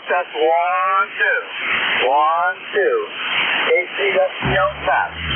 test 1, 2. 1, 2. ACSCO test.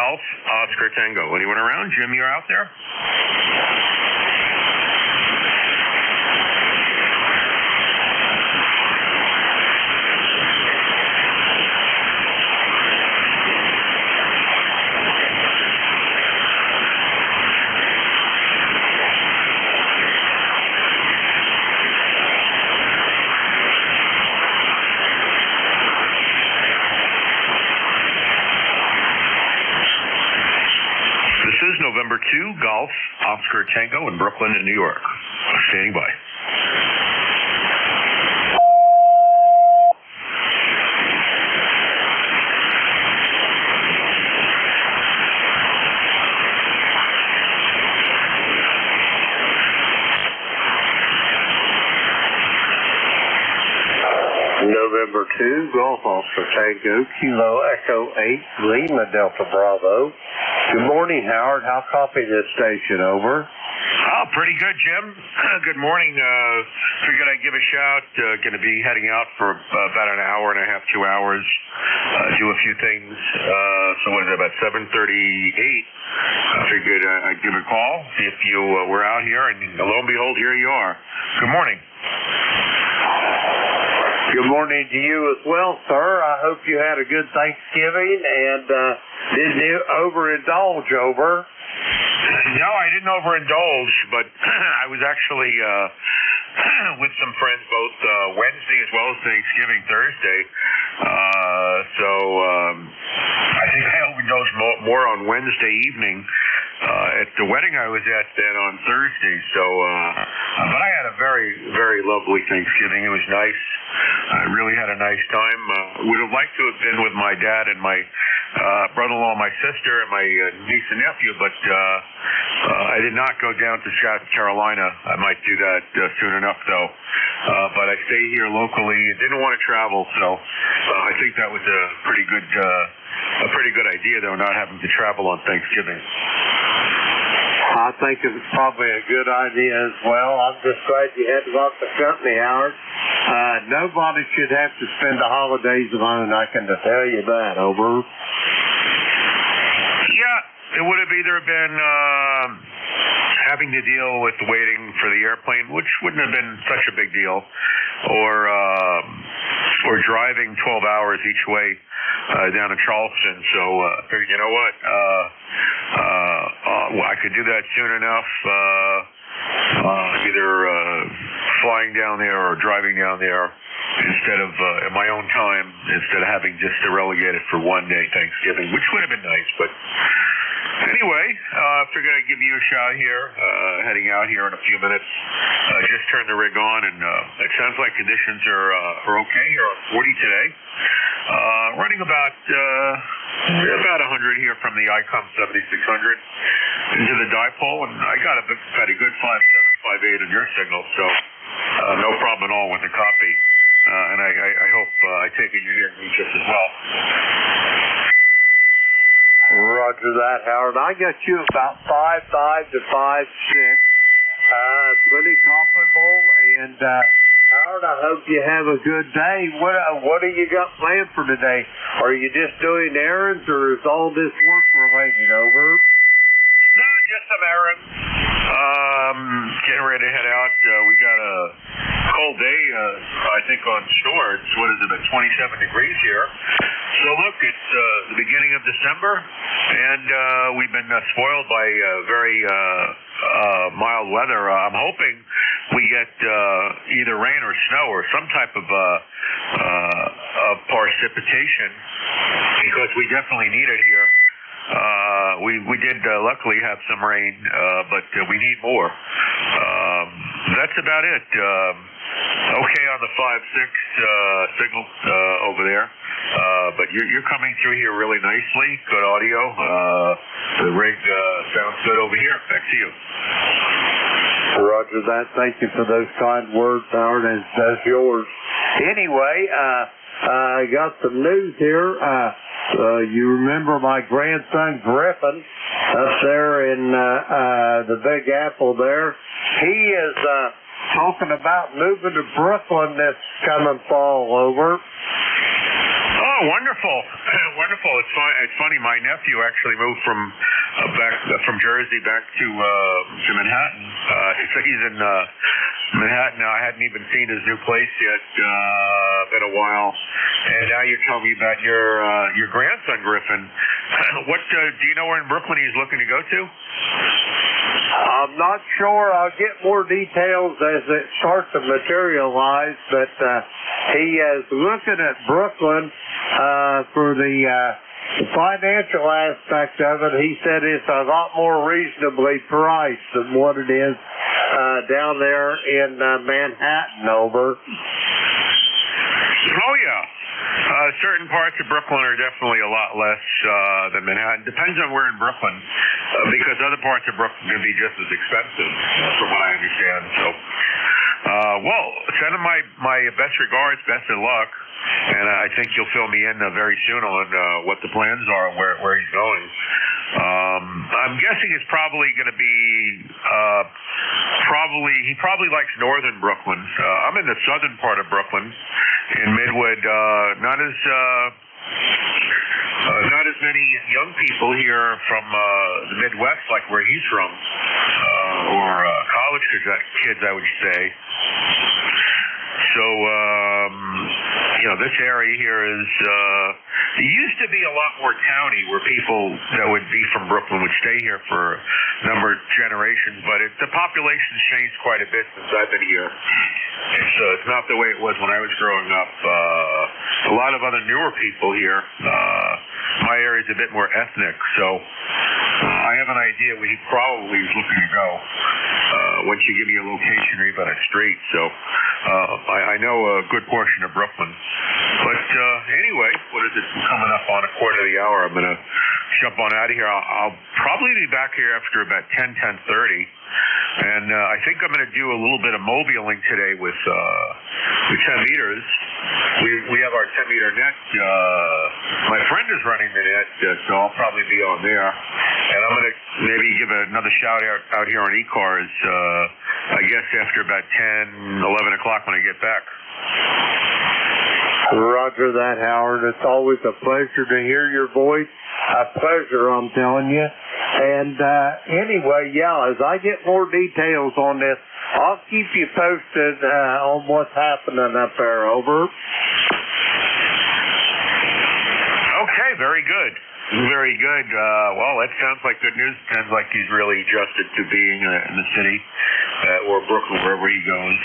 Golf, Oscar Tango. Anyone around? Jim, you're out there? November 2, Golf, Oscar Tango in Brooklyn and New York. Standing by. November 2, Golf, Oscar Tango, Kilo Echo 8, Lima Delta Bravo. Good morning, Howard. How copy this station? Over. Oh, pretty good, Jim. Good morning. Figured I'd give a shout. Going to be heading out for about an hour and a half, 2 hours. Do a few things. So what is it, about 7:38? I figured I'd give a call, see if you were out here, and lo and behold, here you are. Good morning. Good morning to you as well, sir. I hope you had a good Thanksgiving and didn't overindulge, over. No, I didn't overindulge, but I was actually with some friends both Wednesday as well as Thanksgiving Thursday. So I think I overdosed more on Wednesday evening at the wedding I was at than on Thursday. So, but I had a very, very lovely Thanksgiving. It was nice. I really had a nice time. Would have liked to have been with my dad and my brother-in-law, my sister, and my niece and nephew, but I did not go down to South Carolina. I might do that soon enough, though. But I stay here locally and didn't want to travel, so I think that was a pretty good idea, though, not having to travel on Thanksgiving. I think it's probably a good idea as well. I'm just glad you had to go off the company, Howard. Nobody should have to spend the holidays alone, I can tell you that, over. Yeah, it would have either been having to deal with waiting for the airplane, which wouldn't have been such a big deal, or driving 12 hours each way down to Charleston. So you know what? I could do that soon enough. Either flying down there or driving down there instead of in my own time, instead of having just to relegate it for one day Thanksgiving, which would have been nice. But anyway, figured I'd give you a shout here, heading out here in a few minutes. Just turned the rig on, and it sounds like conditions are okay here on 40 today. Running about 100 here from the ICOM 7600 into the dipole, and I got a good 5758 on your signal, so no problem at all with the copy. And I hope I take it you're hearing me just as well. Roger that, Howard. I got you about 5.5 to 5.6. Pretty comfortable, and Howard, I hope you have a good day. What do you got planned for today? Are you just doing errands, or is all this work related, over? No, just some errands. Getting ready to head out. We got a cold day, I think, on shore. It's, what is it, about 27 degrees here. So look, it's the beginning of December, and we've been spoiled by very mild weather. I'm hoping we get either rain or snow or some type of precipitation, because we definitely need it here. We did luckily have some rain, but we need more. That's about it. Okay on the 5.6 signal over there, but you're coming through here really nicely. Good audio. The rig sounds good over here. Back to you. Roger that. Thank you for those kind words, Howard, and that's yours. Anyway, I got some news here. You remember my grandson Griffin up there in the Big Apple there? He is talking about moving to Brooklyn this coming fall, over. Oh, wonderful. wonderful. It's funny. My nephew actually moved from Jersey back to Manhattan. So he's in Manhattan now. I hadn't even seen his new place yet. Been a while. And now you're telling me about your grandson Griffin. What do you know where in Brooklyn he's looking to go to? I'm not sure. I'll get more details as it starts to materialize, but he is looking at Brooklyn for the financial aspect of it. He said it's a lot more reasonably priced than what it is down there in Manhattan. Over. Oh, yeah. Certain parts of Brooklyn are definitely a lot less than Manhattan. Depends on where in Brooklyn, because other parts of Brooklyn can be just as expensive, from what I understand. So, well, send him my best regards, best of luck, and I think you'll fill me in very soon on what the plans are and where he's going. I'm guessing it's probably going to be he probably likes northern Brooklyn. I'm in the southern part of Brooklyn, in Midwood. Not as many young people here from the Midwest, like where he's from, or college kids, I would say. So, this area here is, it used to be a lot more towny, where people that would be from Brooklyn would stay here for a number of generations, but the population's changed quite a bit since I've been here. It's not the way it was when I was growing up. A lot of other newer people here. My area's a bit more ethnic, so I have an idea where he probably is looking to go once you give me a location or even a street. So I know a good portion of Brooklyn. But anyway, what is it coming up on a quarter of the hour? I'm going to jump on out of here. I'll probably be back here after about 10:30. And I think I'm going to do a little bit of mobiling today with 10 meters. We have our 10-meter net. My friend is running the net, so I'll probably be on there. And I'm going to maybe give another shout out here on ECARS, I guess after about 10, 11 o'clock when I get back. Roger that, Howard. It's always a pleasure to hear your voice. A pleasure, I'm telling you. And anyway, yeah, as I get more details on this, I'll keep you posted on what's happening up there. Over. Okay, very good. Very good. Well, that sounds like good news. Sounds like he's really adjusted to being in the city or Brooklyn, wherever he goes.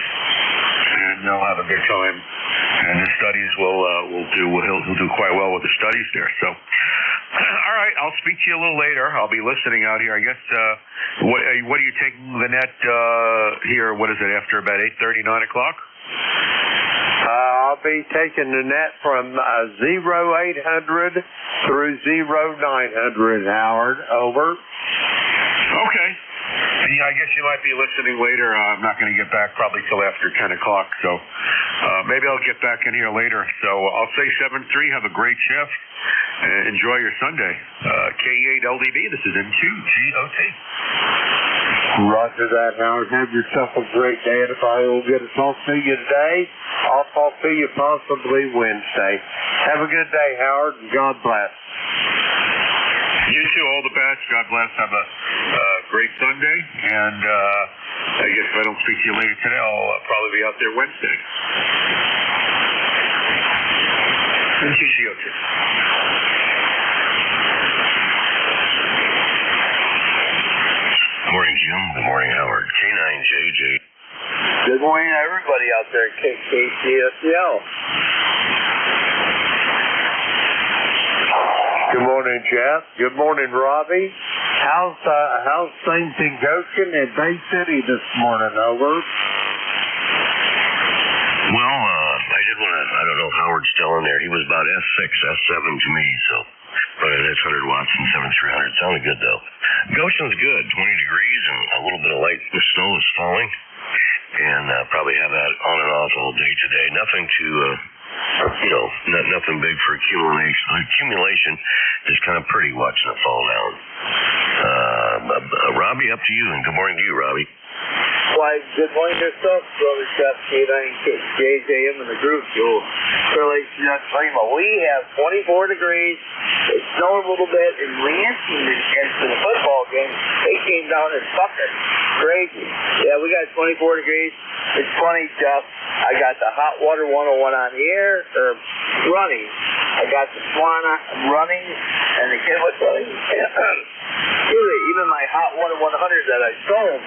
And they'll have a good time. And his studies he'll do quite well with the studies there. So, all right, I'll speak to you a little later. I'll be listening out here. I guess, what are you taking the net here? What is it, after about 8:30, 9 o'clock? I'll be taking the net from 0800 through 0900, Howard. Over. Okay. Yeah, I guess you might be listening later. I'm not going to get back probably till after 10 o'clock, so maybe I'll get back in here later. So I'll say 7-3. Have a great shift. Enjoy your Sunday. K8LDB, this is N2GOT. Roger that, Howard. Have yourself a great day, and if I will get to talk to you today, I'll talk to you possibly Wednesday. Have a good day, Howard, and God bless. You too. All the best. God bless. Have a great Sunday. And I guess if I don't speak to you later today, I'll probably be out there Wednesday. NTGOT. Good morning, Jim. Good morning, Howard. K9JJ. Good morning, everybody out there at KCSL. Good morning, Jeff. Good morning, Robbie. How's things in Goshen and Bay City this morning? Over. Well, I did want to, I don't know if Howard's still in there. He was about S6, S7 to me, so running at 600 watts and 7300. Sounded good, though. Goshen's good, 20 degrees, and a little bit of light snow is falling. And probably have that on and off all day today. Nothing to, nothing big for accumulation. Just kind of pretty watching it fall down. Robbie, up to you, and good morning to you, Robbie. Why, good morning yourself, Brother Chef K9 JJM and the group. Really, we have 24 degrees. It's snowing a little bit, and Lansing against the football game, they came down and fucking crazy. Yeah, we got 24 degrees. It's funny, Jeff. I got the Hot Water 101 on the air, or running. I got the Swan running, and the kid was running. Even my Hot Water 100 that I sold,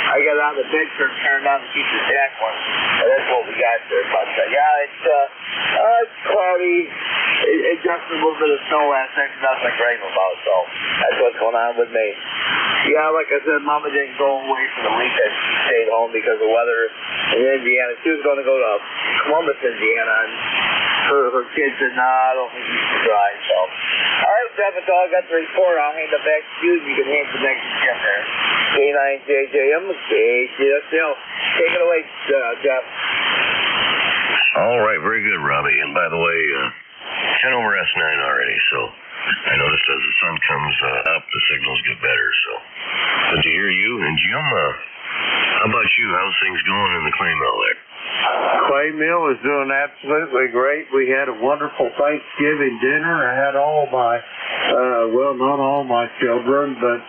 I got on the bed for turned on to keep the jack one. And that's what we got there. But yeah, it's cloudy. It just a little bit of snow last night, nothing to rave about. So that's what's going on with me. Yeah, like I said, Mama didn't go away for the weekend. She stayed home because of weather in Indiana. She was going to go to Columbus, Indiana, and her kids said, I don't think you should drive. So, all right, Jeff, that's all I got to report. I'll hand it back to you. You can hand the next Jeff there. K9JJM, KCSL. Take it away, Jeff. All right, very good, Robbie. And by the way, 10 over S9 already, so I noticed as the sun comes up, the signals get better, so good to hear you. And Jim, how about you? How's things going in the clay mill there? Clay mill is doing absolutely great. We had a wonderful Thanksgiving dinner. I had all my, not all my children, but,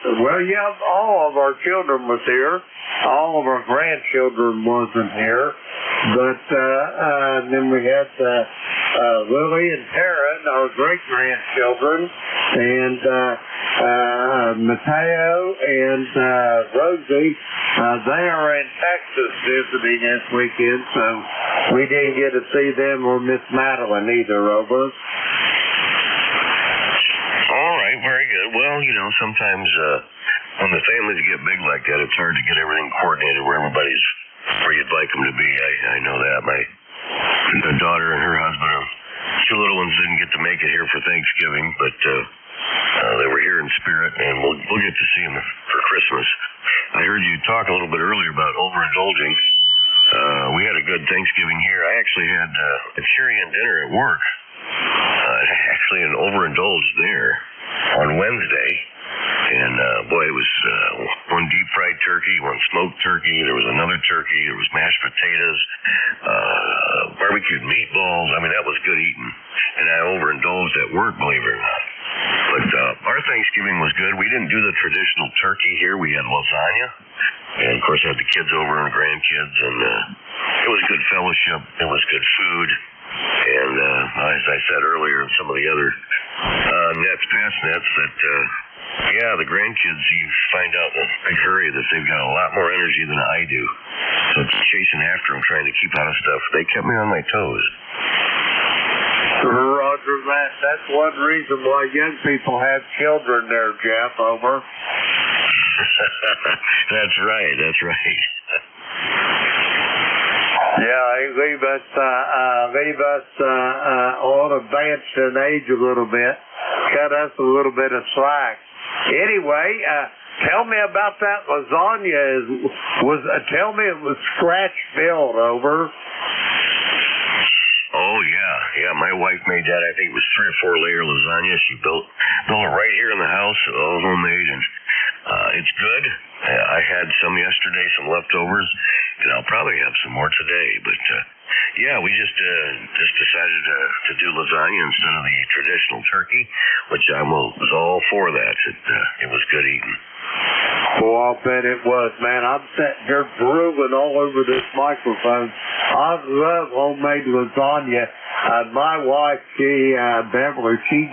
all of our children was here. All of our grandchildren wasn't here. But then we had Lily and Tara, our great-grandchildren, and Mateo and Rosie. They are in Texas visiting this weekend, so we didn't get to see them or Miss Madeline either, over. All right, very good. Well, sometimes when the families get big like that, it's hard to get everything coordinated where everybody's where you'd like them to be. I know that. My daughter and her husband, two little ones, didn't get to make it here for Thanksgiving, but they were here in spirit, and we'll get to see them for Christmas. I heard you talk a little bit earlier about overindulging. We had a good Thanksgiving here. I actually had a Syrian dinner at work. Actually, an overindulge there on Wednesday. And, boy, it was one deep-fried turkey, one smoked turkey. There was another turkey. There was mashed potatoes, barbecued meatballs. I mean, that was good eating. And I overindulged at work, believe it or not. But our Thanksgiving was good. We didn't do the traditional turkey here. We had lasagna. And, of course, I had the kids over and grandkids. And it was good fellowship. It was good food. And as I said earlier in some of the other past nets, that... the grandkids, you find out in a big hurry that they've got a lot more energy than I do. So chasing after them, trying to keep out of stuff, they kept me on my toes. Roger that. That's one reason why young people have children there, Jeff, over. That's right. Yeah, leave us on advanced in age a little bit. Cut us a little bit of slack. Anyway, tell me about that lasagna. Tell me it was scratch filled, over. Oh yeah. My wife made that. I think it was 3 or 4 layer lasagna. She built it right here in the house, all homemade, and it's good. I had some yesterday, some leftovers, and I'll probably have some more today. But we just decided to do lasagna instead of the traditional turkey, which I was all for that. It was good eating. Well, I'll bet it was, man. I'm sitting here drooling all over this microphone. I love homemade lasagna. My wife, Beverly, she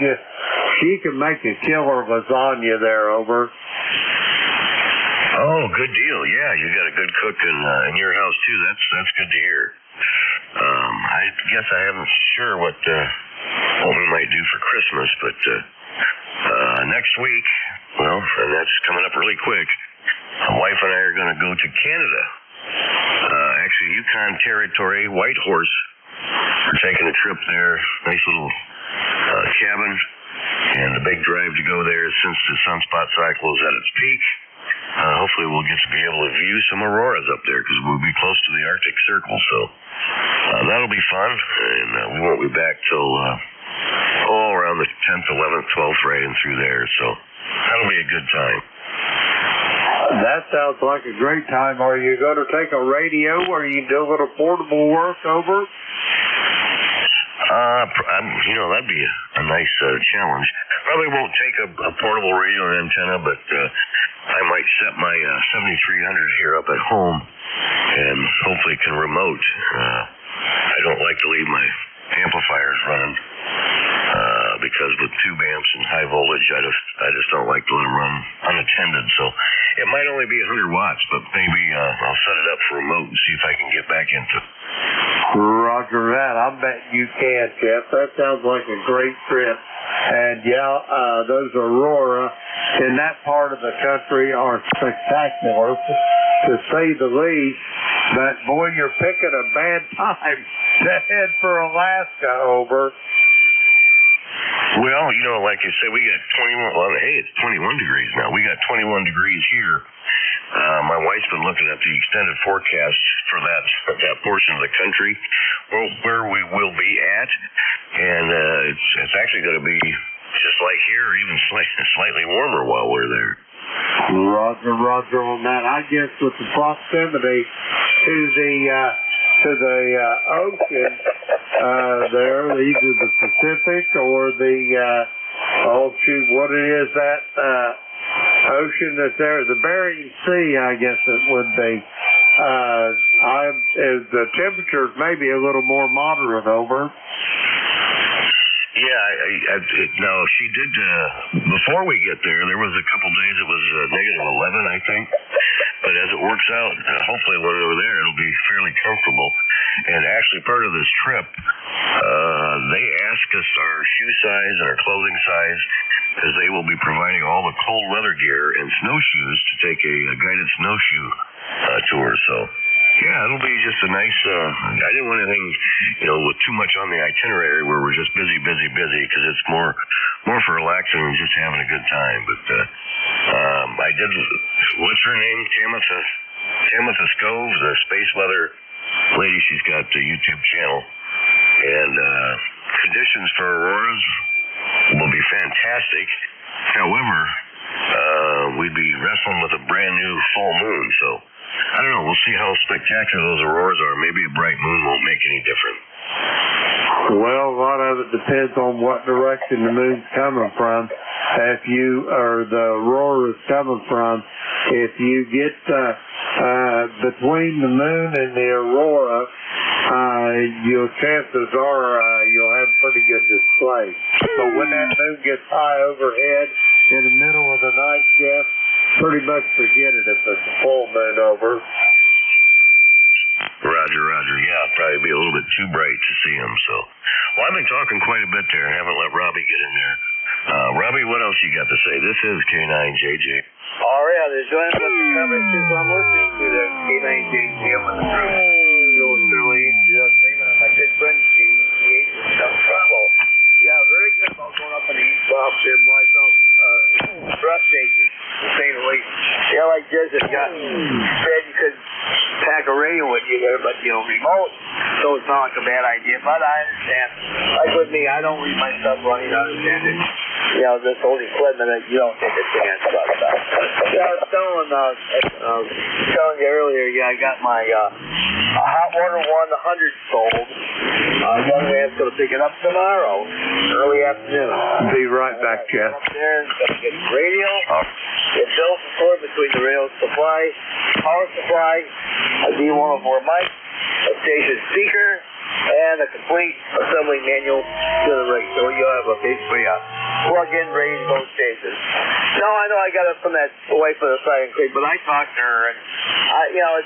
can make a killer lasagna there, over. Oh, good deal. Yeah, you got a good cook in your house too. That's good to hear. I guess I haven't sure what we might do for Christmas, but next week, and that's coming up really quick, my wife and I are going to go to Canada. Actually, Yukon Territory, Whitehorse. We're taking a trip there. Nice little cabin, and a big drive to go there since the sunspot cycle is at its peak. Hopefully we'll get to be able to view some auroras up there because we'll be close to the Arctic Circle. So that'll be fun, and we won't be back till around the 10th, 11th, 12th, right in through there. So that'll be a good time. That sounds like a great time. Are you going to take a radio where you do a little portable work over? That'd be a nice challenge. Probably won't take a portable radio or antenna, but I might set my 7300 here up at home and hopefully can remote. I don't like to leave my amplifiers running because with tube amps and high voltage, I just don't like to let them run unattended. So it might only be 100 watts, but maybe I'll set it up for remote and see if I can get back into it. Roger that. I bet you can, Jeff. That sounds like a great trip. And those Aurora in that part of the country are spectacular, to say the least. But boy, you're picking a bad time to head for Alaska, over. Well, like you say, we got 21. Well, hey, it's 21 degrees now. We got 21 degrees here. My wife's been looking at the extended forecast for that portion of the country, where we will be at, and it's actually going to be just like here, or even slightly warmer while we're there. Roger on that. I guess with the proximity to the ocean there, either the Pacific or the what it is, that ocean that's there, the Bering Sea, I guess it would be. The temperatures may be a little more moderate, over. Yeah, no, she did, before we get there was a couple days it was negative 11, I think. But as it works out, hopefully when we're there, it'll be fairly comfortable. And actually part of this trip, they ask us our shoe size and our clothing size, because they will be providing all the cold weather gear and snowshoes to take a guided snowshoe tour. So, yeah, it'll be just a nice, I didn't want anything, with too much on the itinerary where we're just busy, because it's more for relaxing and just having a good time. But I did, what's her name? Tamitha Scove, the space weather lady. She's got a YouTube channel. And conditions for auroras will be fantastic. However, we'd be wrestling with a brand new full moon, so I don't know. We'll see how spectacular those auroras are. Maybe a bright moon won't make any difference. Well, a lot of it depends on what direction the moon's coming from. If the aurora's coming from, if you get between the moon and the aurora, your chances are you'll have pretty good display. But when that moon gets high overhead in the middle of the night, Jeff, pretty much forget it if it's a full moon, over. Roger. Yeah, probably be a little bit too bright to see them. So, well, I've been talking quite a bit there. I haven't let Robbie get in there. Robbie, what else you got to say? This is K9JJ. All right, there's one of the conversations I'm listening to there. K9JJ on the road. My good friend, he some trouble. Yeah, very good about going up in the east box there, boy. So, breathtaking, to say the least. Yeah, like Jessica said, you could pack a radio with you there, but, remote, so it's not like a bad idea. But I understand. Like with me, I don't leave my stuff running unattended. This old equipment that you don't take a chance about stuff. Yeah, I was telling you earlier, I got my hot water 100 sold. Young man's going to pick it up tomorrow, early afternoon. Be right back, Jeff. Up there, get radio, get bill support between the rail supply, power supply, a D104 mic, a station speaker, and a complete assembly manual to the rig. So you'll have basically a plug-in ready to go station. No, I know I got it from that wife of the Silent Creek, but I talked to her, and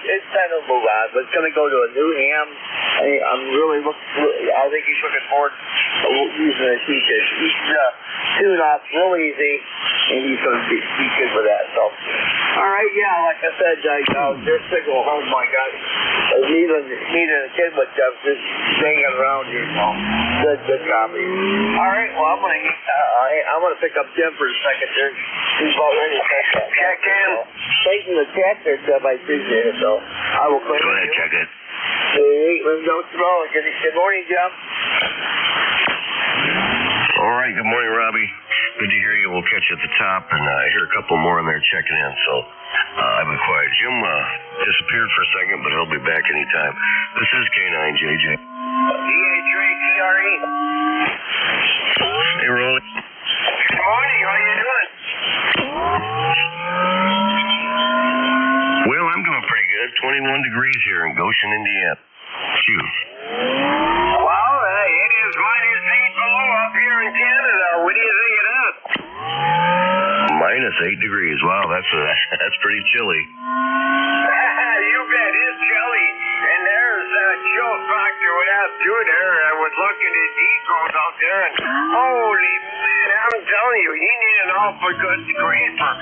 it's time to move on. But it's going to go to a new ham. I'm really I think he's looking forward to using it. He tune off real easy, and he's going to be good with that. So, all right, like I said, their signal home, my God, needing a kid with just hanging around here. So, good copy. All right, well, I'm gonna pick up Jim for a second there. He's about ready to check in. Taking the check there, Jeff. I appreciate it. So I will claim it. Go ahead, check it. Let's go through. Good morning, Jim. All right, good morning, Robbie. Good to hear you. We'll catch you at the top, and I hear a couple more in there checking in. So I've been quiet. Jim disappeared for a second, but he'll be back anytime. This is K9JJ. DH3TRE. Hey, Rolly. Good morning. How you doing? Well, I'm doing pretty good. 21 degrees here in Goshen, Indiana. Phew. Well, it is minus 8 below up here in Canada. What do you think of that? Minus 8 degrees. Wow, that's pretty chilly. You bet. It's chilly. And there's a chill factor without doing there. I was looking at ECARS out there, and holy man, I'm telling you, he need an awful good scraper.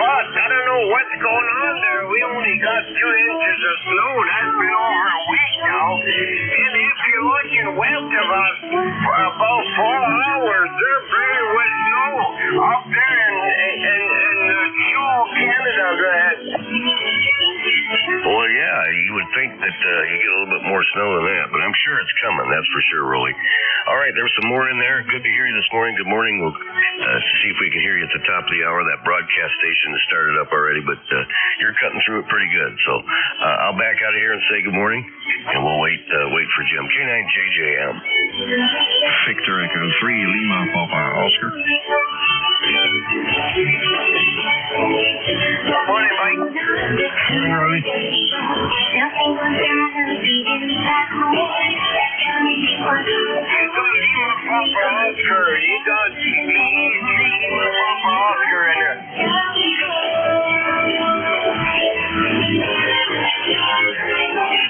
But I don't know what's going on there. We only got 2 inches of snow. That's been over a week now. And if you're looking west of us for about 4 hours, there barely was snow up there in Canada. Go ahead. Well, yeah, you would think that you get a little bit more snow than that, but I'm sure it's coming. That's for sure, Rolly. All right, there was some more in there. Good to hear you this morning. Good morning. We'll see if we can hear you at the top of the hour. That broadcast station has started up already, but you're cutting through it pretty good. So I'll back out of here and say good morning, and we'll wait for Jim. K9JJM. Victor Echo 3, Lima, Papa, Oscar. Good morning, Mike. Morning, Rolly. You got Lima, Papa, Oscar. You got Lima, Papa, Oscar in there.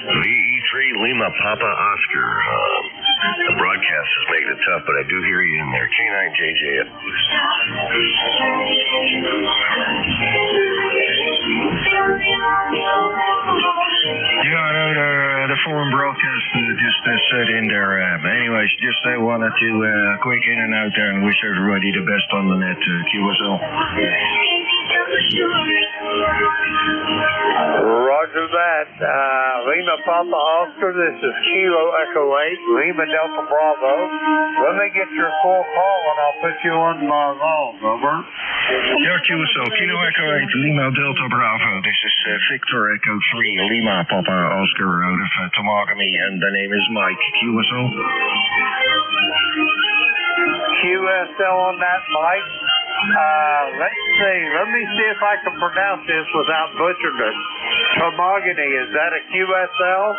VE3 Lima Papa Oscar. The broadcast is making it tough, but I do hear you in there. K9JJM. Yeah, the foreign broadcast just said in there. Anyways, just wanted to quick in and out there and wish everybody the best on the net, QSL. Roger that. Lima Papa Oscar, this is Kilo Echo 8, Lima Delta Bravo. Let me get your full call and I'll put you on my phone, over. Yeah, QSL, Kilo Echo 8, Lima Delta Bravo. This is Victor Echo 3, Lima Papa Oscar out of Tamagami, and the name is Mike, QSL. QSL on that, Mike. Let's see. Let me see if I can pronounce this without butchering it. Tomogany, is that a QSL?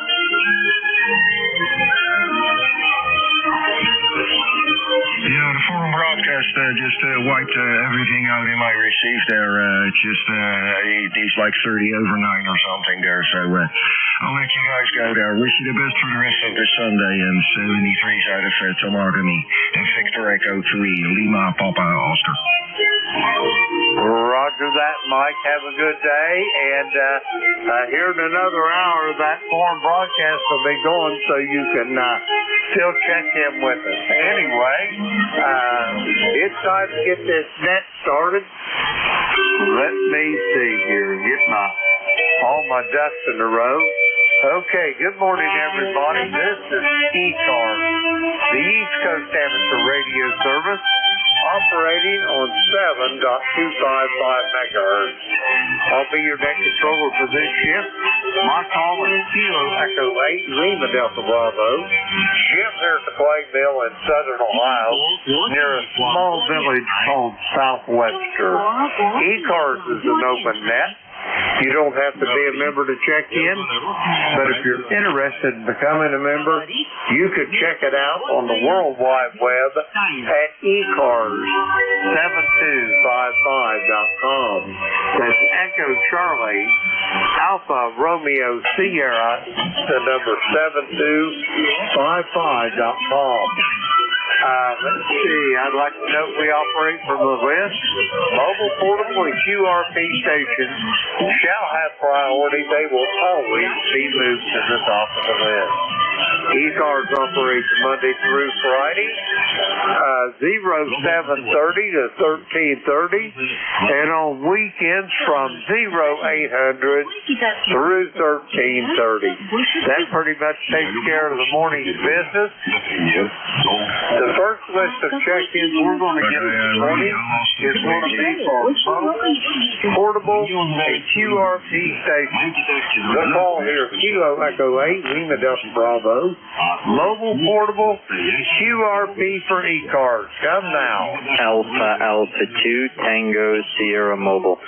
Yeah, the foreign broadcast just wiped everything out in my receive there. He's like 30 over 9 or something there, so I'll let you guys go there. Wish you the best for the rest of the Sunday, and 73's out of Tomagami. And Victor Echo 3, Lima Papa Oscar. Roger that, Mike. Have a good day. And here in another hour, that foreign broadcast will be going, so you can still check in with us. Anyway, it's time to get this net started. Let me see here. Get all my ducks in a row. Okay, good morning, everybody. This is ECARS, the East Coast Amateur Radio Service, operating on 7.255 megahertz. I'll be your net controller for this shift. My call is Kilo Echo 8, Lima Delta Bravo. Jim here at the Clay Mill in southern Ohio, near a small village called Southwester. ECARS is an open net. You don't have to be a member to check in, but if you're interested in becoming a member, you could check it out on the World Wide Web at ECARS7255.com. That's Echo Charlie, Alpha Romeo Sierra, the number 7255.com. Let's see, I'd like to note we operate from the list. Mobile, portable, and QRP stations shall have priority. They will always be moved to the top of the list. ECARS operates Monday through Friday, 0730 to 1330, and on weekends from 0800 through 1330. That pretty much takes care of the morning's business. The first list of check-ins we're going to get this morning is going to be for portable and QRP stations. The call here, Kilo Echo 8, Lima Delta Bravo. Mobile portable QRP for ECARS. Come now. Alpha Alpha 2 Tango Sierra Mobile.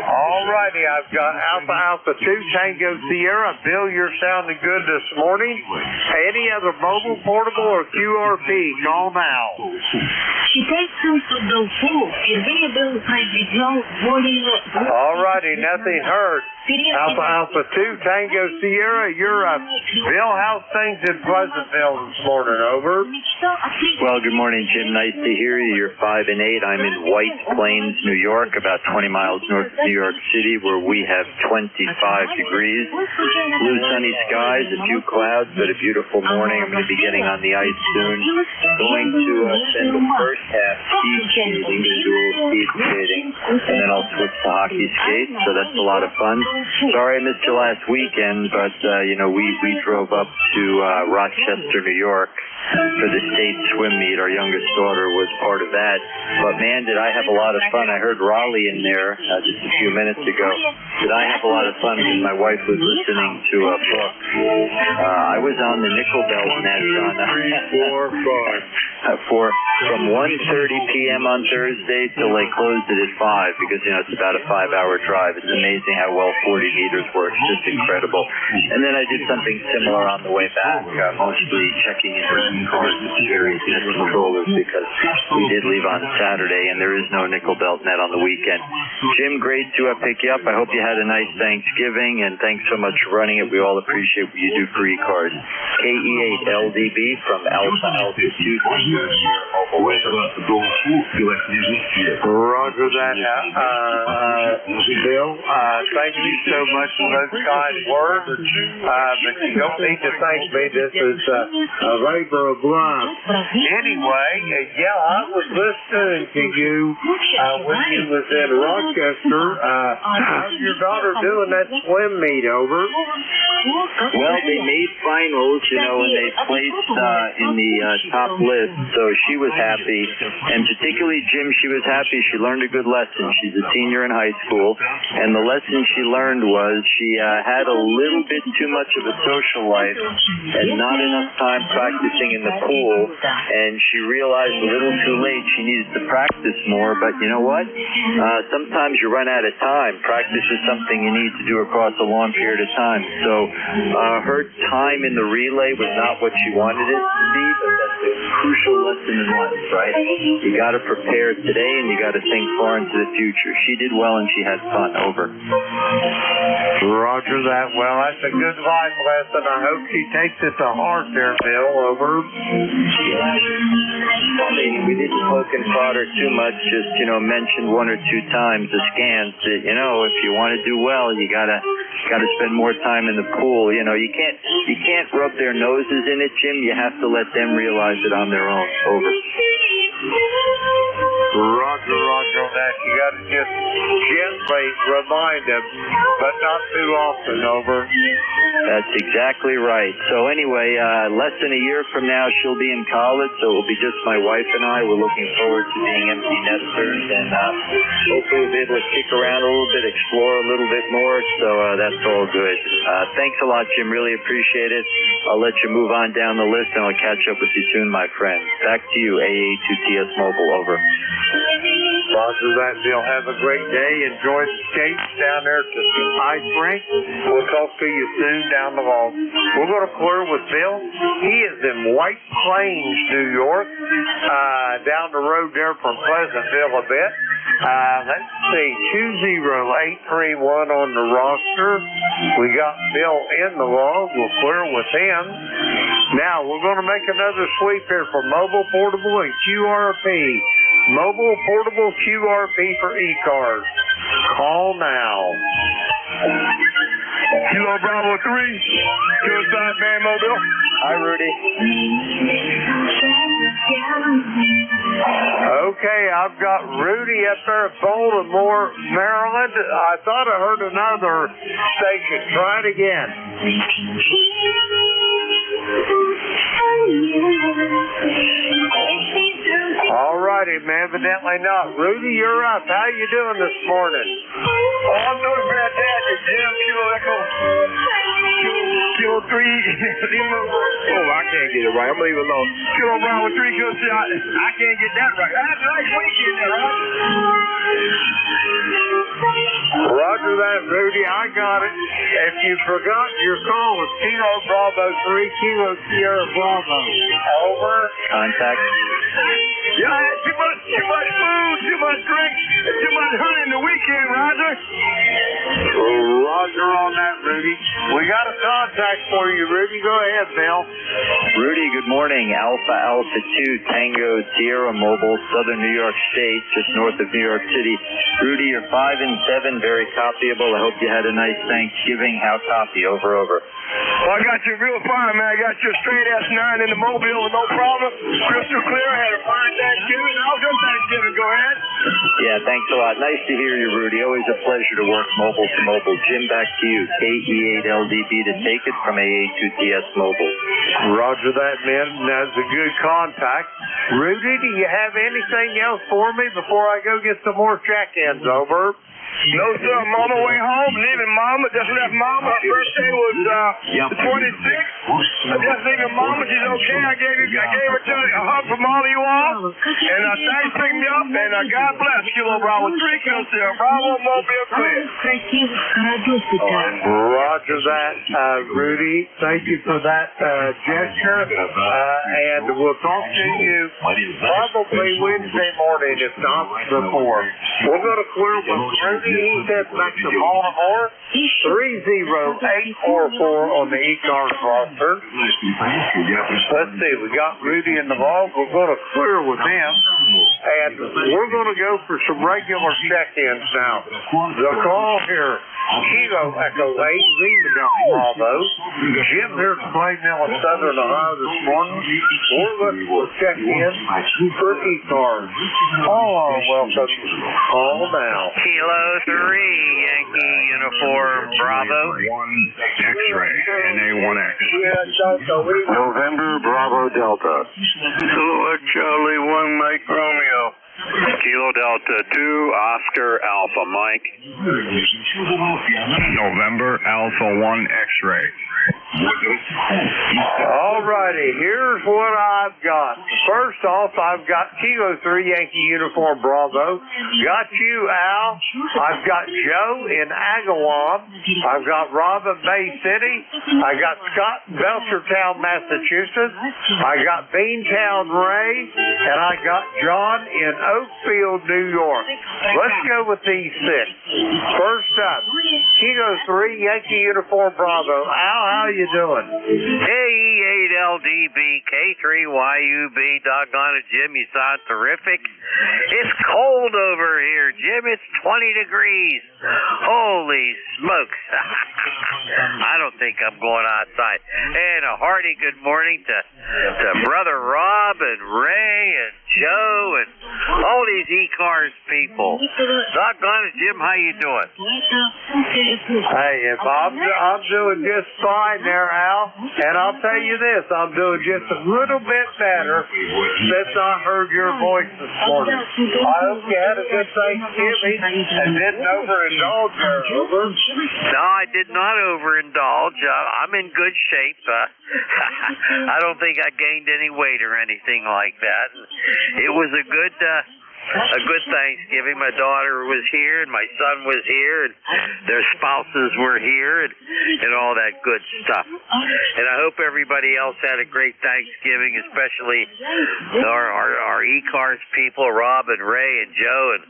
Alrighty, I've got Alpha Alpha 2 Tango Sierra. Bill, you're sounding good this morning. Any other mobile, portable, or QRP, call now. Alrighty, nothing heard. Alpha Alpha 2 Tango Sierra, you're up. Bill, how's things in Pleasantville this morning? Over. Well, good morning, Jim. Nice to hear you. You're 5 and 8. I'm in White Plains, New York, about 20 miles north of New York City, where we have 25 degrees. Blue sunny skies, a few clouds, but a beautiful morning. I'm going to be getting on the ice soon. Going to spend the first half speed skating, going to do a little speed skating, and then I'll switch to hockey skates, so that's a lot of fun. Sorry I missed you last weekend, but, we drove up to Rochester, New York for the state swim meet. Our youngest daughter was part of that. But, man, did I have a lot of fun. I heard Raleigh in there just a few minutes ago. Did I have a lot of fun because my wife was listening to a book. I was on the nickel belt net on from 1:30 p.m. on Thursday till they closed it at 5 because, it's about a 5-hour drive. It's amazing how well 40 meters works. Just incredible. And then I did something similar on the way back, mostly checking in cars with various net controllers because we did leave on Saturday and there is no nickel belt net on the weekend. Jim, great to pick you up. I hope you had a nice Thanksgiving, and thanks so much for running it. We all appreciate what you do for ECARS. KE8LDB from Alpha Alpha 2. Roger that, Bill. Thank you so much for those kind words. But you don't need to thank me. This is a labor of love. Anyway, I was listening to you when you was in Rochester. How's your daughter doing that swim meet? Over. Well, they made finals, and they placed in the top list, so she was happy. And particularly, Jim, she was happy. She learned a good lesson. She's a senior in high school, and the lesson she learned was she had a little bit too much of a social life and not enough time practicing in the pool, and she realized a little too late she needed to practice more. But you know what? Sometimes you run out of time. Practice is something you need to do across a long period of time. So her time in the relay was not what she wanted it to be, but that's a crucial lesson in life, right? You got to prepare today, and you got to think far into the future. She did well, and she had fun. Over. Roger that. Well, that's a good life lesson. I hope she takes it to heart there, Bill. Over. We didn't poke and prod her too much, just, mentioned one or two times askance that, if you want to do well, you gotta spend more time in the pool. You can't rub their noses in it, Jim. You have to let them realize it on their own. Over. Roger on that. You got to just gently remind them, but not too often. Over. That's exactly right. So anyway, less than a year from now, she'll be in college, so it'll be just my wife and I. We're looking forward to being empty nesters, and hopefully we'll be able to kick around a little bit, explore a little bit more, so that's all good. Thanks a lot, Jim. Really appreciate it. I'll let you move on down the list, and I'll catch up with you soon, my friend. Back to you, AA2TS Mobile. Over. Roger that, Bill. Have a great day. Enjoy the skates down there at the ice rink. We'll talk to you soon down the hall. We're going to clear with Bill. He is in White Plains, New York, down the road there from Pleasantville a bit. Let's see, 20831 on the roster. We got Bill in the log. We'll clear with him. Now, we're going to make another sweep here for mobile, portable, and QRP. Mobile, portable, QRP for ECARS. Call now. Kilo Bravo 3, Suicide Man Mobile. Hi, Rudy. Okay, I've got Rudy up there at Baltimore, Maryland. I thought I heard another station. Try it again. All righty, man. Evidently not. Rudy, you're up. How you doing this morning? Oh, I'm doing fantastic, Jim. Kilo Echo. Kilo 3. Oh, I can't get it right. I'm going to leave it alone. Kilo Bravo 3, Kilo 3. I can't get that right. That's nice weekend there, right? Roger that, Rudy. I got it. If you forgot, your call was Kilo Bravo 3, Kilo Sierra Bravo. Over. Contact. Yeah, I had too much food, too much drink, and too much honey in the weekend, Roger. Roger on that, Rudy. We got a contact for you, Rudy. Go ahead, Bill. Rudy, good morning. Alpha Alpha 2 Tango Sierra Mobile, Southern New York State, just north of New York City. Rudy, you're 5 and 7, very copyable. I hope you had a nice Thanksgiving. How copy? Over. Well, I got you real fine, man. I got you a straight S9 in the Mobile with no problem. Crystal clear. I had a fine Thanksgiving. How was your Thanksgiving? Go ahead. Yeah, thanks a lot. Nice to hear you, Rudy. Always a pleasure to work mobile to mobile. Jim, back to you. KE8LDB to take it from AA2TS Mobile. Roger that, man. That's a good contact. Rudy, do you have anything else for me before I go get some more check-ins? Over. No, sir. I'm on my way home. Leaving Mama. Just left Mama. Her birthday was the 26th. I just leaving Mama. She's okay. I gave her a hug from all of you all. And thanks for picking me up. And God bless. Kilo Bravo 3, Kilo Sierra Bravo, Mobile clear. Roger that, Rudy. Thank you for that gesture. And we'll talk to you probably Wednesday morning, if not before. We're going to clear with Rudy. He said back to Baltimore, 30844 on the ECARS roster. Let's see, we got Rudy in the ball. We're going to clear with him. And we're going to go for some regular check-ins now. The call here, Kilo Echo 8, Lima Bravo. Jim here at Plainville in Southern Ohio this morning. We're looking for check-in for ECARS. All are welcome. Call now. Kilo 3, Yankee Uniform Bravo. 1 X-ray, NA1X. November Bravo Delta. Kilo Charlie 1 Mike Romeo. Kilo Delta 2, Oscar Alpha Mike. November Alpha 1 X-ray. All righty, here's what I've got. First off, I've got Kilo 3 Yankee Uniform Bravo. Got you, Al. I've got Joe in Agawam. I've got Rob in Bay City. I got Scott in Belchertown, Massachusetts. I got Beantown Ray. And I got John in Oakfield, New York. Let's go with these 6. First up, Kilo 3 Yankee Uniform Bravo. Al, how you doing? KE8LDB, K3YUB, doggone it, Jim, you sound terrific. It's cold over here, Jim. It's 20 degrees. Holy smokes. I don't think I'm going outside. And a hearty good morning to Brother Rob and Ray and Joe and all these ECARS people. Doggone it, Jim, how you doing? Hey, if I'm doing just fine there, Al. And I'll tell you this, I'm doing just a little bit better since I heard your voice this morning. I hope you had a good Thanksgiving and didn't overindulge there, over. No, I did not overindulge. I'm in good shape. I don't think I gained any weight or anything like that. It was a good Thanksgiving. My daughter was here and my son was here and their spouses were here and all that good stuff. And I hope everybody else had a great Thanksgiving, especially our ECARS people, Rob and Ray and Joe and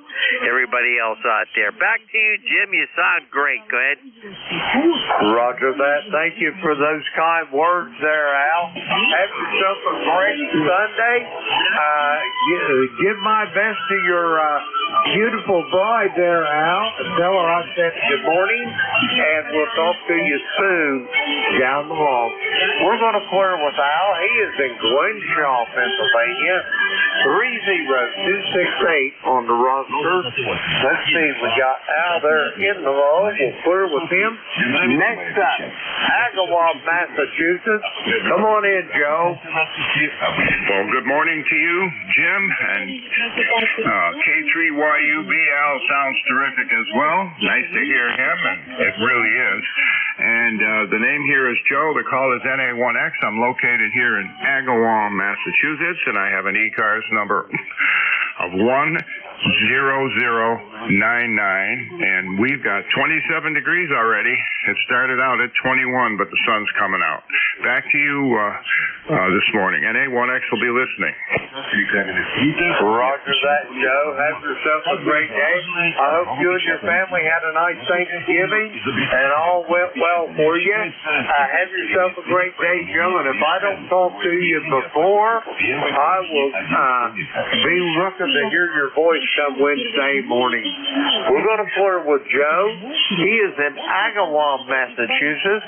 everybody else out there. Back to you, Jim. You sound great. Go ahead. Roger that. Thank you for those kind words there, Al. Have yourself a great Sunday. Give my best to your beautiful bride there, Al. Tell her I said good morning, and we'll talk to you soon down the road. We're going to clear with Al. He is in Glenshaw, Pennsylvania. 30268 on the roster. Let's see, we got Al there in the row. We'll clear with him. Next up, Agawam, Massachusetts. Come on in, Joe. Well, good morning to you, Jim, and K3YUB. Al sounds terrific as well. Nice to hear him, and it really is. And the name here is Joe. The call is NA1X. I'm located here in Agawam, Massachusetts, and I have an ECARS number of 10099, and we've got 27 degrees already. It started out at 21, but the sun's coming out. Back to you this morning. NA1X will be listening. Roger that, Joe. Have yourself a great day. I hope you and your family had a nice Thanksgiving and all went well for you. Have yourself a great day, Joe. And if I don't talk to you before, I will be looking to hear your voice come Wednesday morning. We're going to flirt with Joe. He is in Agawam, Massachusetts.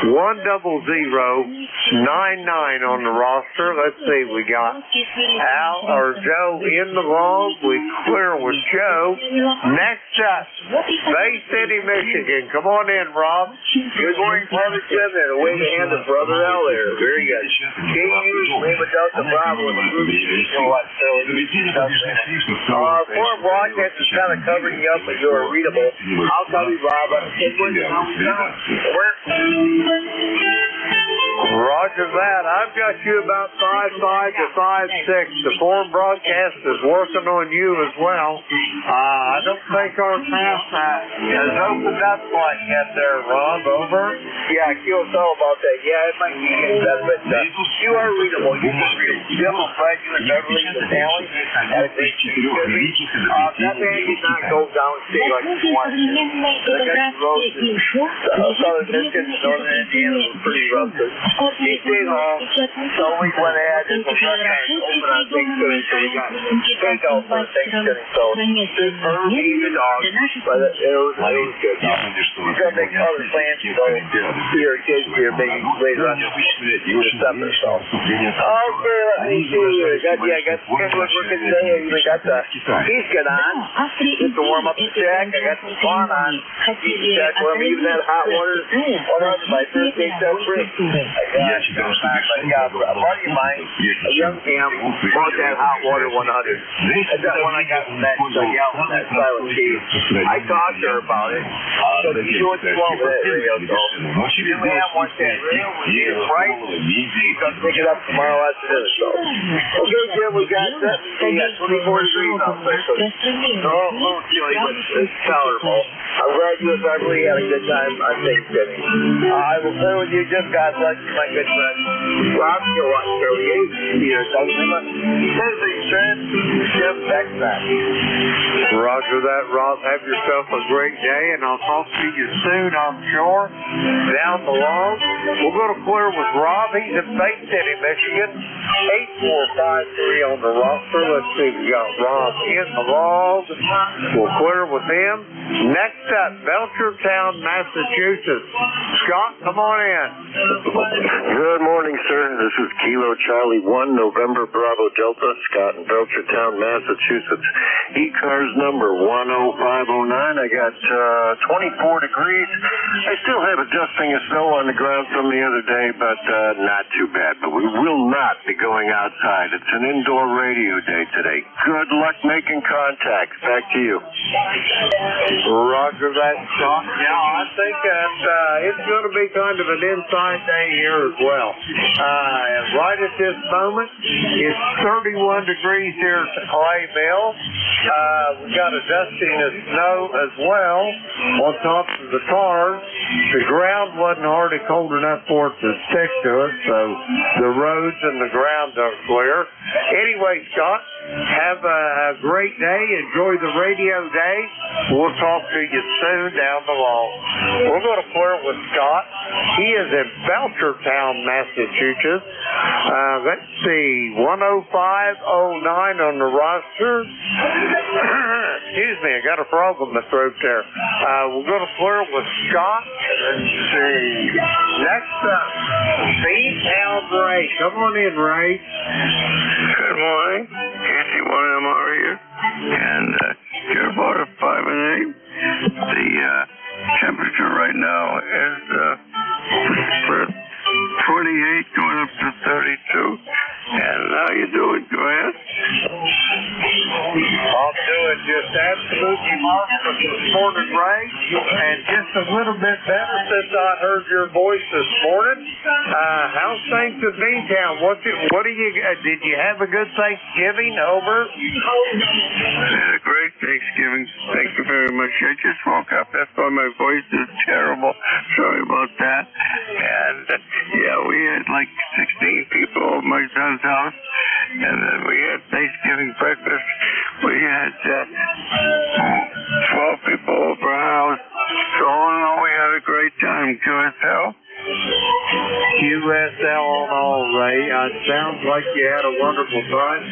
10099 on the roster. Let's see, we got Al or Joe in the log. We clear with Joe. Next up, Bay City, Michigan. Come on in, Rob. Good morning, Father Jim, and away to hand of Brother Al there. Very good. Lima Delta Bravo and foreign broadcast is kind of covering you up, but you're readable. I'll tell you, Rob. Roger that. I've got you about 5'5" to 5'6". The foreign broadcast is working on you as well. I don't think our path has opened up quite yet there, Rob. Over. Yeah, Keel's all about that. Yeah, it might be that, but you are readable. You can read Jim and Fred, you and Beverly, the family. That man did not go down-state like he wanted to. The roads in southern Michigan, northern Indiana were pretty rough. He stayed home. So we went ahead and the restaurant open on Thanksgiving, so we got takeout for Thanksgiving. So early the dog, but it was good. We're going to make other plans to go see your kids here maybe later on December. So. Okay, let me see here. I got Kimberly working today. I even got the Eastgate on just to warm up the deck. I got the Swan on. Check where I'm even at hot water. My first day set free. I got a buddy of mine, a young man, bought that hot water 100. That's that one I got from that gal from that silent key. I talked to her about it. So you do what you want with that radio. So you man wants that radio. It's right. She's going to pick it up tomorrow afternoon. So okay, Jim, we got that. We got 24 degrees out there. So a little chilly, but it's tolerable. I'm glad you and Beverly had a good time on Thanksgiving. I will play with you. Just God bless you, my good friend. Rob, you're what? Roger that, Rob. Have yourself a great day, and I'll talk to you soon, I'm sure. Down the road, we're going to clear with Rob. He's in Bay City, Michigan. 8453 on the roster. Let's see, we got Rob in the log. We'll clear with him. Next up, Belchertown, Massachusetts. Scott, come on in. Good morning, sir. This is Kilo Charlie 1, November Bravo Delta, Scott in Belchertown, Massachusetts. ECARS number 10509. I got 24 degrees. I still have a dusting of snow on the ground from the other day, but not too bad. But we will not be going outside. It's an indoor radio day today. Good luck making contact. Back to you. Roger that, Scott. Yeah, I think that it's going to be kind of an inside day here as well. Right at this moment, it's 31 degrees here at the Clay Mill. We got a dusting of snow as well on top of the cars. The ground wasn't hardly cold enough for it to stick to it, so the roads and the ground are clear. Anyway, Scott, Have a great day. Enjoy the radio day. We'll talk to you soon down the line. We're going to flirt with Scott. He is in Belchertown, Massachusetts. Let's see, 10509 on the roster. Excuse me, I got a frog in my throat there. We're going to flirt with Scott. Let's see. Next up, C-Town Ray. Come on in, Ray. Good morning. KC1MR here. And you're about a 5 and 8. The temperature right now is 28 going up to 32. And how you doing, Grant? I'm doing just absolutely marvelous this morning, Ray, and just a little bit better since I heard your voice this morning. How's things in B-Town? Did you have a good Thanksgiving? Over. Had a great Thanksgiving. Thank you very much. I just woke up. That's why my voice is terrible. Sorry about that. And yeah, we had like 16 people over my son's house, and then we had Thanksgiving breakfast. We had 12 people over our house. So all in all, we had a great time. QSL. QSL on all, Ray. Sounds like you had a wonderful time.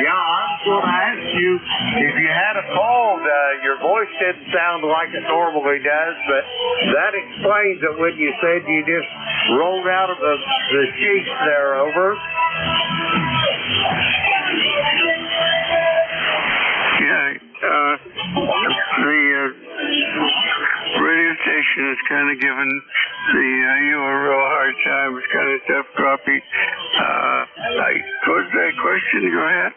Yeah, I was going to ask you if you had a cold. Your voice didn't sound like it normally does, but that explains it when you said you just rolled out of the sheets there. Over. Yeah, the radio station is kind of giving you a real hard time. It's kind of tough copy. Was that question? Go ahead.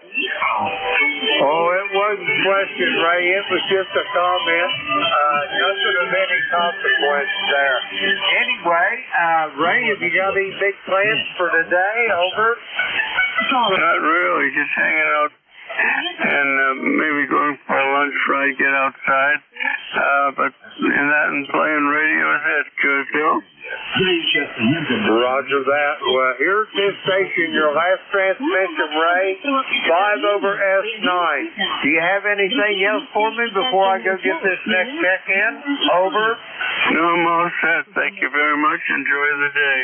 Oh, it wasn't a question, Ray. It was just a comment. Nothing of any consequence there. Anyway, Ray, have you got any big plans for today? Over. Not really. Just hanging out and maybe going for a lunch ride, get outside. But in that and playing radio is it. Good, Bill? Roger that. Well, here's this station, your last transmission, Ray. 5 over S9. Do you have anything else for me before I go get this next check-in? Over. No, I'm all set. Thank you very much. Enjoy the day.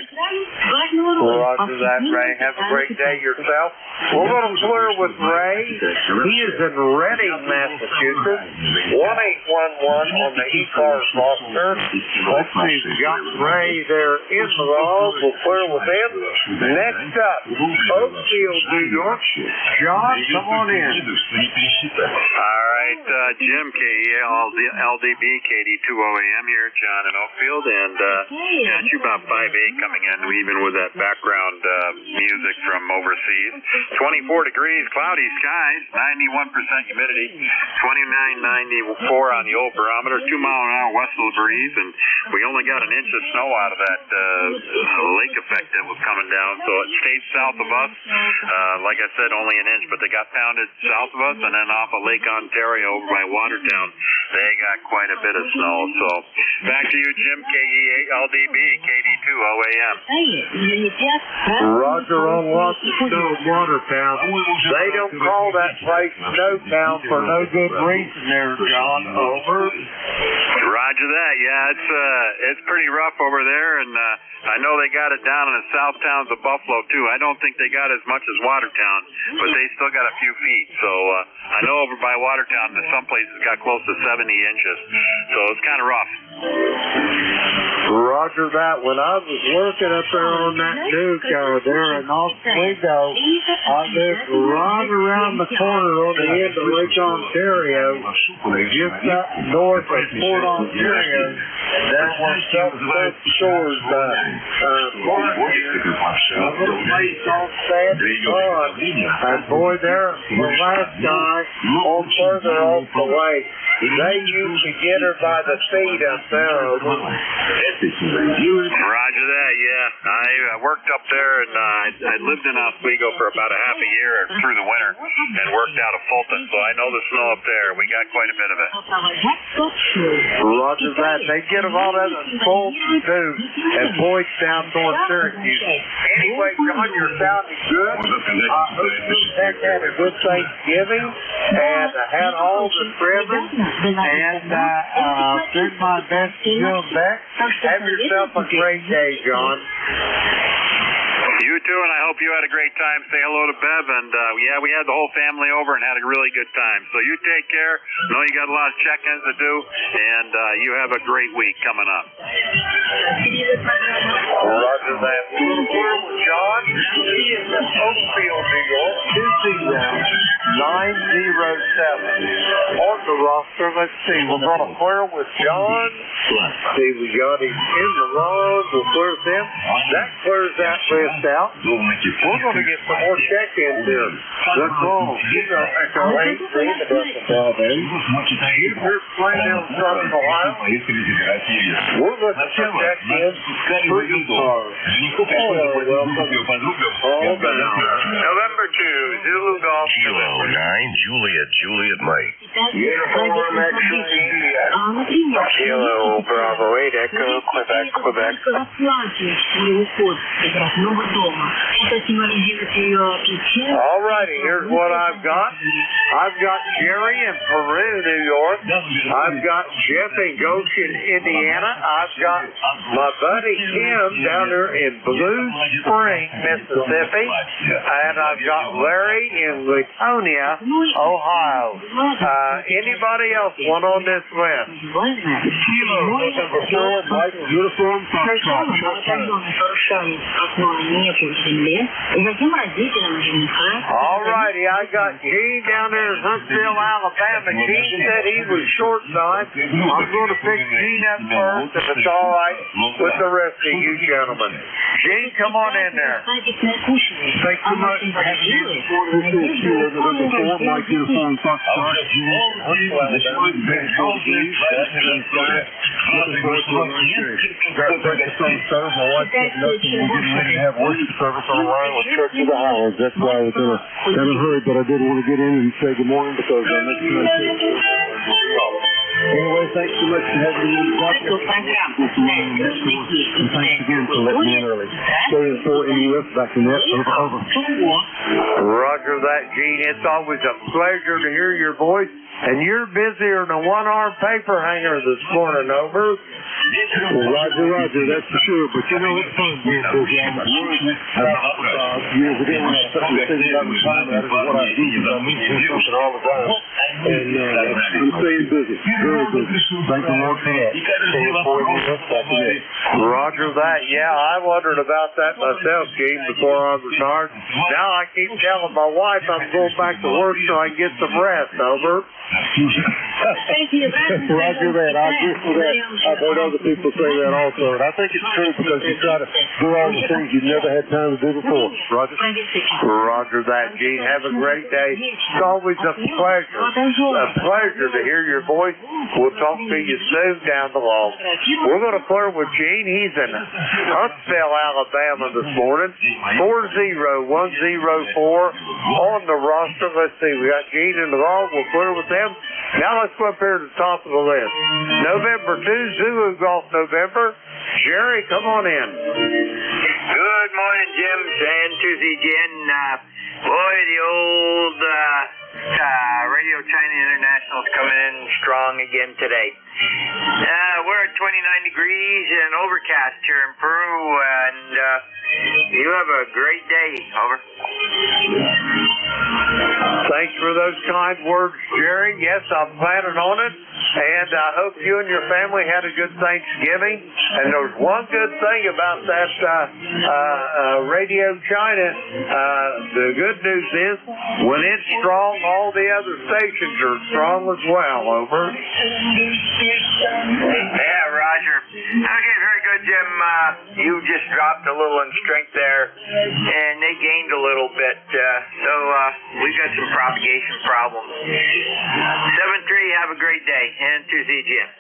Roger that, Ray. Have a great day yourself. We're going to clear with Ray. He is in Reading, Massachusetts. 1811 on the ECARS roster. Let's see, we got Ray there in the log. We'll clear with him. Next up, Oakfield, New York. John, come on in. All right, Jim, LDB, KD2OAM here, John in Oakfield, and it's about 5'8" coming in, even with that background music from overseas. 24 degrees, cloudy skies, 91% humidity, 29.94 on the old barometer, 2 mile an hour westerly breeze, and we only got an inch of snow out of that lake effect that was coming down, so it stayed south of us. Like I said, only an inch, but they got pounded south of us, and then off of Lake Ontario over by Watertown, they got quite a bit of snow. So back to you, Jim, KELDB, KD2OAM. Roger on lots of snow in Watertown. They don't call that place Snowtown for no good reason there, John. Over. Roger that. Yeah, it's pretty rough over there, and I know they got it down in the south towns of Buffalo too. I don't think they got as much as Watertown, but they still got a few feet. So I know over by Watertown, some places got close to 70 inches. So it's kind of rough. Roger that. When I was working up there on that nuke there in Oswego, I lived right around the corner on the end of Lake Ontario, just up north of Fort Ontario. There were some shores, a little place called Sandy Pond. And boy, there, the last guy on further off the lake, they used to get her by the feet up there. Roger that, yeah. I worked up there, and I lived in Oswego for about a half a year through the winter and worked out of Fulton, so I know the snow up there. We got quite a bit of it. Roger that. They get them all out of Fulton, too, and points down toward Syracuse. Anyway, John, you're sounding good. I hope heck had a good Thanksgiving and had all the trimming and did my best to do them back. Have yourself a great day, John. You too, and I hope you had a great time. Say hello to Bev, and yeah, we had the whole family over and had a really good time. So you take care. I know you got a lot of check-ins to do, and you have a great week coming up. Roger that. John, he is in Oakfield, New York, 20907. On the roster, let's see, we're going to clear with John. See, we got him in the wrong. We'll clear with him. That clears that list out. We're going to get some more check-ins here. That's wrong. Echo 8, David Essenbell. You've heard Plainville, Southern Ohio. We're going to check that in for ECARS. November 2, Zulu Golf. Kilo 9, Juliet Mike. Uniform X-ray. Kilo Bravo 8, Echo, Quebec. All righty, here's what I've got. I've got Jerry in Peru, New York. I've got Jeff in Goshen, Indiana. I've got my buddy Tim down there in Blue Spring, Mississippi. And I've got Larry in Latonia, Ohio. Anybody else want on this list? Uniform All righty, I got Gene down there in Huntsville, Alabama. Gene said he was short side. I'm going to pick Gene up first if it's all right with the rest of you gentlemen. Gene, come on in there. Thanks so much for having me. Mike Uniform Foxtrot. My wife said nothing. We're getting ready to have worship service on the line with Church of the Highlands. That's why I was in a hurry, but I did want to get in and say good morning because I mentioned anyway, thanks so much for having me on the podcast. And thanks again for letting me in early. Stay in 4 NUS back in that. Over. Roger that, Gene. It's always a pleasure to hear your voice. And you're busier than a one-arm paper hanger this morning, over. Roger, that's for sure. But you know, it's fun being busy. Years ago when I started thinking about retirement, that is what I do. I mean, do something all the time. And I'm staying busy. Very busy. Thank the Lord for that. Roger that. Yeah, I wondered about that myself, Gene, before I retired. Now I keep telling my wife I'm going back to work so I can get some rest, over. Roger that. I agree with that. I've heard other people say that also. And I think it's true because you try to do all the things you've never had time to do before. Roger? Roger that, Gene. Have a great day. It's always a pleasure to hear your voice. We'll talk to you soon down the line. We're going to clear with Gene. He's in Huntsville, Alabama this morning. 40104 on the roster. Let's see. We got Gene in the wall. We'll clear with them. Now let's go up here to the top of the list. November 2, Zulu Golf November. Jerry, come on in. Good morning, Jim. And Tuesday again. Boy, the old Radio China International is coming in strong again today. We're at 29 degrees and overcast here in Peru, and you have a great day. Over. Thanks for those kind words, Jerry. Yes, I'm planning on it, and I hope you and your family had a good Thanksgiving. And there's one good thing about that Radio China. The good news is when it's strong, all the other stations are strong as well, over. Yeah, Roger. Okay, very good, Jim. You just dropped a little in strength there, and they gained a little bit. So we've got some propagation problems. 7-3, have a great day. And to ZGM.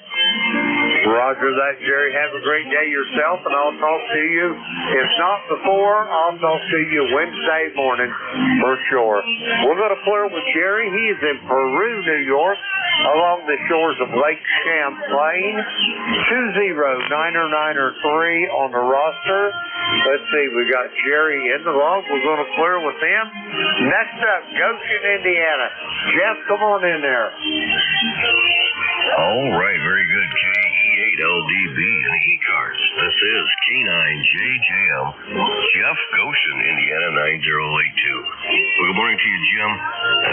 Roger that, Jerry. Have a great day yourself, and I'll talk to you. If not before, I'll talk to you Wednesday morning for sure. We're going to flirt with Jerry. He is in Peru, New York, along the shores of Lake Champlain. 20993 on the roster. Let's see, we got Jerry in the log. We're going to clear with him. Next up, Goshen, Indiana. Jeff, come on in there. All right, very good. KE8LDB and ECARS. This is K9JJM, Jeff, Goshen, Indiana 9082. Well, good morning to you, Jim.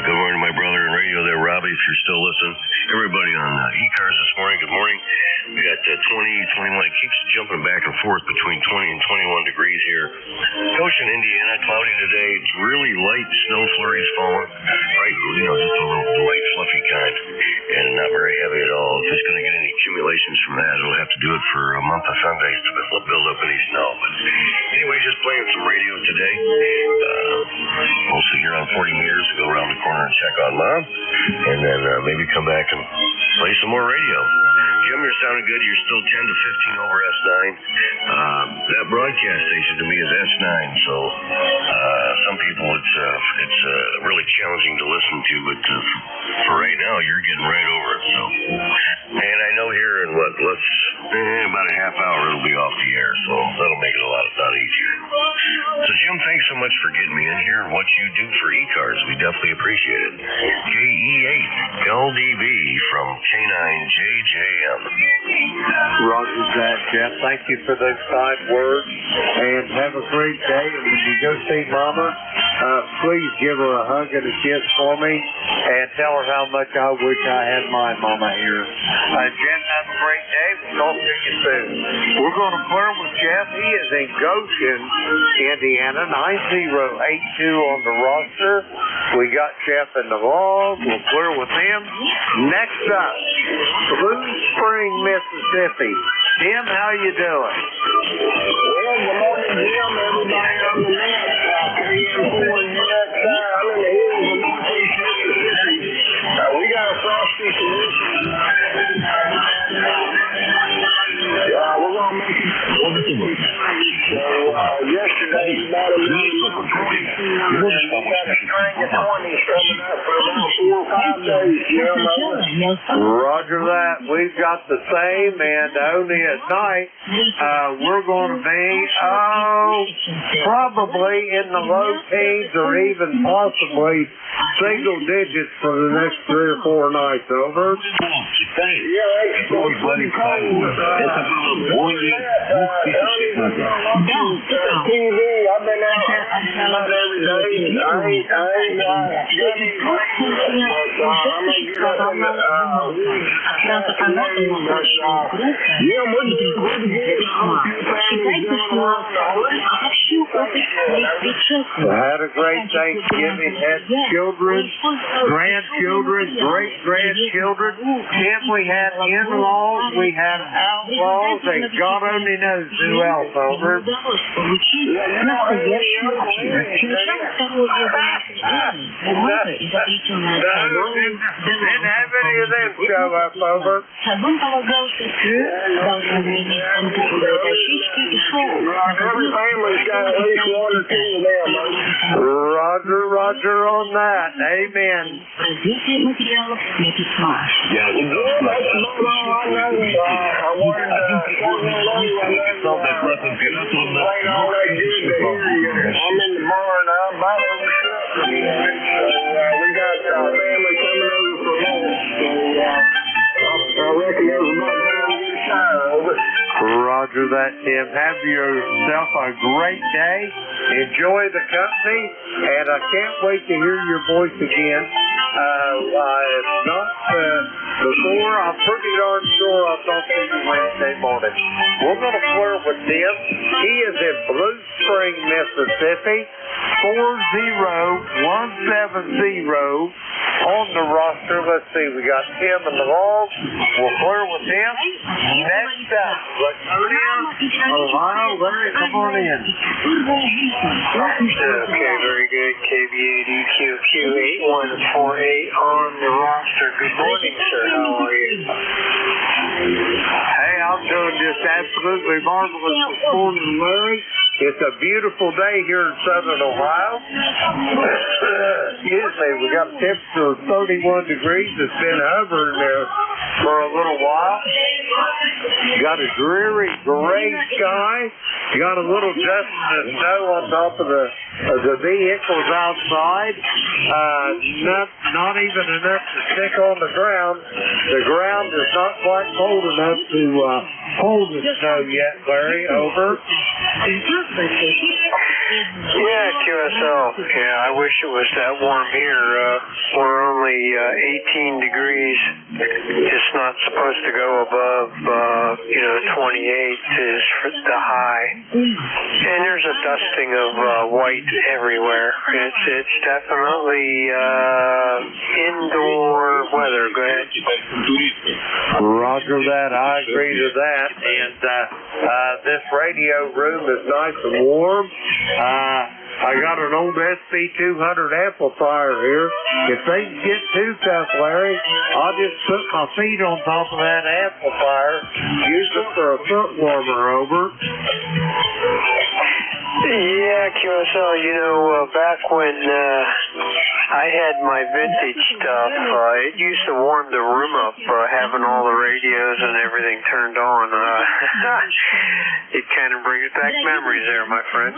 Good morning to my brother in radio there, Robbie, if you're still listening. Everybody on ECARS this morning, good morning. We got 20, 21. It keeps jumping back and forth between 20 and 21 degrees here. Goshen, Indiana, cloudy today. It's really light snow flurries falling. Right, just a little light, fluffy kind. And not very heavy at all. If it's going to get any accumulations from that, it'll have to do it for a month of Sundays to build up any snow. But anyway, just playing some radio today. Mostly here on 40 meters to go around the corner and check on Mom. And then maybe come back and play some more radio. Jim, you're sounding good. You're still 10 to 15 over S9. That broadcast station to me is S9, so some people it's really challenging to listen to, but for right now, you're getting right over it. So, and I know here in about a half hour it'll be off the air, so that'll make it a lot easier. So, Jim, thanks so much for getting me in here and what you do for ECARS. We definitely appreciate it. KE8LDB from K9JJM. Roger that, Jeff. Thank you for those kind words, and have a great day. And when you go see Mama, please give her a hug and a kiss for me, and tell her how much I wish I had my Mama here. Jen, have a great day. We'll talk to you soon. We're going to flirt with Jeff. He is in Goshen, Indiana, 9082 on the roster. We got Jeff in the log. We'll flirt with him. Next up, Blue Spring, Mississippi. Tim, how you doing? Well, good morning, Jim. Everybody on the net. KM4 UXI. I'm in the hills of Northeast Mississippi. We got a frosty condition. We're going to make it. So, yesterday, about a minute we got a string of 20s coming up for about 4 or 5 days, Jim. Roger that. We've got the same, and only at night, we're going to be, probably in the low teens or even possibly single digits for the next 3 or 4 nights. Over. Yeah, it's pretty cold. TV, I've been out every day. I ain't got any plans, but I'm going to get up in the afternoon. But, yeah, we're getting a few families going around the Had a great Thanksgiving, had children, grandchildren, great-grandchildren. Then we had in-laws, we had outlaws, and God only knows who else, over. Didn't have any of them show up, over. Every family's got at least 1 or 2 of them. Roger on that. Amen. Yeah, that's about all I know. I wanted to explain all that good to hear you. I'm in the barn now, about overshot. So we got family coming over for lunch. So I reckon there's about time to get a shower over. Roger that, Tim. Have yourself a great day. Enjoy the company, and I can't wait to hear your voice again. If not before, I'm pretty darn sure I'll talk to you Wednesday morning. We're going to flirt with Tim. He is in Blue Spring, Mississippi. 40170 on the roster. Let's see, we got Tim in the log. We'll flirt with him. Next up, let's go down. Ohio, Larry, come on in. Okay, very good. KBADQQ8148 on the roster. Good morning, sir. How are you? Hey, I'm doing just absolutely marvelous this morning, Larry. It's a beautiful day here in southern Ohio. Excuse me, we got a temperature of 31 degrees. It's been hovering there for a little while. Got a dreary gray sky. Got a little dust and snow on top of the vehicles outside. Not even enough to stick on the ground. The ground is not quite cold enough to hold the snow yet, Larry. Over. Yeah, QSL. Yeah, I wish it was that warm here. We're only 18 degrees. Just not supposed to go above, 28 is the high. And there's a dusting of white everywhere. It's definitely indoor weather. Go ahead. Roger that. I agree to that. And this radio room is nice and warm. I got an old SP200 amplifier here. If things get too tough, Larry, I'll just put my feet on top of that amplifier, use it for a foot warmer. Over. Yeah, QSL, back when I had my vintage stuff, it used to warm the room up, having all the radios and everything turned on. It kind of brings back memories there, my friend.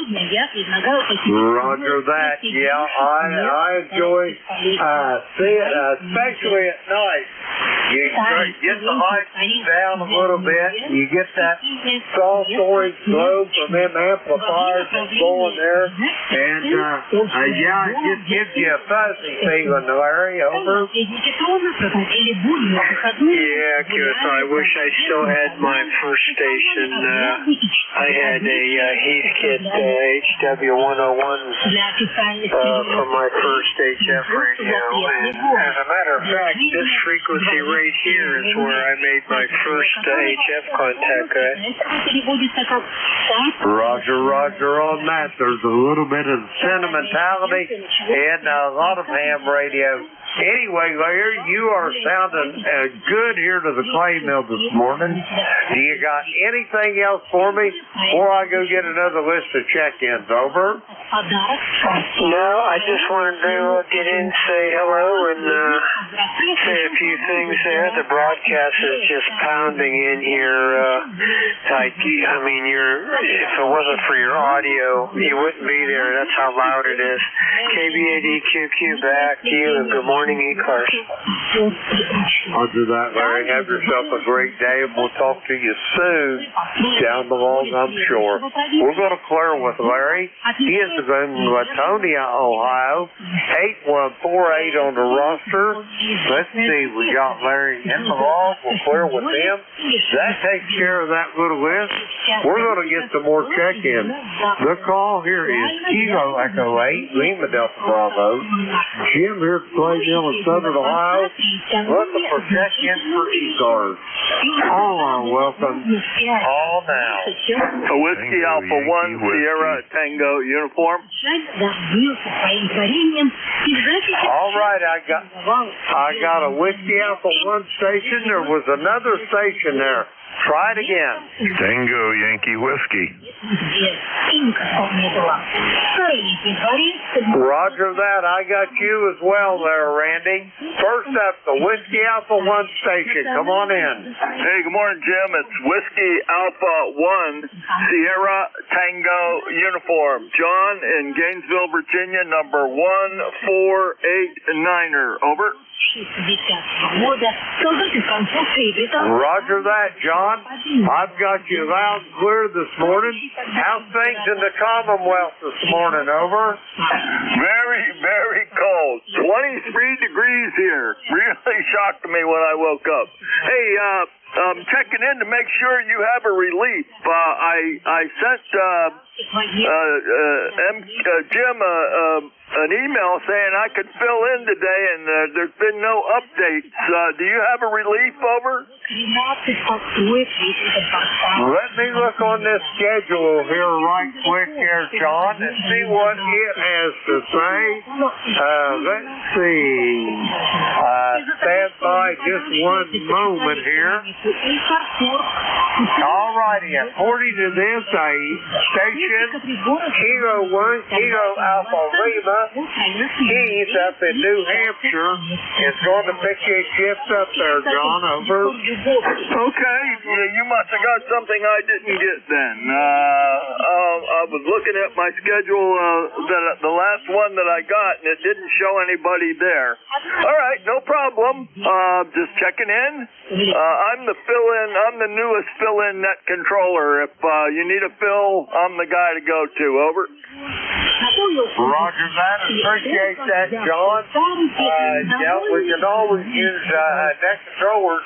Roger that. Yeah, I enjoy seeing it, especially at night. You get the lights down a little bit, you get that soft orange glow from them amplifiers that's going there, and yeah, it just gives you a fuzzy feeling, Larry. Over. Yeah, QSL, I wish I still had my first station. I had a Heathkit HW101 from my first HF radio, and as a matter of fact, this frequency right here is where I made my first HF contact. Roger on that. There's a little bit of sentimentality and a lot of ham radio. Anyway, Larry, you are sounding good here to the clay mill this morning. Do you got anything else for me before I go get another list of check-ins? Over. No, I just wanted to get in, say hello, and say a few things there. The broadcast is just pounding in here. I mean, if it wasn't for your audio, you wouldn't be there. That's how loud it is. KB8EQQ back to you, and good morning, ECARS. I'll do that, Larry. Have yourself a great day, and we'll talk to you soon down the long, I'm sure. We're going to clear with Larry. He is in Latonia, Ohio. 8148 on the roster. Let's see. We got Larry in the log. We'll clear with him. That takes care of that little list. We're going to get some more check-ins. The call here is Kilo Echo 8, Lima Delta Bravo. Jim here at Clay Mill in Southern Ohio. Looking for check-ins for ECARS. All are welcome. All now. A Whiskey Alpha 1 Sierra Tango uniform. All right, I got a Whiskey Alpha 1 station. There was another station there. Try it again. Tango Yankee Whiskey. Roger that. I got you as well there, Randy. First up, the Whiskey Alpha 1 station. Come on in. Hey, good morning, Jim. It's Whiskey Alpha 1 Sierra Tango uniform. John in Gainesville, Virginia, number 1489er. Over. Roger that, John. I've got you loud and clear this morning. How's things in the Commonwealth this morning? Over. Very, very cold. 23 degrees here. Really shocked me when I woke up. Hey, checking in to make sure you have a relief. I sent Jim an email saying I could fill in today, and there's been no updates. Do you have a relief, over? Let me look on this schedule here right quick here, John, and see what it has to say. Let's see. Stand by just one moment here. All righty, according to this, a station Kilo 1, Kilo Alpha Lima, Keith up in New Hampshire, is going to pick his ships up there, John, over. Okay, you must have got something I didn't get then. I was looking at my schedule, the last one that I got, and it didn't show anybody there. All right, no problem. Just checking in. I'm the newest fill-in net controller. If you need a fill, I'm the guy to go to. Over. Roger that. Appreciate that, John. Yeah, we can always use net controllers,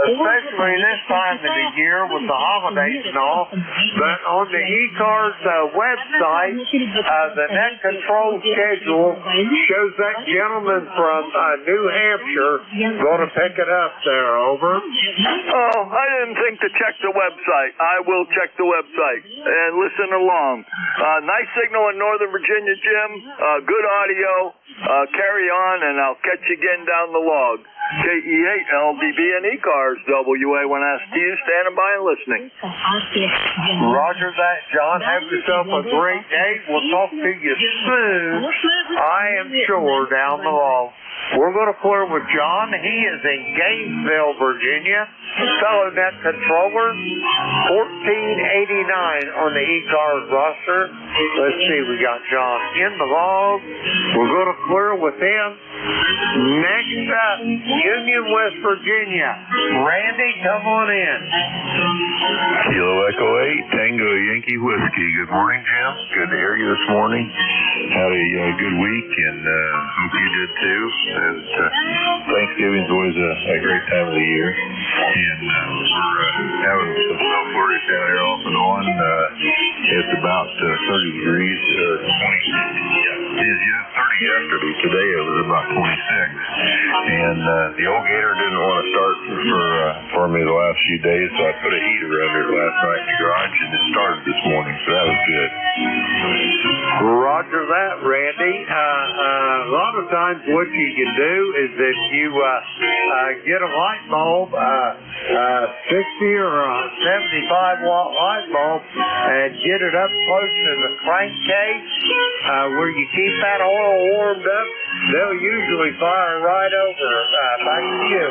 especially this time of the year with the holidays and all. But on the ECARS website, the net control schedule shows that gentleman from New Hampshire going to pick it up there. Over. Oh, I didn't think to check the website. I will check the website and listen along. Nice signal in Northern Virginia, Jim. Good audio. Carry on, and I'll catch you again down the log. KE8LDB and ECARS WA when asked to you, standing by and listening. Roger that, John. Have yourself a great day. We'll talk to you soon, I am sure, down the log. We're going to clear with John. He is in Gainesville, Virginia. Fellow net controller, 1489 on the ECARS roster. Let's see, we got John in the log. We're going to clear with him. Next up, Union, West Virginia. Randy, come on in. Kilo Echo 8, Tango Yankee Whiskey. Good morning, Jim. Good to hear you this morning. Had a good week, and hope you did too. And Thanksgiving's always a great time of the year. And we're having some snow flurries down here off and on. It's about 30 degrees, 20. Yeah, 30 yesterday. Today it was about 26. And the old gator didn't want to start for me the last few days, so I put a heater under it last night in the garage, and it started this morning, so that was good. Roger that, Randy. A lot of times what you can do is if you get a light bulb, 60 or a 75 watt light bulb, and get it up close to the crankcase where you keep that oil warmed up, they'll usually fire right over. Back to you.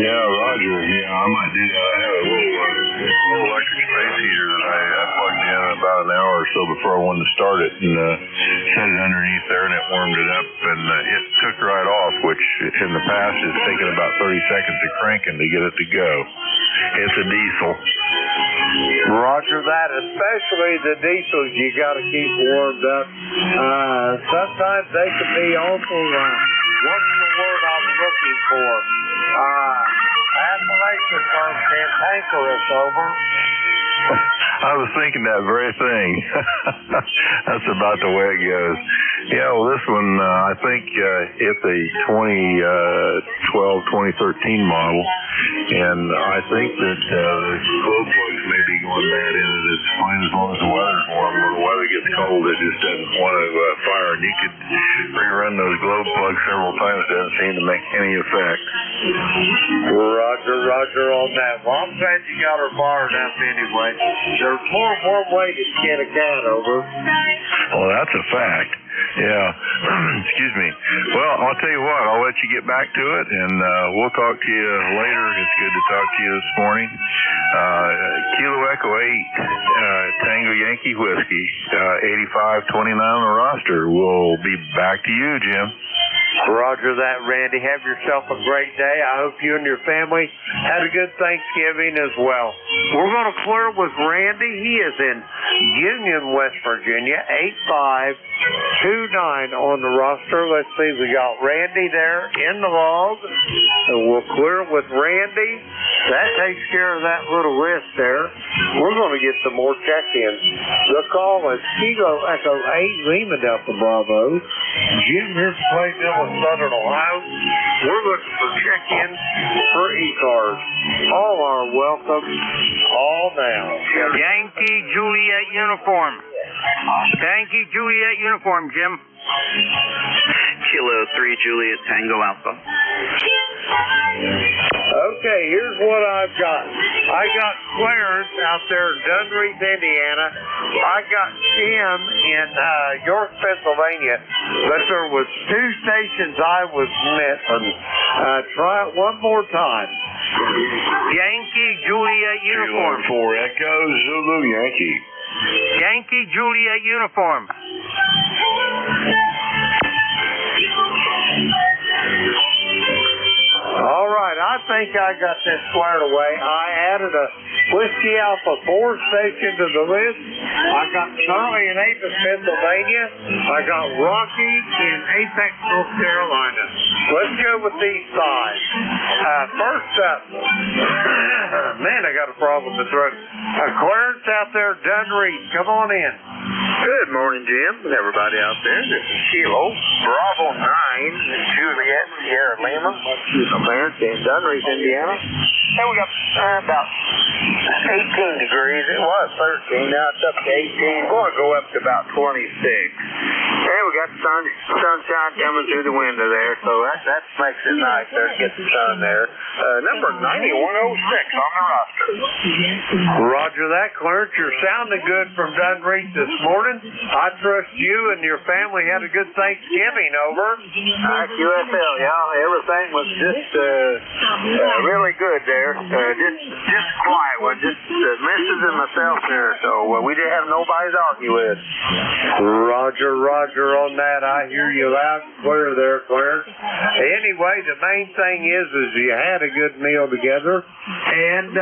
Yeah, Roger. Yeah, I might do that. I have a little electric space heater that I plugged in about an hour or so before I wanted to start it, and set it underneath there, and it warmed it up, and it took right off, which in the past is taking about 30 seconds of cranking to get it to go. It's a diesel. Roger that, especially the diesels you got to keep warmed up. Sometimes they can be awful, what's the word I'm looking for? Appalachian term cantankerous, over. I was thinking that very thing. That's about the way it goes. Yeah, well, this one, I think it's a 2012-2013 model, and I think that the glow plugs may be going bad in it. It's fine as long as the weather's warm. When the weather gets cold, it just doesn't want to fire, and you could rerun those glow plugs several times. It doesn't seem to make any effect. Roger on that. Well, I'm glad you got her fired up anyway. There's more than one way to skin a cat, over. Well, that's a fact. Yeah. Excuse me. Well, I'll tell you what. I'll let you get back to it, and we'll talk to you later. It's good to talk to you this morning. Kilo Echo 8, Tango Yankee Whiskey, 8529 on the roster. We'll be back to you, Jim. Roger that, Randy. Have yourself a great day. I hope you and your family had a good Thanksgiving as well. We're going to clear with Randy. He is in Union, West Virginia, 8529 on the roster. Let's see, we got Randy there in the log. So we'll clear with Randy. That takes care of that little list there. we're going to get some more check-ins. The call is Kilo Echo 8 Lima Delta Bravo. Jim here to play Middle Southern Ohio. We're looking for check-ins for ECARS. All are welcome. All now. Yankee Juliet uniform. Yankee Juliet uniform, Jim. Kilo 3 Juliet Tango Alpha. Okay, here's what I've got. I got Clarence out there in Dunreath, Indiana. I got Jim in York, Pennsylvania. But there was 2 stations I was missing. Try it one more time. Yankee Juliet uniform. 4 Echo Zulu Yankee. Yankee Juliet uniform. All right, I think I got this squared away. I added a Whiskey Alpha 4 station to the list. I got Charlie in Apex, Pennsylvania. I got Rocky in Apex, North Carolina. Let's go with these signs. First up, man, I got a problem with the throat. Clarence out there, Dunreath, come on in. Good morning, Jim, and everybody out there. This is Kilo Bravo 9 Juliet Sierra Lima. Clarence in Dunreath, Indiana. And we got about 18 degrees. It was 13. Now it's up to 18. Going to go up to about 26. And we got sunshine coming through the window there, so that makes it nice there to get the sun there. Number 9106 on the roster. Roger that, Clarence. You're sounding good from Dunreath this morning. I trust you and your family had a good Thanksgiving over. QFL, yeah. Everything was just really good there. Just quiet one. Just missus and myself there. So we didn't have nobody to argue with. Roger on that. I hear you loud and clear there, Clarence. Anyway, the main thing is you had a good meal together. And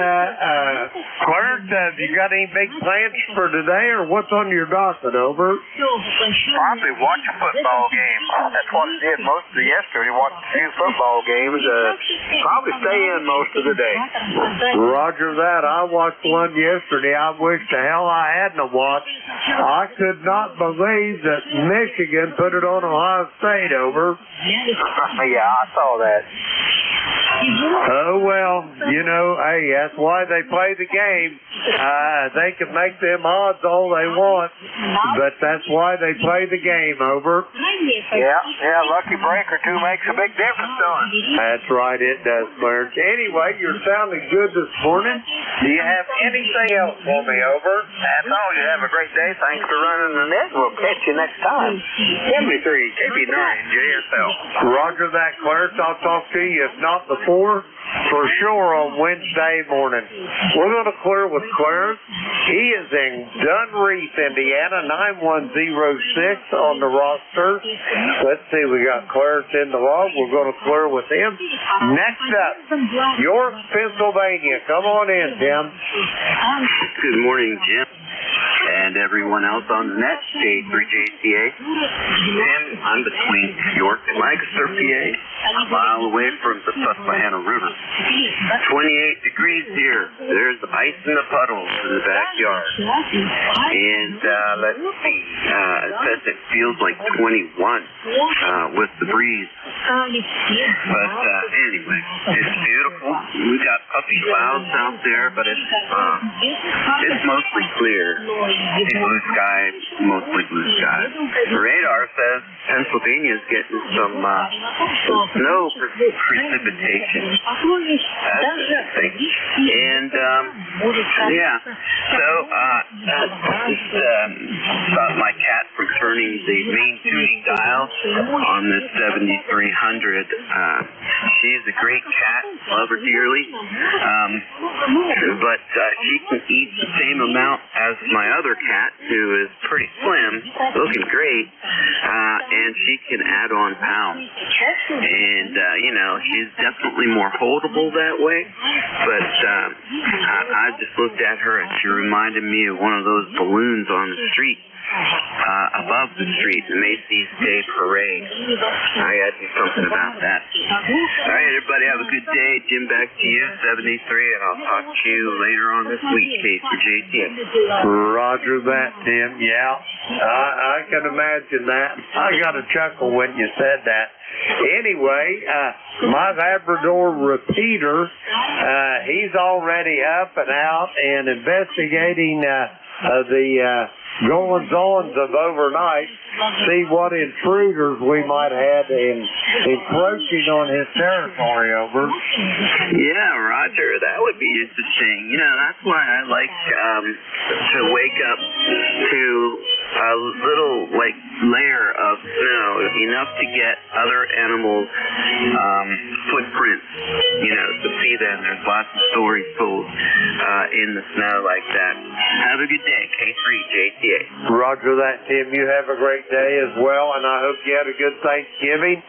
Clarence, have you got any big plans for today, or what's on your docket? Over. Probably watch a football game. That's what I did most of yesterday. Watched a few football games. Probably stay in most of the day. Roger that. I watched one yesterday. I wish the hell I hadn't watched. I could not believe that Michigan put it on Ohio State. Over. Yeah, I saw that. Oh, well, hey, that's why they play the game. They can make them odds all they want, but that's why they play the game. Over. Yeah, lucky break or two makes a big difference, don't it? That's right, it does, Clarence. Anyway, you're sounding good this morning. Do you have anything else for me? Over. That's all. You have a great day. Thanks for running the net. We'll catch you next time. KB3, KB9, JSL. Roger that, Clarence. I'll talk to you, if not before, for sure on Wednesday morning. We're going to clear with Clarence. He is in Dunreath, Indiana, 9106 on the roster. Let's see, we got Clarence in the log. We're going to clear with him. Next up, York, Pennsylvania. Come on in, Tim. Good morning, Jim, and everyone else on the net. J3JCA. Tim, I'm between York and Lancaster, PA, a mile away from the Susquehanna River. 28 degrees here. There's ice in the puddles in the backyard. And let's see. It says it feels like 21 with the breeze. But anyway, it's beautiful. We got puffy clouds out there, but it's mostly clear. Blue sky, mostly blue sky. The radar says Pennsylvania's getting some snow precipitation. That's interesting. And yeah, so just stopped my cat from turning the main tuning dial on this 7300. She's a great cat, love her dearly, but she can eat the same amount as has my other cat, who is pretty slim, looking great, and she can add on pounds. And, you know, she's definitely more holdable that way, but I just looked at her and she reminded me of one of those balloons on the street. Above the street, the Macy's Day Parade. I gotta do something about that. All right, everybody, have a good day. Jim, back to you, 73, and I'll talk to you later on this week, Case for JTF. Roger that, Tim. Yeah, I can imagine that. I got a chuckle when you said that. Anyway, my Labrador repeater, he's already up and out and investigating the goings-ons of overnight, see what intruders we might have encroaching on his territory over. Yeah, Roger, that would be interesting. You know, that's why I like to wake up to a little, like, layer of snow, enough to get other animals' footprints, you know, to see them. There's lots of stories told in the snow like that. Have a good day, K3 JTA. Roger that, Tim. You have a great day as well, and I hope you had a good Thanksgiving.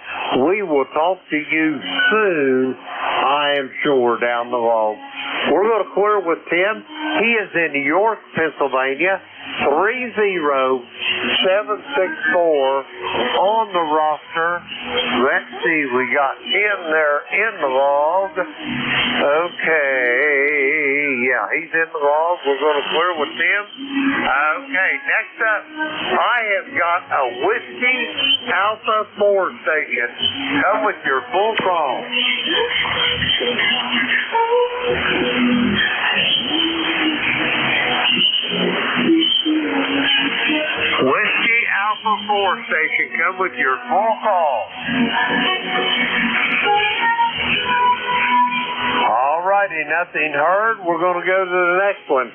We will talk to you soon, I am sure, down the road. We're going to clear with Tim. He is in York, Pennsylvania, 30764 on the roster. Let's see, we got Tim there in the log. Okay, yeah, he's in the log. We're going to clear with Tim. Okay, next up, I have got a Whiskey Alpha 4 station. Come with your full call. Whiskey Alpha 4 station, come with your full call. Alrighty, nothing heard. We're going to go to the next one.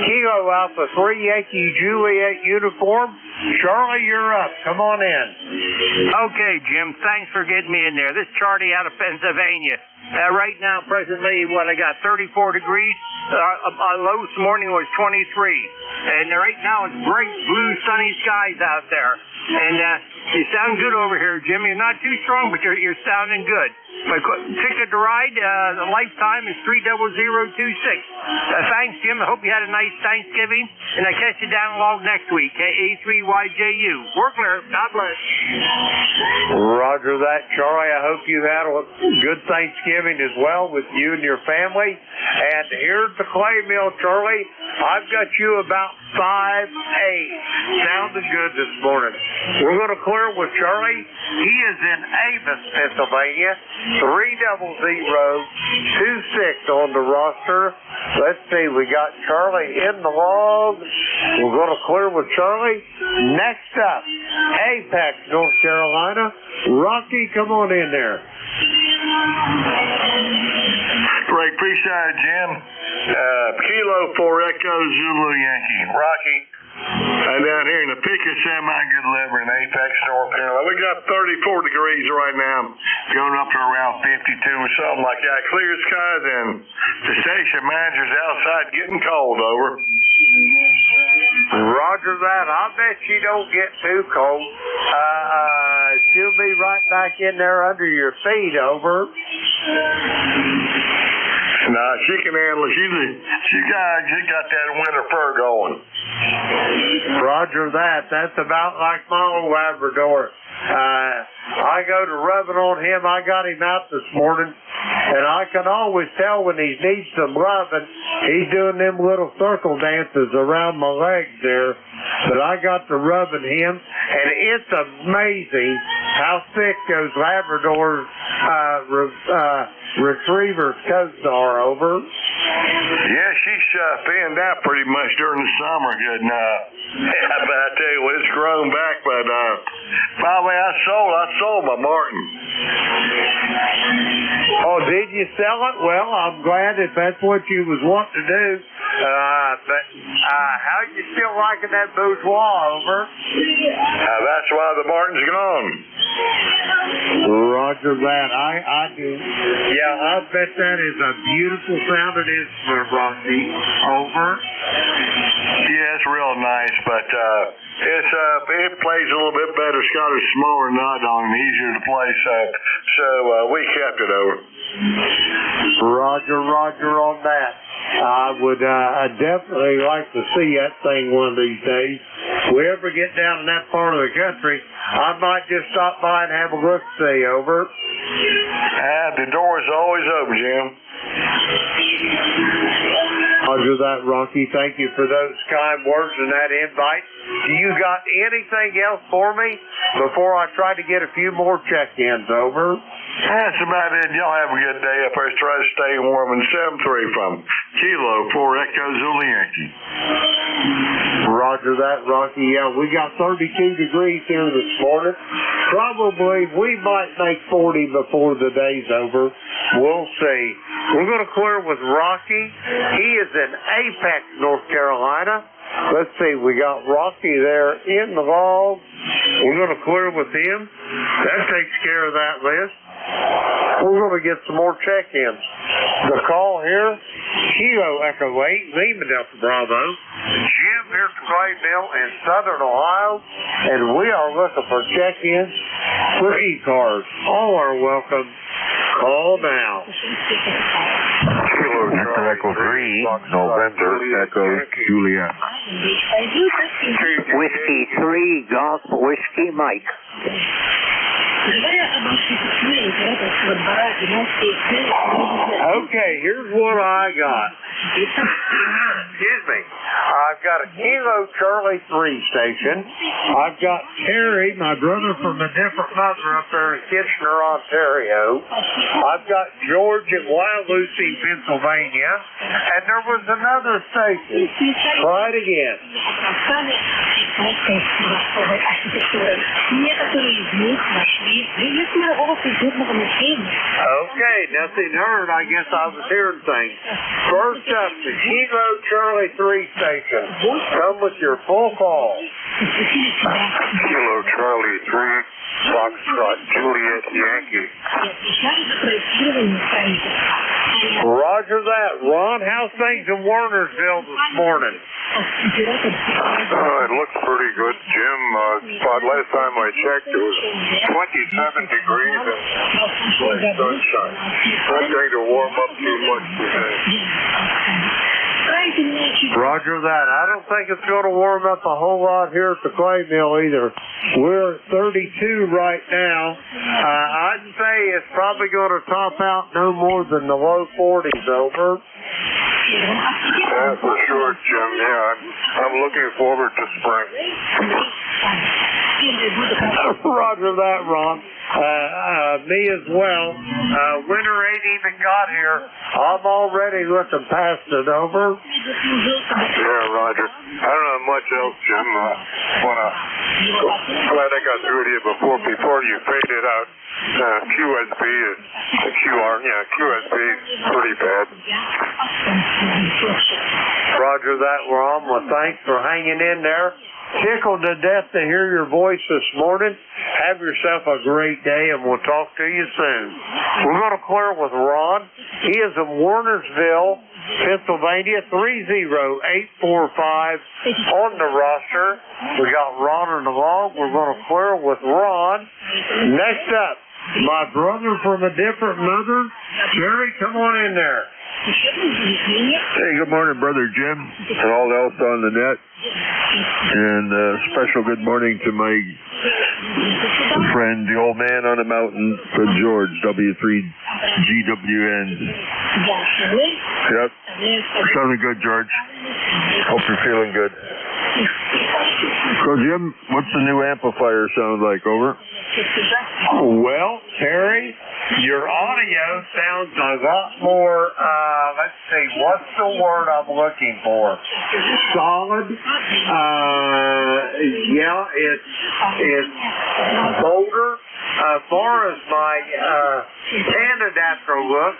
Kilo Alpha 3 Yankee Juliet uniform. Charlie, you're up. Come on in. Okay, Jim. Thanks for getting me in there. This is Charlie out of Pennsylvania. Right now, presently, I got 34 degrees. Our low this morning was 23. And right now, it's bright blue, sunny skies out there. And you sound good over here, Jim. You're not too strong, but you're sounding good. My ticket to ride, the lifetime is 30026. Thanks, Jim. I hope you had a nice Thanksgiving, and I catch you down log next week. A3YJU. Work clear. God bless. Roger that, Charlie. I hope you had a good Thanksgiving as well with you and your family. And here's the clay mill, Charlie. I've got you about 5'8". Sounding good this morning. We're going to clear with Charlie. He is in Ames, Pennsylvania. 30026 on the roster. Let's see, we got Charlie in the log. We're going to clear with Charlie. Next up, Apex, North Carolina. Rocky, come on in there. Great, appreciate it, Jim. Kilo 4 Echo Zulu Yankee. Rocky. Down here in the Picker Semi-Good Liver in Apex, North Carolina. We got 34 degrees right now, going up to around 52 or something like that. Clear skies, and the station manager's outside getting cold, over. Roger that. I bet she don't get too cold. She'll be right back in there under your feet, over. Nah, she can handle it. She got that winter fur going. Roger that. That's about like my old Labrador. I go to rubbing on him. I got him out this morning, and I can always tell when he needs some rubbing. He's doing them little circle dances around my legs there. But I got to rubbing him, and it's amazing how thick those Labrador retriever coats are, over. Yeah, she's thinned out pretty much during the summer. Good enough. But I tell you what, it's grown back. But finally, I sold my Martin. Oh, did you sell it? Well, I'm glad if that's what you was wanting to do. But how you still liking that bourgeois, over? That's why the Martin's gone. Roger that. I do. Yeah, I bet that is a beautiful sounding instrument, Rocky. Over. Yes, it's real nice, but it plays a little bit better. It's got a smaller nut on it, easier to play, so we kept it over. Roger on that. I would definitely like to see that thing one of these days. If we ever get down in that part of the country, I might just stop by and have a look see over. The door is always open, Jim. Roger that, Rocky. Thank you for those kind words and that invite. Do you got anything else for me before I try to get a few more check-ins over? That's about it. Y'all have a good day. If I try to stay warm, and 7-3 from Kilo 4 Echo Zulu Yankee. Roger that, Rocky. Yeah, we got 32 degrees here this morning. Probably we might make 40 before the day's over. We'll see. We're going to clear with Rocky. He is in Apex, North Carolina. Let's see, we got Rocky there in the log. We're going to clear with him. That takes care of that list. We're going to get some more check-ins. The call here, Kilo Echo 8, Lima Delta Bravo. Jim here from Clayville in Southern Ohio, and we are looking for check-ins for ECARS. All are welcome. Call now. Echo 3, November, Echo Juliet. Whiskey 3, Golf Whiskey Mike. Okay, here's what I got. Excuse me. I've got a Kilo Charlie 3 station. I've got Terry, my brother from a different mother up there in Kitchener, Ontario. I've got George in Wild Lucy, Pennsylvania. And there was another station. Try it again. Okay, nothing heard. I guess I was hearing things. First up, the Kilo Charlie 3 station. Come with your full call. Kilo Charlie 3, Foxtrot Juliet Yankee. Roger that. Ron, how's things in Wernersville this morning? It looks pretty good, Jim. Last time I checked, it was 27 degrees and sunshine. Not going to warm up too much today. Roger that. I don't think it's going to warm up a whole lot here at the clay mill either. We're at 32 right now. I'd say it's probably going to top out no more than the low 40s over. Yeah, for sure, Jim. Yeah, I'm looking forward to spring. Roger that, Ron. Me as well. Winter ain't even got here. I'm already looking past it over. Yeah, Roger. I don't have much else, Jim. Glad I got through to you before you faded out. QSB is QSB is pretty bad. Roger that, Ron. Well, thanks for hanging in there. Tickled to death to hear your voice this morning. Have yourself a great day, and we'll talk to you soon. We're going to clear with Ron. He is in Wernersville, Pennsylvania, 30845 on the roster. We got Ron on the log. We're going to clear with Ron. Next up, my brother from a different mother. Jerry, come on in there. Hey, good morning, Brother Jim, and all else on the net. And special good morning to my friend, the old man on the mountain, George, W3GWN. Yep. Sounding good, George. Hope you're feeling good. So, Jim, what's the new amplifier sound like? Over. Well, Terry, your audio sounds a lot more, let's see, what's the word I'm looking for? Solid. It's bolder. As far as my hand adapter looks,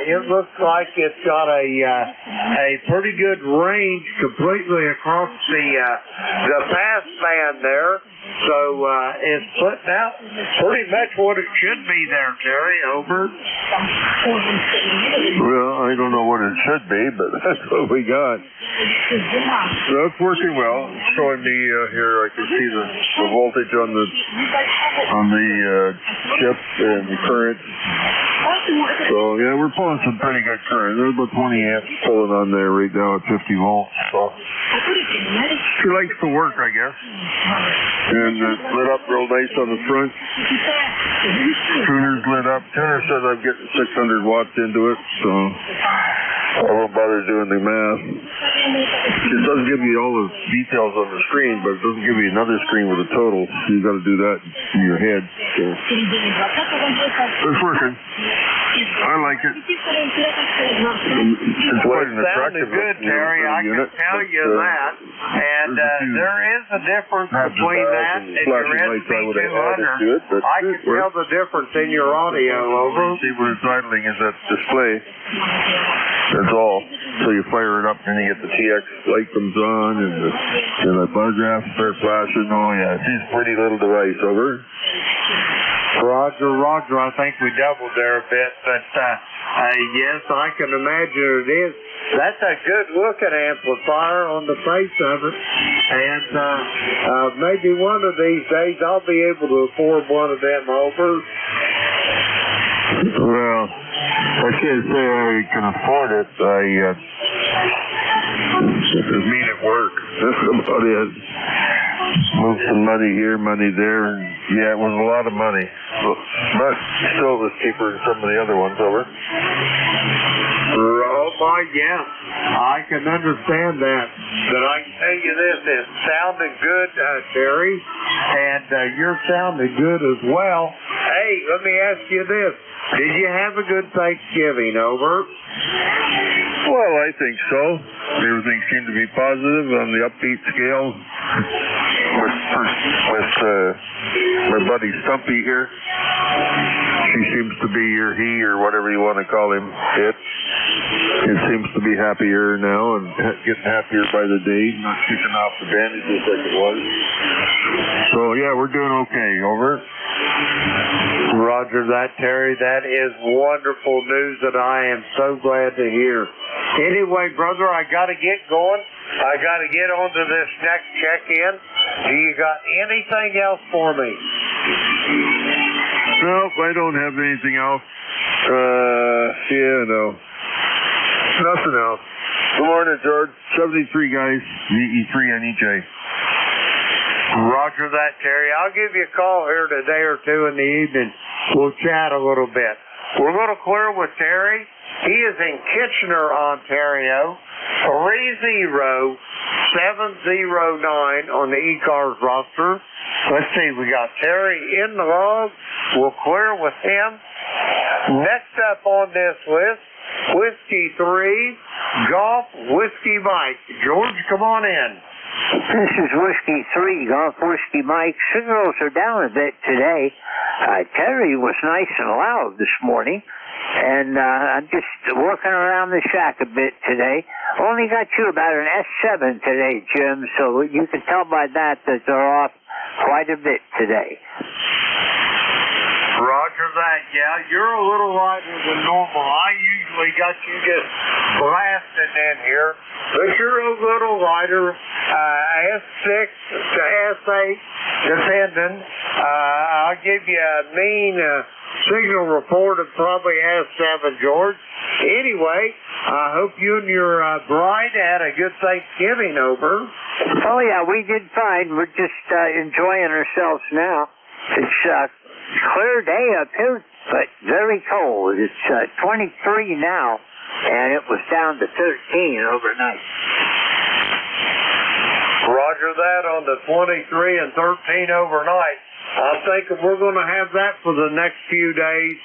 it looks like it's got a pretty good range completely across the pass band there. So it's putting out pretty much what it should be there, Terry. Over. Well, I don't know what it should be, but that's what we got. So it's working well. It's showing me here. I can see the voltage on the chip and the current. So yeah, we're pulling some pretty good current. There's about 20 amps pulling on there right now at 50 volts. So she likes to work, I guess. And it's lit up real nice on the front. Tuner's lit up. Tuner says I'm getting 600 watts into it, so I won't bother doing the math. It doesn't give you all the details on the screen, but it doesn't give you another screen with a total. So you got to do that in your head. So it's working. I like it. It's quite an attractive good, Terry. I can tell you that. And there is a difference between that and your SB200. I can tell the difference in your audio. Over. See where it's idling is that display. That's all. So you fire it up and you get the TX light comes on and the buzz apps start flashing. Oh yeah, it's a pretty little device. Over. Roger. I think we doubled there a bit, but yes, I can imagine it is. That's a good-looking amplifier on the face of it, and maybe one of these days I'll be able to afford one of them. Over. Well, I can't say I can afford it. It mean at work. That's about it. Move some money here, money there, and yeah, it was a lot of money. But still, it was cheaper than some of the other ones. Over. Oh my, yeah, I can understand that. But I can tell you this, it sounded good, Terry, and you're sounding good as well. Hey, let me ask you this. Did you have a good Thanksgiving? Over. Well, I think so. Everything seemed to be positive on the upbeat scale. With my buddy Stumpy here. She seems to be, or he, or whatever you want to call him. It seems to be happier now and getting happier by the day, not kicking off the bandages like it was. So yeah, we're doing okay. Over. Roger that, Terry. That is wonderful news that I am so glad to hear. Anyway, brother, I got to get going. I got to get on to this next check-in. Do you got anything else for me? Nope, I don't have anything else. No. Nothing else. Good morning, George. 73 guys, E3 on EJ. Roger that, Terry. I'll give you a call here today or two in the evening. We'll chat a little bit. We're going to clear with Terry. He is in Kitchener, Ontario. 30709 on the ECARS roster. Let's see, we got Terry in the log. We'll clear with him. Next up on this list, Whiskey 3, Golf Whiskey Mike. George, come on in. This is Whiskey 3, Golf Whiskey Mike. Signals are down a bit today. Terry was nice and loud this morning, and I'm just working around the shack a bit today. Only got you about an S7 today, Jim, so you can tell by that they're off quite a bit today. Roger that. Yeah, you're a little lighter than normal. I usually got you just blasting in here, but you're a little lighter. S6 to S8, depending. I'll give you a mean signal report of probably S7, George. Anyway, I hope you and your bride had a good Thanksgiving. Over. Oh, yeah, we did fine. We're just enjoying ourselves now. It's clear day up here, but very cold. It's 23 now, and it was down to 13 overnight. Roger that on the 23 and 13 overnight. I'm thinking we're going to have that for the next few days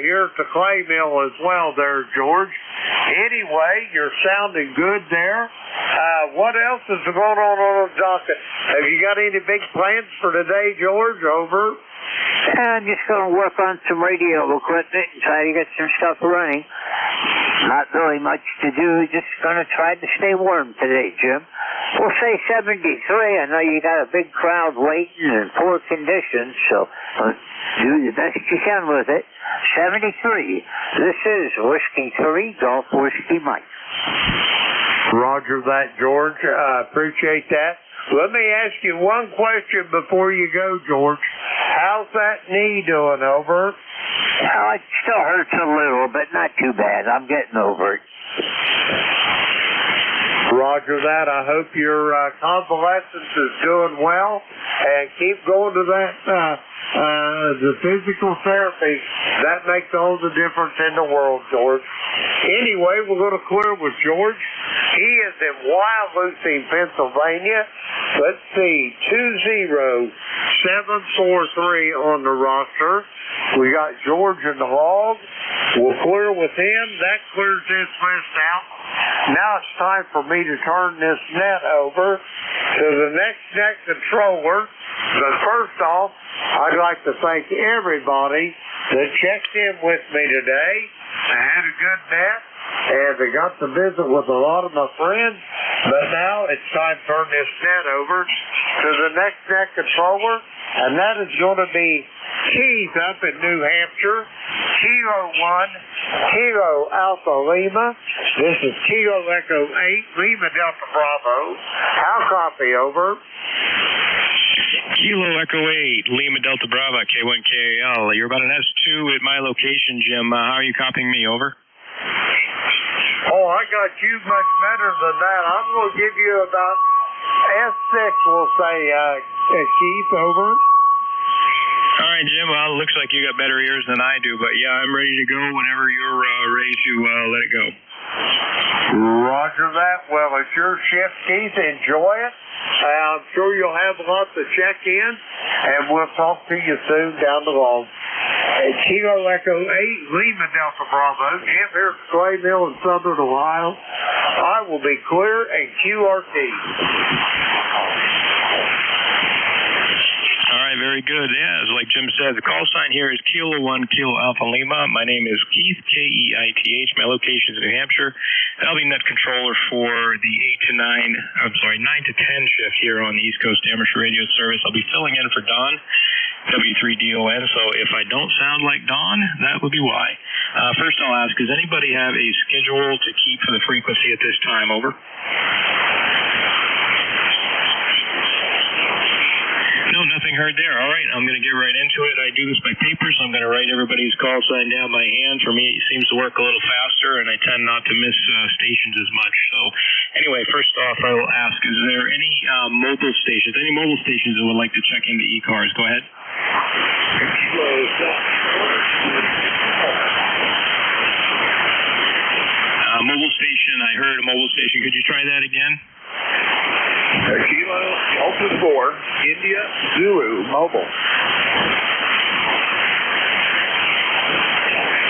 here at the clay mill as well there, George. Anyway, you're sounding good there. What else is going on the docket? Have you got any big plans for today, George? Over. I'm just going to work on some radio equipment and try to get some stuff running. Not really much to do, just going to try to stay warm today, Jim. we'll say 73. I know you got a big crowd waiting and poor conditions, so do the best you can with it. 73. This is Whiskey 3, Golf Whiskey Mike. Roger that, George. I appreciate that. Let me ask you one question before you go, George. How's that knee doing, over? Oh, it still hurts a little, but not too bad. I'm getting over it. Roger that. I hope your convalescence is doing well, and keep going to that the physical therapy. That makes all the difference in the world, George. Anyway, we're going to clear with George. He is in Wyalusing, Pennsylvania. Let's see, 20743 on the roster. We got George in the log. We'll clear with him. That clears this list out. Now it's time for me to turn this net over to the next net controller. But first off, I'd like to thank everybody that checked in with me today. I had a good net, and I got to visit with a lot of my friends. But now it's time to turn this net over to the next net controller, and that is going to be Keith up in New Hampshire. Kilo 1, Kilo Alpha Lima. This is Kilo Echo 8, Lima Delta Bravo. How copy, over? Kilo Echo 8, Lima Delta Bravo, K1KAL. You're about an S2 at my location, Jim. How are you copying me, over? Oh, I got you much better than that. I'm going to give you about S6, we'll say, Keith, over. All right, Jim. Well, it looks like you got better ears than I do, but yeah, I'm ready to go whenever you're ready to let it go. Roger that. Well, it's your shift, Keith. Enjoy it. I'm sure you'll have lots to check in, and we'll talk to you soon down the road. Kilo Echo 8, Lima Delta Bravo. Jim here at Clay Mill in Southern Ohio. I will be clear and QRT. All right, very good. Yeah, as like Jim said, the call sign here is Kilo 1, Kilo Alpha Lima. My name is Keith, Keith. My location is New Hampshire. And I'll be net controller for the 9 to 10 shift here on the East Coast Amateur Radio Service. I'll be filling in for Don, W3DON. So if I don't sound like Don, that would be why. First I'll ask, does anybody have a schedule to keep for the frequency at this time, over? No, nothing heard there. All right, I'm going to get right into it. I do this by paper, so I'm going to write everybody's call sign down by hand. For me, it seems to work a little faster, and I tend not to miss stations as much. So anyway, first off, I will ask, is there any mobile stations that would like to check into ECARS? Go ahead. Mobile station, I heard a mobile station. Could you try that again? Kilo Delta 4, India Zulu, mobile.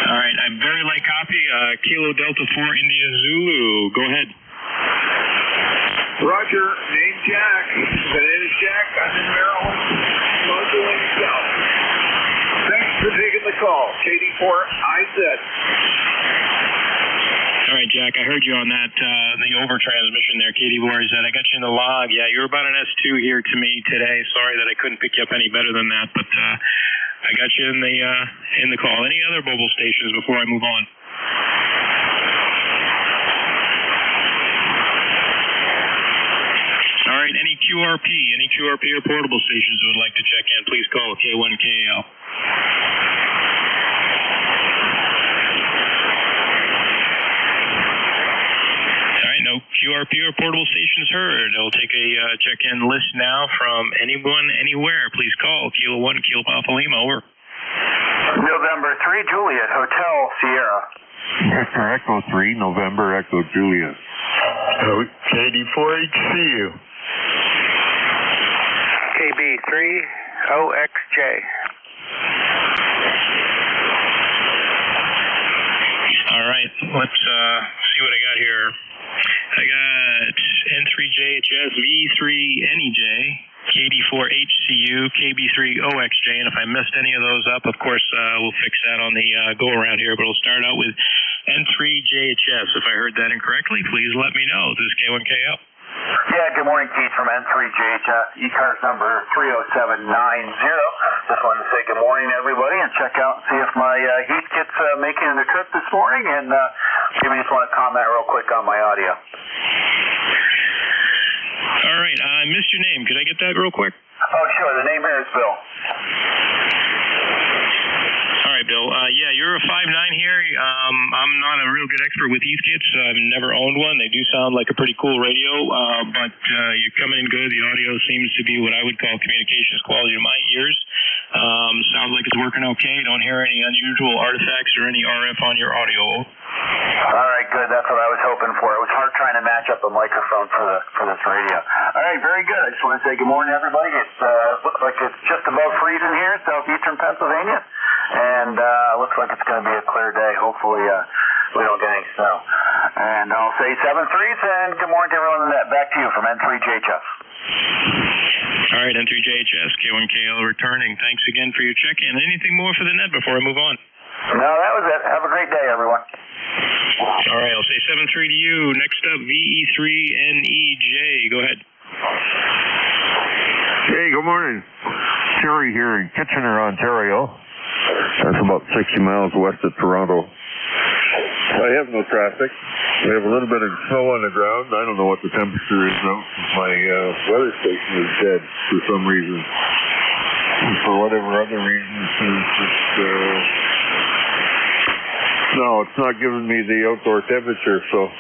All right, I'm very light copy. Kilo Delta 4, India Zulu. Go ahead. Roger, name Jack. The name is Jack. I'm in Maryland. Modeling South. Thanks for taking the call. KD4IZ. All right, Jack, I heard you on that, the over transmission there, KD4IZ. I got you in the log. Yeah, you were about an S2 here to me today. Sorry that I couldn't pick you up any better than that, but I got you in the call. Any other mobile stations before I move on? All right, any QRP or portable stations who would like to check in, please call K1KL. No QRP or portable stations heard. I'll take a check-in list now from anyone, anywhere. Please call Kilo 1, Kilo Alpha Lima, over. November 3, Juliet, Hotel Sierra. Victor Echo 3, November Echo Juliet. KD4HCU. KB3, OXJ. All right, let's see what I got here. I got N3JHS, V3NEJ, KD4HCU, KB3OXJ, and if I missed any of those up, of course, we'll fix that on the go-around here, but we'll start out with N3JHS. If I heard that incorrectly, please let me know. This is K1KL. Yeah, good good morning, Keith from N3JHS, ECARS number 30790. Just wanted to say good morning to everybody and check out and see if my heat kit's making the trip this morning, and maybe just want to comment real quick on my audio. All right, I missed your name. Could I get that real quick? Oh, sure. The name here is Bill. All right, Bill. Yeah, you're a 5'9" here. I'm not a real good expert with heat kits. I've never owned one. They do sound like a pretty cool radio, but you're coming in good. The audio seems to be what I would call communications quality to my ears. Sounds like it's working okay. Don't hear any unusual artifacts or any RF on your audio. All right, good. That's what I was hoping for. It was hard trying to match up a microphone for this radio. All right, very good. I just want to say good morning, everybody. It looks like it's just above freezing here, southeastern Pennsylvania, and looks like it's going to be a clear day. Hopefully, we don't get any snow. And I'll say 7-3, and good morning to everyone on the net. Back to you from N3JHS. All right, N3JHS, K1KL returning. Thanks again for your check-in. Anything more for the net before I move on? No, that was it. Have a great day, everyone. All right, I'll say 7-3 to you. Next up, VE3NEJ. Go ahead. Hey, good morning. Terry here in Kitchener, Ontario. That's about 60 miles west of Toronto. I have no traffic. We have a little bit of snow on the ground. I don't know what the temperature is though. My weather station is dead for some reason. And for whatever other reason, no, it's not giving me the outdoor temperature, so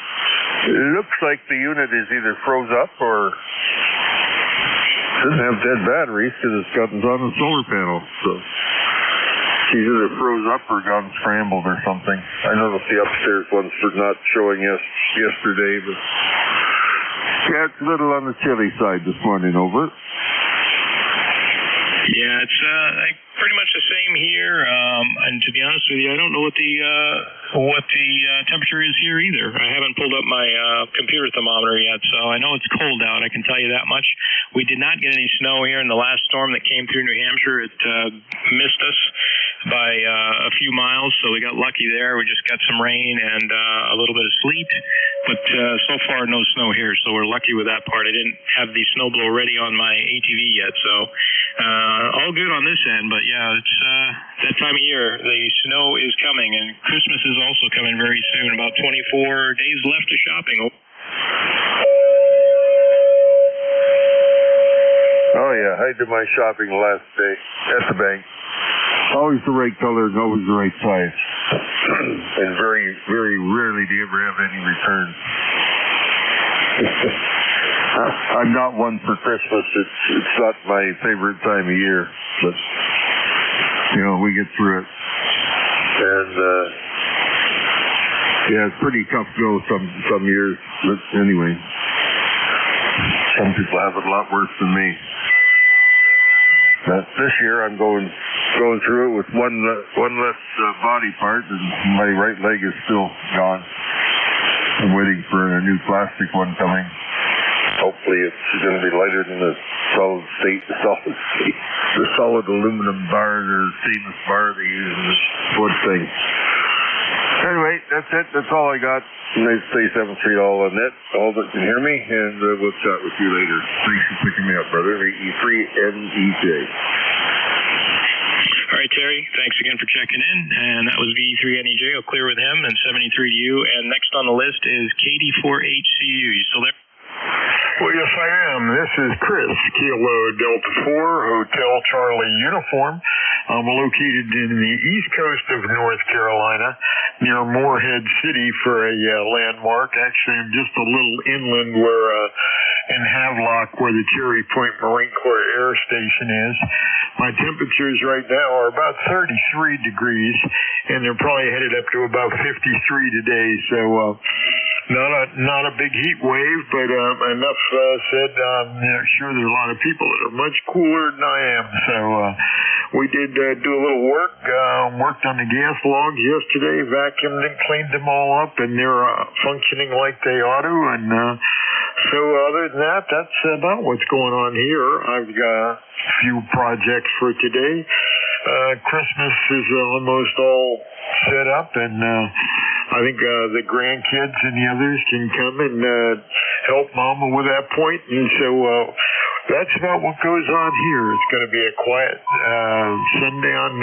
it looks like the unit is either froze up or doesn't have dead batteries because it's got on a solar panel. So she's either froze up or gone scrambled or something. I noticed the upstairs ones were not showing yesterday, but yeah, it's a little on the chilly side this morning. Over. Yeah, it's pretty much the same here. And to be honest with you, I don't know what the temperature is here either. I haven't pulled up my computer thermometer yet, so I know it's cold out. I can tell you that much. We did not get any snow here in the last storm that came through New Hampshire. It missed us by a few miles, so we got lucky there. We just got some rain and a little bit of sleet, but so far no snow here, so we're lucky with that part. I didn't have the snowblower ready on my ATV yet, so all good on this end. But yeah, it's that time of year. The snow is coming, and Christmas is also coming very soon. About 24 days left of shopping. Oh yeah, I did my shopping last day at the bank. Always the right color and always the right size. And very, very rarely do you ever have any returns. I'm not one for Christmas. It's not my favorite time of year, but you know, we get through it. And yeah, it's pretty tough to go some years, but anyway, some people have it a lot worse than me. But this year I'm going through it with one less body part, and my right leg is still gone. I'm waiting for a new plastic one coming. Hopefully it's going to be lighter than the solid aluminum bar or stainless bar they use in this wood thing. Anyway, that's it. That's all I got. Nice to say 7-3 all on net. All that can hear me, and we'll chat with you later. Thanks for picking me up, brother. E3NEJ. All right, Terry, thanks again for checking in. And that was VE3NEJ. I'll clear with him, and 73 to you. And next on the list is KD4HCU. You still there? Well, yes, I am. This is Chris, Kilo Delta 4, Hotel Charlie Uniform. I'm located in the east coast of North Carolina, near Morehead City for a landmark. Actually, I'm just a little inland in Havelock, where the Cherry Point Marine Corps Air Station is. My temperatures right now are about 33 degrees, and they're probably headed up to about 53 today. So, not a big heat wave, but enough said. I'm sure there's a lot of people that are much cooler than I am. So we did do a little work. Worked on the gas logs yesterday, vacuumed and cleaned them all up, and they're functioning like they ought to. And so other than that, that's about what's going on here. I've got a few projects for today. Christmas is almost all set up, and I think the grandkids and the others can come and help Mama with that point. And so that's about what goes on here. It's going to be a quiet Sunday on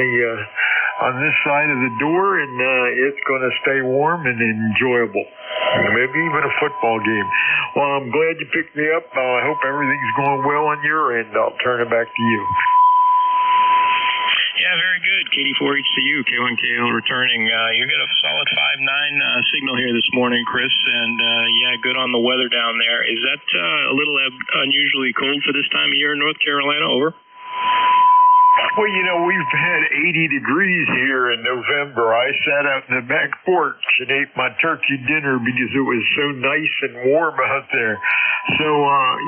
this side of the door, and it's going to stay warm and enjoyable. Maybe even a football game. Well, I'm glad you picked me up. I hope everything's going well on your end. I'll turn it back to you. Yeah, very good. KD4HCU, K1KL returning. You got a solid 5.9 signal here this morning, Chris, and yeah, good on the weather down there. Is that a little unusually cold for this time of year in North Carolina? Over. Well, you know, we've had 80 degrees here in November. I sat out in the back porch and ate my turkey dinner because it was so nice and warm out there. So,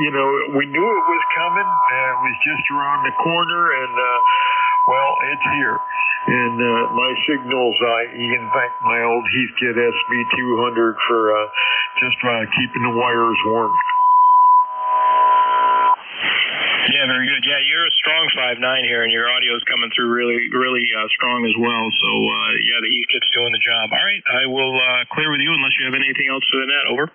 you know, we knew it was coming. It was just around the corner, and well, it's here. And my signals, you can thank my old Heathkit SB200 for just keeping the wires warm. Yeah, very good. Yeah, you're a strong 5.9 here, and your audio is coming through really strong as well. So, yeah, the Heathkit's doing the job. All right, I will clear with you unless you have anything else for the net. Over.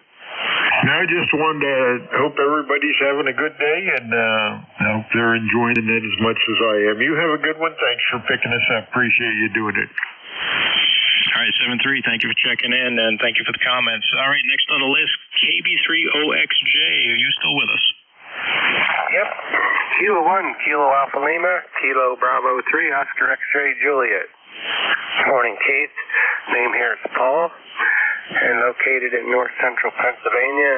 No, I just wanted to hope everybody's having a good day, and I hope they're enjoying it as much as I am. You have a good one. Thanks for picking us up. Appreciate you doing it. All right, 7-3, thank you for checking in, and thank you for the comments. All right, next on the list, KB3OXJ. Are you still with us? Yep. Kilo 1, Kilo Alpha Lima, Kilo Bravo 3, Oscar X-Ray Juliet. Morning, Keith. Name here is Paul, and located in north central Pennsylvania,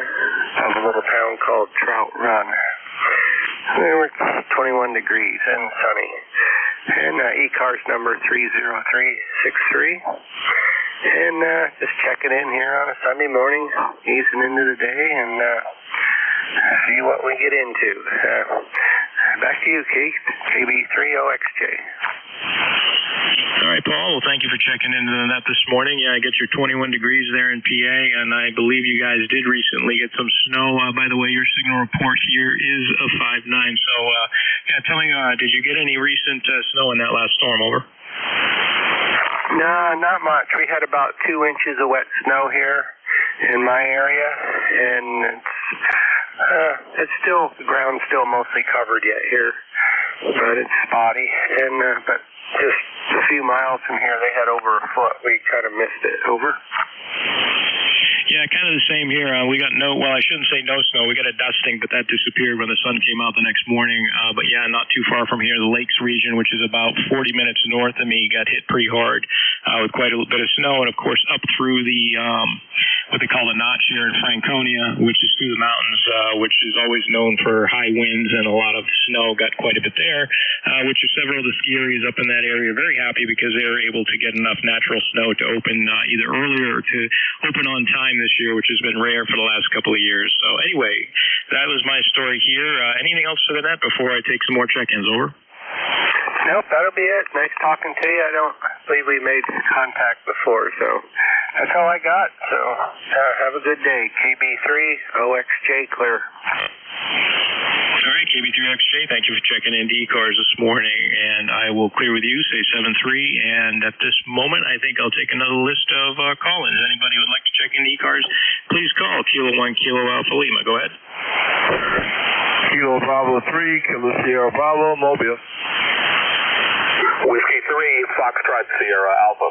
of a little town called Trout Run. We're 21 degrees and sunny. And ECARS number 30363. And just checking in here on a Sunday morning, easing into the day, and see what we get into. Back to you, Keith. KB3OXJ. All right, Paul. Well, thank you for checking into that this morning. Yeah, I get your 21 degrees there in PA, and I believe you guys did recently get some snow. By the way, your signal report here is a 5.9. So, yeah, tell me, did you get any recent snow in that last storm? Over. No, not much. We had about 2 inches of wet snow here in my area, and it's still, the ground's still mostly covered yet here, but it's spotty. And but just a few miles from here, they had over a foot. We kind of missed it. Over. Yeah, kind of the same here. We got I shouldn't say no snow. We got a dusting, but that disappeared when the sun came out the next morning. But yeah, not too far from here, the Lakes region, which is about 40 minutes north of me, got hit pretty hard with quite a little bit of snow. And of course, up through the, what they call the notch here in Franconia, which is through the mountains, which is always known for high winds and a lot of snow, got quite a bit there, which is several of the ski areas up in that area are very happy because they were able to get enough natural snow to open either earlier or to open on time this year, which has been rare for the last couple of years. So anyway, that was my story here. Anything else for the net before I take some more check-ins? Over. Nope, that'll be it. Nice talking to you. I don't believe we made contact before, so that's all I got. So have a good day. KB3OXJ clear. All right, KB3XJ, thank you for checking in ECARS this morning, and I will clear with you, say 7-3, and at this moment, I think I'll take another list of call-ins. Anybody who would like to check in ECARS, please call Kilo 1, Kilo Alpha Lima. Go ahead. Kilo Bravo 3, Kilo Sierra Bravo, Mobile. Whiskey 3, Foxtrot Sierra Alpha.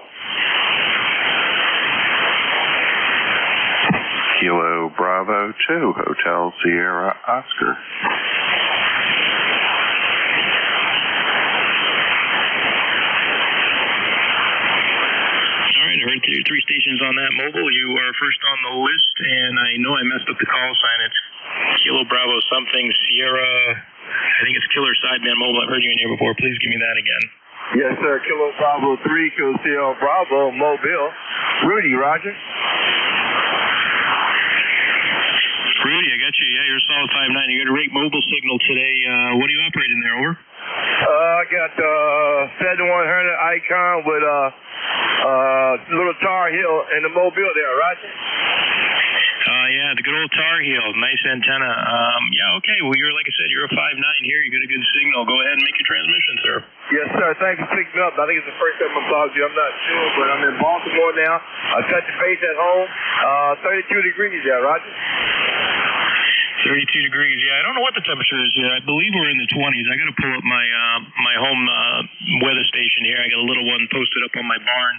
Kilo Bravo 2, Hotel Sierra Oscar. All right, I heard three stations on that mobile. You are first on the list, and I know I messed up the call sign. It's Kilo Bravo something Sierra. I think it's Killer Sideman Mobile. I've heard you in here before. Please give me that again. Yes, sir. Kilo Bravo 3, Kilo Sierra Bravo, Mobile. Rudy, Roger. Rudy, I got you. Yeah, you're a solid 5.9. You got a great mobile signal today. What are you operating there? Over. I got 7100 Icon with little Tar Heel in the Mobile there, Roger. Yeah, the good old Tar Heel. Nice antenna. Yeah, okay. Well, like I said, you're a 5'9" here. You got a good signal. Go ahead and make your transmission, sir. Yes, sir. Thanks for picking me up. I think it's the first time I've talked to you. I'm not sure, but I'm in Baltimore now. I touched base at home. 32 degrees there, Roger. 32 degrees. Yeah, I don't know what the temperature is here. I believe we're in the 20s. I got to pull up my home weather station here. I got a little one posted up on my barn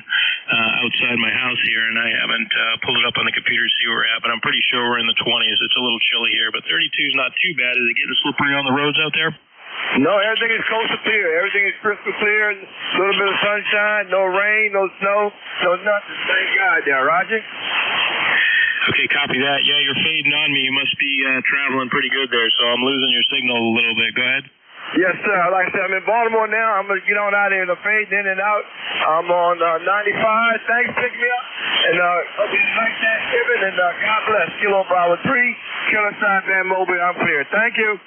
outside my house here, and I haven't pulled it up on the computer to see where we're at, but I'm pretty sure we're in the 20s. It's a little chilly here, but 32 is not too bad. Is it getting slippery on the roads out there? No, everything is coastal clear. Everything is crystal clear. A little bit of sunshine, no rain, no snow, no nothing. Thank God there, Roger. Okay, copy that. Yeah, you're fading on me. You must be traveling pretty good there, so I'm losing your signal a little bit. Go ahead. Yes, sir. Like I said, I'm in Baltimore now. I'm going to get on out here and I'm fading in and out. I'm on 95. Thanks for picking me up. And hope you like that, Kevin. And God bless. Kilo Bravo 3, Kilo Sideband Mobile. I'm clear. Thank you.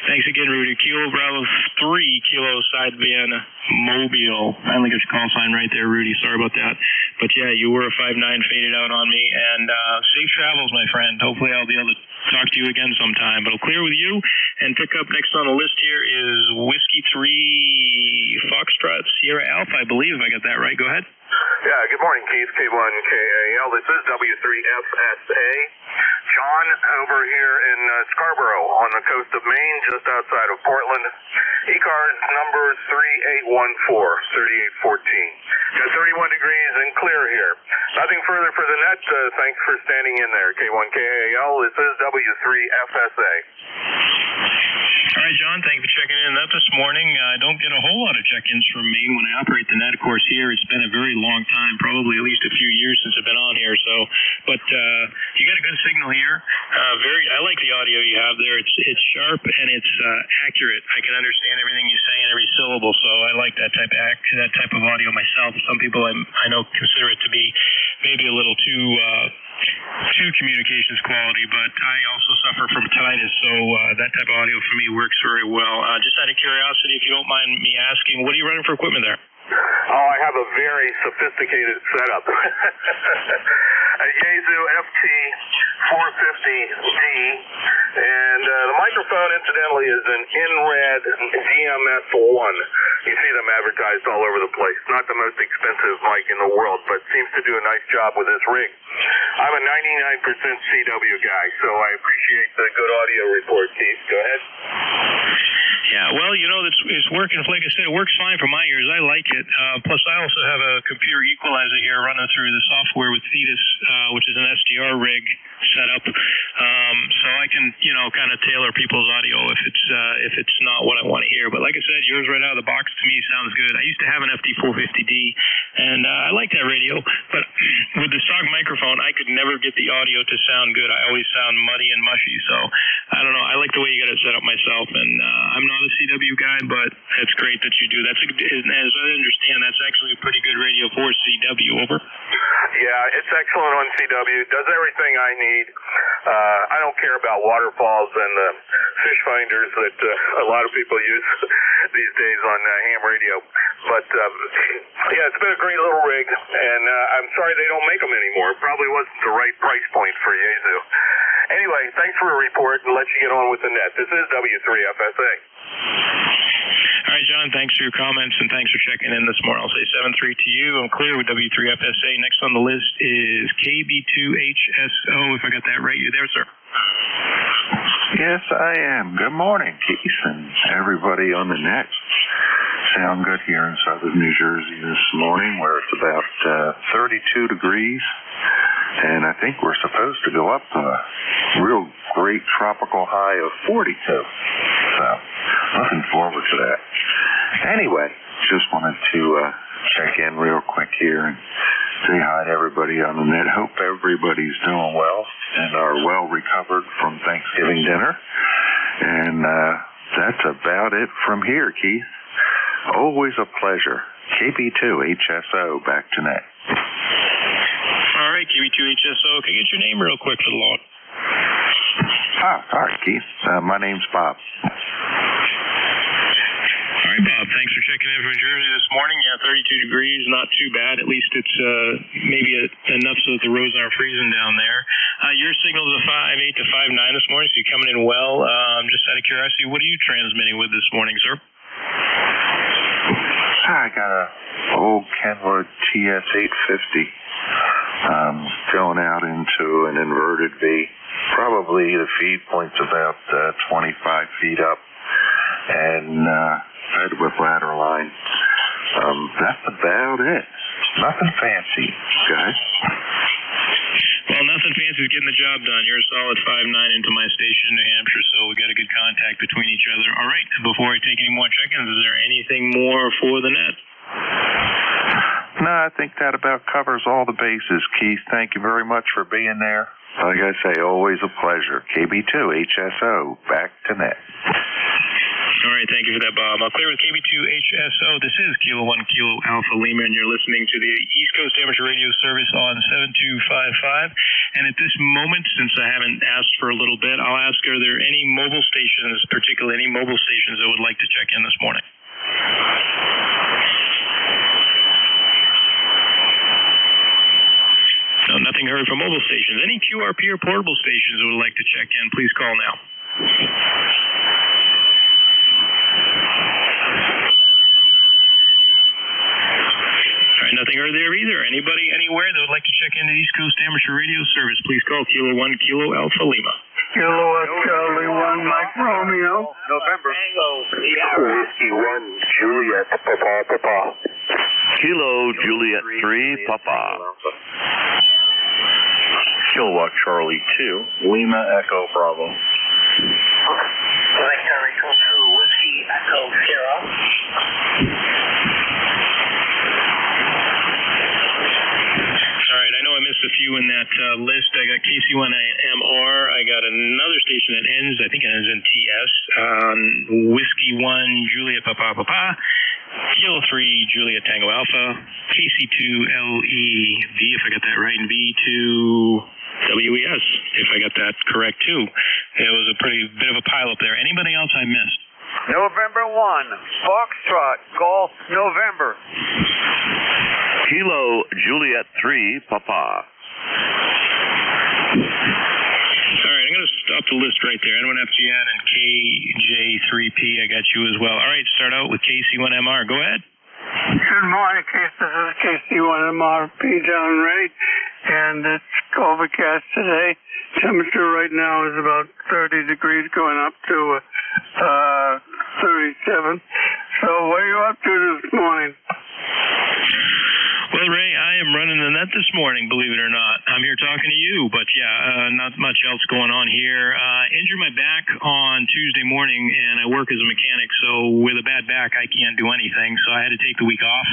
Thanks again, Rudy. Kilo Bravo 3, Kilo Sideband Mobile. Finally got your call sign right there, Rudy. Sorry about that. But yeah, you were a 5'9", faded out on me. And safe travels, my friend. Hopefully I'll be able to talk to you again sometime. But I'll clear with you. And pick up next on the list here is Whiskey 3 Foxtrot Sierra Alpha, I believe, if I got that right. Go ahead. Yeah, good morning, Keith. K1KAL. This is W3FSA. John over here in Scarborough on the coast of Maine, just outside of Portland. ECARS number 3814, 3814. Got 31 degrees and clear here. Nothing further for the net. Thanks for standing in there, K1KAL. This is W3FSA. All right, John, thank you for checking in that this morning. I don't get a whole lot of check-ins from Maine when I operate the net. Of course, here it's been a very long time, probably at least a few years since I've been on here. So, but you got a good signal here. I like the audio you have there. It's sharp and it's accurate. I can understand everything you say and every syllable. So I like that type of audio myself. Some people I know consider it to be maybe a little too communications quality, but I also suffer from tinnitus, so that type of audio for me works very well. Just out of curiosity, if you don't mind me asking, what are you running for equipment there? Oh, I have a very sophisticated setup. A Yaesu FT450D, and the microphone, incidentally, is an InRed DMS1. You see them advertised all over the place. Not the most expensive mic in the world, but seems to do a nice job with this rig. I'm a 99% CW guy, so I appreciate the good audio report, Keith. Go ahead. Yeah, well, it's working. Like I said, it works fine for my ears. I like it. Plus, I also have a computer equalizer here running through the software with Thetis, which is an SDR rig setup. So I can, kind of tailor people's audio if it's not what I want to hear. But like I said, yours right out of the box to me sounds good. I used to have an FT450D, and I like that radio. But with the stock microphone, I could never get the audio to sound good. I always sound muddy and mushy. So I don't know. I like the way you got it set up myself, and I'm not a CW guy, but it's great that you do. As I understand, that's actually a pretty good radio for CW. Over. Yeah, it's excellent on CW. Does everything I need. I don't care about waterfalls and fish finders that a lot of people use these days on ham radio. But yeah, it's been a great little rig, and I'm sorry they don't make them anymore. Probably wasn't the right price point for Yaesu. Anyway, thanks for a report, and let you get on with the net. This is W3FSA. All right, John, thanks for your comments, and thanks for checking in this morning. I'll say 7-3 to you. I'm clear with W3FSA. Next on the list is KB2HSO, if I got that right. You there, sir? Yes, I am. Good morning, Keith, and everybody on the net. Sound good here in southern New Jersey this morning, where it's about 32 degrees. And I think we're supposed to go up to a real great tropical high of 42. So, looking forward to that. Anyway, just wanted to check in real quick here and say hi to everybody on the net. Hope everybody's doing well and are well recovered from Thanksgiving dinner. And that's about it from here, Keith. Always a pleasure. KB2HSO, back to net. All right, KB2HSO, can I get your name real quick for the log? All right, Keith. My name's Bob. All right, Bob, thanks for checking in from Jersey this morning. Yeah, 32 degrees, not too bad. At least it's maybe enough so that the roads aren't freezing down there. Your signal's a 5.8 to 5.9 this morning, so you're coming in well. Just out of curiosity, what are you transmitting with this morning, sir? I got a old Kenwood TS850 going out into an inverted V. Probably the feed point's about 25 feet up, and fed with ladder line. That's about it. Nothing fancy, guys. Well, nothing fancy is getting the job done. You're a solid 5.9 into my station in New Hampshire, so we got a good contact between each other. All right, before I take any more check-ins, is there anything more for the net? No, I think that about covers all the bases. Keith, thank you very much for being there. Like I say, always a pleasure. KB2, HSO, back to net. All right, thank you for that, Bob. I'll clear with KB2 HSO. This is Kilo 1 Kilo Alpha Lima, and you're listening to the East Coast Amateur Radio Service on 7255. And at this moment, since I haven't asked for a little bit, I'll ask, are there any mobile stations, particularly any mobile stations that would like to check in this morning? No, nothing heard from mobile stations. Any QRP or portable stations that would like to check in, please call now. All right, nothing heard there either. Anybody, anywhere that would like to check into East Coast Amateur Radio Service, please call Kilo 1 Kilo Alpha Lima. Kilo Charlie 1 Mike Romeo. November. Whiskey 1 Juliet Papa. Kilo Juliet 3 Papa. Kilowatt Charlie 2, Lima Echo Bravo. Victor Echo 2 Whiskey Echo Sierra. All right, I know I missed a few in that list. I got KC1MR. I got another station that ends, I think it ends in TS. Whiskey 1 Juliet Papa Papa. Kilo 3 Juliet Tango Alpha. KC2 LEV, if I got that right, and V2 WES, if I got that correct too. It was a pretty bit of a pile up there. Anybody else I missed? November 1 Foxtrot Golf November. Kilo Juliet 3 Papa. All right, I'm going to stop the list right there. N1FGN and KJ3P, I got you as well. All right, start out with KC1MR. Go ahead. Good morning, Keith. This is KC1MR, P down rate, and it's overcast today. Temperature right now is about 30 degrees, going up to 37. So what are you up to this morning? Well, Ray, I am running the net this morning, believe it or not. I'm here talking to you, but yeah, not much else going on here. Injured my back on Tuesday morning, and I work as a mechanic, so with a bad back, I can't do anything, so I had to take the week off.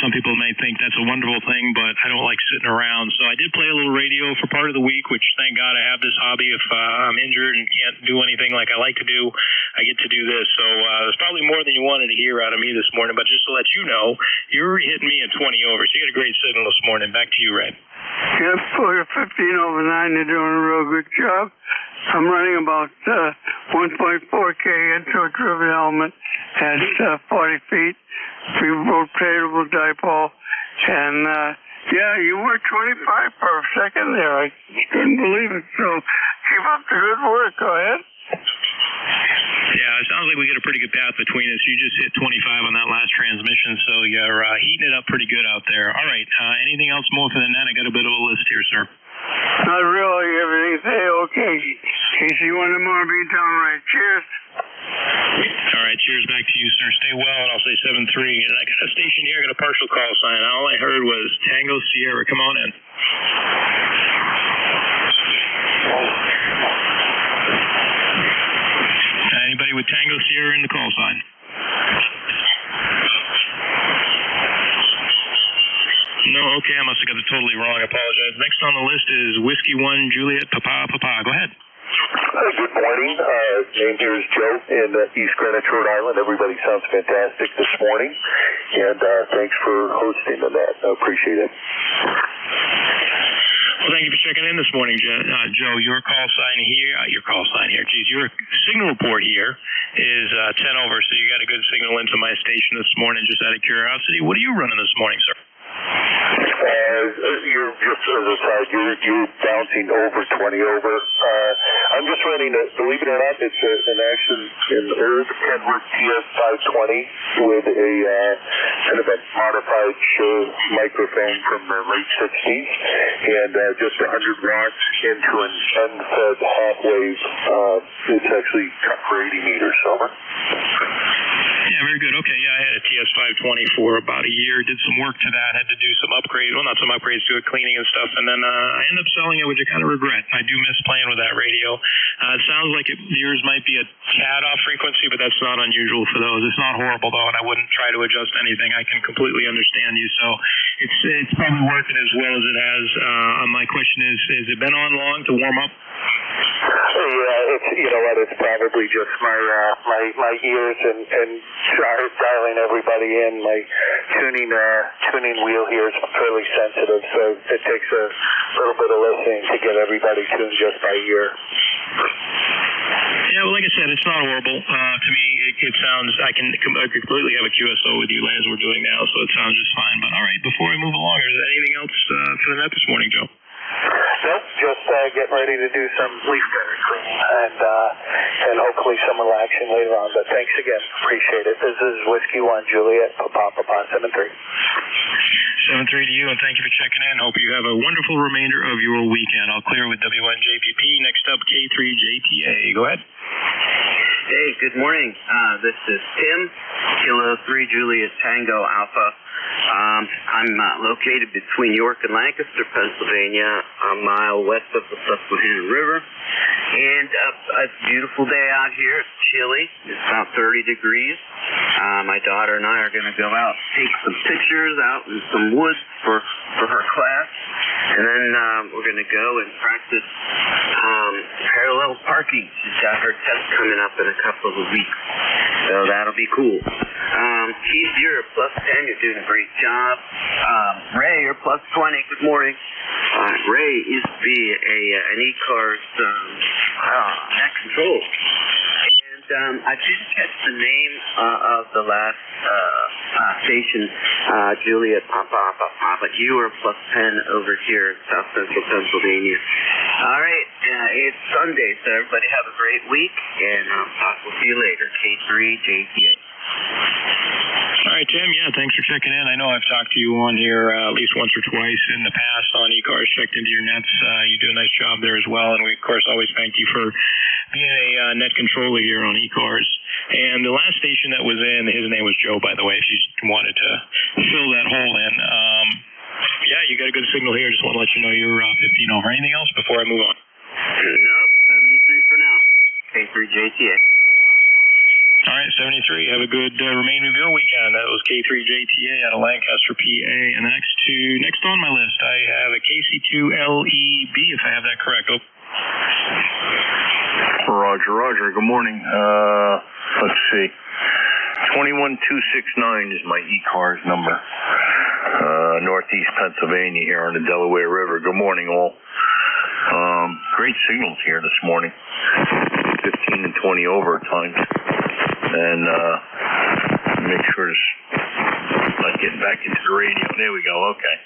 Some people may think that's a wonderful thing, but I don't like sitting around, so I did play a little radio for part of the week, which, thank God, I have this hobby. If I'm injured and can't do anything like I like to do, I get to do this, so there's probably more than you wanted to hear out of me this morning, but just to let you know, you're hitting me at 20 over, so you got a great signal this morning. Back to you, Ray. Yep, you're 15 over 9. You're doing a real good job. I'm running about 1.4K into a driven element at 40 feet, rotatable dipole, and yeah, you were 25 for a second there. I couldn't believe it. So keep up the good work. Go ahead. Yeah, it sounds like we get a pretty good path between us. You just hit 25 on that last transmission, so you're heating it up pretty good out there. All right, anything else more for the net? I got a bit of a list here, sir. Not really. Everything's okay. KC1MR, be down right. Cheers. All right, cheers back to you, sir. Stay well, and I'll say 7-3. And I got a station here, I got a partial call sign. All I heard was Tango Sierra. Come on in. Anybody with Tango Sierra in the call sign? No, okay, I must have got it totally wrong. I apologize. Next on the list is Whiskey 1 Juliet Papa Papa. Go ahead. Good morning. Name here is Joe in East Greenwich, Rhode Island. Everybody sounds fantastic this morning, and thanks for hosting on that. I appreciate it. Well, thank you for checking in this morning, Joe. Your call sign here, your signal report here is 10 over, so you got a good signal into my station this morning. Just out of curiosity, what are you running this morning, sir? You're just as a side, you're bouncing over 20 over. I'm just running a, believe it or not, it's an Action in Earth Kenworth TS520 with a kind of a modified Shure microphone from the late 60s and just 100 watts into an unfed half wave. It's actually cut for 80 meters. Over. Yeah, very good. Okay, yeah, I had a TS520 for about a year, did some work to that, had to do some upgrades, well, not some upgrades to it, cleaning and stuff, and then I ended up selling it, which I kind of regret. I do miss playing with that radio. It sounds like yours might be a tad off frequency, but that's not unusual for those. It's not horrible, though, and I wouldn't try to adjust anything. I can completely understand you, so it's probably working as well as it has. My question is, has it been on long to warm up? Yeah, it's, you know what, it's probably just my ears and dialing everybody in. My tuning wheel here is fairly sensitive, so it takes a little bit of listening to get everybody tuned just by ear. Yeah, well, like I said, it's not horrible. To me, it sounds, I can completely have a QSO with you as we're doing now, so it sounds just fine. But all right, before we move along, is there anything else for the net this morning, Joe? Nope, just getting ready to do some leaf gutter cleaning and hopefully some relaxing later on. But thanks again, appreciate it. This is Whiskey 1 Juliet, Papa 73. 7-3 to you, and thank you for checking in. Hope you have a wonderful remainder of your weekend. I'll clear with W1JPP. Next up, K3JTA. Go ahead. Hey, good morning. This is Tim, Kilo 3 Juliet Tango Alpha. I'm located between York and Lancaster, Pennsylvania, a mile west of the Susquehanna River. And it's a beautiful day out here. It's chilly. It's about 30 degrees. My daughter and I are going to go out, take some pictures out in some woods for her class. And then we're going to go and practice parallel parking. She's got her test coming up in a couple of weeks. So that'll be cool. Keith, you're a plus 10. You're doing a great job. Ray, you're plus 20. Good morning. Ray used to be an ECARS net control. And I didn't catch the name of the last station, Juliet Papa, but you were plus 10 over here in South Central Pennsylvania. All right, it's Sunday, so everybody have a great week, and we'll see you later. K3JTA. All right, Tim. Yeah, thanks for checking in. I know I've talked to you on here at least once or twice in the past on ECARS, checked into your nets. You do a nice job there as well, and we, of course, always thank you for being a net controller here on ECARS. And the last station that was in, his name was Joe, by the way, if you wanted to fill that hole in. Yeah, you got a good signal here. Just want to let you know you're 15 over. Anything else before I move on? Nope, 73 for now. K3JTA. All right, 73. Have a good remainder of your weekend. That was K3JTA out of Lancaster, PA. And next on my list, I have a KC2LEB, if I have that correct. Oh. Roger. Good morning. Let's see. 21269 is my ECARS number. Northeast Pennsylvania here on the Delaware River. Good morning, all. Great signals here this morning. 15 and 20 over at times. And make sure it's not getting back into the radio. There we go. Okay.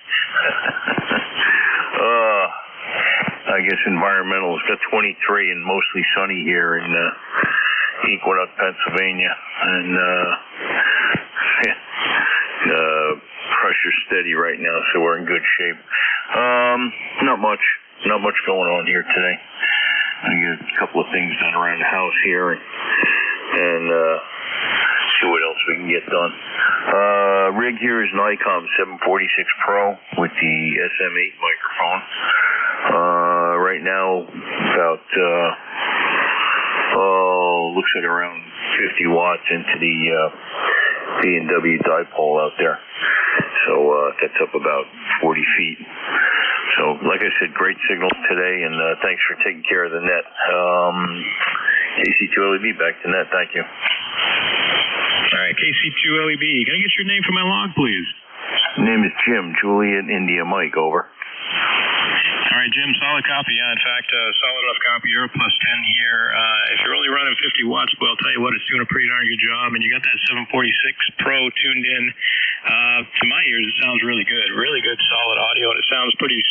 I guess environmental has got 23 and mostly sunny here in Equinox, Pennsylvania. And pressure's steady right now, so we're in good shape. Not much going on here today. I get a couple of things done around the house here and see what else we can get done. Rig here is an ICOM 746 Pro with the SM8 microphone. Right now, about looks like around 50 watts into the B&W dipole out there. So that's up about 40 feet. So, like I said, great signals today, and thanks for taking care of the net. KC2LEB, back to net. Thank you. All right, KC2LEB, can I get your name for my log, please? Name is Jim, Juliet, India, Mike, over. All right, Jim, solid copy. Yeah, in fact, solid enough copy. You're a +10 here. If you're only running 50 watts, well, I'll tell you what, it's doing a pretty darn good job. And you got that 746 Pro tuned in. To my ears, it sounds really good. Really good, solid audio. And it sounds pretty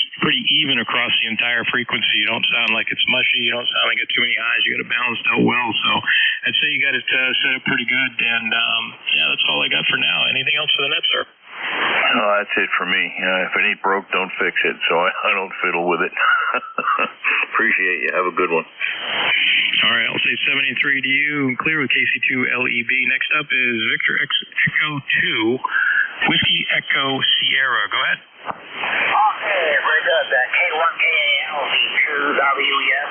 even across the entire frequency. You don't sound like it's mushy. You don't sound like it's too many highs. You got it balanced out well. So I'd say you got it set up pretty good. And, yeah, that's all I got for now. Anything else for the net, sir? No, that's it for me. If it ain't broke, don't fix it. So I don't fiddle with it. Appreciate you. Have a good one. All right, I'll say 73 to you. Clear with KC2 LEB. Next up is Victor Echo 2, Whiskey Echo Sierra. Go ahead. Okay, very good. K1KALV2WES.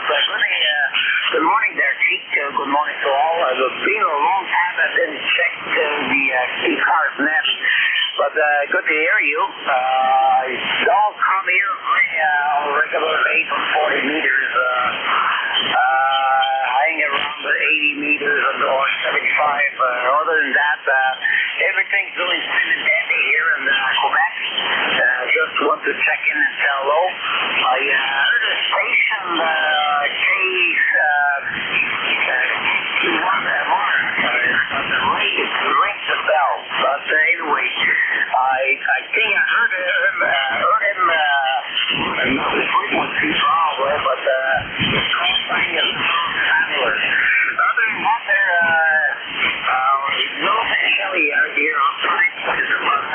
Good morning there, Chief. Good morning to all. It's been a long time I didn't check the ECARS net. But good to hear you. Don't come here on regular 8 or 40 meters. Hang around the 80 meters or 75. Other than that, everything's doing fine and dandy here in Quebec. Just want to check in and say hello. I heard a station rings the bell. But anyway, I think I heard him not the frequency probably, but the call sign is fabulous. Other than that, no chilly out here on time. It's about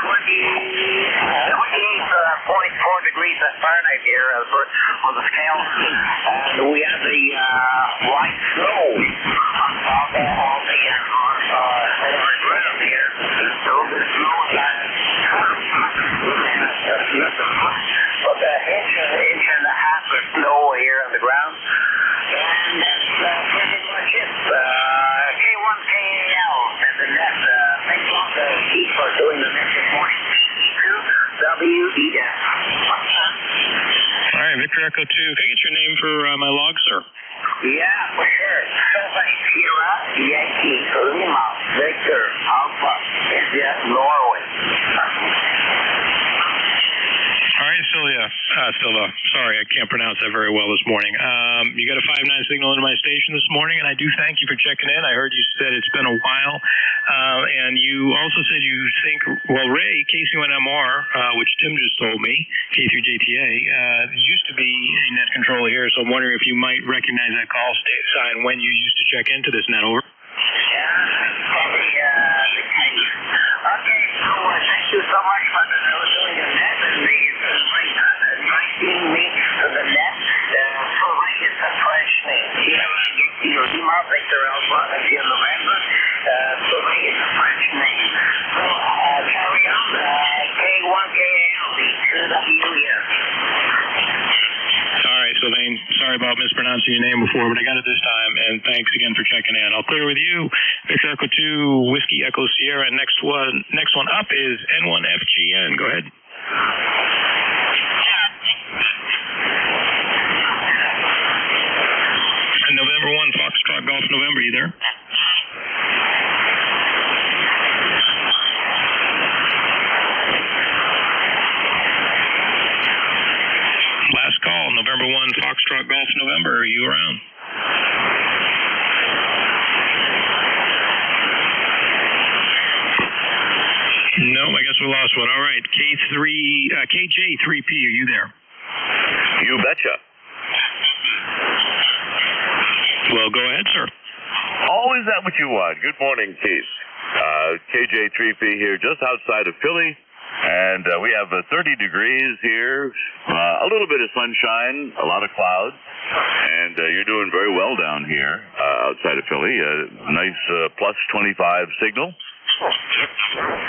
28.4 degrees Fahrenheit here on the scale. And we have the white snow on top of all the rhythm here. So the snow but an inch and a half of snow here on the ground. And that's pretty much it. K1KAL and the net. Thanks a lot, Keith, for doing the net this morning. WES. All right, Victor Echo 2. Can I get your name for my log, sir? Yeah, for sure. Sierra, Yankee, Lima, Victor, Alpha, India, Norway. All right, Silva. Sorry, I can't pronounce that very well this morning. You got a 5.9 signal into my station this morning, and I do thank you for checking in. I heard you said it's been a while, and you also said you think, well, Ray, KC1MR, which Tim just told me, K3JTA, used to be a net controller here, so I'm wondering if you might recognize that call sign when you used to check into this net. Over. Probably the case. Okay, so thank you so much for doing the net and inviting me to the net. So Ray is a French name. Lima, Victor Alpha, until November. So Ray is a French name. So carry on. K1KAL, WES. All right, Sylvain, sorry about mispronouncing your name before, but I got it this time, and thanks again for checking in. I'll clear with you. Victor Echo 2, Whiskey Echo Sierra, and next one up is N1FGN. Go ahead. And November 1, Foxtrot Golf November, you there? Last call, November 1, Foxtrot Golf November. Are you around? No, I guess we lost one. All right, KJ3P, are you there? You betcha. Well, go ahead, sir. Oh, is that what you want? Good morning, Keith. KJ3P here, just outside of Philly. And we have 30 degrees here, a little bit of sunshine, a lot of clouds, and you're doing very well down here outside of Philly. Nice plus 25 signal.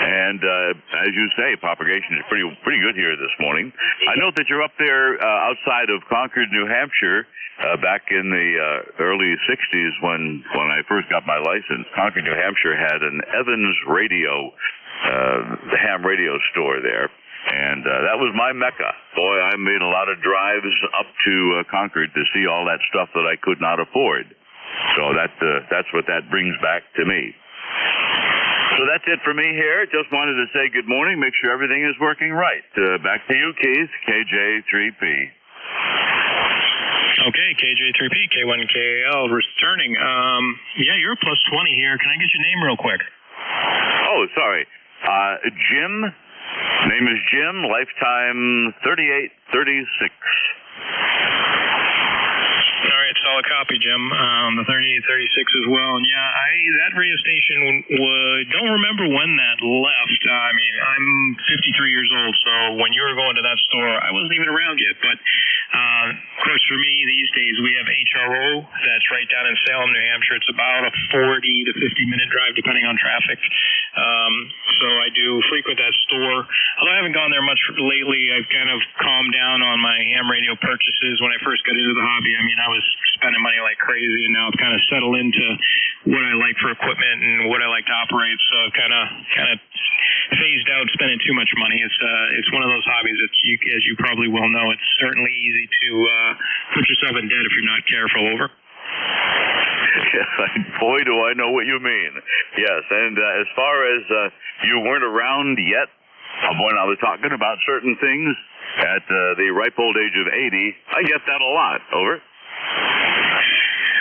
And as you say, propagation is pretty good here this morning. I note that you're up there outside of Concord, New Hampshire, back in the early 60s when I first got my license. Concord, New Hampshire had an Evans radio, the ham radio store there. And that was my mecca. Boy, I made a lot of drives up to Concord to see all that stuff that I could not afford. So that's what that brings back to me. So that's it for me here. Just wanted to say good morning, make sure everything is working right. Back to you, Keith, KJ3P. Okay, KJ3P, K1KAL, returning. Yeah, you're a plus 20 here. Can I get your name real quick? Oh, sorry. Jim. Name is Jim. Lifetime 3836. All right, solid copy, Jim. The 3836 as well. And yeah, that radio station don't remember when that left. I mean, I'm 53 years old, so when you were going to that store, I wasn't even around yet. But of course, for me these days, we have HRO that's right down in Salem, New Hampshire. It's about a 40 to 50-minute drive, depending on traffic. So I do frequent that store. Although I haven't gone there much lately, I've kind of calmed down on my ham radio purchases. When I first got into the hobby, I mean, I was spending money like crazy, and now I've kind of settled into what I like for equipment and what I like to operate. So I've kind of phased out spending too much money. It's one of those hobbies that as you probably well know, it's certainly easy to put yourself in debt if you're not careful. Over. Yes, boy, do I know what you mean. Yes, and as far as you weren't around yet when I was talking about certain things at the ripe old age of 80, I get that a lot. Over.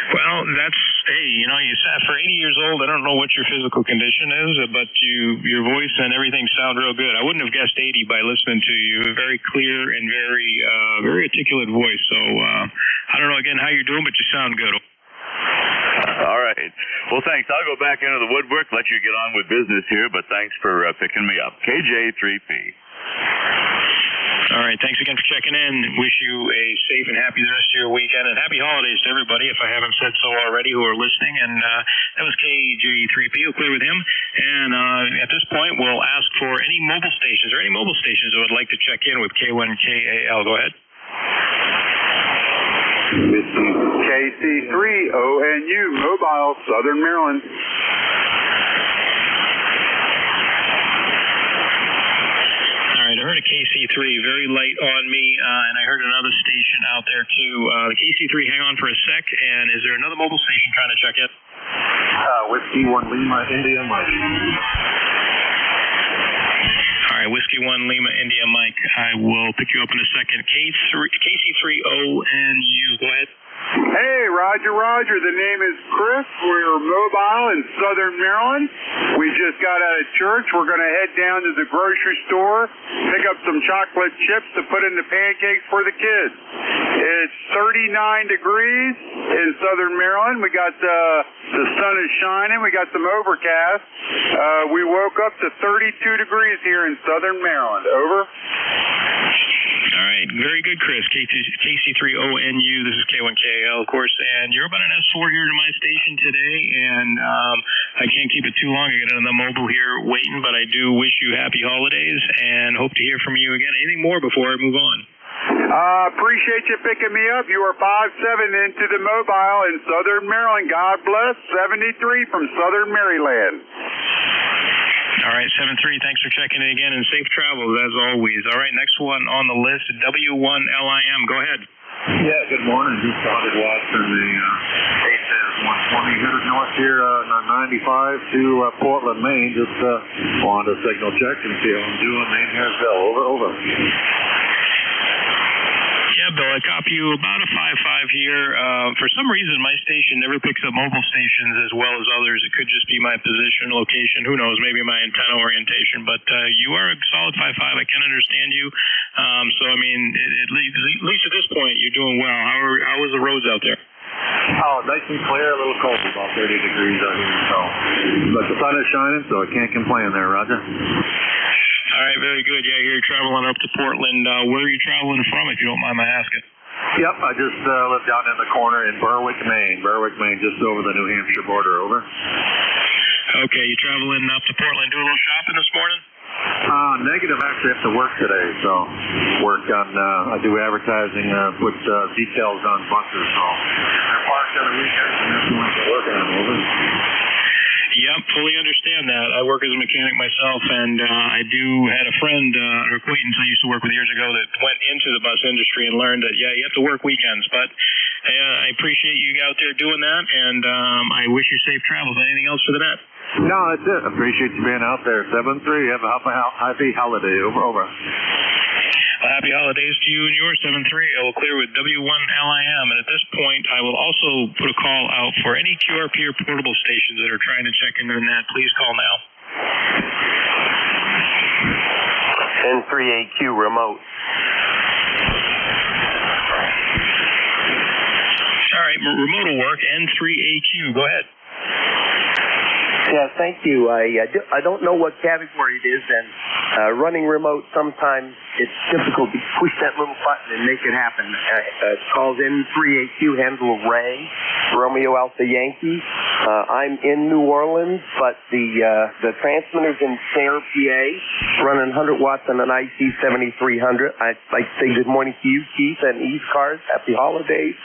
Well, hey, you sat for 80 years old. I don't know what your physical condition is, but your voice and everything sound real good. I wouldn't have guessed 80 by listening to you. A very clear and very articulate voice. So I don't know again how you're doing, but you sound good. All right. Well, thanks. I'll go back into the woodwork, let you get on with business here, but thanks for picking me up. KJ3P. All right. Thanks again for checking in. Wish you a safe and happy rest of your weekend, and happy holidays to everybody, if I haven't said so already, who are listening. And that was KJ3P. We'll clear with him. And at this point, we'll ask for any mobile stations that would like to check in with K1KAL. Go ahead. This is KC3ONU, Mobile, Southern Maryland. All right, I heard a KC3 very light on me, and I heard another station out there too. The KC3, hang on for a sec, and is there another mobile station trying to check in? Whiskey 1 Lima, India, Mike. All right, Whiskey 1 Lima, India, Mike. I will pick you up in a second. KC3ONU, go ahead. Hey, Roger. The name is Chris. We're mobile in Southern Maryland. We just got out of church. We're going to head down to the grocery store, pick up some chocolate chips to put in the pancakes for the kids. It's 39 degrees in Southern Maryland. We got the sun is shining. We got some overcast. We woke up to 32 degrees here in Southern Maryland. Over. All right, very good, Chris. KC3ONU, this is K1KAL, of course, and you're about an S4 here to my station today, and I can't keep it too long. I got another mobile here waiting, but I do wish you happy holidays and hope to hear from you again. Anything more before I move on? Appreciate you picking me up. You are 5-7 into the mobile in Southern Maryland. God bless. 73 from Southern Maryland. All right, 7-3, thanks for checking in again, and safe travels as always. All right, next one on the list, W1LIM. Go ahead. Yeah, good morning. Just 100 watts in the 120 headed north here on 95 to Portland, Maine. Just wanted to signal check and see how I'm doing. Name here is Bill. Over. Yeah, Bill, I copy you about a 5-5 here. For some reason, my station never picks up mobile stations as well as others. It could just be my position, location, who knows, maybe my antenna orientation. But you are a solid 5-5. I can understand you. So, I mean, at least at this point, you're doing well. How are the roads out there? Oh, nice and clear, a little cold, about 30 degrees out here. So, but the sun is shining, so I can't complain there, Roger. All right, very good. Yeah, you're traveling up to Portland. Where are you traveling from, if you don't mind my asking? Yep, I just live down in the corner in Berwick, Maine, just over the New Hampshire border. Over. Okay, you traveling up to Portland, do a little shopping this morning? Negative. Actually, I have to work today, so work on. I do advertising, put details on buses. So I parked on the weekends and that's what I'm working on. Over. Yep, fully understand that. I work as a mechanic myself, and I had a friend, an acquaintance I used to work with years ago that went into the bus industry and learned that, yeah, you have to work weekends. But I appreciate you out there doing that, and I wish you safe travels. Anything else for the net? No, that's it. Appreciate you being out there. 7-3. Have a happy holiday. Over. Well, happy holidays to you and yours, 7-3. I will clear with W1LIM. And at this point, I will also put a call out for any QRP or portable stations that are trying to check into the net. Please call now. N3AQ remote. All right, remote will work. N3AQ, go ahead. Yeah, thank you. I don't know what category it is, and running remote, sometimes it's difficult to push that little button and make it happen. It's called N3AQ, handle Ray, Romeo Alpha Yankee. I'm in New Orleans, but the transmitter's in Sayre, PA, running 100 watts on an IC 7300. I'd like to say good morning to you, Keith, and ECARS. Happy holidays.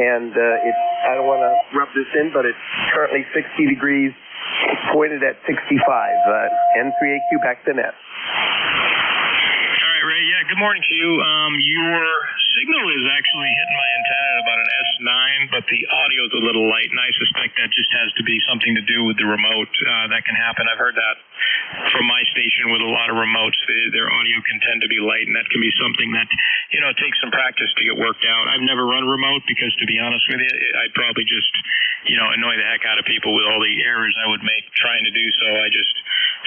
And I don't want to rub this in, but it's currently 60 degrees, pointed at 65. N3AQ, back to net. All right, Ray. Yeah, good morning to you. Your signal is actually hitting my antenna at about an S9, but the audio is a little light, and I suspect that just has to be something to do with the remote. That can happen. I've heard that from my station with a lot of remotes. Their audio can tend to be light, and that can be something that, takes some practice to get worked out. I've never run remote because, to be honest with you, I'd probably just, annoy the heck out of people with all the errors I would make trying to do so. I just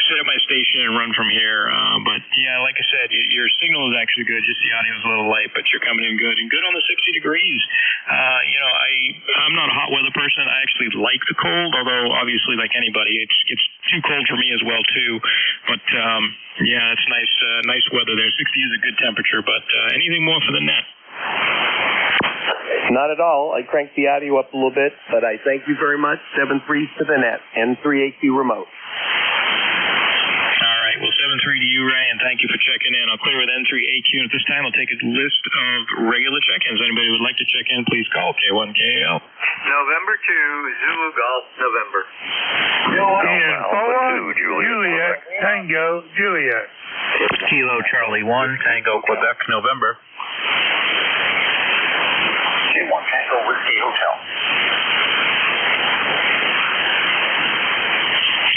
sit at my station and run from here. But, yeah, like I said, your signal is actually good. Just the audio is a little light, but you're coming in good. And good on the 60 degrees. I'm not a hot weather person. I actually like the cold, although obviously, like anybody, it's too cold for me as well, too. But, yeah, it's nice weather there. 60 is a good temperature, but anything more for the net? Not at all. I cranked the audio up a little bit, but I thank you very much. 7-3 to the net. N3AQ remote. All right. Well, 7-3 to you, Ray, and thank you for checking in. I'll clear with N3AQ, and at this time, I'll take a list of regular check-ins. Anybody who would like to check in, please call K1KAL. November 2, Zulu Golf, November. Juliet, Tango, Juliet. Kilo Charlie 1, Tango, Quebec, November. J1 Tango Whiskey Hotel.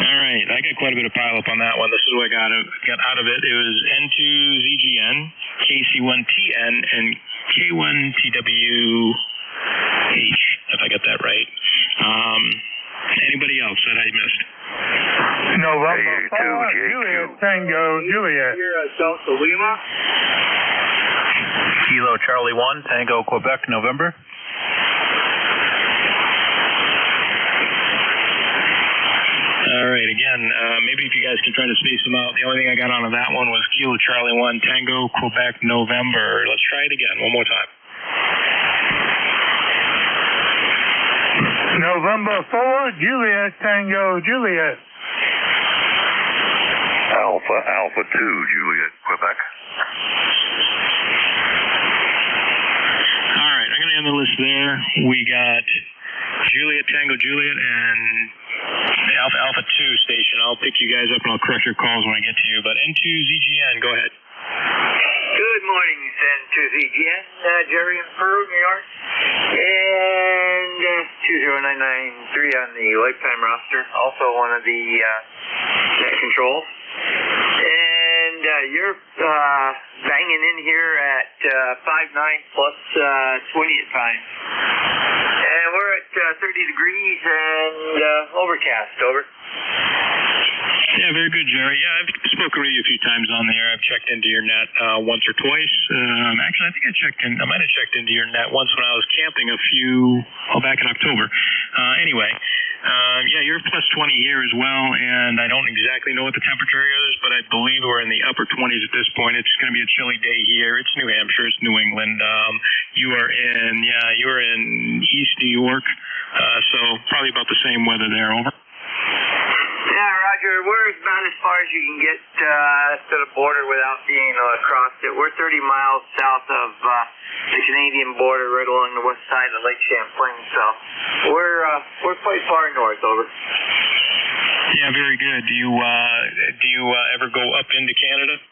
All right, I got quite a bit of pileup on that one. This is what I got out of it. It was N2ZGN, KC1TN, and K1TWH, if I got that right. Anybody else that I missed? November 4, Juliet, Tango, Juliet. Delta Lima. Kilo Charlie 1, Tango, Quebec, November. All right, again, maybe if you guys can try to space them out. The only thing I got out of that one was Kilo Charlie 1, Tango, Quebec, November. Let's try it again, one more time. November 4, Juliet, Tango, Juliet. Alpha 2, Juliet, Quebec. All right, I'm going to end the list there. We got Juliet, Tango, Juliet, and the Alpha 2 station. I'll pick you guys up and I'll correct your calls when I get to you. But N2ZGN, go ahead. Good morning, N2ZGN. Jerry in Peru, New York. And 20993 on the lifetime roster. Also one of the net controls. And you're banging in here at 5'9 plus 20 at times. And we're at 30 degrees and overcast, over. Yeah, very good, Jerry. Yeah, I've spoken with you a few times on the air. I've checked into your net once or twice. Actually, I think I might have checked into your net once when I was camping back in October. Anyway, yeah, you're plus 20 here as well, and I don't exactly know what the temperature is, but I believe we're in the upper 20s at this point. It's going to be a chilly day here. It's New Hampshire. It's New England. You are in East New York, so probably about the same weather there, over. Yeah, Roger, we're about as far as you can get to the border without being across it. We're 30 miles south of the Canadian border, right along the west side of Lake Champlain, so we're quite far north, over. Yeah, very good. Do you ever go up into Canada?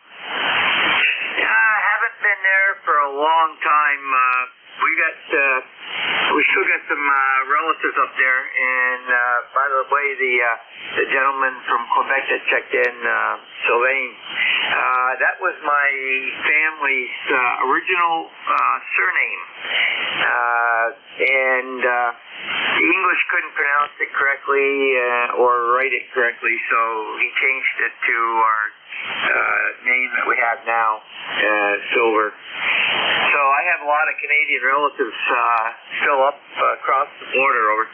Yeah, I haven't been there for a long time. We still got some relatives up there, and by the way, the gentleman from Quebec that checked in, Sylvain, That was my family's original surname. And the English couldn't pronounce it correctly or write it correctly, so he changed it to our name that we have now, Silver. So I have a lot of Canadian relatives still up across the border over.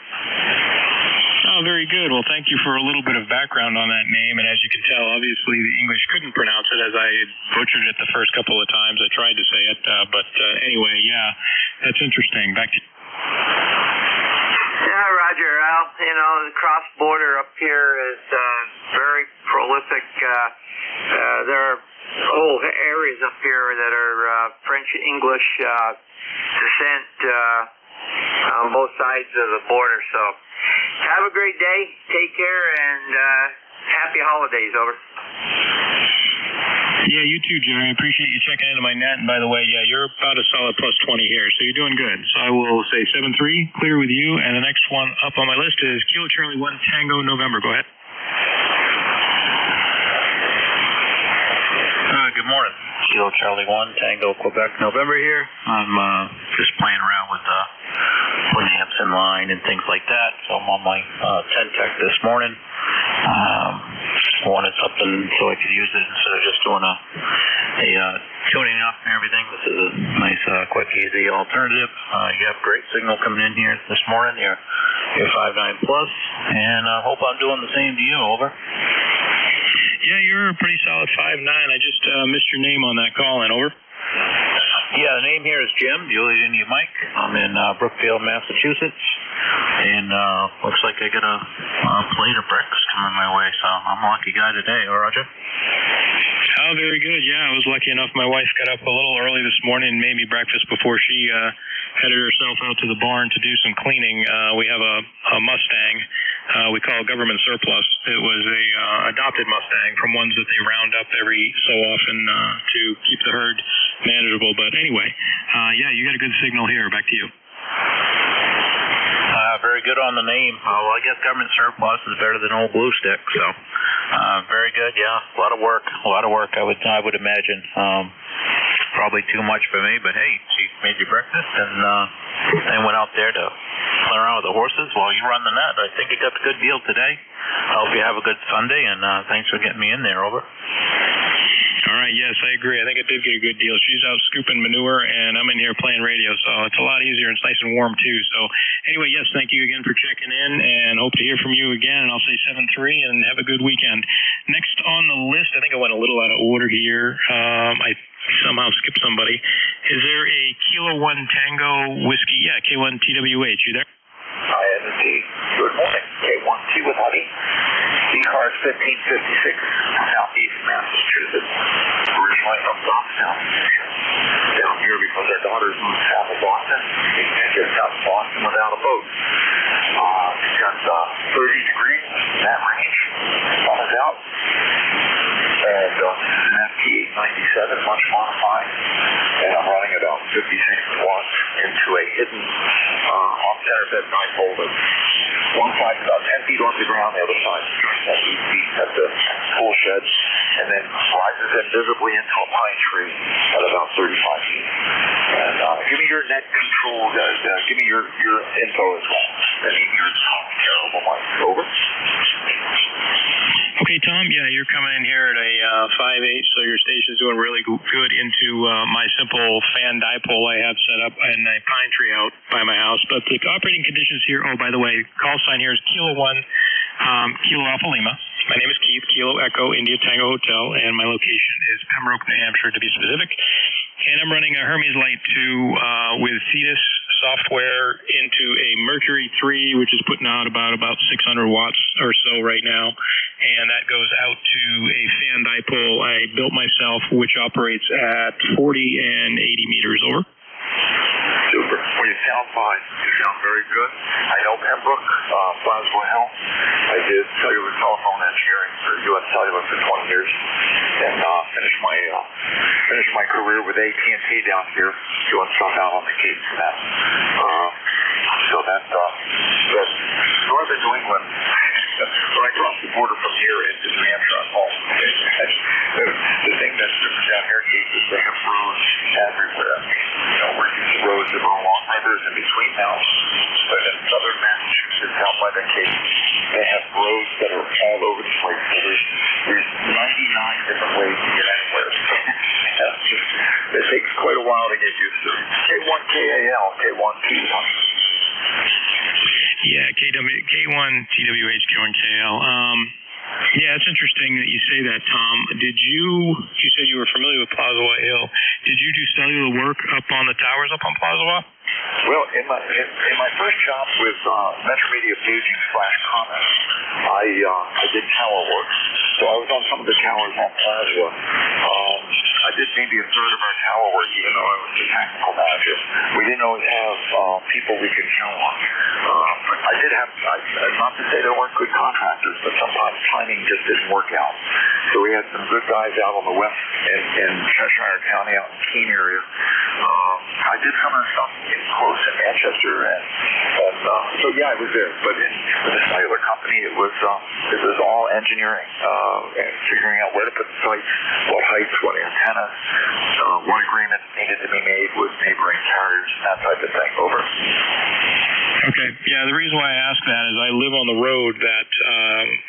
Oh, very good. Well, thank you for a little bit of background on that name. And as you can tell, obviously the English couldn't pronounce it, as I had butchered it the first couple of times I tried to say it. But anyway, yeah, that's interesting. Back to you. Yeah, Roger. Well, you know, the cross-border up here is very prolific. There are whole areas up here that are French-English descent on both sides of the border. So have a great day. Take care, and happy holidays. Over. Yeah, you too, Jerry. I appreciate you checking into my net. And by the way, yeah, you're about a solid plus 20 here, so you're doing good. So I will say 7-3, clear with you. And the next one up on my list is Kilo Charlie 1 Tango November. Go ahead. Good morning. Kilo Charlie 1 Tango Quebec November here. I'm just playing around with putting amps in line and things like that. So I'm on my 10-tech this morning. Wanted something so I could use it instead of just doing a tuning up and everything. This is a nice, quick, easy alternative. You have great signal coming in here this morning. You're 5.9 plus, and I hope I'm doing the same to you. Over. Yeah, you're a pretty solid 5.9. I just missed your name on that call in. Over. Yeah, the name here is Jim, Juliet India Mike. I'm in Brookfield, Massachusetts, and looks like I got a plate of bricks coming my way, so I'm a lucky guy today. Roger? Oh, very good. Yeah, I was lucky enough. My wife got up a little early this morning and made me breakfast before she headed herself out to the barn to do some cleaning. We have a Mustang we call government surplus. It was a adopted Mustang from ones that they round up every so often to keep the herd manageable. But anyway, yeah, you got a good signal here. Back to you. Very good on the name. Well, I guess government surplus is better than old blue stick. So, very good. Yeah, a lot of work. I would imagine. Probably too much for me, but hey, she made you breakfast and went out there to play around with the horses while you run the net. I think you got a good deal today. I hope you have a good Sunday, and thanks for getting me in there. Over. All right, yes, I agree. I think I did get a good deal. She's out scooping manure, and I'm in here playing radio, so it's a lot easier. It's nice and warm, too. So anyway, yes, thank you again for checking in, and hope to hear from you again. And I'll say 7-3, and have a good weekend. Next on the list, I think I went a little out of order here. I somehow skipped somebody. Is there a Kilo 1 Tango Whiskey? Yeah, K1 TWH. You there? I am indeed. Good morning. K1T with honey. ECARS 1556, Southeast Massachusetts. Originally from Boston. Down here because our daughters moved south of Boston. We can't get south of Boston without a boat. It's got 30 degrees in that range. Sun is out. And this is an FT897, much modified. And I'm running about 56 watts into a hidden off-center bed dipole that's one side about 10 feet off the ground, the other side 8 feet at the full shed, and then rises invisibly into a pine tree at about 35 feet. And give me your net control, give me your info as well. I mean, your terrible mic. Over. Okay, Tom, yeah, you're coming in here at a 5.8, so your station's doing really good into my simple fan dipole I have set up in a pine tree out by my house. But the operating conditions here, oh, by the way, call sign here is Kilo 1, Kilo Alpha Lima. My name is Keith, Kilo Echo India Tango Hotel, and my location is Pembroke, New Hampshire, to be specific. And I'm running a Hermes Light 2 with Cetus software into a Mercury 3, which is putting out about 600 watts or so right now. And that goes out to a fan dipole I built myself, which operates at 40 and 80 meters. Over. Super. Well, you sound fine. You sound very good. I know Pembroke, Boswell Hill. I did cellular telephone engineering for U.S. Cellular for 20 years, and finished my career with AT&T down here, doing stuff out on the Cape and that. So northern New England. When I crossed the border from here into New Hampshire, I'm home. The thing locations. They have roads that are all over the place. So there's 99 different ways to get anywhere. It takes quite a while to get used to. K1KAL, K1T. Yeah, K1 TWH, K1KL. Yeah, it's interesting that you say that, Tom. You said you were familiar with Plazawa Hill. Did you do cellular work up on the towers up on Plazawa? Well, in my first job with Metromedia Paging / Comments, I did tower work. So I was on some of the towers on Plazawa. I did maybe a third of our tower work, even though I was the technical manager. We didn't always have people we could count on. But I did have, not to say there weren't good contractors, but sometimes timing just didn't work out. So we had some good guys out on the west in Cheshire County, out in Keene area. I did some of the stuff close in Manchester, and so yeah, I was there. But with the cellular company, it was all engineering and figuring out where to put the sites, what heights, what antennas, what agreements needed to be made with neighboring carriers, and that type of thing. Over. Okay. Yeah, the reason why I ask that is I live on the road that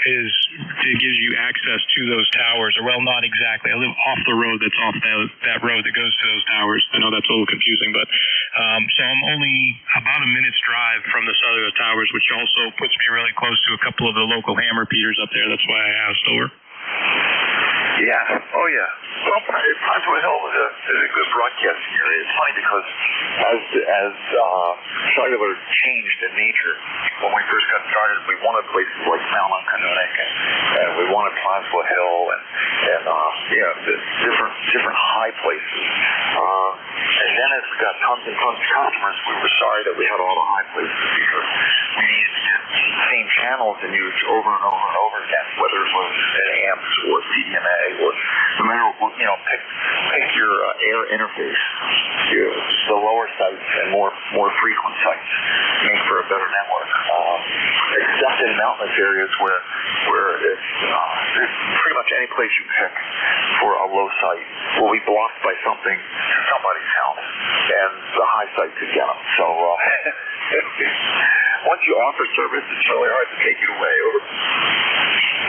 it gives you access to those towers. Or, well, not exactly. I live off the road that's off that road that goes to those towers. I know that's a little confusing, but so I'm only about a minute's drive from the cellular towers, which also puts me really close to a couple of the local ham repeaters up there. That's why I asked. Over. Yeah. Oh, yeah. Well, Plazawa Hill is a good broadcasting area. It's funny because as cellular changed in nature, when we first got started, we wanted places like Mount Uncanonic, and we wanted Plazawa Hill, and the different high places. And then as we got tons and tons of customers, we were sorry that we had all the high places because we needed to get the same channels and use over and over and over again, whether it was an AMPS or CDMA or no matter what, pick your air interface. The lower sites and more frequent sites make for a better network. Except in mountainous areas where it's pretty much any place you pick for a low site will be blocked by somebody's house, and the high site could get them. So once you offer service, it's really hard to take it away. Over.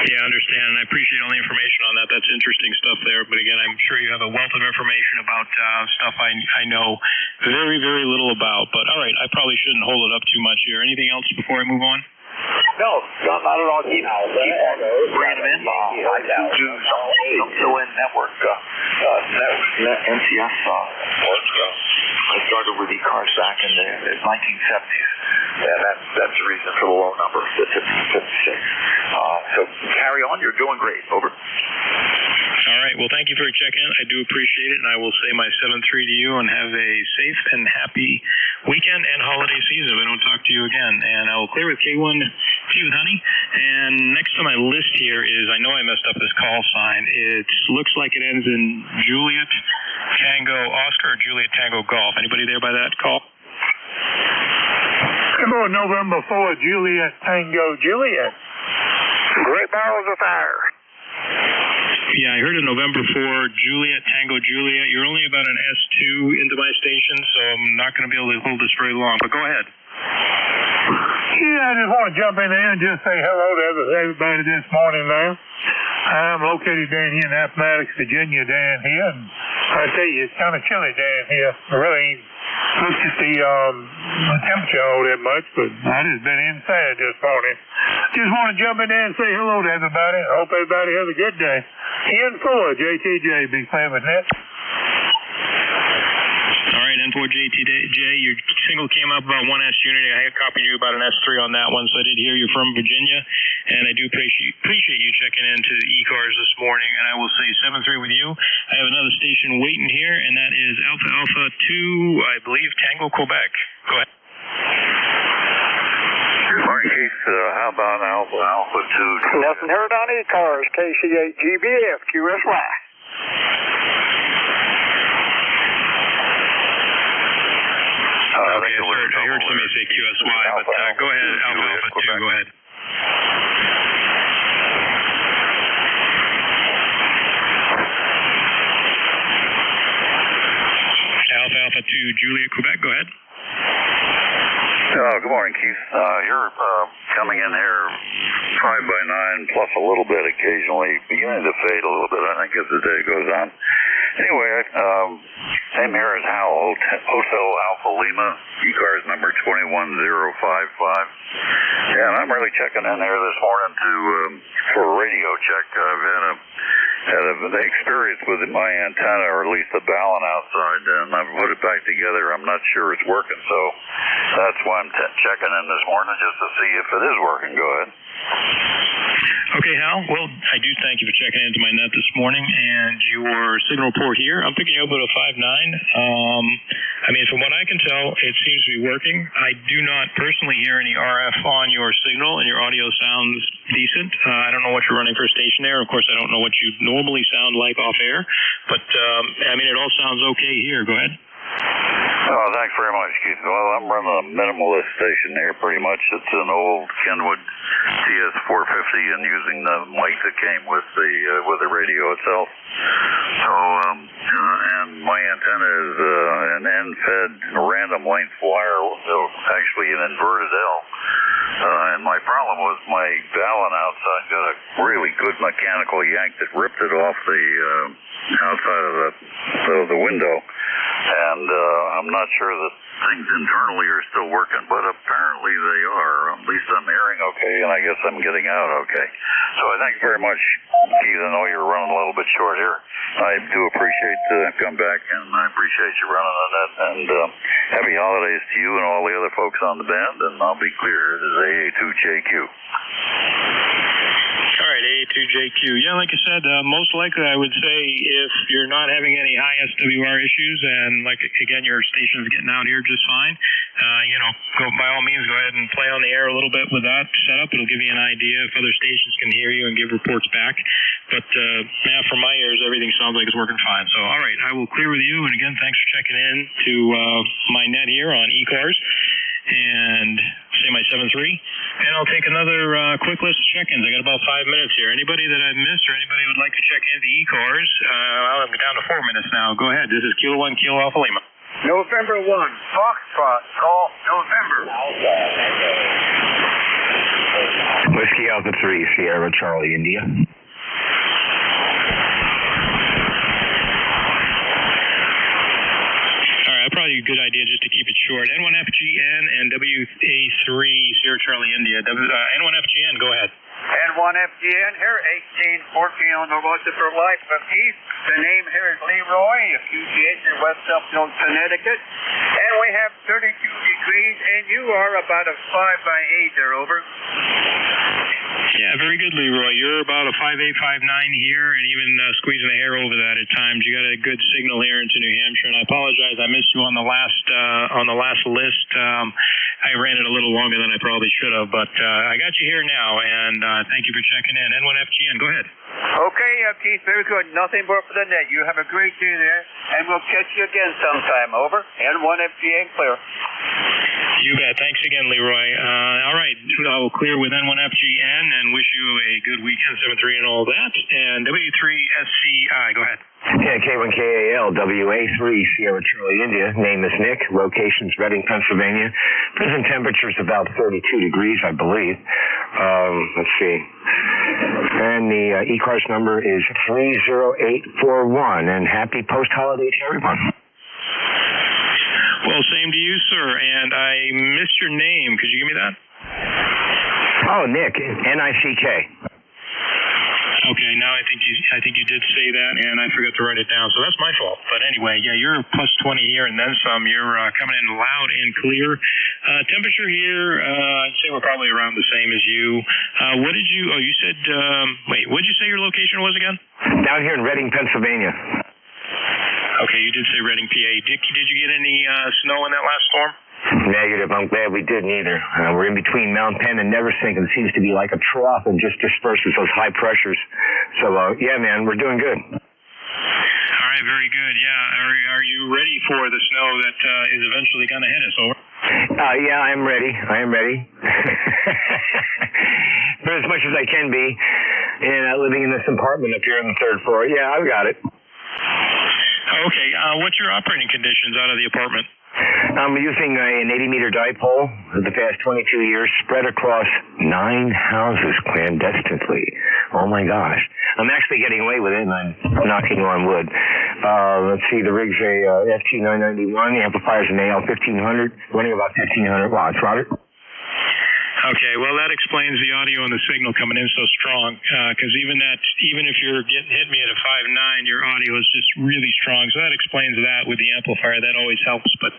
Yeah, I understand, and I appreciate all the information on that. That's interesting stuff there. But again, I'm sure you have a wealth of information about stuff I know very, very little about. But all right, I probably shouldn't hold it up too much here. Anything else before I move on? No, not at all. Keep on bringing them in. I do some fill-in network, NCS work. I started with ECARS back in the 1970s, and that's the reason for the low number, the 1556. So carry on. You're doing great. Over. All right. Well, thank you for checking in. I do appreciate it, and I will say my 7-3 to you, and have a safe and happy weekend and holiday season if I don't talk to you again. And I will clear with K1 T with Honey. And next on my list here is, I know I messed up this call sign. It looks like it ends in Juliet Tango Oscar or Juliet Tango Golf. Anybody there by that call? Come on, November 4, Juliet Tango Juliet. Great barrels of fire. Yeah, I heard in November 4, Juliet Tango Juliet. You're only about an S2 into my station, so I'm not going to be able to hold this very long. But go ahead. Yeah, I just want to jump in there and just say hello to everybody this morning now. I'm located down here in Appomattox, Virginia, down here, and I tell you, it's kind of chilly down here. I really ain't looked at the temperature all that much, but I just been inside this morning. Just want to jump in there and say hello to everybody. I hope everybody has a good day. N4, JTJ, Big Famous Net. All right, N4 JTJ, your single came up about 1S Unity. I had copied you about an S3 on that one, so I did hear you're from Virginia, and I do appreciate you checking into the ECARS this morning, and I will say 7-3 with you. I have another station waiting here, and that is Alpha Alpha 2, I believe, Tango, Quebec. Go ahead. Good morning, Keith. How about Alpha Alpha 2? Nothing heard on ECARS, KC8GBF, QSY. Okay, I heard somebody say QSY, but go ahead, Alpha Alpha 2, go ahead. Alpha Alpha 2, Juliet, Quebec, go ahead. Good morning, Keith. You're coming in here 5 by 9 plus a little bit occasionally, beginning to fade a little bit, I think, as the day goes on. Anyway, name here is Hal, Hotel Alpha Lima, ECARS number 21055. Yeah, and I'm really checking in there this morning for a radio check. I've had an experience with my antenna, or at least the balun outside, and I've put it back together. I'm not sure it's working, so that's why I'm checking in this morning, just to see if it is working. Go ahead. Okay, Hal. Well, I do thank you for checking into my net this morning, and your signal report here, I'm picking you up at a 5.9. I mean, from what I can tell, it seems to be working. I do not personally hear any RF on your signal, and your audio sounds decent. I don't know what you're running for a station there. Of course, I don't know what you normally sound like off air, but, I mean, it all sounds okay here. Go ahead. Oh, thanks very much, Keith. Well, I'm running a minimalist station here, pretty much. It's an old Kenwood TS450 and using the mic that came with the radio itself. So, and my antenna is an end-fed random length wire, actually an inverted L. And my problem was my balun outside got a really good mechanical yank that ripped it off the outside of the window. And I'm not sure that things internally are still working, but apparently they are. At least I'm hearing okay, and I guess I'm getting out okay. So I thank you very much, Keith. I know you're running a little bit short here. I do appreciate the comeback, and I appreciate you running on that. And happy holidays to you and all the other folks on the band, and I'll be clear, it is AA2JQ. All right, AA2JQ. Yeah, like I said, most likely I would say if you're not having any high SWR issues, and like, again, your station's getting out here just fine, go by all means, go ahead and play on the air a little bit with that setup. It'll give you an idea if other stations can hear you and give reports back. But, from my ears, everything sounds like it's working fine. So, all right, I will clear with you. And again, thanks for checking in to my net here on ECARS. And say my 7-3, and I'll take another quick list of check-ins. I got about 5 minutes here. Anybody that I've missed or anybody who would like to check into ECARS, I'll have down to 4 minutes now. Go ahead. This is Kilo 1, Kilo Alpha Lima. November 1, Foxtrot, call November. Whiskey Alpha 3, Sierra Charlie, India. Probably a good idea just to keep it short. N1FGN and WA3 Sierra Charlie India. N1FGN, go ahead. N1FGN here, 1814 on the road for life of Keith. The name here is Leroy, QTH in West Upfield, Connecticut. And we have 32 degrees, and you are about a 5/8 there, over. Yeah, very good, Leroy. You're about a 5.8, 5.9 here, and even squeezing a hair over that at times. You got a good signal here into New Hampshire, and I apologize. I missed you on the last list. I ran it a little longer than I probably should have, but I got you here now, and thank you for checking in. N1FGN, go ahead. Okay, Keith, very good. Nothing more for the net. You have a great day there, and we'll catch you again sometime. Over. N1FGN, clear. You bet. Thanks again, Leroy. All right, I'll clear with N1FGN and wish you a good weekend, 7-3 and all that. And W3SCI, go ahead. Yeah, K1KAL, WA3, Sierra Charlie, India. Name is Nick. Location's Reading, Pennsylvania. Present temperature's about 32 degrees, I believe. Let's see. And the ECARS number is 30841. And happy post-holiday to everyone. Well, same to you, sir. And I missed your name. Could you give me that? Oh, Nick. N-I-C-K. Okay, now I think you did say that, and I forgot to write it down, so that's my fault. But anyway, yeah, you're plus 20 here and then some. You're coming in loud and clear. Temperature here, I'd say we're probably around the same as you. What did you? Oh, you said. Wait, what did you say your location was again? Down here in Reading, Pennsylvania. Okay, you did say Reading, PA. Did you get any snow in that last storm? Negative. I'm glad we didn't either. We're in between Mount Penn and Neversink, and it seems to be like a trough and just disperses those high pressures. So, yeah, man, we're doing good. All right, very good. Yeah, are you ready for the snow that is eventually going to hit us? Over. Yeah, I'm ready. I am ready. For as much as I can be, and living in this apartment up here on the 3rd floor. Yeah, I've got it. Okay. What's your operating conditions out of the apartment? I'm using an 80-meter dipole for the past 22 years, spread across 9 houses clandestinely. Oh, my gosh. I'm actually getting away with it, and I'm knocking on wood. Let's see, the rig's a FT991. The amplifier's an AL1500, running about 1,500 watts. Robert? Okay, well, that explains the audio and the signal coming in so strong, because even if you're hitting me at a 5.9, your audio is just really strong. So that explains that with the amplifier. That always helps. But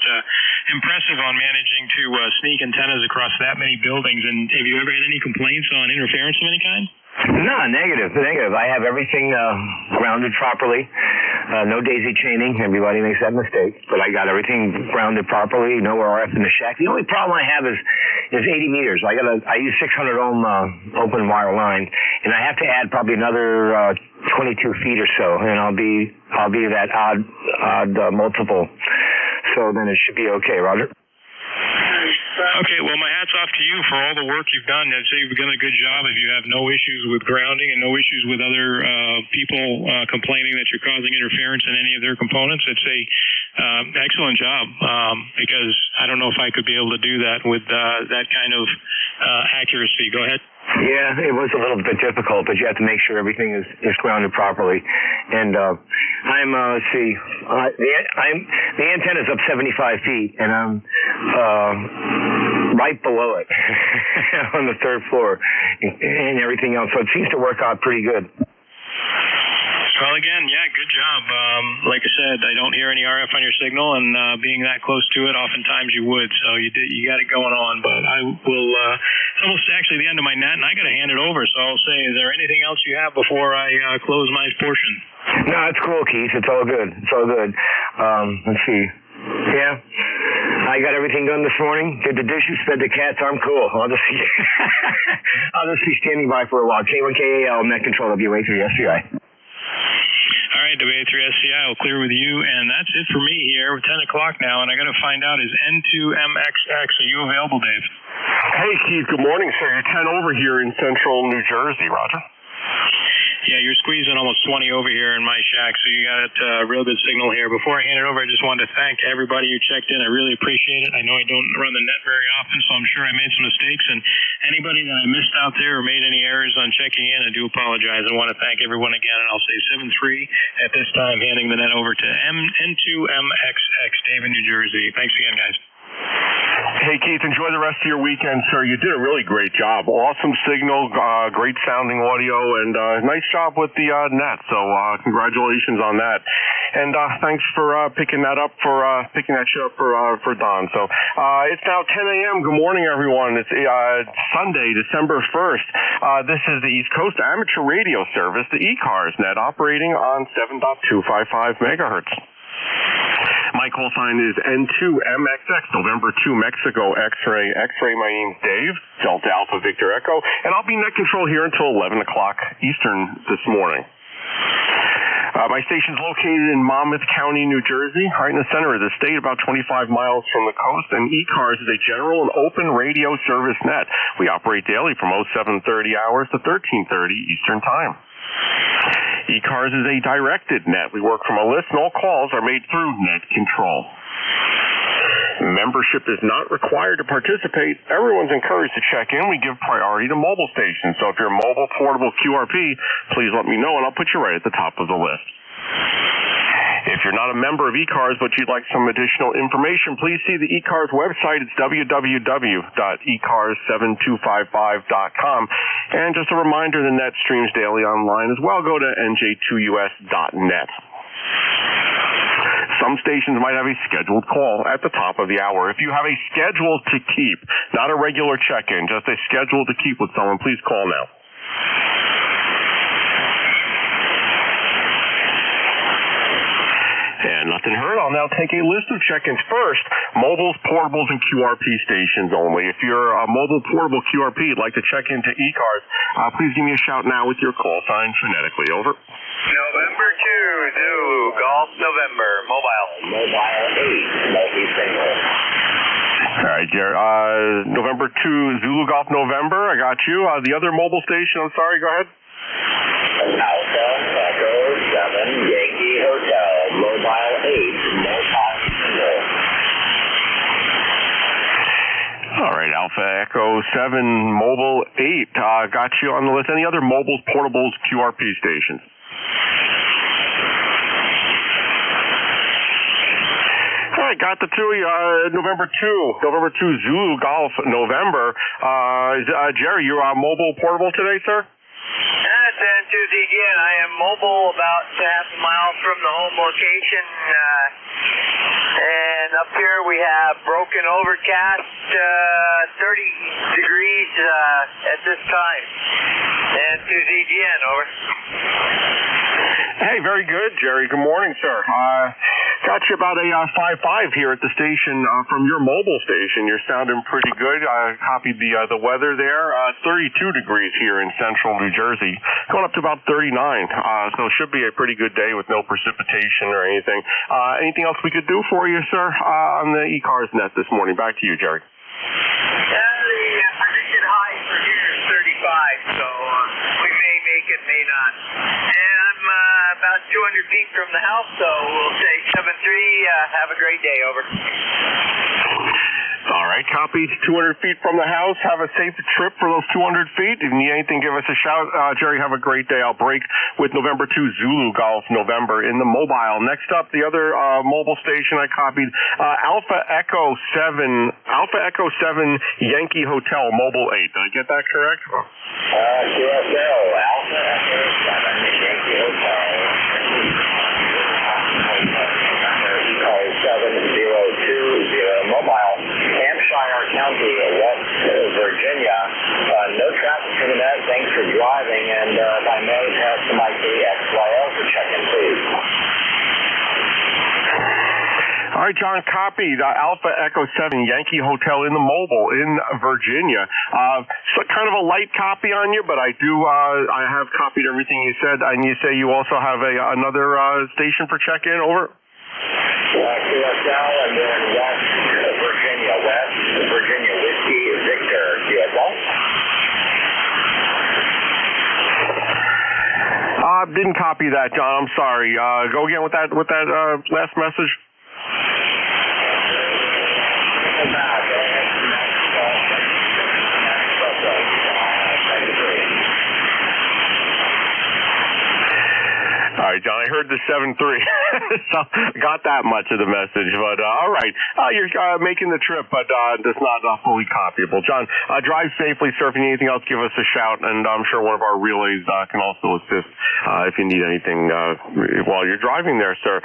impressive on managing to sneak antennas across that many buildings. And have you ever had any complaints on interference of any kind? No, negative. I have everything grounded properly. No daisy chaining. Everybody makes that mistake. But I got everything grounded properly. No RF in the shack. The only problem I have is 80 meters. I use 600 ohm open wire line, and I have to add probably another 22 feet or so, and I'll be that odd multiple. So then it should be okay, Roger. Okay, well, my hat's off to you for all the work you've done. I'd say you've done a good job if you have no issues with grounding and no issues with other people complaining that you're causing interference in any of their components. I'd say excellent job, because I don't know if I could be able to do that with that kind of accuracy. Go ahead. Yeah, it was a little bit difficult, but you have to make sure everything is grounded properly. And the antenna's up 75 feet, and I'm right below it on the third floor and everything else. So it seems to work out pretty good. Well, again, yeah, good job. Like I said, I don't hear any RF on your signal, and being that close to it, oftentimes you would. So you got it going on. But I will. It's almost actually the end of my net, and I got to hand it over. So I'll say, is there anything else you have before I close my portion? No, it's cool, Keith. It's all good. Let's see. Yeah. I got everything done this morning. Did the dishes, fed the cats. I'm cool. I'll just be standing by for a while. K1KAL, net control, WA3SCI. All right, WA3SCI, I'll clear with you, and that's it for me here. We're 10 o'clock now, and I got to find out, is N2MXX, are you available, Dave? Hey, Keith, good morning, sir. You're 10 over here in central New Jersey, Roger. Yeah, you're squeezing almost 20 over here in my shack, so you got a real good signal here. Before I hand it over, I just wanted to thank everybody who checked in. I really appreciate it. I know I don't run the net very often, so I'm sure I made some mistakes. And anybody that I missed out there or made any errors on checking in, I do apologize. I want to thank everyone again, and I'll say 7-3 at this time, handing the net over to N2MXX, Dave in New Jersey. Thanks again, guys. Hey, Keith, enjoy the rest of your weekend, sir. You did a really great job. Awesome signal, great sounding audio, and nice job with the net. So congratulations on that. And thanks for picking that shit up for Don. So it's now 10 a.m. Good morning, everyone. It's Sunday, December 1st. This is the East Coast Amateur Radio Service, the ECARS net, operating on 7.255 megahertz. My call sign is N2MXX, November 2 Mexico X-ray. My name's Dave, Delta Alpha Victor Echo, and I'll be net control here until 11 o'clock Eastern this morning. My station's located in Monmouth County, New Jersey, right in the center of the state, about 25 miles from the coast, and ECARS is a general and open radio service net. We operate daily from 0730 hours to 1330 Eastern Time. ECARS is a directed net. We work from a list, and all calls are made through net control. Membership is not required to participate. Everyone's encouraged to check in. We give priority to mobile stations. So if you're a mobile portable QRP, please let me know, and I'll put you right at the top of the list. If you're not a member of ECARS but you'd like some additional information, please see the ECARS website. It's www.ecars7255.com. And just a reminder, the net streams daily online as well. Go to nj2us.net. Some stations might have a scheduled call at the top of the hour. If you have a schedule to keep, not a regular check-in, just a schedule to keep with someone, please call now. And nothing heard, I'll now take a list of check-ins. First, mobiles, portables, and QRP stations only. If you're a mobile, portable QRP, you'd like to check into ECARS, please give me a shout now with your call sign phonetically. Over. November 2, Zulu, Golf, November, mobile. Mobile 8, multi-single. All right, Jared. November 2, Zulu, Golf, November. I got you. The other mobile station, I'm sorry, go ahead. Alpha, Echo, 7, Yankee Hotel, mobile 8, multi-single. Alpha Echo 7 Mobile 8. Got you on the list. Any other mobiles, portables, QRP stations? All right, got the two. November 2 Zulu Golf November. Jerry, you are mobile, portable today, sir? San Tuesday again. I am mobile about half a mile from the home location. And up here we have broken overcast, 30 degrees at this time. And Tuesday again, over. Hey, very good, Jerry. Good morning, sir. Got you about a 5.5 here at the station from your mobile station. You're sounding pretty good. I copied the weather there. 32 degrees here in central New Jersey, going up to about 39. So it should be a pretty good day with no precipitation or anything. Anything else we could do for you, sir, on the ECARS net this morning? Back to you, Jerry. The predicted high for here is 35, so we may make it, may not. And I'm about 200 feet from the house, so we'll say 7-3. Have a great day, over. All right, copy. 200 feet from the house. Have a safe trip for those 200 feet. If you need anything, give us a shout. Jerry, have a great day. I'll break with November 2 Zulu Golf November in the mobile. Next up, the other mobile station I copied, Alpha Echo 7 Yankee Hotel Mobile 8. Did I get that correct? QSL, Alpha Echo 7 Yankee Hotel. 7020 mobile, Hampshire County, West Virginia. No traffic for the net. Thanks for driving, and if I may, pass the mic to XYL for check-in, please. All right, John, copied Alpha Echo 7 Yankee Hotel in the mobile in Virginia. So kind of a light copy on you, but I have copied everything you said. And you say you also have another station for check-in, over? QSL, and then West Virginia Whiskey Victor, QSL. Didn't copy that, John. I'm sorry. Go again with that last message. All right, John, I heard the 7-3, so got that much of the message. But all right, you're making the trip, but it's not fully copyable. John, drive safely, sir. If you need anything else, give us a shout, and I'm sure one of our relays can also assist if you need anything while you're driving there, sir.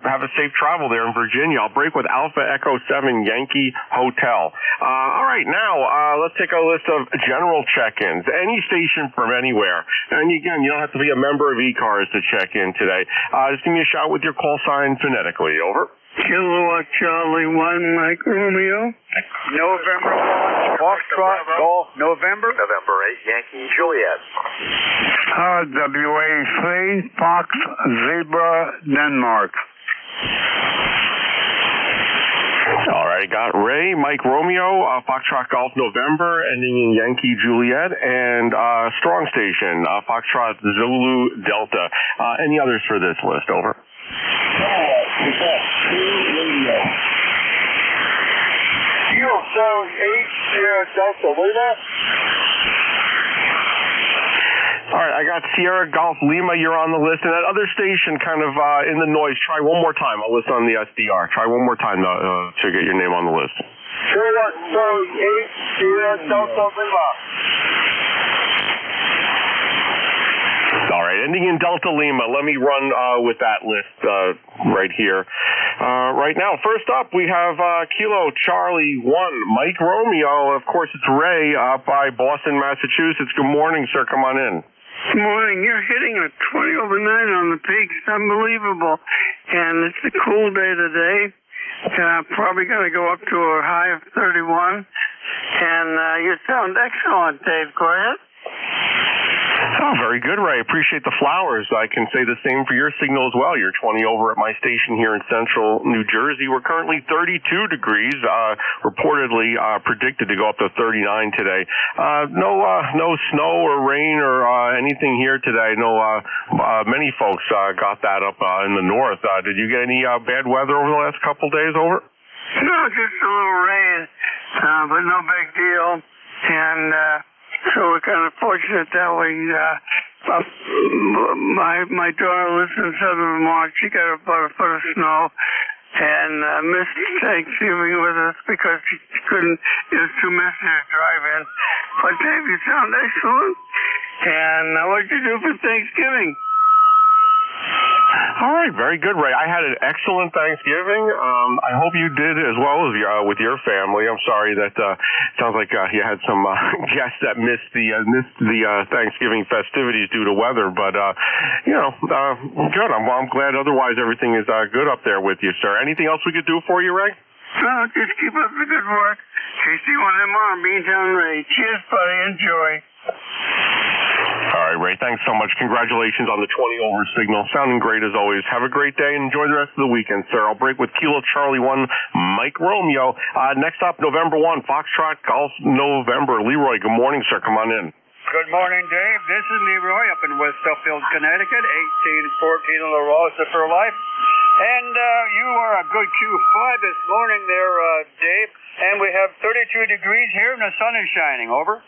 Have a safe travel there in Virginia. I'll break with Alpha Echo 7 Yankee Hotel. All right, now let's take a list of general check-ins. Any station from anywhere. And again, you don't have to be a member of ECARS to check in today. Just give me a shout with your call sign phonetically. Over. Kilo Charlie 1 Mike Romeo. November Foxtrot Golf November. November 8 Yankee Juliet. WA3 Fox Zebra Denmark. All right, got Ray, Mike Romeo, Foxtrot Golf November, ending in Yankee Juliet, and Strong Station, Foxtrot Zulu Delta. Any others for this list? Over. Delta Lima. All right, I got Sierra Golf Lima. You're on the list. And that other station kind of in the noise. Try one more time. I'll list on the SDR. Try one more time to get your name on the list. Delta Lima. All right, ending in Delta Lima. Let me run with that list right here. Right now, first up, we have Kilo Charlie 1, Mike Romeo. Of course, it's Ray up by Boston, Massachusetts. Good morning, sir. Come on in. Good morning. You're hitting a 20 over 9 on the peaks. Unbelievable. And it's a cool day today. Probably going to go up to a high of 31. And you sound excellent, Dave. Go ahead. Oh, very good, Ray. Appreciate the flowers. I can say the same for your signal as well. You're 20 over at my station here in central New Jersey. We're currently 32 degrees, reportedly predicted to go up to 39 today. No snow or rain or anything here today. No, many folks got that up in the north. Did you get any bad weather over the last couple days? Over? No, just a little rain, but no big deal. And so we're kind of fortunate that way. My daughter lives in southern Vermont. She got about a foot of snow and missed Thanksgiving with us because she couldn't. It was too messy to drive in. But Dave, you sound excellent. And what did you do for Thanksgiving? All right, very good, Ray. I had an excellent Thanksgiving. I hope you did as well as with your family. I'm sorry that sounds like you had some guests that missed the Thanksgiving festivities due to weather, but good. I'm glad. Otherwise, everything is good up there with you, sir. Anything else we could do for you, Ray? No, just keep up the good work. KC1MR, Beantown Ray. Cheers, buddy. Enjoy. All right, Ray, thanks so much. Congratulations on the 20-over signal. Sounding great as always. Have a great day and enjoy the rest of the weekend, sir. I'll break with Kilo Charlie 1, Mike Romeo. Next up, November 1, Foxtrot Golf November. Leroy, good morning, sir. Come on in. Good morning, Dave. This is Leroy up in West Suffield, Connecticut, 1814 La Rosa for life. And you are a good Q5 this morning there, Dave. And we have 32 degrees here and the sun is shining. Over.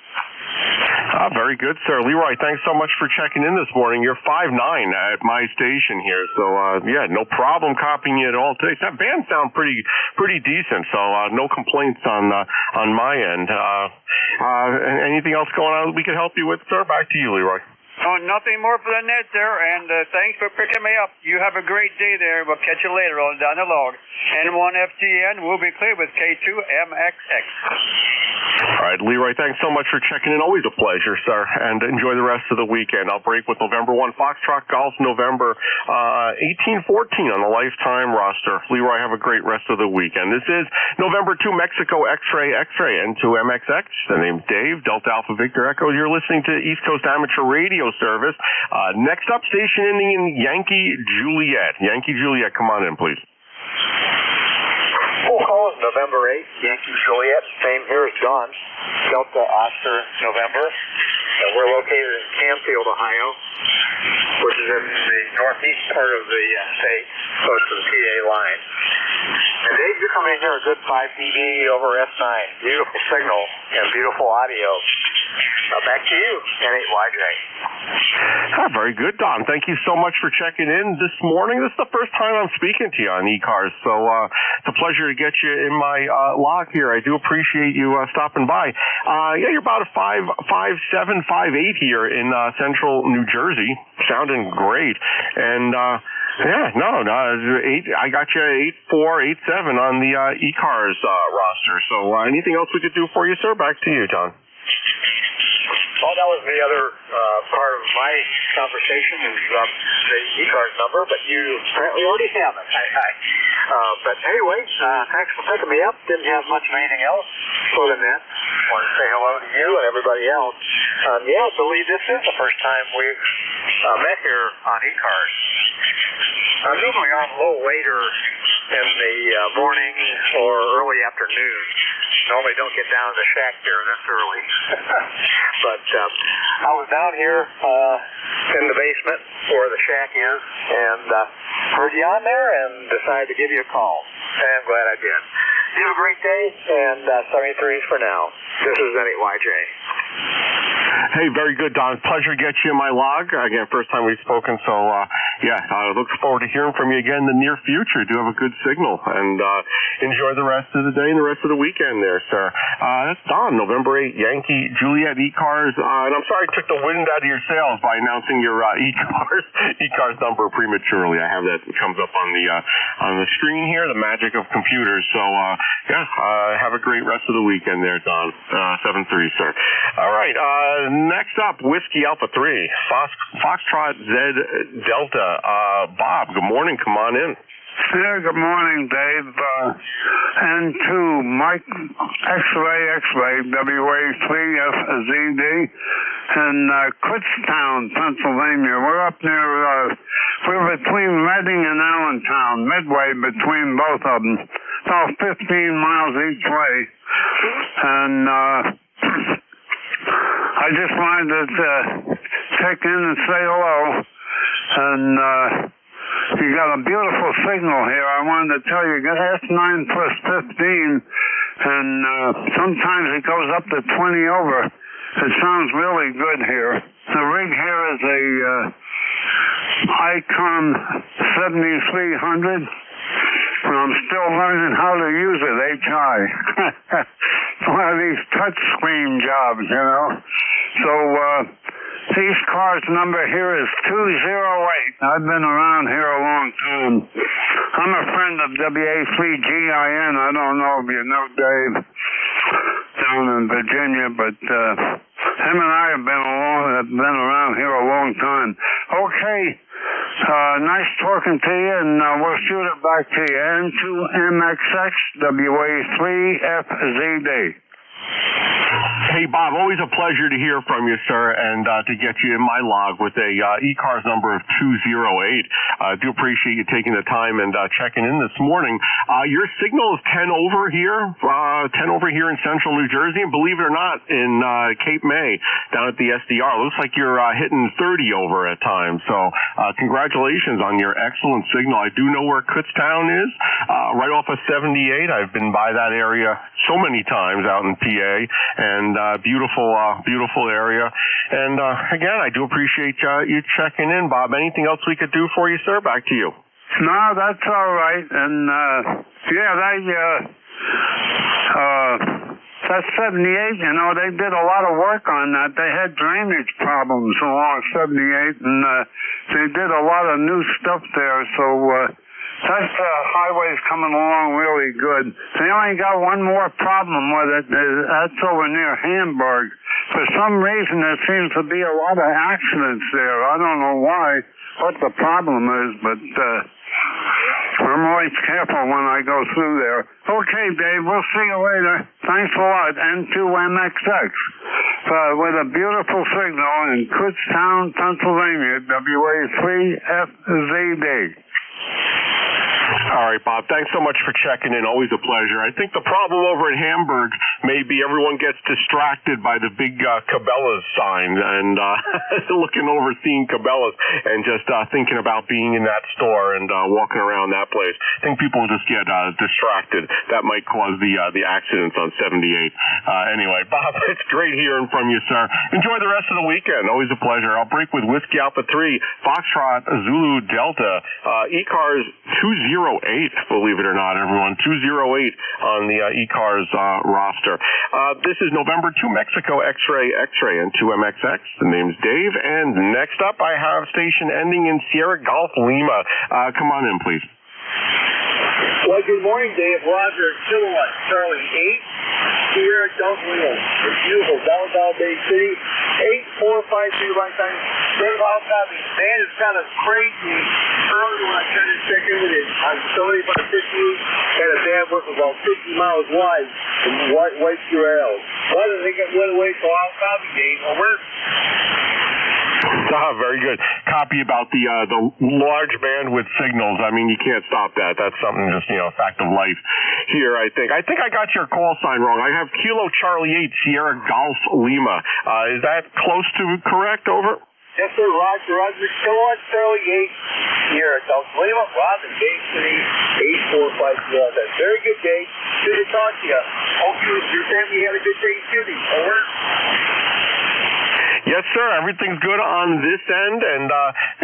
Very good, sir. Leroy, thanks so much for checking in this morning. You're 5'9" at my station here, so no problem copying you at all today. That band sound pretty decent, so no complaints on my end. Anything else going on we could help you with, sir? Back to you, Leroy. Oh, nothing more for the net there, and thanks for picking me up. You have a great day there. We'll catch you later on down the log. N1FTN will be clear with K2MXX. All right, Leroy, thanks so much for checking in. Always a pleasure, sir, and enjoy the rest of the weekend. I'll break with November 1, Foxtrot Golf November 1814 on the lifetime roster. Leroy, have a great rest of the weekend. This is November 2, Mexico X-Ray, N2MXX. The name's Dave, Delta Alpha Victor Echo. You're listening to East Coast Amateur Radio Service. Next up, station ending in Yankee Juliet. Yankee Juliet, come on in, please. Full call is November 8th, Yankee Juliet. Same here as Don. Delta Oscar November. And we're located in Canfield, Ohio, which is in the northeast part of the state, close to the PA line. And Dave, you're coming in here a good 5 dB over S9. Beautiful signal and beautiful audio. Back to you, N8YJ. Very good, Don. Thank you so much for checking in this morning. This is the first time I'm speaking to you on ECARS, so it's a pleasure to get you in my log here. I do appreciate you stopping by. You're about a 5'7", 5'8" here in central New Jersey. Sounding great. And I got you 8'4", 8'7" on the ECARS roster. So anything else we could do for you, sir? Back to you, John. Well, that was the other part of my conversation, is the ECARS number, but you apparently already have it. But anyway, thanks for picking me up. Didn't have much of anything else for the net. Want to say hello to you and everybody else. I believe this is the first time we've met here on ECARS. I'm normally on a little later in the morning or early afternoon. Normally don't get down to the shack there this early. But I was down here in the basement where the shack is and heard you on there and decided to give you a call. And I'm glad I did. You have a great day, and 73s for now. This is N8YJ. Hey, very good, Don. Pleasure to get you in my log. Again, first time we've spoken, so I look forward to hearing from you again in the near future. Do have a good signal, and enjoy the rest of the day and the rest of the weekend there, sir. That's Don, November 8th, Yankee Juliet ECARS. And I'm sorry I took the wind out of your sails by announcing your ECARS number prematurely. I have that comes up on the screen here, the magic of computers. So, have a great rest of the weekend there, Don. 7-3, sir. All right, next up, Whiskey Alpha 3, Foxtrot Z Delta. Bob, good morning. Come on in. Yeah, good morning, Dave. N2, Mike X-Ray, WA3FZD, in Kutztown, Pennsylvania. We're up near, we're between Reading and Allentown, midway between both of them. About 15 miles each way. And I just wanted to check in and say hello. And You got a beautiful signal here. I wanted to tell you, you got S9 plus 15, and sometimes it goes up to 20 over. It sounds really good here. The rig here is a Icon 7300. And I'm still learning how to use it, HI. It's one of these touch screen jobs, you know. So, ECARS number here is 208. I've been around here a long time. I'm a friend of WA3GIN. I don't know if you know Dave down in Virginia, but him and I have been around here a long time. Okay, nice talking to you, and we'll shoot it back to you. N2MXX WA3FZD. Hey, Bob, always a pleasure to hear from you, sir, and to get you in my log with a ECARS number of 208. I do appreciate you taking the time and checking in this morning. Your signal is 10 over here in central New Jersey, and believe it or not, in Cape May, down at the SDR. Looks like you're hitting 30 over at times. So congratulations on your excellent signal. I do know where Kutztown is, right off of 78. I've been by that area so many times out in PA, and beautiful area. And again, I do appreciate you checking in, Bob. Anything else we could do for you, sir? Back to you. No, that's all right. And that's 78. You know, they did a lot of work on that. They had drainage problems along 78, and they did a lot of new stuff there. So that highway's coming along really good. They only got one more problem with it. That's over near Hamburg. For some reason, there seems to be a lot of accidents there. I don't know what the problem is, but I'm always careful when I go through there. Okay, Dave, we'll see you later. Thanks a lot. N2MXX with a beautiful signal in Kutztown, Pennsylvania, WA3FZD. All right, Bob, thanks so much for checking in. Always a pleasure. I think the problem over in Hamburg may be everyone gets distracted by the big Cabela's sign and looking over, seeing Cabela's, and just thinking about being in that store and walking around that place. I think people just get distracted. That might cause the accidents on 78. Anyway, Bob, it's great hearing from you, sir. Enjoy the rest of the weekend. Always a pleasure. I'll break with Whiskey Alpha 3, Foxtrot, Zulu, Delta, ECARS 208, believe it or not, everyone. 208 on the ECARS roster. This is November 2 Mexico X-Ray and 2MXX. The name's Dave, and next up I have station ending in Sierra Golf Lima. Come on in, please. Well, good morning, Dave. Roger, Kilowatt, Charlie 8, Sierra Golf Lima. It's beautiful, downtown Bay City. 8453 right time. Dave, I'll copy. Man, it's kind of crazy. Early when I tried to check in with it, on 7550, had a bandwidth of about 50 miles wide from White URL. Why did they get went away? So I'll copy, Dave. Over. Very good. Copy about the large bandwidth signals. I mean, you can't stop that. That's something just, fact of life here, I think. I think I got your call sign wrong. I have Kilo Charlie 8 Sierra Golf Lima. Is that close to correct? Over? Yes, sir. Roger. Kilowatt Charlie 8 Sierra Golf Lima. Roger, Bay City 8450. That's very good, Dave. Good to talk to you. Hope your family had a good Thanksgiving. Over. Yes, sir. Everything's good on this end, and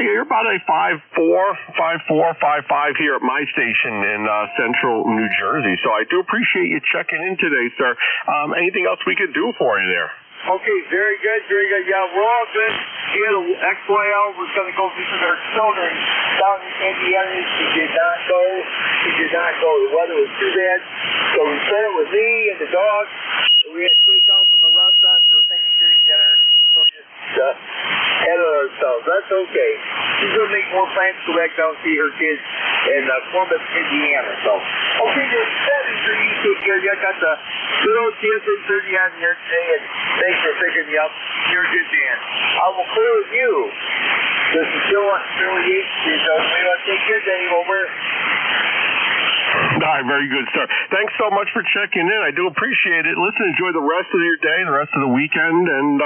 you're about a 5.5 here at my station in central New Jersey. So I do appreciate you checking in today, sir. Anything else we could do for you there? Okay, very good. Yeah, we're all good. Here, XYL was going to go visit our children down in Indiana. She did not go. The weather was too bad. So we spent it with me and the dog. We had takeout from the restaurant for Thanksgiving dinner. So we just ahead of ourselves. That's okay. She's going to make more plans to go back down and see her kids in Columbus, Indiana. So, okay, that is for you. Take care. You got the good old TSN 30 on here today, and thanks for picking me up. You're a good man. I will clear with you. This is Joe on Shirley 8. We want to take care, Danny. Over. All right, very good, sir. Thanks so much for checking in. I do appreciate it. Listen, enjoy the rest of your day, the rest of the weekend, and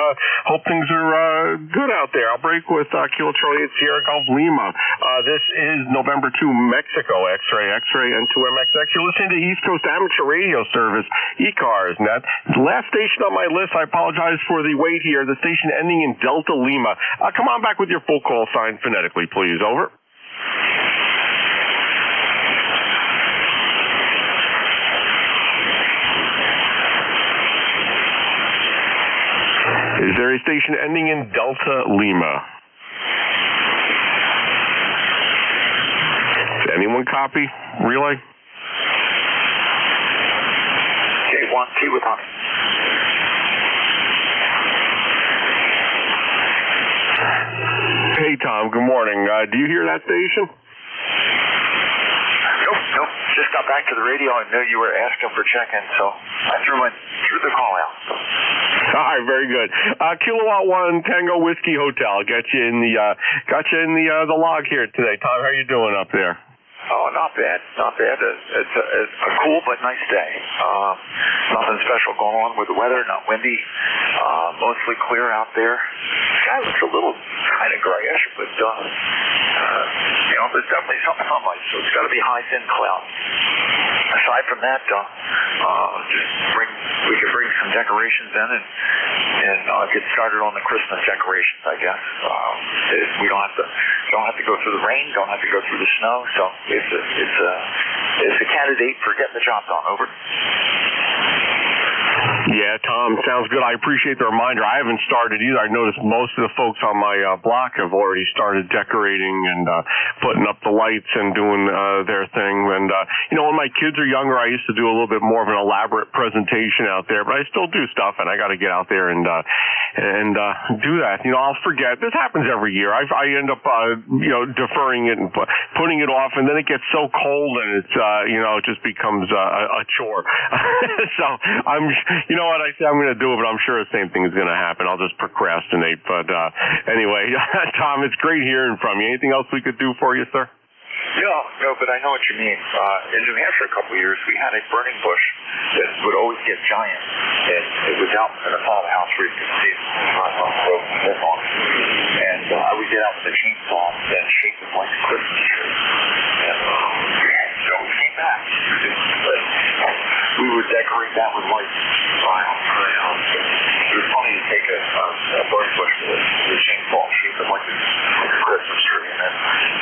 hope things are good out there. I'll break with Kilo Charlie 8 Sierra Golf Lima. This is November 2, Mexico, X-Ray, and 2MXX. You're listening to East Coast Amateur Radio Service, ECARS. Net. The last station on my list, I apologize for the wait here, the station ending in Delta Lima. Come on back with your full call sign phonetically, please. Over. Is there a station ending in Delta Lima? Does anyone copy? Relay? K1T with Honey. Hey, Tom. Good morning. Do you hear that station? Nope. Just got back to the radio. I knew you were asking for check-in, so I threw the call out. All right, very good. Kilowatt 1 Tango Whiskey Hotel. Got you in the log here today. Tom, how are you doing up there? Oh, not bad. It's a cool but nice day. Nothing special going on with the weather. Not windy. Mostly clear out there. Sky looks a little kind of grayish, but there's definitely some sunlight, so it's got to be high, thin cloud. Aside from that, we could bring some decorations in and get started on the Christmas decorations, I guess. We don't have to go through the rain, don't have to go through the snow, so it's a candidate for getting the job done. Over. Yeah, Tom, sounds good. I appreciate the reminder. I haven't started either. I noticed most of the folks on my block have already started decorating and putting up the lights and doing their thing. And, when my kids are younger, I used to do a little bit more of an elaborate presentation out there, but I still do stuff, and I got to get out there and do that. I'll forget. This happens every year. I end up, deferring it and putting it off, and then it gets so cold and it's, it just becomes a chore. So you know what, I say I'm going to do it, but I'm sure the same thing is going to happen. I'll just procrastinate. But anyway, Tom, it's great hearing from you. Anything else we could do for you, sir? No, but I know what you mean. In New Hampshire a couple of years, we had a burning bush that would always get giant. And it was out in the front of the house where you could see it on. And I would get out with a chainsaw and shake it like a Christmas tree. And so we came back. We would decorate that with lights for the house. It was funny to take a burning bush with a chainsaw and shape it like a Christmas tree. And then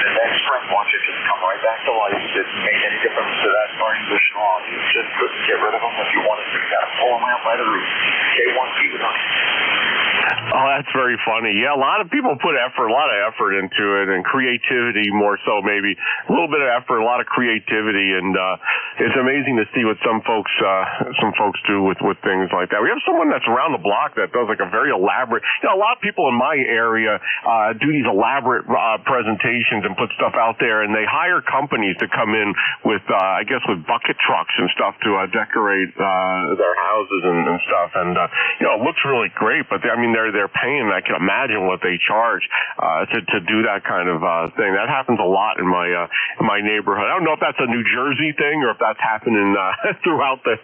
the next spring, once it just come right back to life, it didn't make any difference to that burning bush at all. You just couldn't get rid of them if you wanted to. You got to pull them out by the root. K1T with Honey. Oh, that's very funny. Yeah, a lot of people put a lot of effort into it, and creativity more so, maybe a little bit of effort, a lot of creativity, and it's amazing to see what some folks do with things like that. We have someone that's around the block that does like a very elaborate. A lot of people in my area do these elaborate presentations and put stuff out there, and they hire companies to come in with, with bucket trucks and stuff to decorate their houses and stuff, and it looks really great. But they're paying. I can imagine what they charge to do that kind of thing. That happens a lot in my neighborhood. I don't know if that's a New Jersey thing or if that's happening throughout the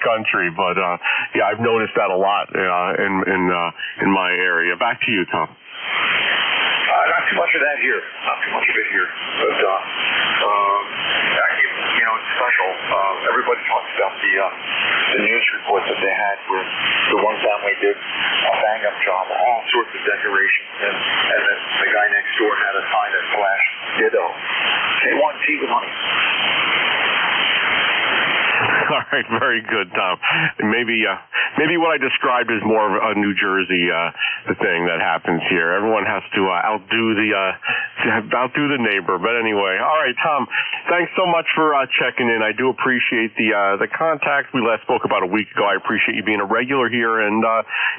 country, but I've noticed that a lot in my area. Back to you, Tom. Not too much of that here. But it's special. Everybody talks about the news reports that they had where the one family did a bang-up job, all sorts of decorations, and then the guy next door had a sign that flashed ditto. K1T with Honey. All right, very good, Tom. Maybe what I described is more of a New Jersey thing that happens here. Everyone has to outdo the neighbor. But anyway, all right, Tom. Thanks so much for checking in. I do appreciate the contact. We last spoke about a week ago. I appreciate you being a regular here, and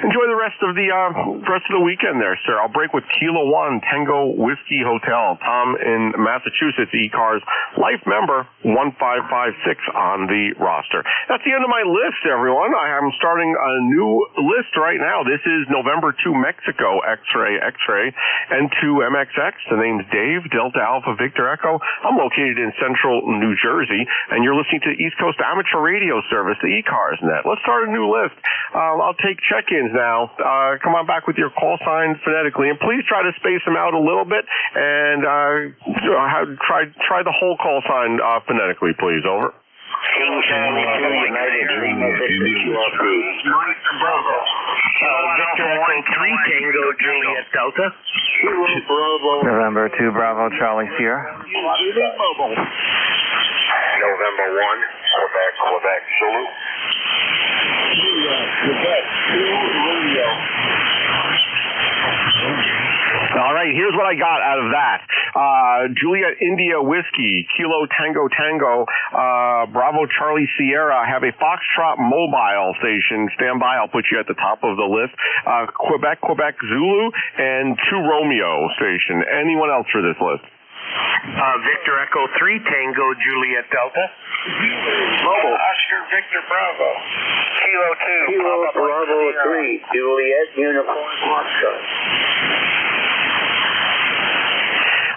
enjoy the rest of the weekend there, sir. I'll break with Kilo 1 Tango Whiskey Hotel. Tom in Massachusetts, ECARS life member 1556 on the roster. That's the end of my list, everyone. I'm starting starting a new list right now. This is November 2 Mexico, X-ray, N2 MXX. The name's Dave, Delta Alpha Victor Echo. I'm located in central New Jersey, and you're listening to East Coast Amateur Radio Service, the ECARS net. Let's start a new list. I'll take check-ins now. Come on back with your call signs phonetically, and please try to space them out a little bit, and try the whole call sign phonetically, please. Over. King Charlie 2, United Dream of Victor QRP. Victor Echo 3, Tango Juliet Delta. November 2, Bravo Charlie Sierra. November 1, Quebec Zulu. Quebec 2, Romeo. All right, here's what I got out of that. Juliet India Whiskey, Kilo Tango Tango, Bravo Charlie Sierra. I have a Foxtrot mobile station. Stand by, I'll put you at the top of the list. Quebec Zulu, and 2 Romeo station. Anyone else for this list? Victor Echo 3, Tango Juliet Delta. Mobile. Oscar Victor Bravo. Kilo 2, Kilo Bravo 3, Juliet Uniform Foxtrot.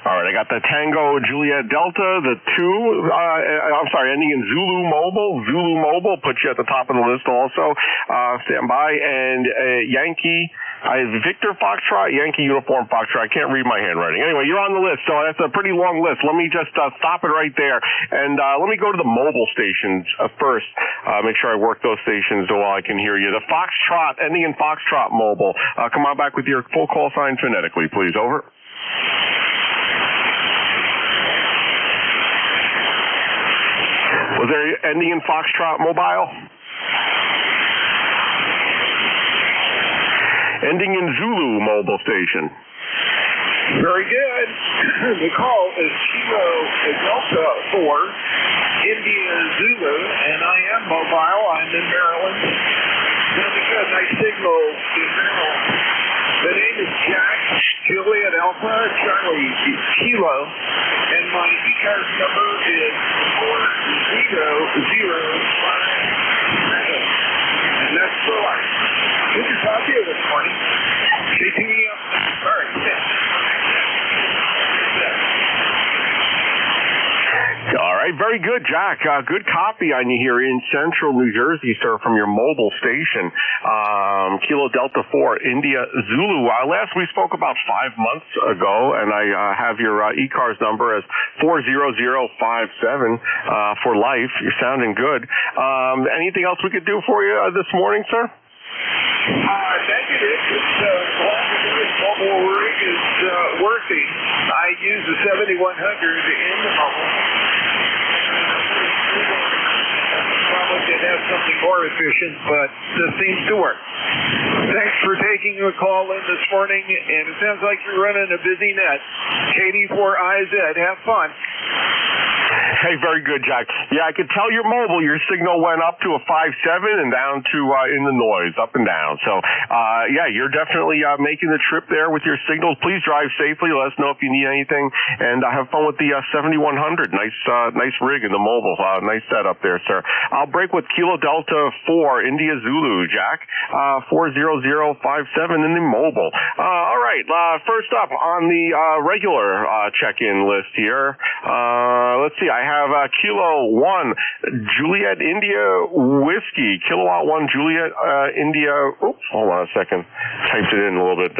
All right, I got the Tango Juliet Delta, the 2, ending in Zulu Mobile, put you at the top of the list also. Stand by. And Yankee, Victor Foxtrot, Yankee Uniform Foxtrot. I can't read my handwriting. Anyway, you're on the list, so that's a pretty long list. Let me just stop it right there. And let me go to the mobile stations first. Make sure I work those stations so I can hear you. The Foxtrot, ending in Foxtrot Mobile. Come on back with your full call sign phonetically, please. Over. Was there ending in Foxtrot Mobile? Ending in Zulu Mobile Station. Very good. The call is Kilo Delta 4, India Zulu, and I am mobile. I'm in Maryland. Very good. Nice signal in Maryland. The name is Jack, Juliet Alpha, Charlie Kilo, and my ECARS number is 40057. And that's for life. Good to talk to you this morning. KTM. All right. All right, very good, Jack. Good copy on you here in central New Jersey, sir, from your mobile station. Kilo Delta 4, India Zulu. Last we spoke about 5 months ago, and I have your ECARS number as 40057 for life. You're sounding good. Anything else we could do for you this morning, sir? Thank you, Dick. This mobile rig is working. I use the 7100 in the mobile. Probably could have something more efficient, but this seems to work. Thanks for taking a call in this morning, and it sounds like you're running a busy net. KD4IZ, have fun. Hey, very good, Jack. Yeah, I could tell your mobile, your signal went up to a 5.7 and down to in the noise, up and down. So, yeah, you're definitely making the trip there with your signals. Please drive safely. Let us know if you need anything. And have fun with the 7100. Nice rig in the mobile. Nice setup there, sir. I'll break with Kilo Delta 4, India Zulu, Jack. 40057 in the mobile. All right, first up on the regular check-in list here. Let's see, I have Kilo 1, Juliet India Whiskey, Kilowatt 1 Juliet India, oops, hold on a second, typed it in a little bit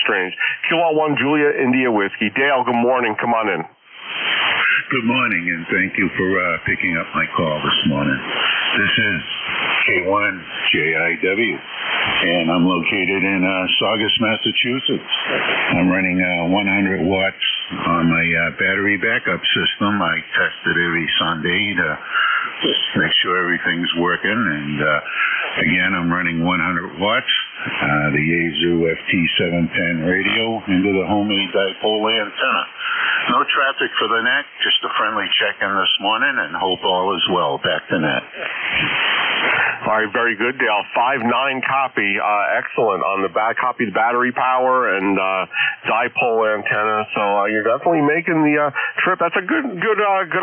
strange. Kilowatt 1 Juliet India Whiskey. Dale, good morning, come on in. Good morning, and thank you for picking up my call this morning. This is K1JIW, and I'm located in Saugus, Massachusetts. I'm running 100 watts on my battery backup system. I test it every Sunday to make sure everything's working, and again, I'm running 100 watts, the Yaesu FT710 radio into the homemade dipole antenna. No traffic for the net, just a friendly check-in this morning, and hope all is well. Back to net. All right, very good, Dale. 5.9 copy. Excellent on the back. Copy the battery power and dipole antenna. So you're definitely making the trip. That's a good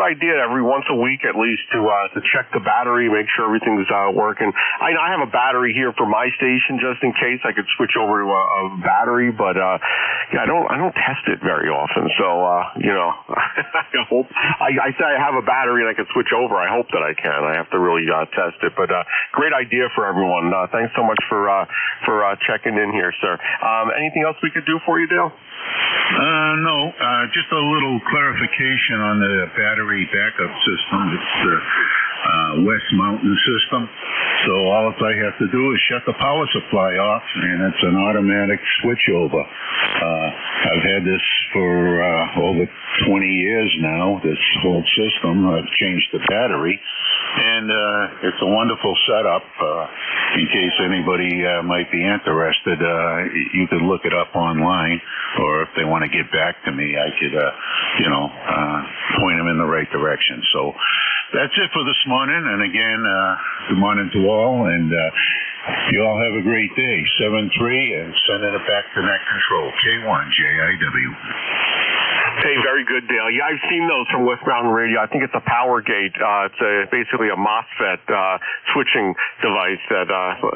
idea every once a week at least to check the battery, make sure everything's working. I have a battery here for my station just in case I could switch over to a battery, but yeah, I don't test it very often. So I hope I say I have a battery and I can switch over. I hope that I can. I have to really test it, but. Great idea for everyone. Thanks so much for checking in here, sir. Anything else we could do for you, Dale? No, just a little clarification on the battery backup system. It's the West Mountain system. So all I have to do is shut the power supply off, and it's an automatic switchover. I've had this for over 20 years now, this whole system. I've changed the battery, and it's a wonderful setup. In case anybody might be interested, you can look it up online, or if they want to get back to me, I could, point them in the right direction. So that's it for this morning, and again, good morning to all, and you all have a great day. 7-3, and sending it back to net control. K1 JIW. Hey, very good, Dale. Yeah, I've seen those from West Mountain Radio. I think it's a power gate. It's basically a MOSFET switching device that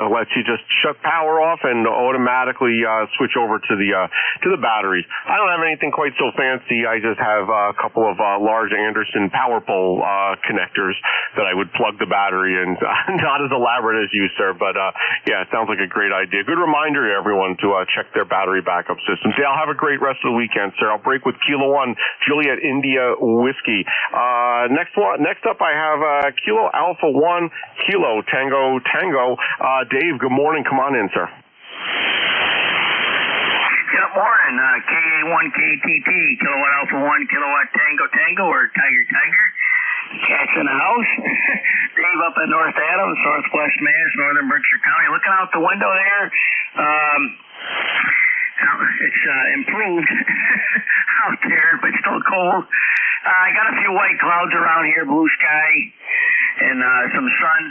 lets you just shut power off and automatically switch over to the batteries. I don't have anything quite so fancy. I just have a couple of large Anderson power pole connectors that I would plug the battery in. Not as elaborate as you, sir, but yeah, it sounds like a great idea. Good reminder to everyone to check their battery backup systems. Dale, have a great rest of the weekend, sir. I'll break with Kilo 1, Juliet India Whiskey. Next up, I have Kilo Alpha 1, Kilo Tango Tango. Dave, good morning. Come on in, sir. Good morning. KA1KTT, Kilowatt Alpha 1, Kilowatt Tango Tango, or Tiger Tiger. Cats in the house. Dave up in North Adams, Northwest Mass, Northern Berkshire County. Looking out the window there. It's improved out there, but still cold. I got a few white clouds around here, blue sky, and some sun.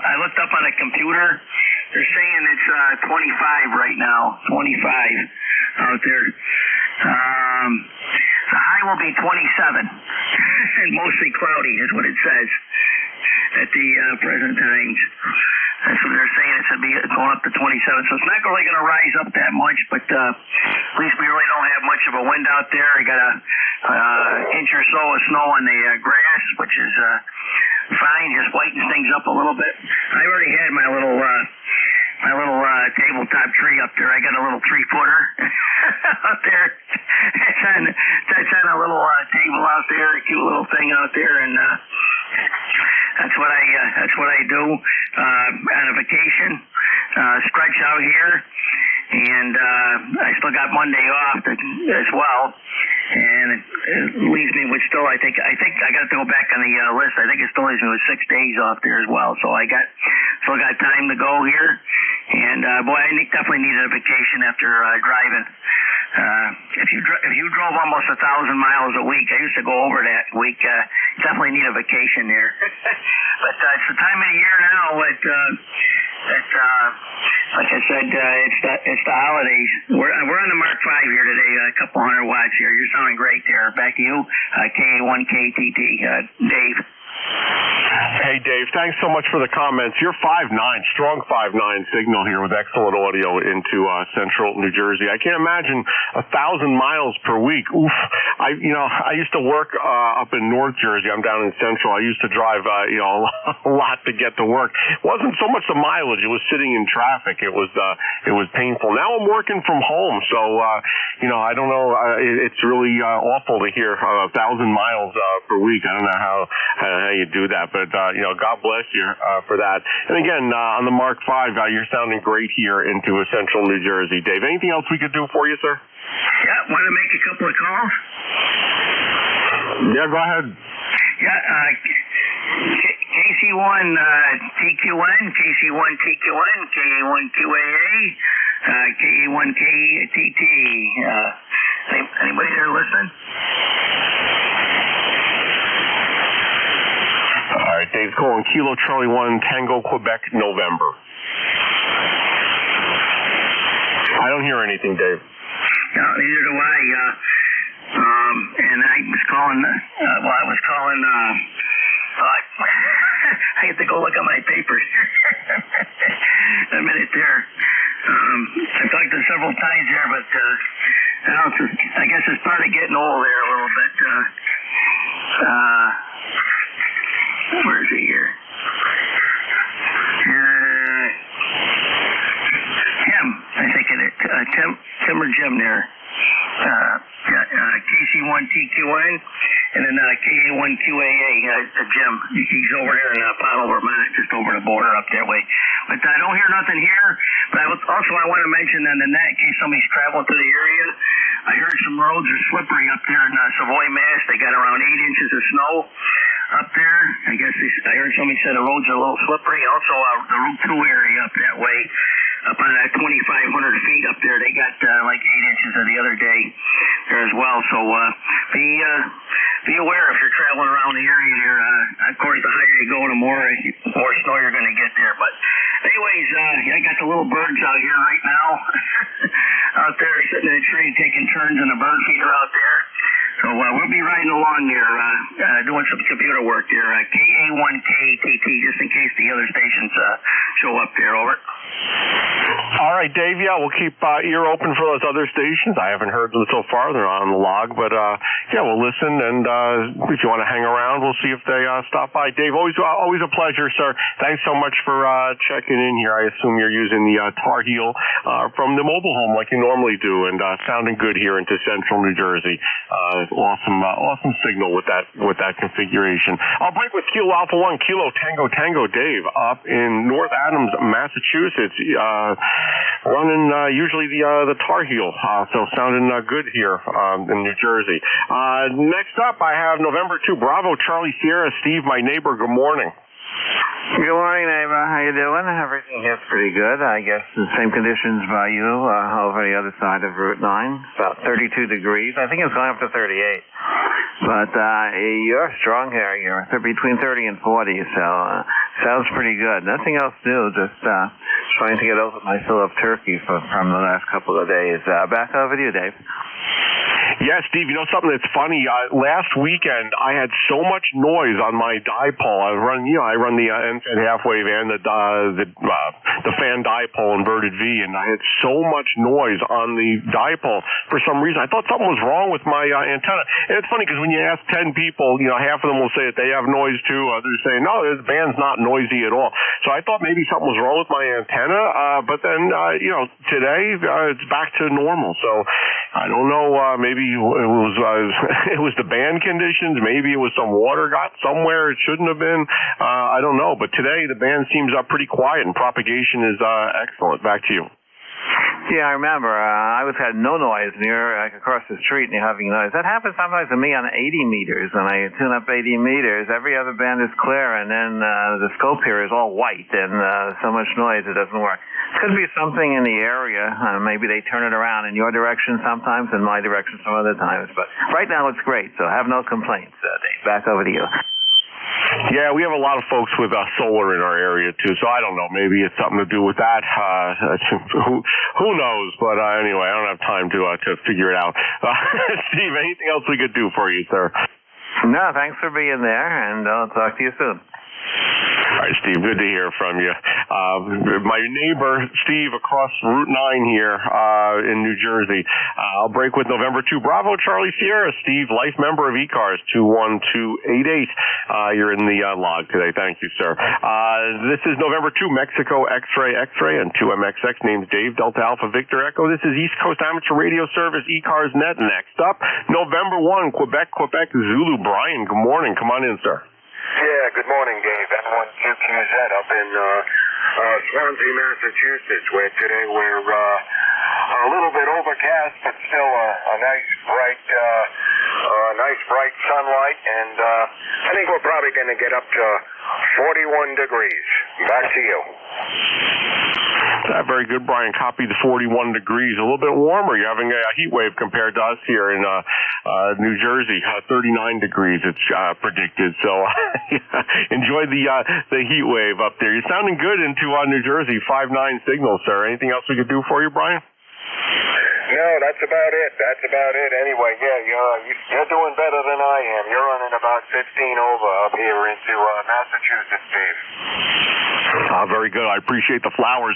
I looked up on a computer. They're saying it's 25 right now, 25 out there. The high will be 27, and mostly cloudy is what it says at the present times. That's what they're saying. It's going to be going up to 27. So it's not really going to rise up that much, but at least we really don't have much of a wind out there. I got a inch or so of snow on the grass, which is fine. Just whitens things up a little bit. I already had my little tabletop tree up there. I got a little 3-footer out there. That's on a little table out there, a cute little thing out there, and that's what I do on a vacation. Stretch out here, and I still got Monday off as well. And it leaves me with still, I think I got to go back on the list. I think it still leaves me with 6 days off there as well. So I still got time to go here. And boy, I definitely needed a vacation after driving. If you drove almost 1,000 miles a week, I used to go over that week. Definitely need a vacation there. But it's the time of the year now like I said, it's the holidays. We're on the Mark 5 here today. A couple 100 watts here. You're sounding great there. Back to you, KA1KTT, Dave. Hey, Dave, thanks so much for the comments. You're 5.9, strong 5.9 signal here with excellent audio into central New Jersey. I can't imagine 1,000 miles per week. Oof. I used to work up in North Jersey. I'm down in central. I used to drive, a lot to get to work. It wasn't so much the mileage. It was sitting in traffic. It was painful. Now I'm working from home, so, I don't know. It's really awful to hear 1,000 miles per week. I don't know how you do that, but God bless you for that. And again, on the Mark 5, you're sounding great here into central New Jersey. Dave, anything else we could do for you, sir? Yeah, want to make a couple of calls? Yeah, go ahead. Yeah, KC1 TQN, KC1 TQN, KA1 QAA, KA1 KTT. Anybody there listening? All right, Dave's Mexico and Kilo Charlie 1 Tango Quebec November. I don't hear anything, Dave. No, neither do I. And I was calling, I have to go look at my papers. A minute there. I've talked to several times here, but I guess it's part of getting old there a little bit. Where is he here? Tim, I think it is. Tim or Jim there. KC1TQN and then KA1QAA, Jim. He's over there in Pottle, Vermont, just over the border up that way. But I don't hear nothing here. But I want to mention on the net, in case somebody's traveling through the area, I heard some roads are slippery up there in Savoy, Mass. They got around 8 inches of snow up there. I guess I heard somebody said the roads are a little slippery. Also, the Route 2 area up that way, up on that 2,500 feet up there, they got like 8 inches the other day there as well. So be aware if you're traveling around the area there. Of course, the higher you go, the more snow you're going to get there. But anyways, I got the little birds out here right now, out there sitting in a tree taking turns in the bird feeder out there. So we'll be riding along there, doing some computer work there. KA1KTT, just in case the other stations show up there. Over. All right, Dave. Yeah, we'll keep ear open for those other stations. I haven't heard them so far; they're not on the log, but yeah, we'll listen. And if you want to hang around, we'll see if they stop by. Dave, always a pleasure, sir. Thanks so much for checking in here. I assume you're using the Tar Heel from the mobile home like you normally do, and sounding good here into Central New Jersey. Awesome signal with that configuration. I'll break with Kilo Alpha 1 Kilo Tango Dave up in North Adams, Massachusetts, running usually the Tar Heel, so sounding good here in New Jersey. Next up, I have November 2 Bravo Charlie Sierra Steve, my neighbor. Good morning. Good morning, neighbor. How you doing? Everything here's pretty good. I guess the same conditions by you over the other side of Route 9. About 32 degrees. I think it's going up to 38. But you're strong here. You're between 30 and 40, so sounds pretty good. Nothing else new. Just trying to get over my fill of turkey from the last couple of days. Back over to you, Dave. Yeah, Steve, you know something that's funny? Last weekend, I had so much noise on my dipole. I run the NFED half wave and the fan dipole inverted V, and I had so much noise on the dipole for some reason. I thought something was wrong with my antenna. And it's funny because when you ask 10 people, half of them will say that they have noise too. Others say, no, this band's not noisy at all. So I thought maybe something was wrong with my antenna. But then, today it's back to normal. So I don't know. Maybe it was the band conditions. Maybe it was some water got somewhere it shouldn't have been. I don't know. But today the band seems pretty quiet and propagation is excellent. Back to you. Yeah, I remember. I always had no noise near, across the street, and you're having noise. That happens sometimes to me on 80 meters. When I tune up 80 meters, every other band is clear, and then the scope here is all white, and so much noise it doesn't work. Could be something in the area. Maybe they turn it around in your direction sometimes, in my direction some other times. But right now it's great, so have no complaints, Dave. Back over to you. Yeah, we have a lot of folks with solar in our area too, so I don't know. Maybe it's something to do with that. Who knows? But anyway, I don't have time to figure it out. Steve, anything else we could do for you, sir? No, thanks for being there, and I'll talk to you soon. All right, Steve, good to hear from you. My neighbor, Steve, across Route 9 here in New Jersey. I'll break with November 2 Bravo Charlie Sierra. Steve, life member of ECARS 21288. You're in the log today. Thank you, sir. This is November 2 Mexico X-Ray and 2MXX. Name's Dave, Delta Alpha Victor Echo. This is East Coast Amateur Radio Service, ECARS Net. Next up, November 1 Quebec Zulu. Brian, good morning. Come on in, sir. Yeah, good morning, Dave. N1QQZ up in Swansea, Massachusetts, where today we're a little bit overcast, but still a nice bright sunlight, and I think we're probably going to get up to 41 degrees. Back to you. Very good, Brian. Copy the 41 degrees. A little bit warmer. You're having a heat wave compared to us here in New Jersey. 39 degrees it's predicted. So enjoy the heat wave up there. You're sounding good into New Jersey. 5.9 signal, sir. Anything else we could do for you, Brian? No, that's about it. That's about it. Anyway, yeah, you're doing better than I am. You're running about 15 over up here into Massachusetts, Dave. Very good. I appreciate the flowers.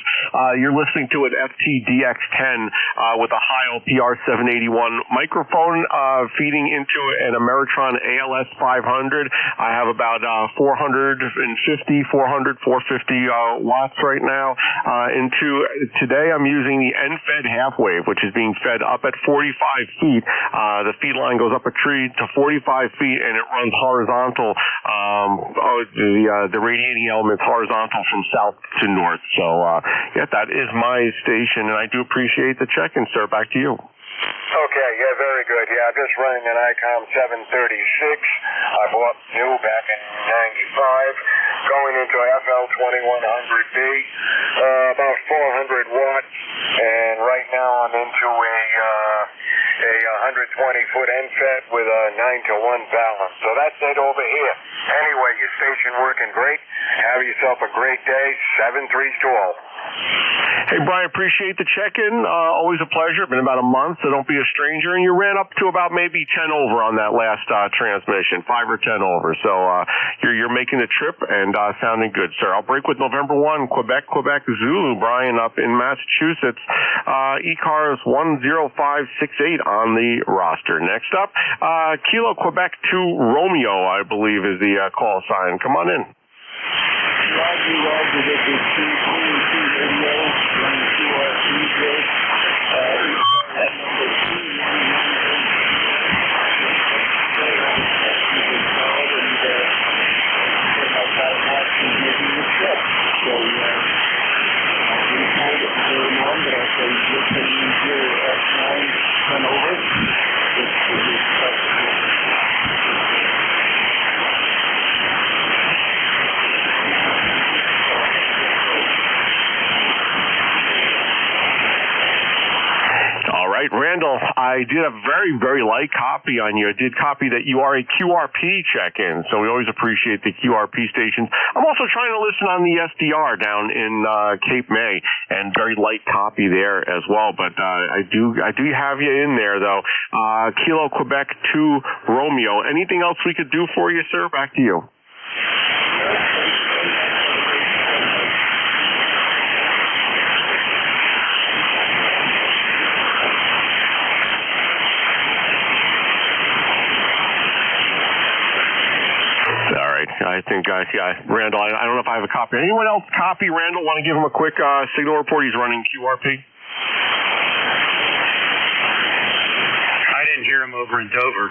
You're listening to an FTDX10 with a Heil PR781 microphone feeding into an Ameritron ALS 500. I have about 450 watts right now. Today I'm using the end-fed half wave, which is being fed up at 45 feet. The feed line goes up a tree to 45 feet, and it runs horizontal. The radiating element's horizontal from south to north. So, that is my station, and I do appreciate the check-in, sir. Back to you. Okay, yeah, very good. Yeah, I'm just running an ICOM 736. I bought new back in 95, going into FL2100B, about 400 watts, and right now I'm into a 120-foot end-fed with a 9-to-1 balance. So that's it over here. Anyway, your station working great. Have yourself a great day. 7-3 to all. Hey, Brian, appreciate the check-in. Always a pleasure. Been about a month, so don't be a stranger. And you ran up to about maybe 10 over on that last transmission, 5 or 10 over. So you're making the trip and sounding good, sir. I'll break with November 1, Quebec Zulu. Brian up in Massachusetts. ECARS 10568 on the roster. Next up, Kilo Quebec 2 Romeo, I believe, is the call sign. Come on in. Roger, this is radio, running at number Randall, I did a very, very light copy on you. I did copy that you are a QRP check-in, so we always appreciate the QRP stations. I'm also trying to listen on the SDR down in Cape May, and very light copy there as well. But I do have you in there, though. Kilo Quebec 2 Romeo. Anything else we could do for you, sir? Back to you. I think, Randall, I don't know if I have a copy. Anyone else copy Randall? Want to give him a quick signal report? He's running QRP. I didn't hear him over in Dover.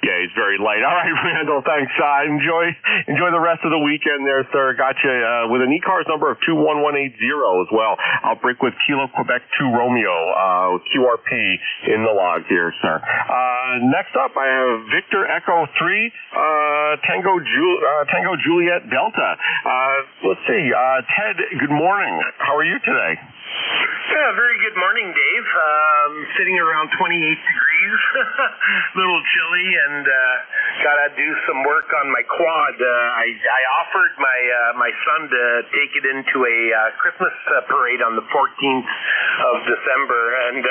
Yeah, he's very light. All right, Randall, thanks. Enjoy the rest of the weekend there, sir. Got you with an ECARS number of 21180 as well. I'll break with Kilo Quebec 2 Romeo, QRP in the log here, sir. Next up, I have Victor Echo 3, Tango Juliet Delta. Let's see. Ted, good morning. How are you today? Yeah, very good morning, Dave. Sitting around 28 degrees, a little chilly, and gotta do some work on my quad. I offered my son to take it into a Christmas parade on the 14th of December, and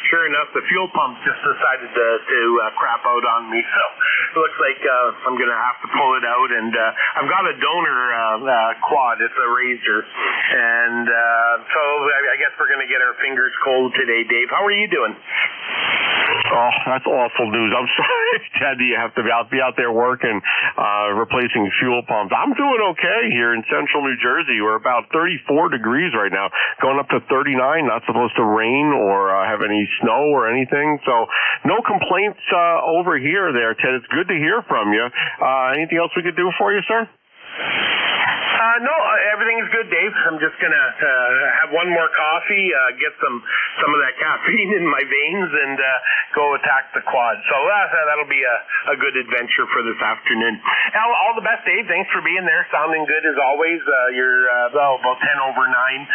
sure enough, the fuel pump just decided to crap out on me. So it looks like I'm gonna have to pull it out, and I've got a donor quad. It's a Razor, and so I guess we're gonna get our fingers cold today, Dave. How are you doing? Oh, that's awful news. I'm sorry, Ted, you have to be out there working, replacing fuel pumps. I'm doing okay here in central New Jersey. We're about 34 degrees right now, going up to 39. Not supposed to rain or have any snow or anything. So no complaints over here there, Ted. It's good to hear from you. Anything else we could do for you, sir? No, everything's good, Dave. I'm just gonna have one more coffee, get some of that caffeine in my veins, and go attack the quad. So that'll be a good adventure for this afternoon. Al, all the best, Dave. Thanks for being there. Sounding good as always. You're about 10 over 9,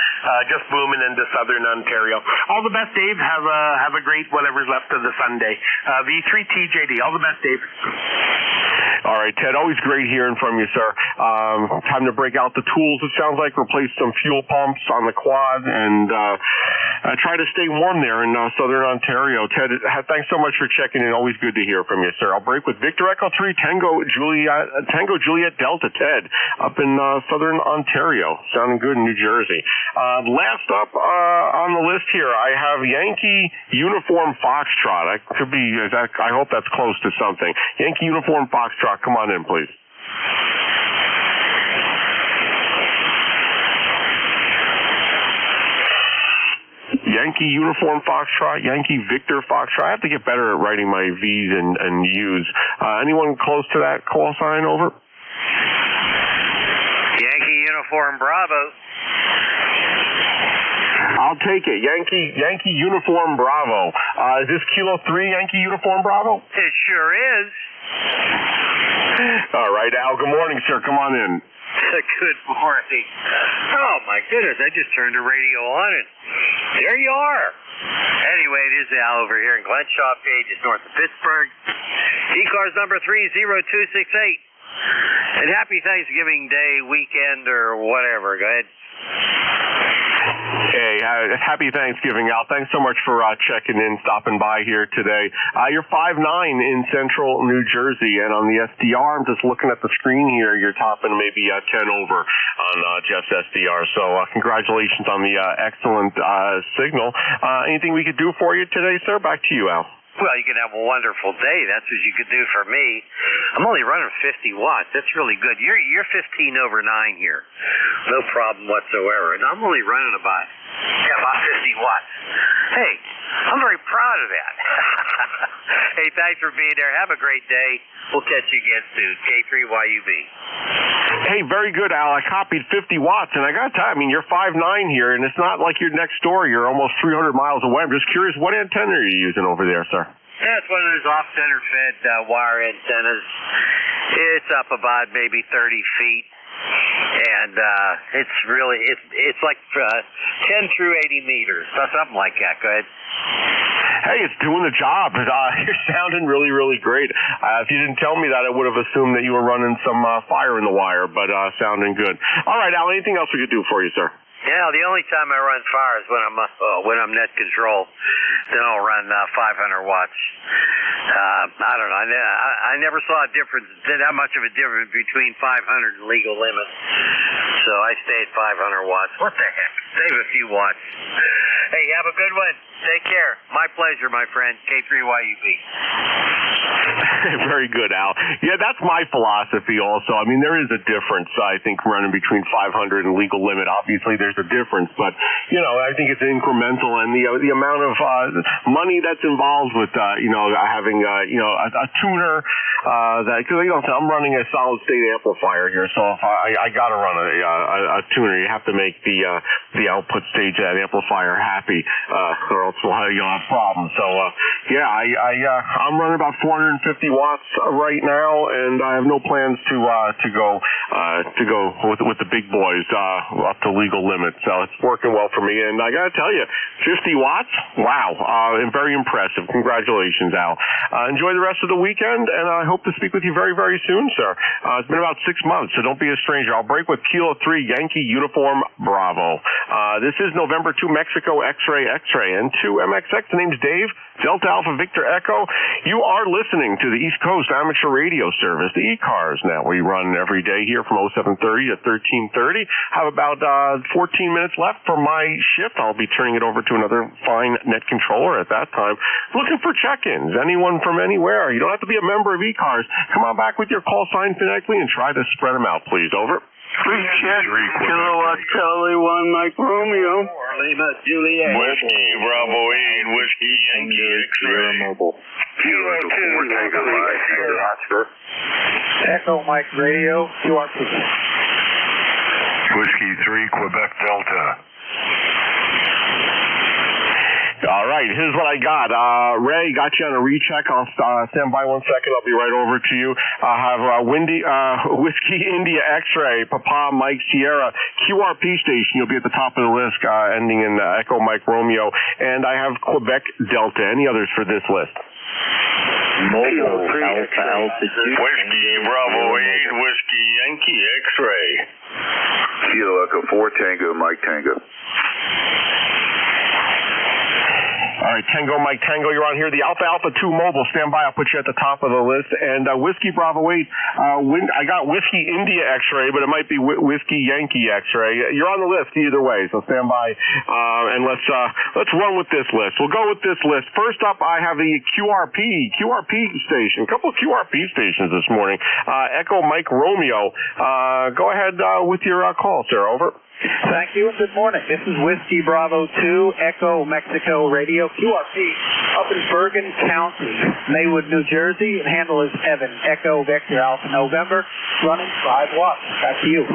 just booming into Southern Ontario. All the best, Dave. Have a great whatever's left of the Sunday. V3TJD. All the best, Dave. All right, Ted, always great hearing from you, sir. Time to break out the tools, it sounds like, replace some fuel pumps on the quad, and try to stay warm there in Southern Ontario. Ted, thanks so much for checking in. Always good to hear from you, sir. I'll break with Victor Echo 3 Tango Juliet Delta, Ted, up in Southern Ontario. Sounding good in New Jersey. Last up on the list here, I have Yankee Uniform Foxtrot. I hope that's close to something. Yankee Uniform Foxtrot, come on in, please. Yankee Uniform Foxtrot, Yankee Victor Foxtrot. I have to get better at writing my V's and U's. Anyone close to that call sign? Over. Yankee Uniform Bravo. I'll take it. Yankee Uniform Bravo. Is this Kilo 3 Yankee Uniform Bravo? It sure is. All right, Al. Good morning, sir. Come on in. Good morning. Oh, my goodness. I just turned the radio on, and there you are. Anyway, it is Al over here in Glenshaw Page, just north of Pittsburgh. ECARS number 30268. And happy Thanksgiving Day, weekend, or whatever. Go ahead. Hey, happy Thanksgiving, Al. Thanks so much for checking in, stopping by here today. You're 5'9" in central New Jersey, and on the SDR, I'm just looking at the screen here, you're topping maybe 10 over on Jeff's SDR. So congratulations on the excellent signal. Anything we could do for you today, sir? Back to you, Al. Well, you can have a wonderful day. That's what you could do for me. I'm only running 50 watts. That's really good. You're 15 over 9 here. No problem whatsoever. And I'm only running about 50 watts. Hey, I'm very proud of that. Hey, thanks for being there. Have a great day. We'll catch you again soon. K3YUB. Hey, very good, Al. I copied 50 watts, and I got to tell you, I mean, you're 5'9" here, and it's not like you're next door. You're almost 300 miles away. I'm just curious, what antenna are you using over there, sir? Yeah, it's one of those off-center fed wire antennas. It's up about maybe 30 feet. And it's really, it's like 10 through 80 meters, something like that. Go ahead. Hey, it's doing the job. You're sounding really, really great. If you didn't tell me that, I would have assumed that you were running some fire in the wire, but sounding good. All right, Al, anything else we could do for you, sir? Yeah, the only time I run fire is when I'm net control. Then I'll run 500 watts. I don't know. I never saw a difference, that much of a difference between 500 and legal limit. So I stay at 500 watts. What the heck? Save a few watts. Hey, have a good one. Take care. My pleasure, my friend. K3YUB. Very good, Al. Yeah, that's my philosophy also. I mean, there is a difference, I think, running between 500 and legal limit. Obviously, there's a difference, but, I think it's incremental, and the amount of money that's involved with, having, a tuner, because, I'm running a solid-state amplifier here, so if I got to run a tuner, you have to make the output stage of that amplifier happy, or else you'll have problems. So, I'm running about 450 watts right now, and I have no plans to go with the big boys up to legal limit. So it's working well for me, and I got to tell you, 50 watts, wow, very impressive. Congratulations, Al. Enjoy the rest of the weekend, and I hope to speak with you very, very soon, sir. It's been about 6 months, so don't be a stranger. I'll break with Kilo 3 Yankee Uniform Bravo. This is November 2 Mexico X-Ray and 2 MXX. The name's Dave, Delta Alpha Victor Echo. You are listening to the East Coast Amateur Radio Service, the ECARS. Now, we run every day here from 0730 to 1330. Have about 14 minutes left for my shift. I'll be turning it over to another fine net controller at that time. Looking for check-ins. Anyone from anywhere. You don't have to be a member of ECARS. Come on back with your call sign phonetically and try to spread them out, please. Over. Please check. Kilowatt Charlie 1 Mike Romeo. Lima Juliet. Whiskey Bravo 8, Whiskey Yankee X-Ray. Mobile. Kilo 2 Tango Mike. Echo Mike Radio. You are present. Whiskey 3, Quebec Delta. All right, here's what I got. Ray, got you on a recheck. I'll stand by 1 second. I'll be right over to you. I have Whiskey India X-Ray, Papa Mike Sierra, QRP station. You'll be at the top of the list, ending in Echo Mike Romeo. And I have Quebec Delta. Any others for this list? Mobile Alpha Altitude. Whiskey Bravo 8, Whiskey Yankee X-Ray. Kilo Echo 4, Tango Mike Tango. All right, Tango Mike Tango, you're on here. The Alpha 2 Mobile, stand by. I'll put you at the top of the list. And Whiskey Bravo 8, I got Whiskey India X-Ray, but it might be Whiskey Yankee X-Ray. You're on the list either way, so stand by. And let's run with this list. We'll go with this list. First up, I have the QRP station. A couple of QRP stations this morning. Echo Mike Romeo. Go ahead with your call, sir. Over. Thank you and good morning. This is Whiskey Bravo 2, Echo Mexico Radio, QRP, up in Bergen County, Maywood, New Jersey, and handle is Evan, Echo Vector Alpha November, running 5 watts. Back to you.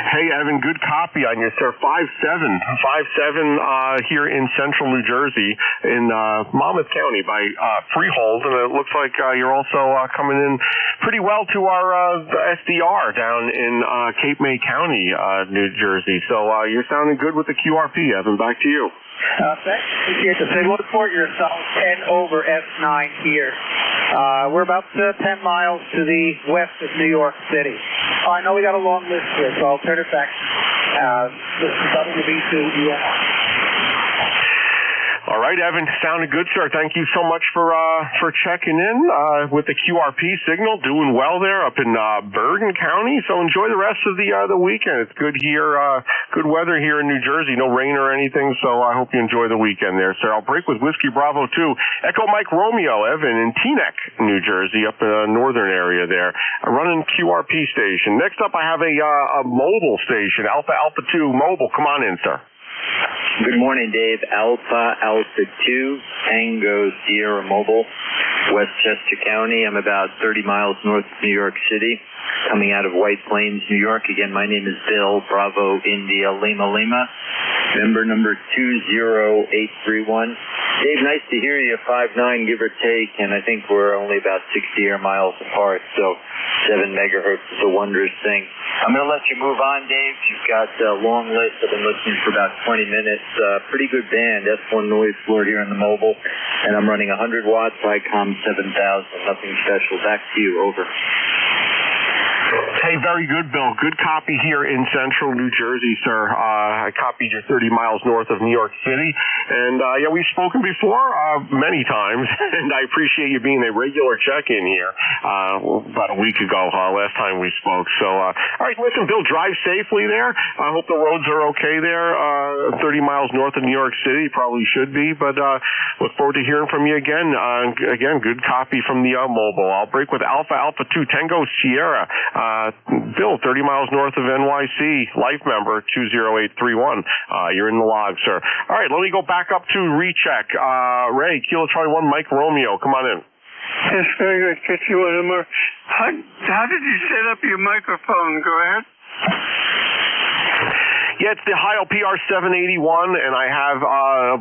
Hey, Evan, good copy on you, sir. 5-7 here in central New Jersey in Monmouth County by Freehold, and it looks like you're also coming in pretty well to our SDR down in Cape May County, New Jersey. So you're sounding good with the QRP, Evan. Back to you. Thanks. Appreciate the signal. Report yourself 10 over S9 here. We're about 10 miles to the west of New York City. I know we got a long list here, so I'll turn it back. This is WB2ER. All right, Evan, sounded good, sir. Thank you so much for checking in with the QRP signal. Doing well there up in Bergen County. So enjoy the rest of the weekend. It's good here, good weather here in New Jersey. No rain or anything, so I hope you enjoy the weekend there, sir. I'll break with Whiskey Bravo 2. Echo Mike Romeo, Evan, in Teaneck, New Jersey, up in the northern area there. Running QRP station. Next up, I have a mobile station, Alpha 2 Mobile. Come on in, sir. Good morning, Dave. Alpha 2, Tango Sierra Mobile, Westchester County. I'm about 30 miles north of New York City, coming out of White Plains, New York. Again, my name is Bill, Bravo India Lima Lima, member number 20831. Dave, nice to hear you. 5'9", give or take, and I think we're only about 60 air miles apart, so 7 megahertz is a wondrous thing. I'm going to let you move on, Dave. You've got a long list. I've been listening for about 20 minutes. Pretty good band, S1 noise floor here in the mobile, and I'm running 100 watts, ICOM 7000. Nothing special. Back to you. Over. Hey, very good, Bill. Good copy here in central New Jersey, sir. I copied you 30 miles north of New York City. And, yeah, we've spoken before many times, and I appreciate you being a regular check-in here about a week ago, last time we spoke. So, all right, listen, Bill, drive safely there. I hope the roads are okay there. 30 miles north of New York City, probably should be, but look forward to hearing from you again. Again, good copy from the mobile. I'll break with Alpha 2 Tango Sierra. Bill, 30 miles north of NYC, life member 20831. You're in the log, sir. All right, let me go back up to recheck. Ray, Kilo Charlie 1, Mike Romeo, come on in. Yes, very good. Get you one more. How did you set up your microphone? Go ahead. Yeah, it's the Heil PR781, and I have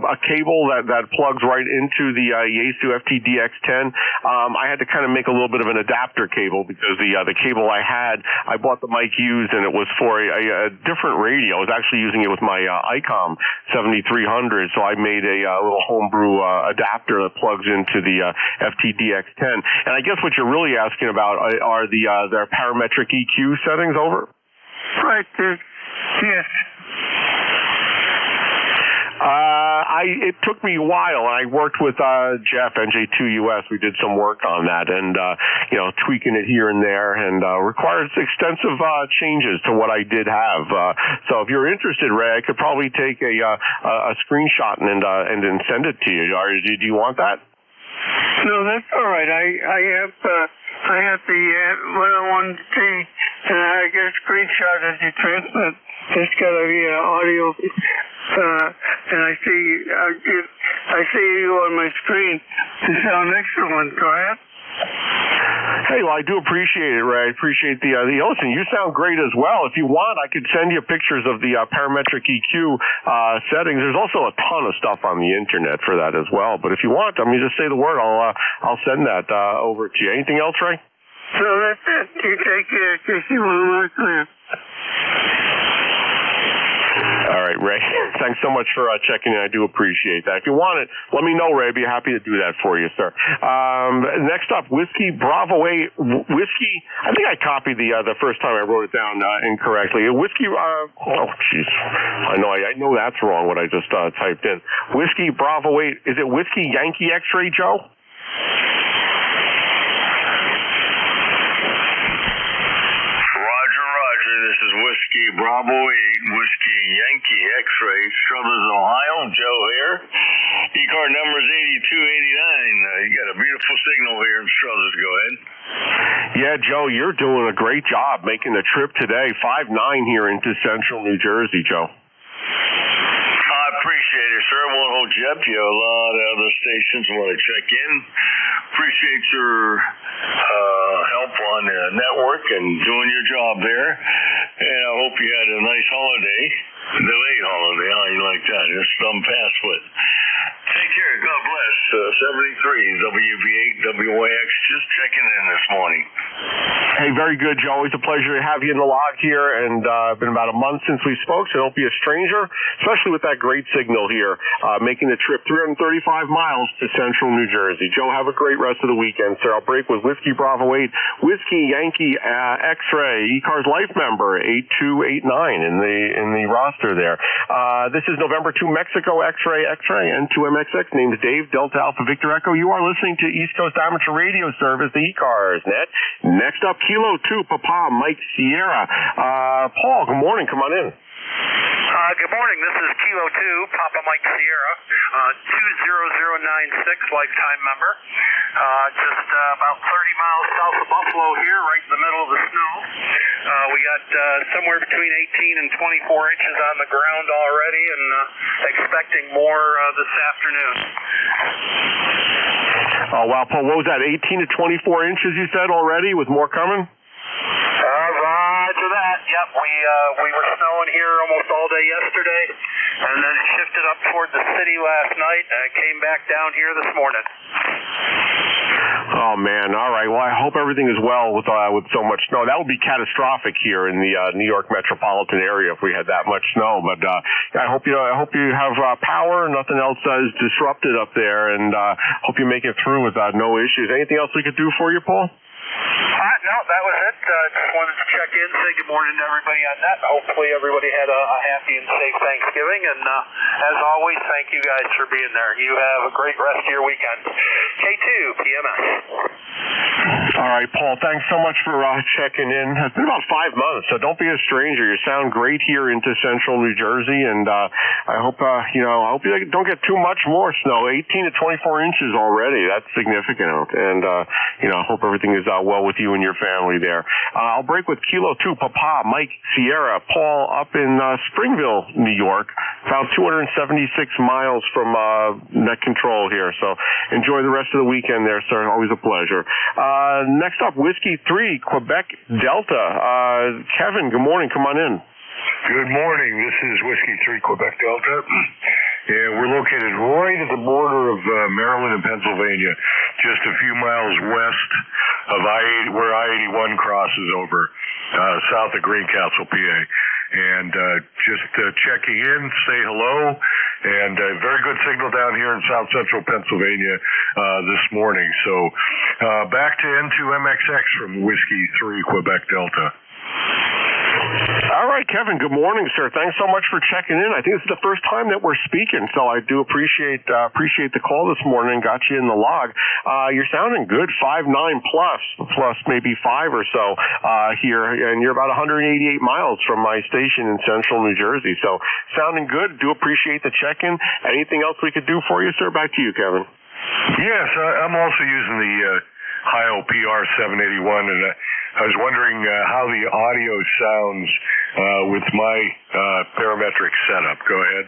a cable that plugs right into the Yaesu FTDX10. I had to kind of make a little bit of an adapter cable because the cable I had, I bought the mic used, and it was for a different radio. I was actually using it with my ICOM 7300, so I made a little homebrew adapter that plugs into the FTDX10. And I guess what you're really asking about are their parametric EQ settings. Over. Right. Yes. It took me a while, and I worked with Jeff, NJ2US. We did some work on that, and tweaking it here and there, and requires extensive changes to what I did have. So if you're interested, Ray, I could probably take a screenshot and then send it to you. Do you want that? No, that's all right. I have the what I wanted to see, and I get a screenshot as you transmit. It's got to be audio, and I see you on my screen. You sound excellent. Go ahead. Hey, well, I do appreciate it, Ray. I appreciate the listen, you sound great as well. If you want, I could send you pictures of the parametric EQ settings. There's also a ton of stuff on the internet for that as well. But if you want, I mean, just say the word. I'll send that over to you. Anything else, Ray? So that's it. You take care. Just you one more clear. All right, Ray. Thanks so much for checking in. I do appreciate that. If you want it, let me know, Ray. I'd be happy to do that for you, sir. Next up, Whiskey Bravo 8. Whiskey, I think I copied the first time I wrote it down incorrectly. Whiskey, oh, jeez. I know that's wrong, what I just typed in. Whiskey Bravo 8. Is it Whiskey Yankee X-Ray, Joe? This is Whiskey Bravo 8, Whiskey Yankee X-Ray, Struthers, Ohio. Joe here. ECAR number is 8289. You got a beautiful signal here in Struthers. Go ahead. Yeah, Joe, you're doing a great job making the trip today. 5-9 here into central New Jersey, Joe. I appreciate it, sir. I won't hold you up. You have a lot of other stations want to check in. Appreciate your help on the network and doing your job there. And I hope you had a nice holiday. Delayed holiday, how you like that? Just thumb past with. Take care. God bless. 73 WV8 WYX. Just checking in this morning. Hey, very good, Joe. Always a pleasure to have you in the log here. And it's been about a month since we spoke, so don't be a stranger, especially with that great signal here, making the trip 335 miles to central New Jersey. Joe, have a great rest of the weekend, sir. I'll break with Whiskey Bravo 8, Whiskey Yankee X-Ray, ECARS Life member 8289 in the roster there. This is November 2 Mexico X-Ray and 2MXX. Named Dave, Delta Alpha Victor Echo. You are listening to East Coast Amateur Radio Service, the ECARS Net. Next up, Kilo 2 Papa Mike Sierra. Paul, good morning. Come on in. Good morning. This is Kilo 2 Papa Mike Sierra, 20096 lifetime member. Just about 30 miles south of Buffalo here, right in the middle of the snow. We got somewhere between 18 and 24 inches on the ground already, and expecting more this afternoon. Oh, wow, Paul, what was that, 18 to 24 inches you said already, with more coming? Roger that. Yep, we were snowing here almost all day yesterday, and then it shifted up toward the city last night, and it came back down here this morning. Oh, man. All right. Well, I hope everything is well with so much snow. That would be catastrophic here in the New York metropolitan area if we had that much snow. But I hope you have power. Nothing else is disrupted up there, and hope you make it through without no issues. Anything else we could do for you, Paul? No, that was it. Just wanted to check in, say good morning to everybody on that. Hopefully everybody had a happy and safe Thanksgiving. And as always, thank you guys for being there. You have a great rest of your weekend. K2 PMS. All right, Paul, thanks so much for checking in. It's been about 5 months, so don't be a stranger. You sound great here into central New Jersey, and I hope I hope you don't get too much more snow. 18 to 24 inches already. That's significant, and I hope everything is well with you and your family there. I'll break with Kilo 2 Papa Mike Sierra. Paul up in Springville, New York, about 276 miles from net control here. So enjoy the rest of the weekend there, sir. Always a pleasure. Next up, Whiskey 3 Quebec Delta. Kevin, good morning. Come on in. Good morning. This is Whiskey 3 Quebec Delta. Yeah, we're located right at the border of Maryland and Pennsylvania, just a few miles west of I-80, where I-81 crosses over, south of Greencastle, PA. And just checking in, say hello, and very good signal down here in south central Pennsylvania this morning. So back to N2MXX from Whiskey 3 Quebec Delta. All right, Kevin, good morning, sir. Thanks so much for checking in. I think this is the first time that we're speaking, so I do appreciate the call this morning. Got you in the log. You're sounding good, 5.9 plus maybe 5 or so here, and you're about 188 miles from my station in central New Jersey. So sounding good. Do appreciate the check-in. Anything else we could do for you, sir? Back to you, Kevin. Yes, I'm also using the HIO PR 781, and I was wondering how the audio sounds with my parametric setup. Go ahead.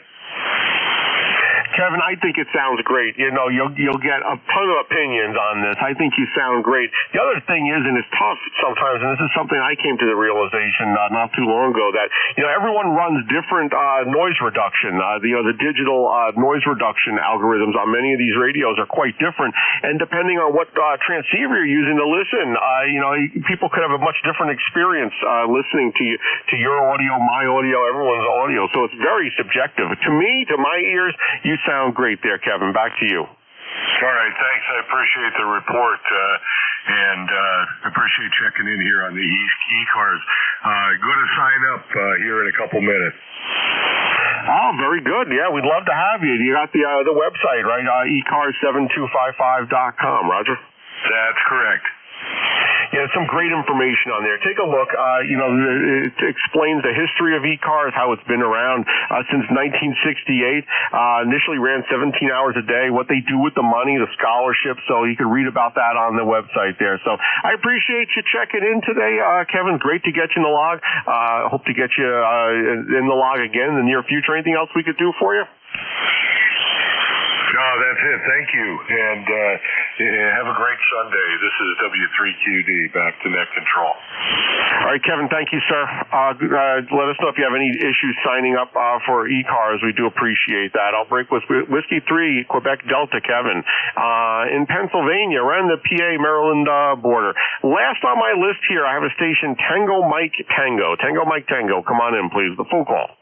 Kevin, I think it sounds great. You know, you'll get a ton of opinions on this. I think you sound great. The other thing is, and it's tough sometimes, and this is something I came to the realization not too long ago, that, you know, everyone runs different noise reduction. The digital noise reduction algorithms on many of these radios are quite different, and depending on what transceiver you're using to listen, you know, people could have a much different experience listening to your audio, my audio, everyone's audio. So it's very subjective. To me, to my ears, you sound great there, Kevin. Back to you. All right, thanks. I appreciate the report, and appreciate checking in here on the ECARS. Going to sign up here in a couple minutes. Oh, very good. Yeah, we'd love to have you. You got the website, right? ECARS7255.com, Roger? That's correct. Yeah, some great information on there. Take a look. You know, it explains the history of ECARS, how it's been around since 1968. Initially ran 17 hours a day, what they do with the money, the scholarship. So you can read about that on the website there. So I appreciate you checking in today, Kevin. Great to get you in the log. Hope to get you in the log again in the near future. Anything else we could do for you? No, that's it. Thank you. And have a great Sunday. This is W3QD, back to net control. All right, Kevin, thank you, sir. Let us know if you have any issues signing up for ECARS. We do appreciate that. I'll break with Whiskey 3, Quebec Delta, Kevin. In Pennsylvania, around the PA-Maryland border. Last on my list here, I have a station, Tango Mike Tango. Tango Mike Tango, come on in, please. The full call.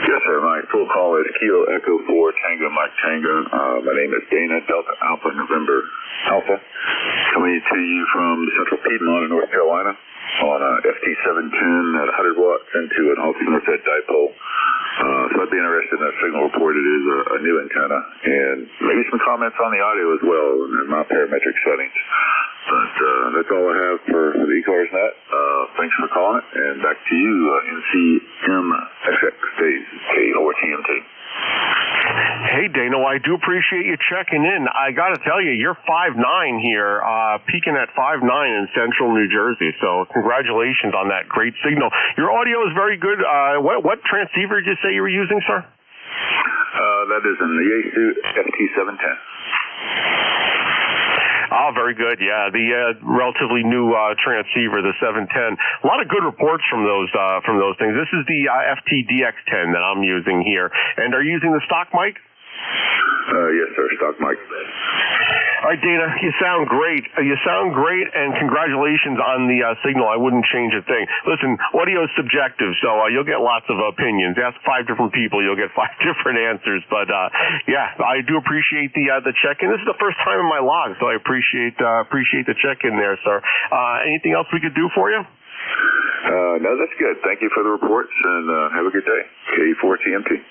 Yes, sir. My full call is Kilo Echo 4 Tango Mike Tango. My name is Dana Delta Alpha November Alpha. Coming to you from Central Piedmont in North Carolina on FT710 at 100 watts into an alternate fed dipole. So I'd be interested in that signal report. It is a new antenna, and maybe some comments on the audio as well and my parametric settings. But that's all I have for the ECARS net. Thanks for calling, and back to you, NCMXX days K4TMT. Hey, Dana, I do appreciate you checking in. I got to tell you, you're 5'9" here, peaking at 5'9" in central New Jersey. So congratulations on that great signal. Your audio is very good. What transceiver did you say you were using, sir? That is in the Yaesu FT710. Oh, very good. Yeah, the relatively new transceiver, the 710. A lot of good reports from those things. This is the FTDX10 that I'm using here. And are you using the stock mic? Yes, sir. Stock mic. All right, Dana, you sound great. You sound great, and congratulations on the signal. I wouldn't change a thing. Listen, audio is subjective, so you'll get lots of opinions. Ask 5 different people, you'll get 5 different answers. But yeah, I do appreciate the check-in. This is the first time in my log, so I appreciate the check-in there, sir. Anything else we could do for you? No, that's good. Thank you for the reports, and have a good day. K4TMT.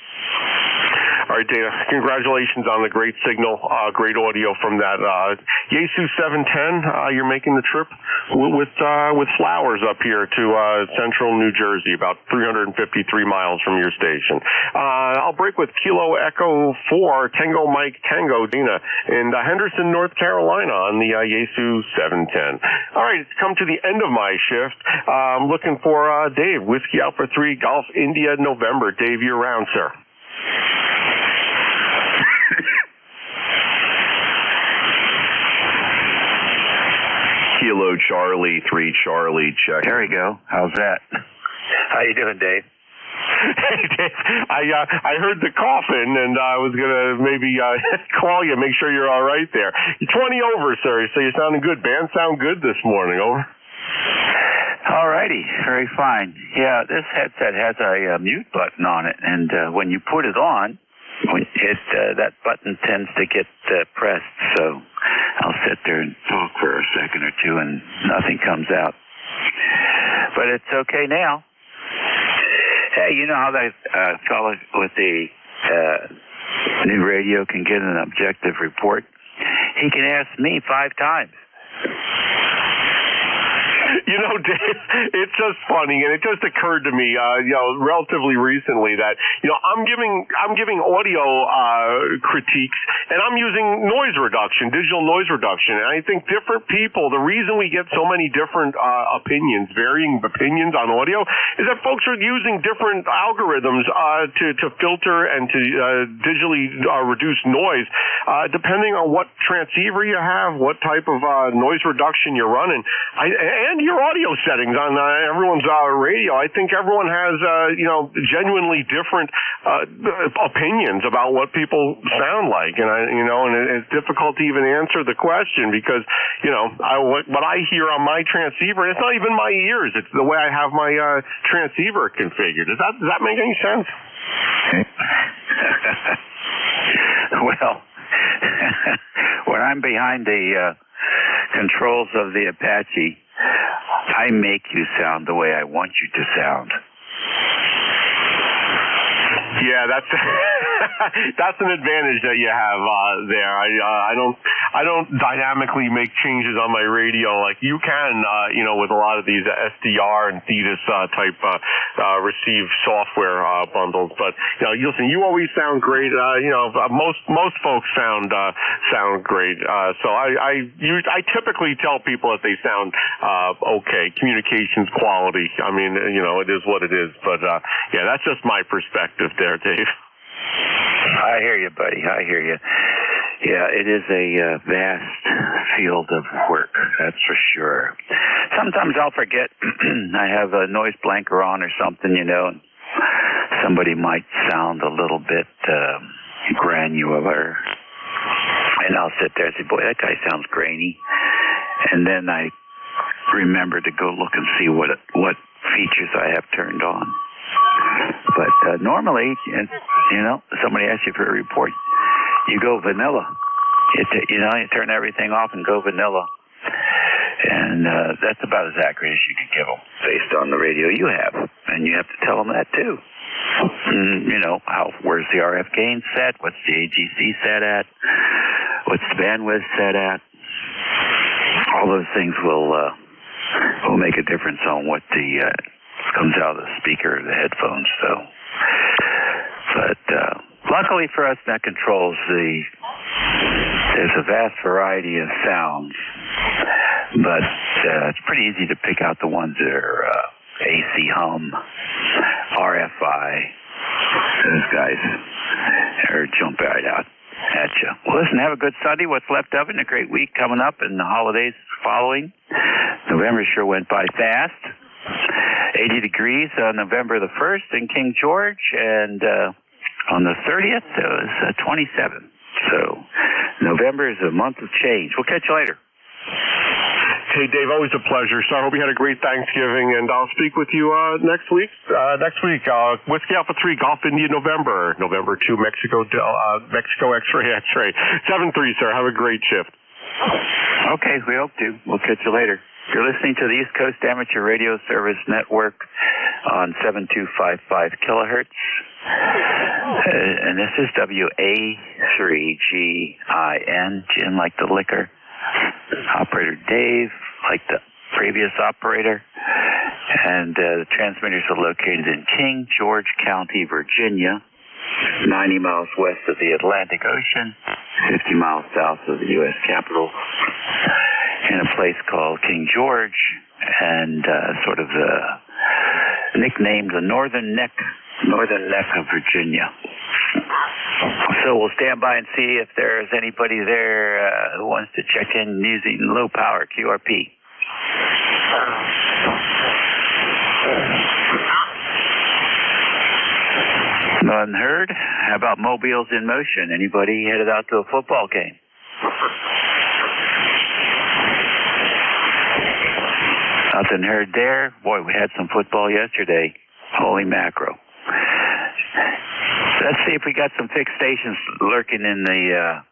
All right, Dana, congratulations on the great signal, great audio from that Yaesu 710. You're making the trip with flowers up here to central New Jersey, about 353 miles from your station. I'll break with Kilo Echo 4 Tango Mike Tango, Dana, in Henderson, North Carolina on the Yaesu 710. All right, it's come to the end of my shift. I'm looking for Dave, Whiskey Alpha 3 Golf India November. Dave, you're around, sir. Kilo Charlie 3 Charlie check. There we go. How's that? How you doing, Dave? Hey, Dave. I heard the coughing, and I was gonna maybe call you, make sure you're all right there. You're 20 over, sir. So you're sounding good. Band sound good this morning. Over. All righty. Very fine. Yeah, this headset has a mute button on it, and when you put it on, that button tends to get pressed, so I'll sit there and talk for a second or two and nothing comes out. But it's okay now. Hey, you know how that fellow with the new radio can get an objective report? He can ask me 5 times. You know, Dave, it's just funny, and it just occurred to me, relatively recently that, I'm giving audio critiques, and I'm using noise reduction, digital noise reduction, and I think different people, the reason we get so many different varying opinions on audio, is that folks are using different algorithms to filter and to digitally reduce noise, depending on what transceiver you have, what type of noise reduction you're running, and your audio settings on everyone's radio. I think everyone has, genuinely different opinions about what people sound like, and it's difficult to even answer the question because, what I hear on my transceiver, it's not even my ears; it's the way I have my transceiver configured. Does that make any sense? Well, when I'm behind the controls of the Apache, I make you sound the way I want you to sound. Yeah, that's an advantage that you have there. I don't dynamically make changes on my radio like you can, with a lot of these SDR and Thetis type receive software bundles. But listen, you always sound great. Most folks sound great. So I typically tell people that they sound okay. Communications quality. I mean, it is what it is. But yeah, that's just my perspective there, Dave. I hear you, buddy. I hear you. Yeah, it is a vast field of work, that's for sure. Sometimes I'll forget I have a noise blanker on or something, and somebody might sound a little bit granular. And I'll sit there and say, boy, that guy sounds grainy. And then I remember to go look and see what features I have turned on. But normally, somebody asks you for a report, you go vanilla. You turn everything off and go vanilla. And that's about as accurate as you can give them based on the radio you have. And you have to tell them that, too. Where's the RF gain set? What's the AGC set at? What's the bandwidth set at? All those things will make a difference on what comes out of the speaker or the headphones. But luckily for us, that controls there's a vast variety of sounds, but it's pretty easy to pick out the ones that are AC hum, RFI. Those guys jump right out at you. Well, listen, have a good Sunday, what's left of it, and a great week coming up, and the holidays following. November sure went by fast. 80 degrees on November the 1st in King George, and on the 30th it was 27. So November is a month of change. We'll catch you later. Hey, Dave, always a pleasure. So I hope you had a great Thanksgiving, and I'll speak with you next week. Whiskey Alpha 3, Golf India, November 2, Mexico X-ray. 7-3, sir. Have a great shift. Okay, we hope to. We'll catch you later. You're listening to the East Coast Amateur Radio Service Network on 7255 kilohertz. And this is WA3GIN, gin like the liquor. Operator Dave, like the previous operator. And the transmitters are located in King George County, Virginia, 90 miles west of the Atlantic Ocean, 50 miles south of the U.S. Capitol, in a place called King George, and sort of nicknamed the Northern Neck of Virginia. So we'll stand by and see if there's anybody there who wants to check in using low power QRP. None heard. How about mobiles in motion? Anybody headed out to a football game? Nothing heard there. Boy, we had some football yesterday. Holy mackerel. Let's see if we got some fixed stations lurking in the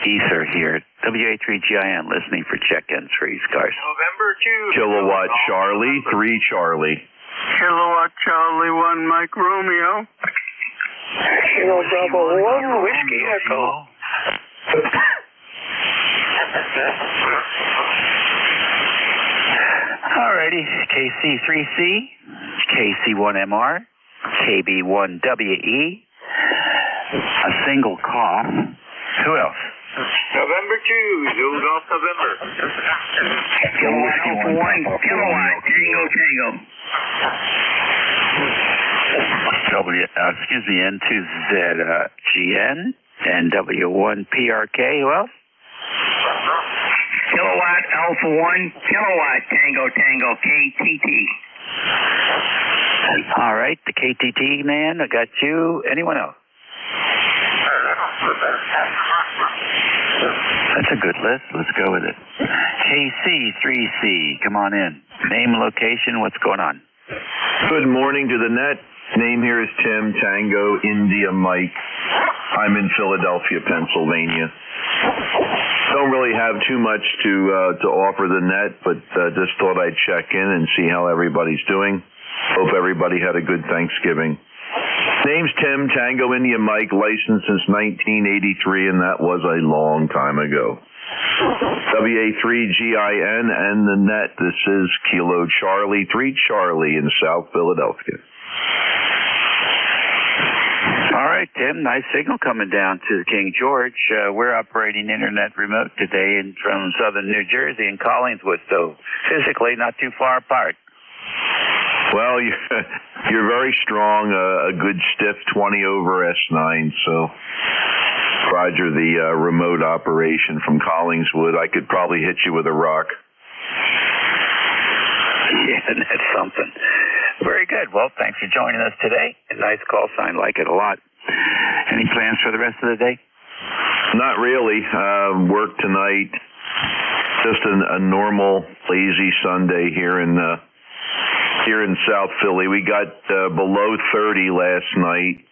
ether here. WA3GIN, listening for check-ins for ECARS. November 2. Kilowatt Charlie, 3 Charlie. Kilowatt Charlie 1, Mike Romeo. Kilo Bravo 1, Whiskey Echo. All righty. righty. KC3C, KC1MR, KB1WE, a single cough. Who else? November 2, Zulu Golf November. Kilowatt Alpha 1, kilowatt, Tango, Tango. N2ZGN, NW1PRK. Who else? Kilowatt Alpha 1, kilowatt, Tango, Tango, KTT. All right, the KTT man, I got you. Anyone else? That's a good list. Let's go with it. KC3C, come on in. Name, location, what's going on? Good morning to the net. Name here is Tim, Tango, India, Mike. I'm in Philadelphia, Pennsylvania. Don't really have too much to offer the net, but just thought I'd check in and see how everybody's doing. Hope everybody had a good Thanksgiving. Name's Tim, Tango, India, Mike, licensed since 1983, and that was a long time ago. WA3GIN and the net. This is Kilo Charlie, 3 Charlie in South Philadelphia. All right, Tim, nice signal coming down to the King George. We're operating internet remote today from southern New Jersey in Collingswood, so physically not too far apart. Well, you're very strong, a good stiff 20 over S9, so Roger, the remote operation from Collingswood, I could probably hit you with a rock. Yeah, that's something. Very good. Well, thanks for joining us today. A nice call sign, like it a lot. Any plans for the rest of the day? Not really. Work tonight. Just a normal, lazy Sunday here in South Philly. We got below 30 last night.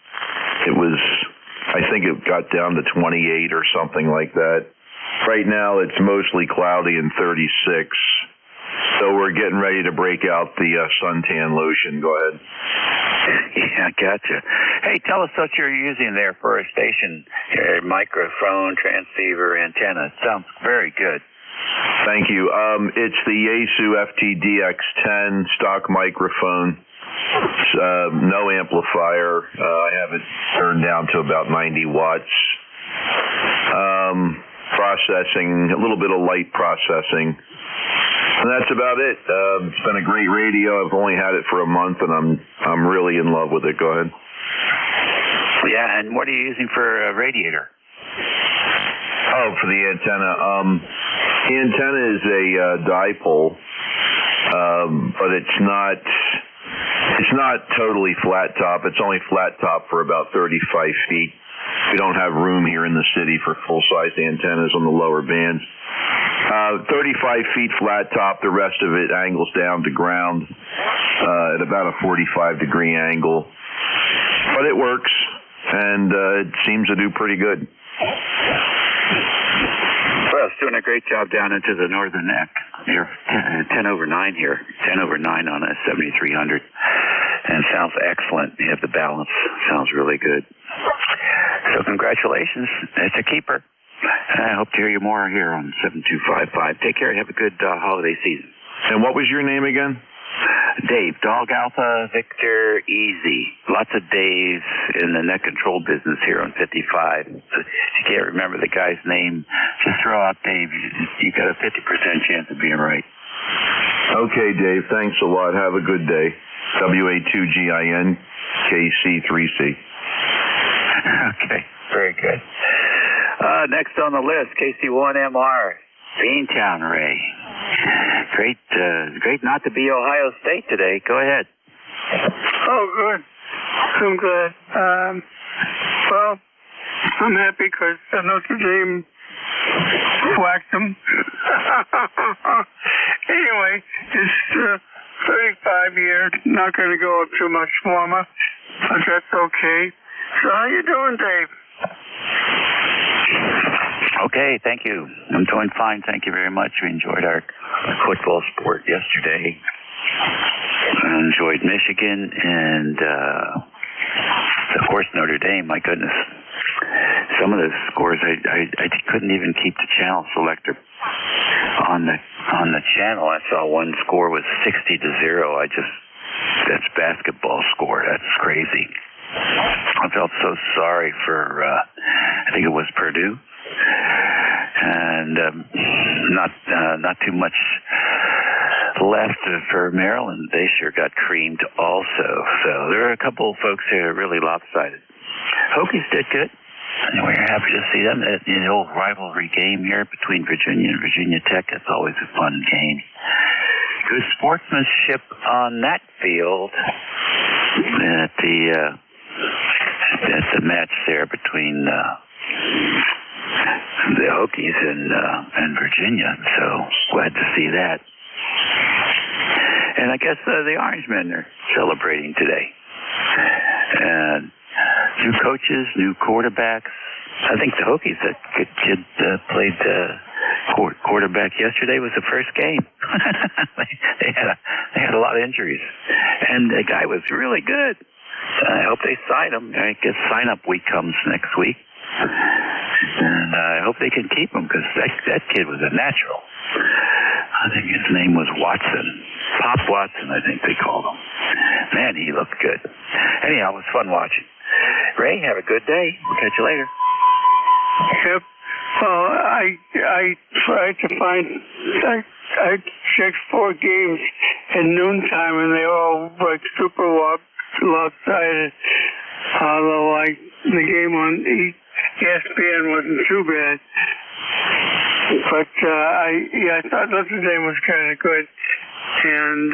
I think it got down to 28 or something like that. Right now it's mostly cloudy and 36. So we're getting ready to break out the suntan lotion. Go ahead. Yeah, gotcha. Hey, tell us what you're using there for a station, your microphone, transceiver, antenna. It sounds very good. Thank you. It's the Yaesu FTDX10 stock microphone. No amplifier. I have it turned down to about 90 watts. Processing, a little bit of light processing. And that's about it. It's been a great radio. I've only had it for a month, and I'm really in love with it. Go ahead. Yeah, and what are you using for a radiator? Oh, for the antenna. The antenna is a dipole, but it's not totally flat top. It's only flat top for about 35 feet. We don't have room here in the city for full-size antennas on the lower bands. 35 feet flat top. The rest of it angles down to ground at about a 45-degree angle. But it works, and it seems to do pretty good. Well, it's doing a great job down into the northern neck. You're 10 over 9 here. 10 over 9 on a 7300. And sounds excellent. You have the balance. Sounds really good. So congratulations. It's a keeper. I hope to hear you more here on 7255. Take care. Have a good holiday season. And what was your name again? Dave, Dog Alpha, Victor, Easy. Lots of Daves in the net control business here on 55. If you can't remember the guy's name, just throw out Dave. You got a 50% chance of being right. Okay, Dave. Thanks a lot. Have a good day. WA2GIN, KC3C. Okay, very good. Next on the list, KC1MR, Beantown Ray. Great not to be Ohio State today. Go ahead. Oh, good. I'm glad. Well, I'm happy because Notre Dame whacked them. Anyway, it's 35 years. Not going to go up too much warmer, but that's okay. So how you doing, Dave? Okay, thank you. I'm doing fine. Thank you very much. We enjoyed our football sport yesterday. I enjoyed Michigan and, of course, Notre Dame. My goodness. Some of the scores, I couldn't even keep the channel selector on the channel, I saw one score was 60-0. That's basketball score. That's crazy. I felt so sorry for, I think it was Purdue, and not too much left for Maryland. They sure got creamed also. So there are a couple of folks here really lopsided. Hokies did good. And we're happy to see them. The old rivalry game here between Virginia and Virginia Tech. It's always a fun game. Good sportsmanship on that field at the match there between the Hokies and Virginia. So glad to see that. And I guess the Orangemen are celebrating today. And new coaches, new quarterbacks. I think the Hokies, that kid played quarterback yesterday, was the first game. they had a lot of injuries, and the guy was really good. I hope they sign him. I guess sign-up week comes next week, and I hope they can keep him because that kid was a natural. I think his name was Watson. Pop Watson, I think they called him. Man, he looked good. Anyhow, it was fun watching. Ray, have a good day. We'll catch you later. Yep. Well, I tried to find, I checked 4 games at noontime, and they all like super lopsided. Although the game on ESPN wasn't too bad. But I thought Notre Dame was kind of good, and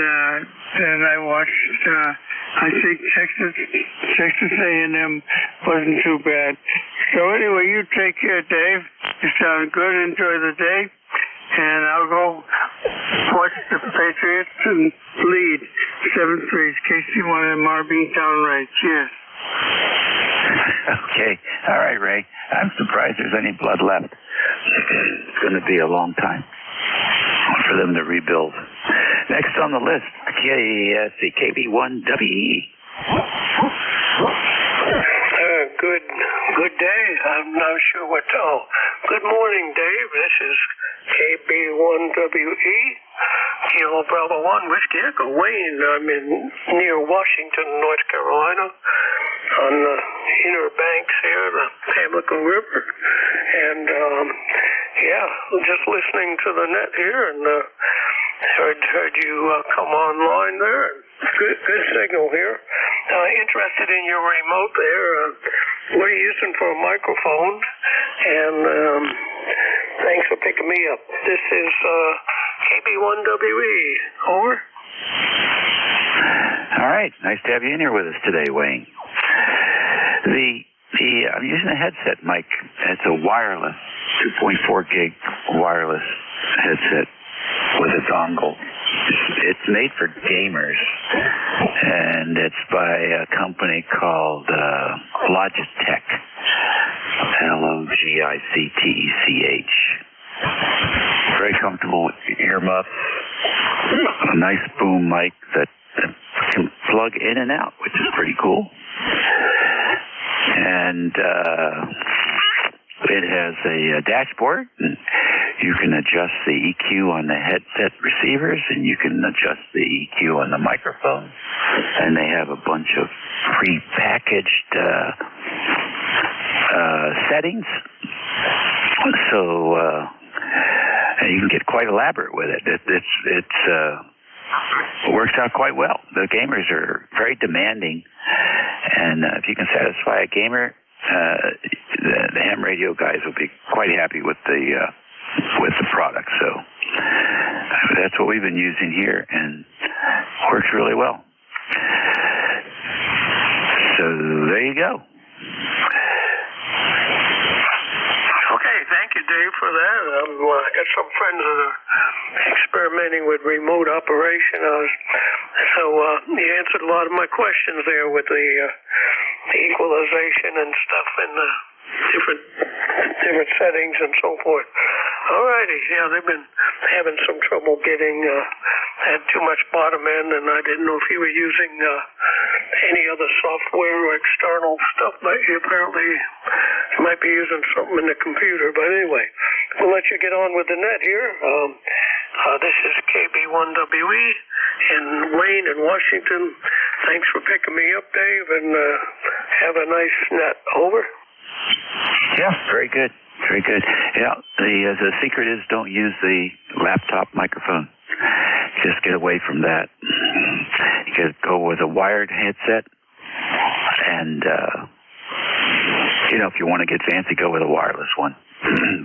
then I watched. I think Texas A&M wasn't too bad. So anyway, you take care, Dave. You sound good. Enjoy the day, and I'll go watch the Patriots and lead 7-3. KC1MR Beantown Ray. Cheers. Okay. All right, Ray. I'm surprised there's any blood left. It's going to be a long time for them to rebuild. Next on the list, KB1WE. Good day. I'm not sure what to. Good morning, Dave. This is KB1WE. Kilo Bravo 1, Whiskey Echo Wayne. I'm near Washington, North Carolina, on the inner banks here, the Pamlico River. And, just listening to the net here and heard you come online there. Good signal here. Interested in your remote there. What are you using for a microphone? And thanks for picking me up. This is KB1WE. Over. All right. Nice to have you in here with us today, Wayne. I'm using a headset mic. It's a wireless, 2.4 gig wireless headset with a dongle. It's made for gamers, and it's by a company called Logitech, Logitech. Very comfortable with the earmuffs. A nice boom mic that can plug in and out, which is pretty cool. And it has a dashboard, and you can adjust the EQ on the headset receivers, and you can adjust the EQ on the microphone. And they have a bunch of pre-packaged settings. So you can get quite elaborate with it. It works out quite well. The gamers are very demanding, and if you can satisfy a gamer, the ham radio guys will be quite happy with the product. So that's what we've been using here, and works really well. So there you go. Okay, thank you, Dave, for that. I got some friends that are experimenting with remote operation. So you answered a lot of my questions there with the equalization and stuff and the different settings and so forth. Alrighty, yeah, they've been having some trouble getting, had too much bottom end, and I didn't know if you were using any other software or external stuff, but you apparently might be using something in the computer. But anyway, we'll let you get on with the net here. This is KB1WE in Wayne and Washington. Thanks for picking me up, Dave, and have a nice net. Over. Yeah, very good. Very good. Yeah, the secret is don't use the laptop microphone. Just get away from that. You could go with a wired headset, and if you want to get fancy, go with a wireless one.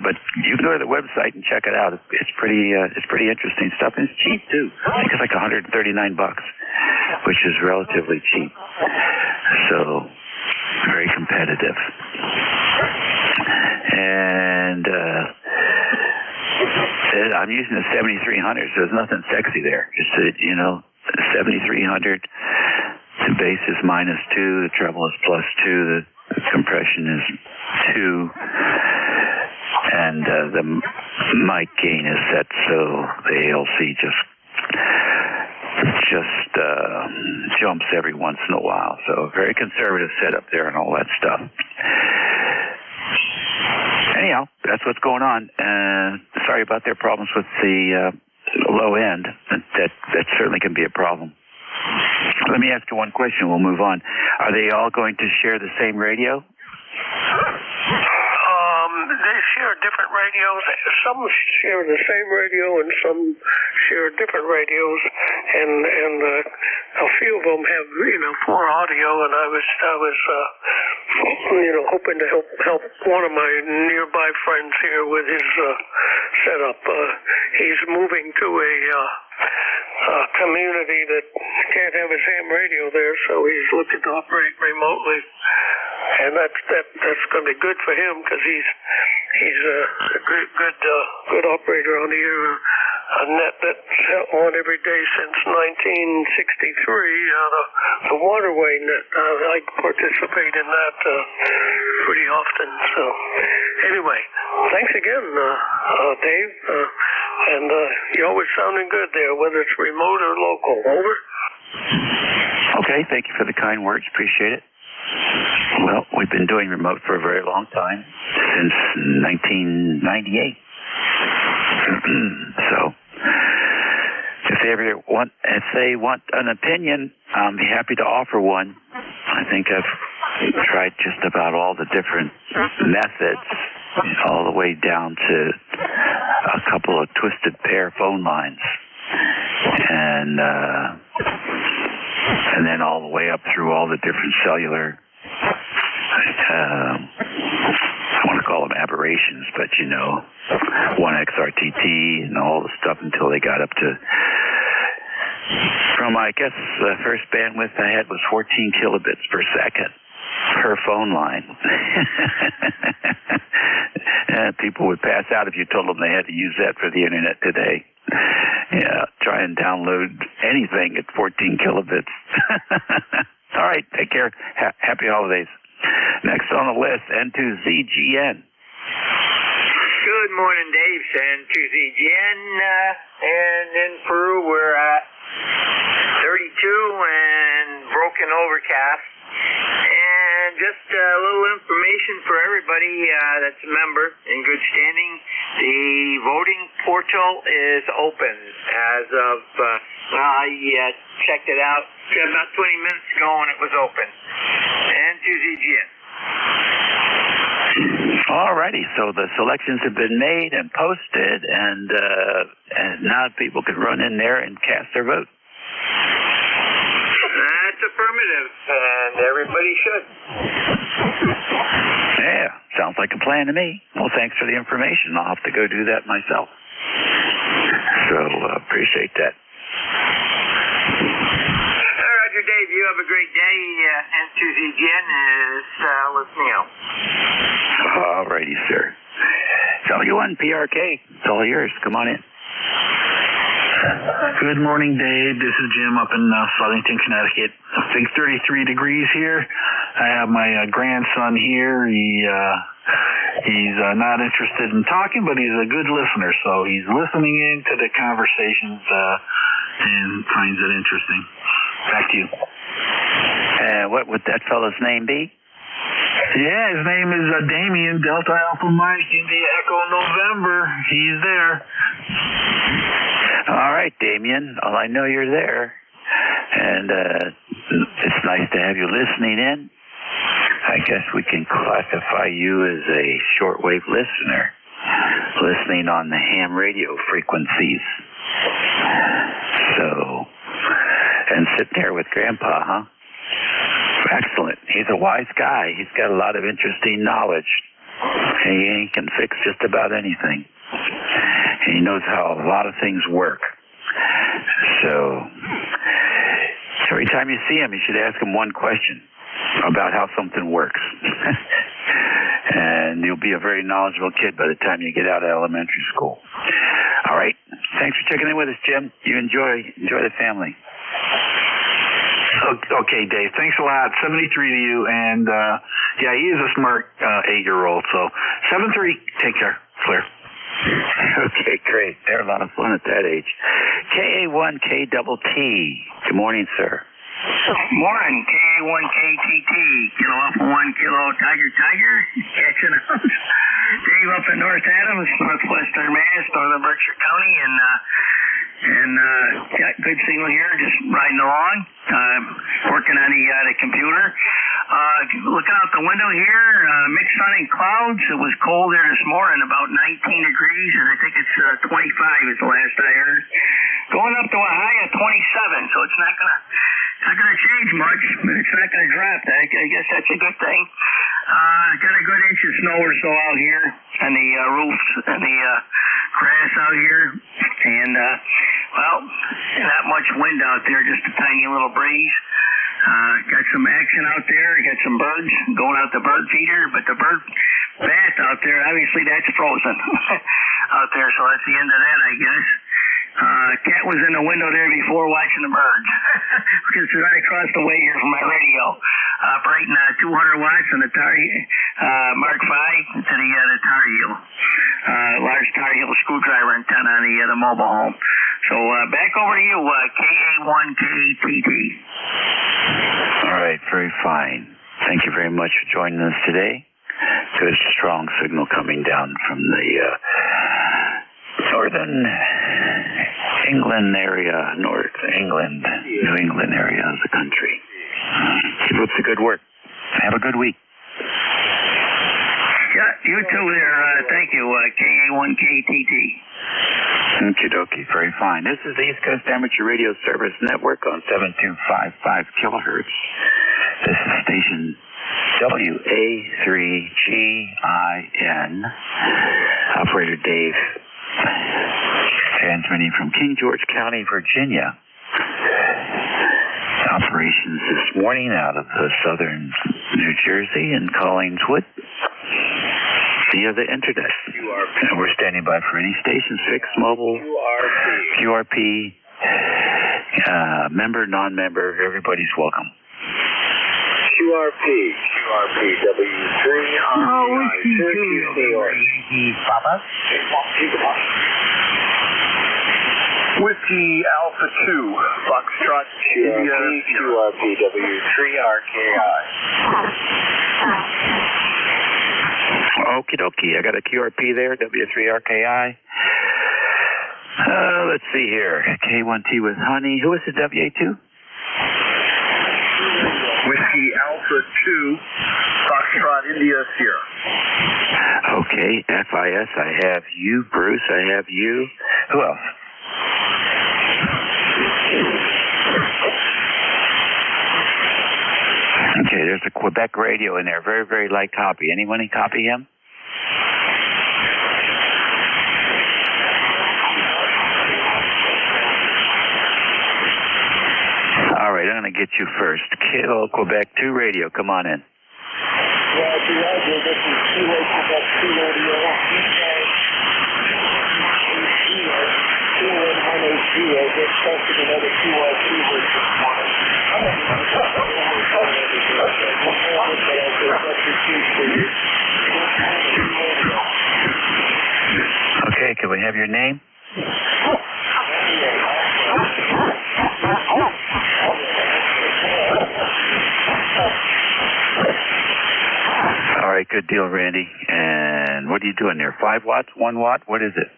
But you can go to the website and check it out. It's pretty interesting stuff, and it's cheap too. I think it's like $139, which is relatively cheap. So very competitive. And I'm using the 7300, so there's nothing sexy there. Just 7300. The bass is -2, the treble is +2, the compression is 2, and the mic gain is set so the ALC just jumps every once in a while. So a very conservative setup there and all that stuff. Anyhow, that's what's going on. Sorry about their problems with the low end. That certainly can be a problem. Let me ask you one question. We'll move on. Are they all going to share the same radio? They share different radios. Some share the same radio, and some share different radios. And a few of them have poor audio. And I was hoping to help one of my nearby friends here with his setup. He's moving to a community that can't have his ham radio there, so he's looking to operate remotely. And that's going to be good for him because he's a good operator on the air. A net that's on every day since 1963. The Waterway net. I participate in that pretty often. So anyway, thanks again, Dave. And you're always sounding good there, whether it's remote or local. Over. Okay, thank you for the kind words. Appreciate it. Well, we've been doing remote for a very long time, since 1998. So, if they want an opinion, I'll be happy to offer one. I think I've tried just about all the different methods, all the way down to a couple of twisted pair phone lines, and then all the way up through all the different cellular, I want to call them aberrations, but 1XRTT and all the stuff until they got up to, from I guess the first bandwidth I had was 14 kilobits per second per phone line. And people would pass out if you told them they had to use that for the internet today. Yeah, try and download anything at 14 kilobits. All right, take care. Happy holidays. Next on the list, N2ZGN. Good morning, Dave. N2ZGN. And in Peru, we're at 32 and broken overcast. And just a little information for everybody that's a member in good standing. The voting portal is open as of, I checked it out about 20 minutes ago and it was open. And to ZGN. Alrighty, so the selections have been made and posted, and now people can run in there and cast their vote. That's affirmative, and everybody should. Yeah, sounds like a plan to me. Well, thanks for the information. I'll have to go do that myself. So, appreciate that. Roger, Dave, you have a great day. N2ZGN is listening out. Alrighty, sir. W1 PRK, it's all yours. Come on in. Good morning, Dave. This is Jim up in Southington, Connecticut. I think 33 degrees here. I have my grandson here. He's not interested in talking, but he's a good listener, so he's listening in to the conversations and finds it interesting. Back to you. What would that fellow's name be? Yeah, his name is Damien, Delta Alpha Mike, India Echo November. He's there. All right, Damien. Well, I know you're there. And it's nice to have you listening in. I guess we can classify you as a shortwave listener, listening on the ham radio frequencies. So, and sitting there with Grandpa, huh? Excellent. He's a wise guy. He's got a lot of interesting knowledge. He can fix just about anything. He knows how a lot of things work. So, every time you see him, you should ask him one question about how something works. And you'll be a very knowledgeable kid by the time you get out of elementary school. All right. Thanks for checking in with us, Jim. You enjoy the family. Okay, Dave. Thanks a lot. 73 to you. And, yeah, he is a smart 8-year-old. So, 7-3. Take care. Clear. Okay, great. They're a lot of fun at that age. KA1KTT. Good morning, sir. Morning, KA1KTT. Kilo Alpha 1 Kilo Tiger. Catching up. Dave up in North Adams, northwestern Mass, northern Berkshire County, and got good signal here, just riding along, working on the computer. Looking out the window here, mixed sun and clouds. It was cold there this morning, about 19 degrees, and I think it's 25 is the last I heard. Going up to a high of 27, so it's not gonna change much, but it's not gonna drop. I guess that's a good thing. Got a good inch of snow or so out here on the roofs and the grass out here, and well, not much wind out there, just a tiny little breeze. Got some action out there. Got some birds going out the bird feeder, but the bird bath out there, obviously that's frozen out there, so that's the end of that, I guess. Cat was in the window there before watching the birds. Because it's right across the way here from my radio. Operating 200 watts on the Mark V to the Tar Heel. Large Tar Heel screwdriver antenna on the mobile home. So back over to you, KA1KTT. All right, very fine. Thank you very much for joining us today. Good, strong signal coming down from the northern England area, North England, New England area of the country. Keep up the good work. Have a good week. Yeah, you too there. Thank you, KA1KTT. Okie dokie, very fine. This is the East Coast Amateur Radio Service Network on 7255 kilohertz. This is station WA3GIN. Operator Dave, transmitting from King George County, Virginia. Operations this morning out of southern New Jersey and Collingswood via the internet. And we're standing by for any stations, fixed, mobile, QRP, member, non-member, everybody's welcome. QRP W3 on Syracuse, New York. Papa. Whiskey Alpha 2, Foxtrot, India, QRP W3RKI. Okie dokie, I got a QRP there, W3RKI. Let's see here. K1T with honey. Who is the WA2? Whiskey Alpha 2, Foxtrot, India, Sierra. Okay, FIS, I have you. Bruce, I have you. Who else? Okay, there's a Quebec radio in there. Very, very light copy. Anyone copy him? All right, I'm going to get you first. Kilo Quebec 2 radio. Come on in. Okay, can we have your name? right, good deal, Randy. And what are you doing there? 5 watts, 1 watt? What is it?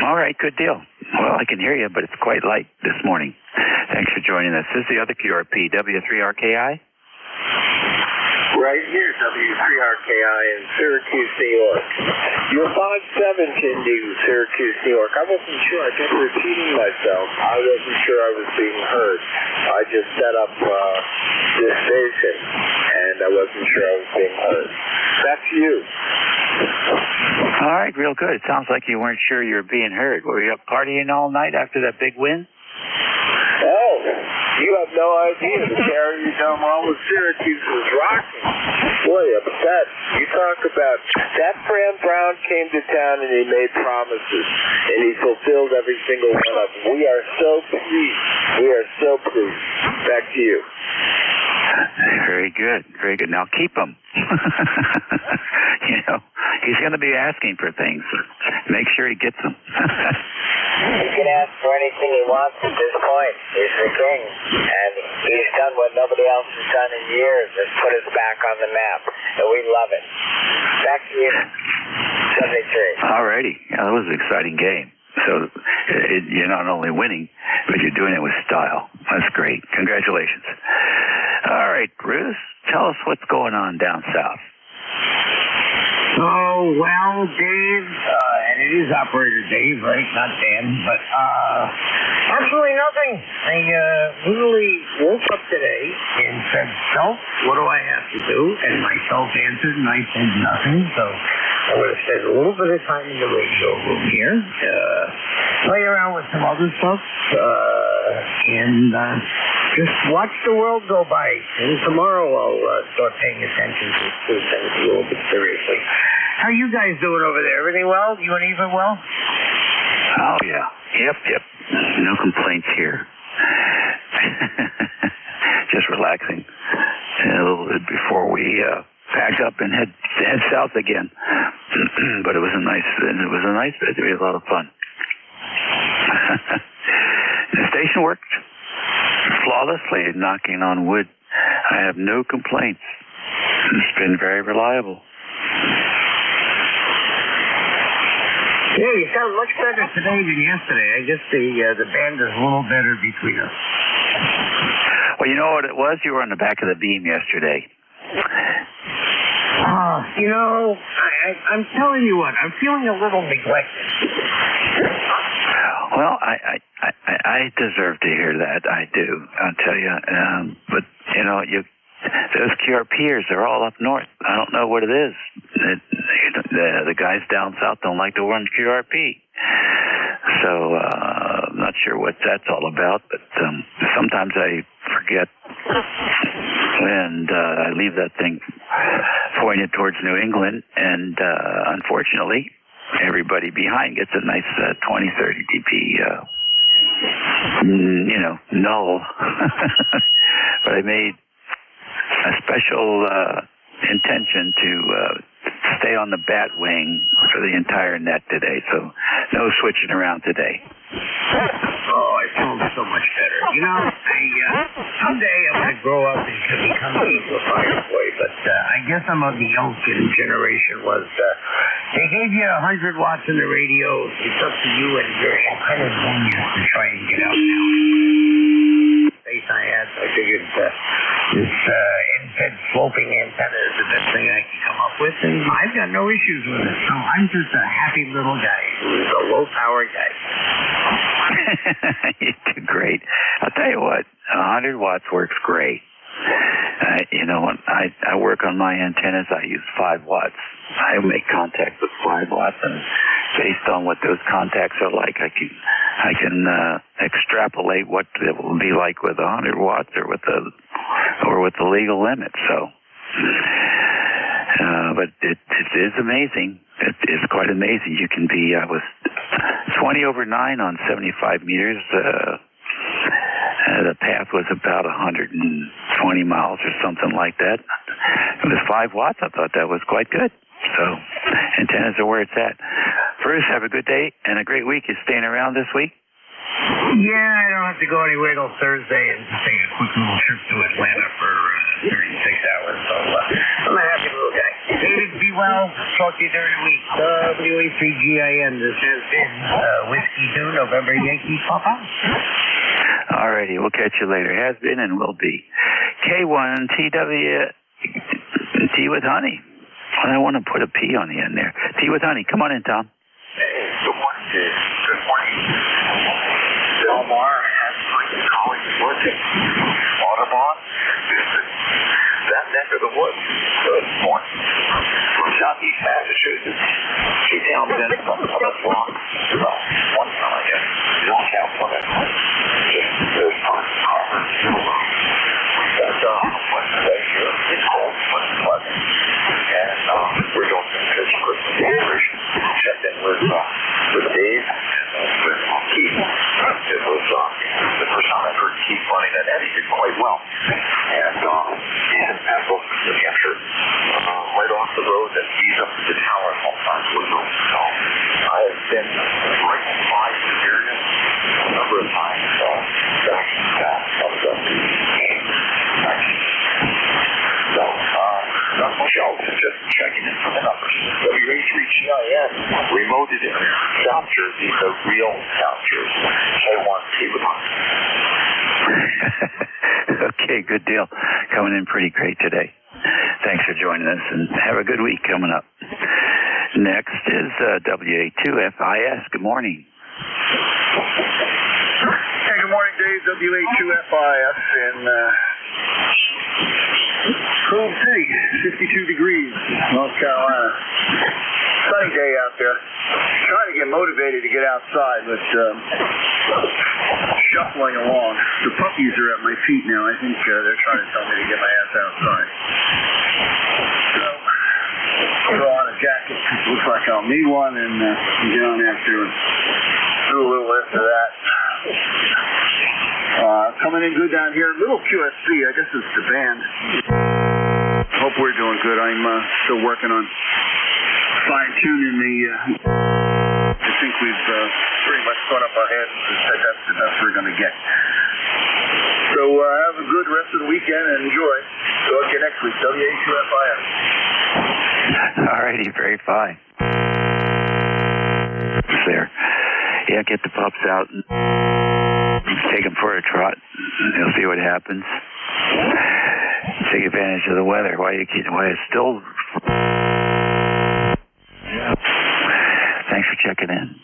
All right, good deal. Well, I can hear you, but it's quite light this morning. Thanks for joining us. This is the other QRP, W3RKI. Right here, W3RKI in Syracuse, New York. You're 5-7 to Syracuse, New York. I wasn't sure. I kept repeating myself. I wasn't sure I was being heard. I just set up this station, and I wasn't sure I was being heard. That's you. All right, real good. It sounds like you weren't sure you were being heard. Were you up partying all night after that big win? Oh, you have no idea. The Carrier Dome all of Syracuse was rocking. Boy, upset. You talk about that Fran Brown came to town and he made promises, and he fulfilled every single one of them. We are so pleased. We are so pleased. Back to you. Very good. Very good. Now keep him. You know, he's going to be asking for things. Make sure he gets them. He can ask for anything he wants at this point. He's the king, and he's done what nobody else has done in years, has put us back on the map, and we love it. Back to you, 73. All righty. Yeah, that was an exciting game. So you're not only winning, but you're doing it with style. That's great. Congratulations. All right, Bruce, tell us what's going on down south. Oh, well, Dave, and it is Operator Dave, right? Not Dan, but absolutely nothing. I literally woke up today and said, Self, what do I have to do? And myself answered, and I said nothing. So I'm going to spend a little bit of time in the radio room here, play around with some other stuff, and just watch the world go by. And tomorrow I'll start paying attention to things a little bit seriously. How you guys doing over there? Everything well? You and Eva well? Oh, yeah. Yep. No complaints here. Just relaxing a little bit before we pack up and head south again. But it was a nice visit. We had a lot of fun. The station worked flawlessly, knocking on wood. I have no complaints. It's been very reliable. Yeah, you sound much better today than yesterday. I guess the band is a little better between us. Well, you know what it was? You were on the back of the beam yesterday. You know, I'm telling you what, I'm feeling a little neglected. Well, I deserve to hear that. I do, I'll tell you. But, you know, those QRPers, they're all up north. I don't know what it is. The guys down south don't like to run QRP. So I'm not sure what that's all about, but sometimes I forget, and I leave that thing pointed towards New England, and unfortunately, everybody behind gets a nice 20, 30 dB, null. But I made a special intention to stay on the bat wing for the entire net today, so no switching around today. Oh, I feel so much better. You know, someday I'm going to grow up and become an amplifier boy, but I guess I'm of the Elkin generation was, they gave you 100 watts in the radio. It's up to you and your antenna genius to try and get out now. Space I had, I figured this end-fed sloping antenna is the best thing I can come up with, and I've got no issues with it. So I'm just a happy little guy who's a low-power guy. You do great. I'll tell you what, 100 watts works great. When I work on my antennas, I use 5 watts. I make contact with 5 watts, and based on what those contacts are like, I can extrapolate what it will be like with 100 watts or with the legal limit. So, but it is amazing. It is quite amazing. You can be. I was 20 over 9 on 75 meters. The path was about 120 miles or something like that. It was 5 watts. I thought that was quite good. So antennas are where it's at. Bruce, have a good day and a great week. You staying around this week? Yeah, I don't have to go anywhere till Thursday and take a quick little trip to Atlanta for 36 hours. So I'm a happy little guy. David, be well. Talk to you during the week. WA3GIN. This has been Whiskey 2, November Yankee Papa. Alrighty, we'll catch you later. Has been and will be. K1TW Tea with honey. I want to put a P on the end there. Tea with honey. Come on in, Tom. Good morning, Dave. Good morning. Delmar has calling working. Audubon, visit that neck of the woods. Good morning. From Southeast Massachusetts, she down been from the block. Well, one time, I guess. You don't count for that. Just this time, that's Pleasant Day here. It's cold, but it's pleasant. And we're going to pitch Christmas celebration. Checked in with Dave and with Keith. It was the first time I've heard Keith running that, and he did quite well. And he's in Pennsylvania, New Hampshire, right off the road that leads up to the tower at Halifax. So I have been right by this area a number of times back in the game. So, not much else, just checking in for the numbers. WA3GIN, remoted in South Jersey, the real South Jersey. K1T with us. Okay, good deal. Coming in pretty great today. Thanks for joining us, and have a good week coming up. Next is WA2FIS. Good morning. Hey, good morning, Dave. WA2FIS in Grove City, 52 degrees, North Carolina. Sunny day out there. Trying to get motivated to get outside, but shuffling along. The puppies are at my feet now. I think they're trying to tell me to get my ass outside. So, throw on a jacket. Looks like I'll need one, and get on after and do a little after that. Coming in good down here. Little QSC, I guess it's the band. Hope we're doing good. I'm still working on fine-tuning the... I think we've pretty much gone up our heads and said that's the best we're going to get. So have a good rest of the weekend and enjoy. Talk to you next week. WA2FIS. All righty, very fine. There. Yeah, get the pups out and take them for a trot. You'll see what happens. Take advantage of the weather. Why it's still... Thanks for checking in.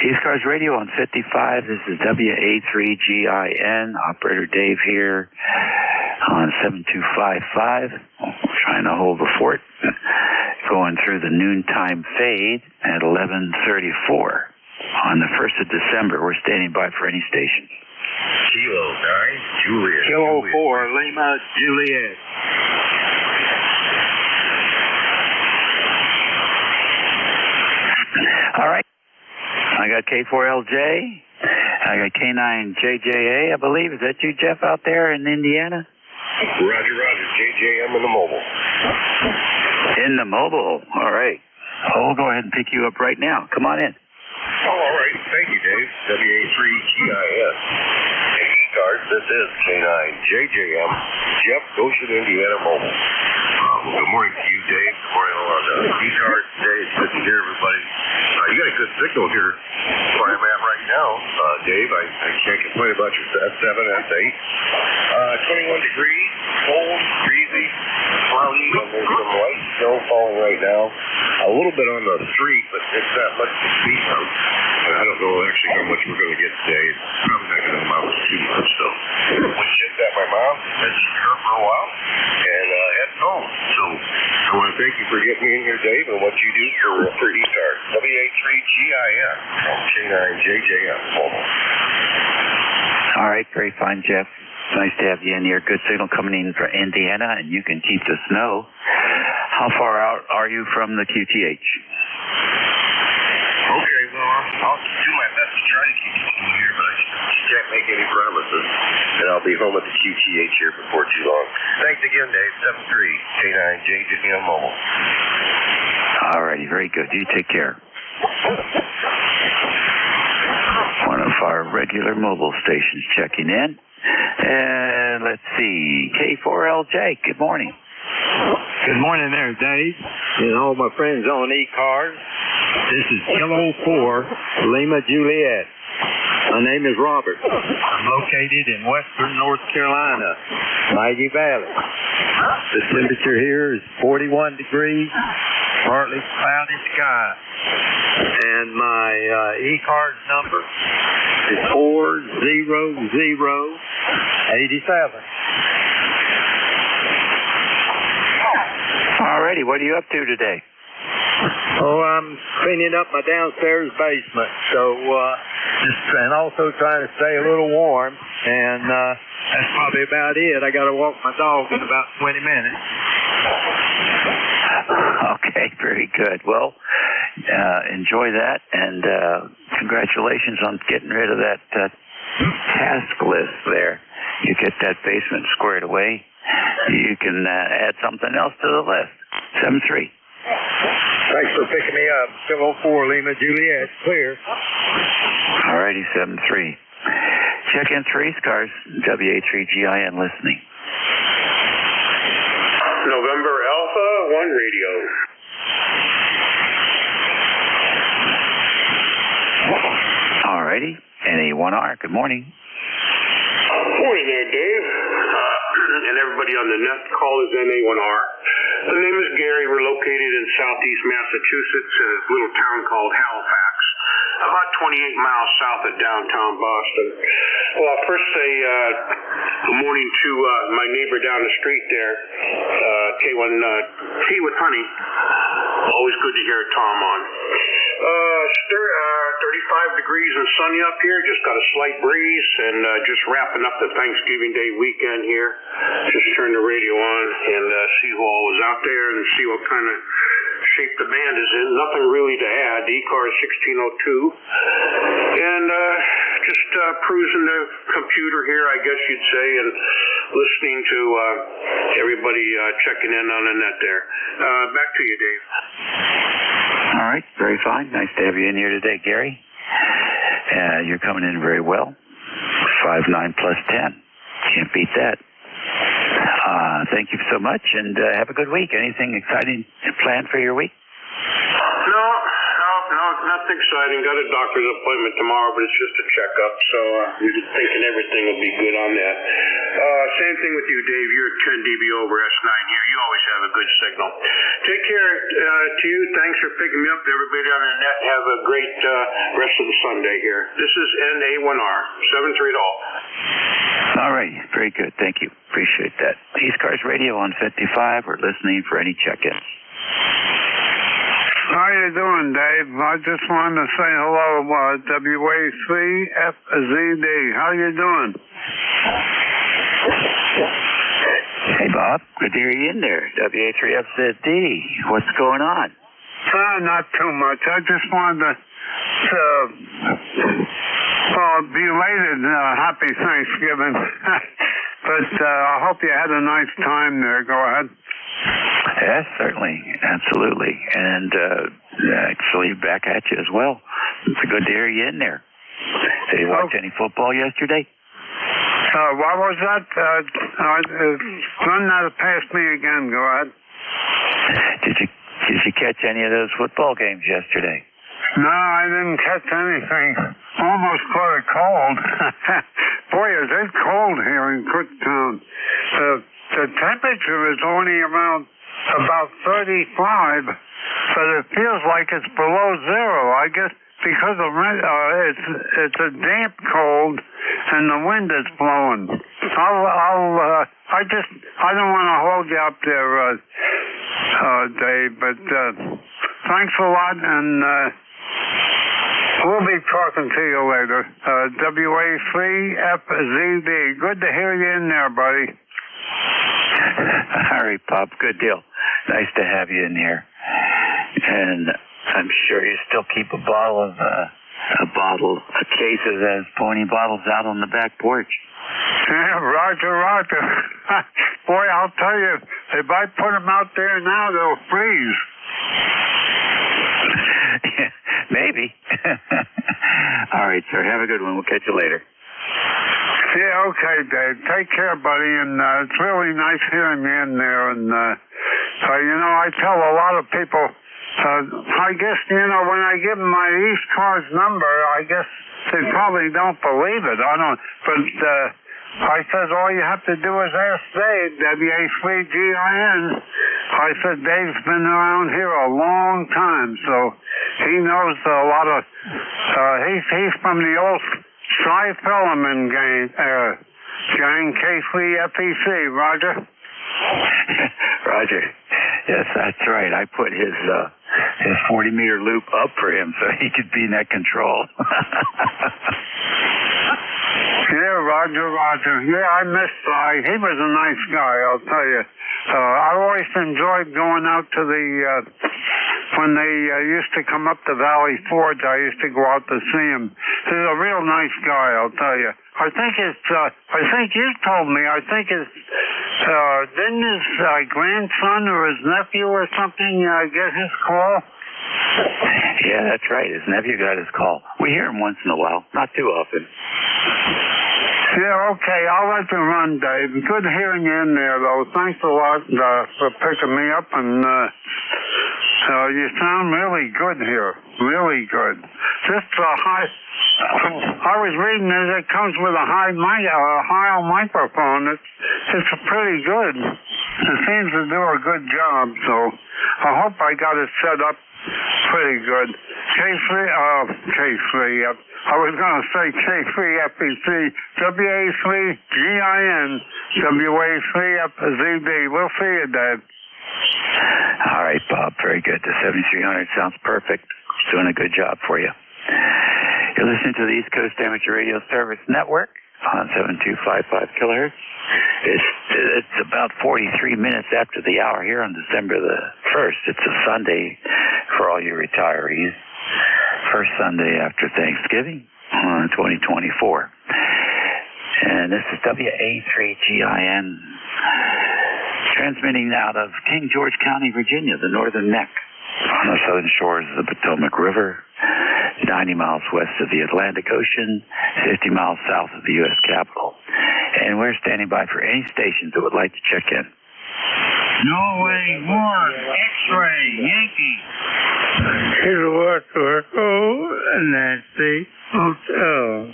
ECARS Radio on 55. This is WA3GIN. Operator Dave here on 7255. Trying to hold the fort. Going through the noontime fade at 11:34. On the 1st of December, we're standing by for any station. Kilo 9, Juliet. Kilo 4, Lima, Juliet. All right. I got K4LJ. I got K9JJA, I believe. Is that you, Jeff, out there in Indiana? Roger, JJM in the mobile. In the mobile. All right. We'll go ahead and pick you up right now. Come on in. Oh, all right. Thank you, Dave. WA3GIN. ECARS, this is K9JJM, Jeff, Goshen, Indiana Mobile. Good morning to you, Dave. Good morning, all of ECARS today. It's good to hear everybody. You got a good signal here where I'm at right now, Dave. I can't complain about your S7, S8. 21 degrees, cold, breezy, cloudy. There's some light snow falling right now. A little bit on the street, but it's not much to speak of. I don't know actually how much we're going to get today. It's probably not going to amount to too much, so. We just at my mom, visited her for a while, and heading home. So I want to thank you for getting me in here, Dave, and what you do for ECARS. WA3GIN from K9JJM. All right, very fine, Jeff. Nice to have you in here. Good signal coming in for Indiana, and you can keep the snow. How far out are you from the QTH? Okay, well, I'll do my best to try to keep it in here, but I can't make any promises. And I'll be home at the QTH here before too long. Thanks again, Dave. 73K9JJM Mobile. All righty, very good. You take care. Want to of our regular mobile stations checking in. And let's see, K4LJ, good morning. Good morning there, Dave, and all my friends on ECARS. This is Kilo 4, Lima Juliet. My name is Robert. I'm located in western North Carolina, Mighty Valley. The temperature here is 41 degrees, partly cloudy sky. And my ECARS number is 40087. Alrighty, what are you up to today? Oh, I'm cleaning up my downstairs basement, and also trying to stay a little warm, and that's probably about it. I got to walk my dog in about 20 minutes. Okay, very good. Well, enjoy that, and congratulations on getting rid of that task list there. You get that basement squared away, you can add something else to the list. 7-3. Thanks for picking me up. 704 Lima Juliet, clear. Alrighty, 7-3. Check in 3 ECARS, WA3GIN listening. November Alpha 1 radio. Alrighty, NA1R, good morning. Morning there, Dave. And everybody on the net call is NA1R. The name is Gary. We're located in southeast Massachusetts, a little town called Halifax, about 28 miles south of downtown Boston. Well, I'll first say good morning to my neighbor down the street there, K1 Tea with Honey. Always good to hear Tom on. 35 degrees and sunny up here. Just got a slight breeze, and just wrapping up the Thanksgiving Day weekend here. Just turned the radio on and see who all was out there and see what kind of shape the band is in. Nothing really to add. The ECARS 1602. And just cruising the computer here, I guess you'd say, and listening to everybody checking in on the net there. Back to you, Dave. All right, very fine. Nice to have you in here today, Gary. You're coming in very well. 5-9 plus 10. Can't beat that. Thank you so much, and have a good week. Anything exciting planned for your week? No, nothing exciting. Got a doctor's appointment tomorrow, but it's just a checkup, so we're thinking everything will be good on that. Same thing with you, Dave. You're at 10 dB over S9 here. You always have a good signal. Take care to you. Thanks for picking me up. Everybody on the net, have a great rest of the Sunday here. This is NA1R, 7-3 all. All right, very good. Thank you. Appreciate that. ECARS Radio on 55. We're listening for any check-ins. How you doing, Dave? I just wanted to say hello, WA3FZD. How you doing? Hey, Bob. Good to hear you in there. WA3FZD. What's going on? Not too much. I just wanted to belated happy Thanksgiving. But I hope you had a nice time there. Go ahead. Yes, certainly. Absolutely. And actually back at you as well. It's good to hear you in there. Did you watch any football yesterday? What was that? Run that past me again. Go ahead. Did you catch any of those football games yesterday? No, I didn't catch anything. Almost caught a cold. Boy, is it cold here in Kutztown. The temperature is only around about 35, but it feels like it's below zero. I guess because of it's a damp cold and the wind is blowing. I don't want to hold you up there, Dave, but thanks a lot, and we'll be talking to you later. WA3FZD. Good to hear you in there, buddy. All right, Bob. Good deal. Nice to have you in here. And I'm sure you still keep a case of those pony bottles out on the back porch. Yeah, Roger. Boy, I'll tell you, if I put them out there now, they'll freeze. Maybe. All right, sir. Have a good one. We'll catch you later. Yeah, okay, Dave. Take care, buddy. And it's really nice hearing you in there. And, I tell a lot of people, I guess, when I give them my ECARS number, I guess they probably don't believe it. I don't, but I said, all you have to do is ask Dave, W-A-3-G-I-N. I said, Dave's been around here a long time, so he knows a lot of, he's from the old Cy Fellerman gang, K3FEC, Roger? Roger. Yes, that's right. I put his 40-meter loop up for him so he could be net control. Yeah, Roger. Yeah, I miss Cy. He was a nice guy, I'll tell you. I always enjoyed going out to the, when they used to come up to Valley Forge, I used to go out to see him. He's a real nice guy, I'll tell you. I think you told me, didn't his grandson or his nephew or something get his call? Yeah, that's right. His nephew got his call. We hear him once in a while, not too often. Yeah, okay. I'll let you run, Dave. Good hearing you in there, though. Thanks a lot for picking me up, and you sound really good here. Really good. Just I was reading that it comes with a high microphone. It's pretty good. It seems to do a good job, so I hope I got it set up pretty good. K3, I was going to say K3FEC, WA3GIN, WA3FZD. We'll see you, Dave. All right, Bob. Very good. The 7300 sounds perfect. It's doing a good job for you. You're listening to the East Coast Amateur Radio Service Network on 7255 kilohertz. It's about 43 minutes after the hour here on December the 1st. It's a Sunday for all you retirees. First Sunday after Thanksgiving, 2024. And this is WA3GIN, transmitting out of King George County, Virginia, the northern neck on the southern shores of the Potomac River, 90 miles west of the Atlantic Ocean, 50 miles south of the U.S. Capitol. And we're standing by for any stations that would like to check in. Norway 1, X-ray, Yankee. Kilowatt Echo, Nancy Hotel.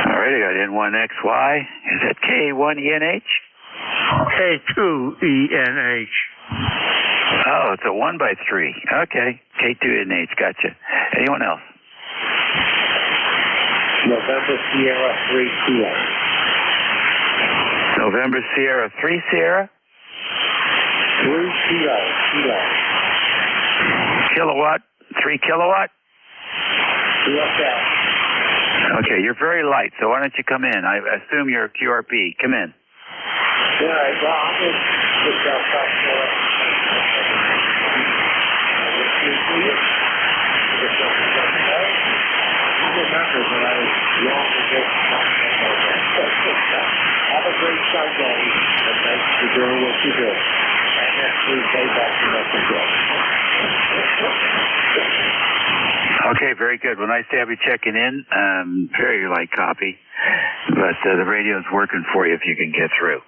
All right, I got N1XY. Is that K1ENH? K2ENH. Oh, it's a 1x3. Okay, K2ENH. Gotcha. Anyone else? November Sierra 3 Sierra. November Sierra 3 Sierra? 3 Sierra. Kilowatt? 3 kilowatt? USL. Okay, you're very light, so why don't you come in? I assume you're a QRP. Come in. Yeah, well, I'm just outside Florida. Remember that I was long ago. Have a great Sunday, and thanks for doing what you do. And next week, day back to Mexico. Okay, very good. Well, nice to have you checking in. Very light copy, but the radio's working for you if you can get through.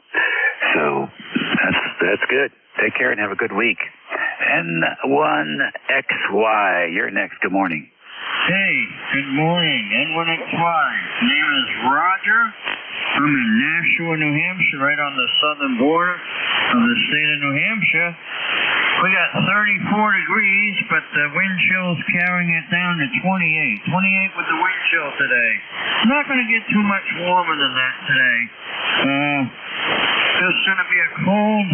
So that's good. Take care and have a good week. N1XY, you're next. Good morning. Hey, good morning. N1XY. Name is Roger. I'm in Nashua, New Hampshire, right on the southern border of the state of New Hampshire. We got 34 degrees, but the wind chill's carrying it down to 28. 28 with the wind chill today. Not going to get too much warmer than that today. It's going to be a cold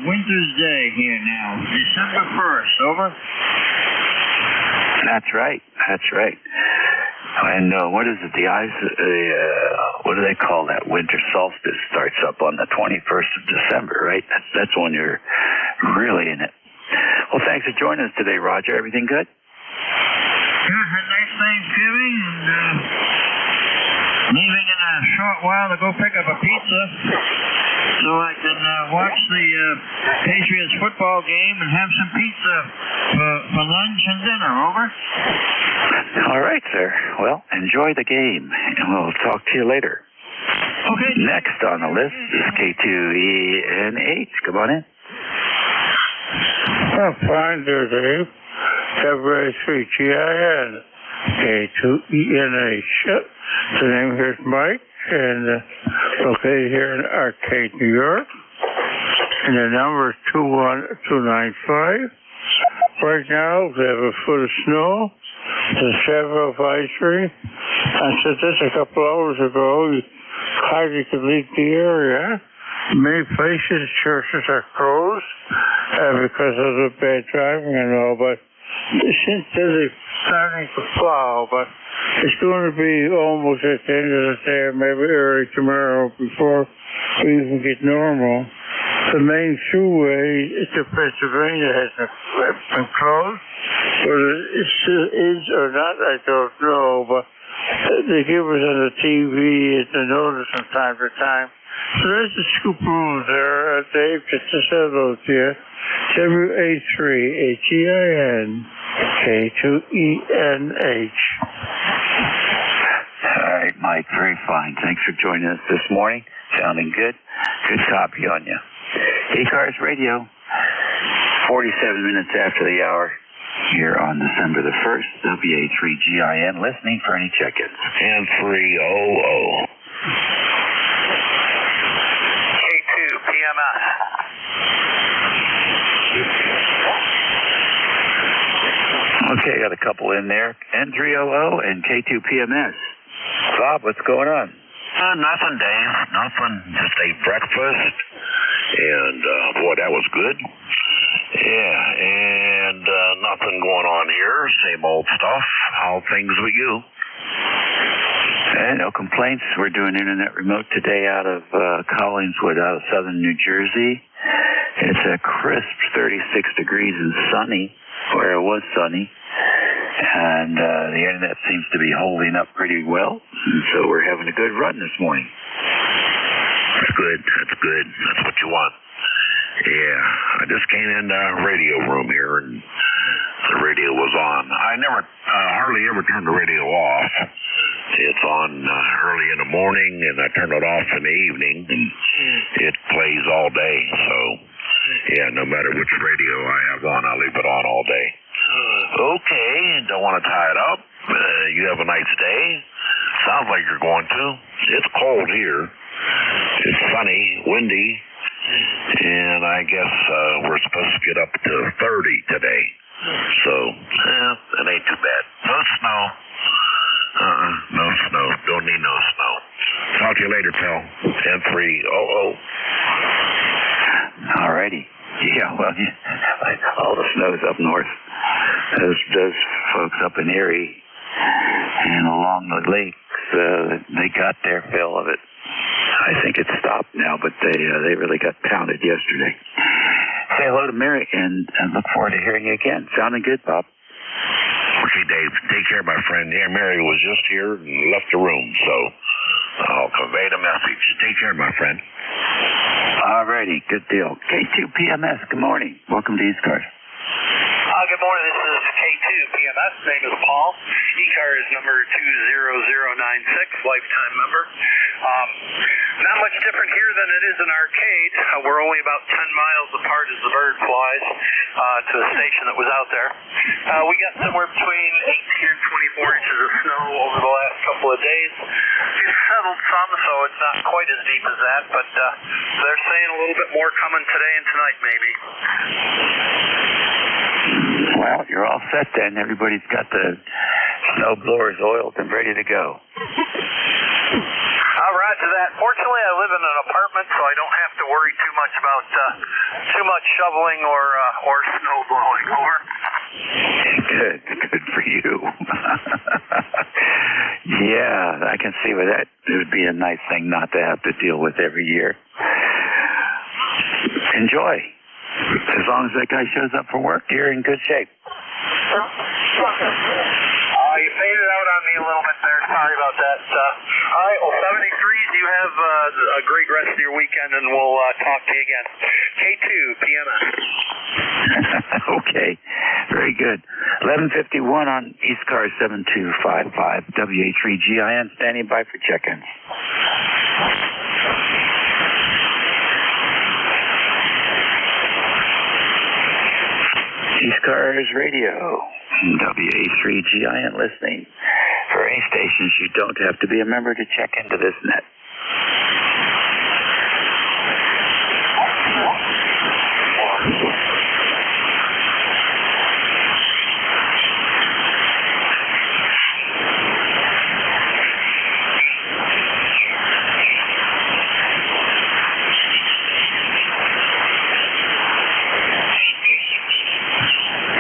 winter's day here now. December 1st. Over. That's right. And what is it? What do they call that? Winter solstice starts up on the 21st of December, right? That's when you're really in it. Well, thanks for joining us today, Roger. Everything good? Yeah, had a nice Thanksgiving, and leaving in a short while to go pick up a pizza. So so I can watch the Patriots football game and have some pizza for lunch and dinner. Over. All right, sir. Well, enjoy the game, and we'll talk to you later. Okay. Next on the list is K2ENH. Come on in. I'm fine there, Dave. W3GIN, K2ENH. The name here is Mike, and located here in Arcade, New York. And the number is 21295. Right now, we have a foot of snow. There's several advisory. I said this a couple hours ago. You hardly could leave the area. Many places, churches are closed because of the bad driving and all, but since then it's starting to fall, but it's going to be almost at the end of the day or maybe early tomorrow before we even get normal. The main throughway to Pennsylvania hasn't been closed. Whether it still is or not, I don't know, but they give us on the TV the notice from time to time. So there's the scoop rules there, Dave, just to say those to you. W-A-3-H-E-I-N K2ENH. All right, Mike, very fine. Thanks for joining us this morning. Sounding good. Good copy on you. ECARS Radio, 47 minutes after the hour, here on December the 1st, WA3GIN, listening for any check-ins. And 300. K2 PMS. Okay, got a couple in there. N300 and K2 PMS. Bob, what's going on? Nothing, Dave. Nothing. Just ate breakfast. And, boy, that was good. Yeah, and nothing going on here. Same old stuff. How things with you? No complaints. We're doing internet remote today out of Collingswood, out of southern New Jersey. It's a crisp 36 degrees and sunny, where it was sunny. And the internet seems to be holding up pretty well. And so we're having a good run this morning. That's good. That's good. That's what you want. Yeah, I just came in the radio room here, and the radio was on. I never, hardly ever turn the radio off. It's on early in the morning, and I turn it off in the evening, and it plays all day. So, yeah, no matter which radio I have on, I leave it on all day. Okay, don't want to tie it up. You have a nice day. Sounds like you're going to. It's cold here. It's sunny, windy, and I guess we're supposed to get up to 30 today. So, it ain't too bad. No snow. No snow. Don't need no snow. Talk to you later, pal. N300. Alrighty. Yeah, well, all the snow's up north. Those folks up in Erie and along the lakes, they got their fill of it. I think it's stopped now, but they really got pounded yesterday. Say hello to Mary, and look forward to hearing you again. Sounding good, Bob. Okay, Dave. Take care, my friend. Yeah, Mary was just here and left the room, so I'll convey the message. Take care, my friend. Alrighty, good deal. K2 PMS, good morning. Welcome to ECARS. Good morning. This is K2 PMS. Name is Paul. ECARS number 20096, lifetime member. Not much different here than it is in Arcade. We're only about 10 miles apart as the bird flies to a station that was out there. We got somewhere between 18 and 24 inches of snow over the last couple of days. It's settled some, so it's not quite as deep as that, but they're saying a little bit more coming today and tonight, maybe. Well, you're all set then. Everybody's got the snow blowers oiled and ready to go. Roger that. Fortunately, I live in an apartment, so I don't have to worry too much about too much shoveling or snow blowing. Over. Good for you. Yeah, I can see where that would be a nice thing not to have to deal with every year. Enjoy. As long as that guy shows up for work, you're in good shape. You faded out on me a little bit there. Sorry about that. All right, well, 73's the You have a great rest of your weekend, and we'll talk to you again. K2 PMS. Okay, very good. 11:51 on ECARS 7255 WA3GIN, standing by for check-ins. ECARS Radio, WA3GIN, listening for any stations. You don't have to be a member to check into this net.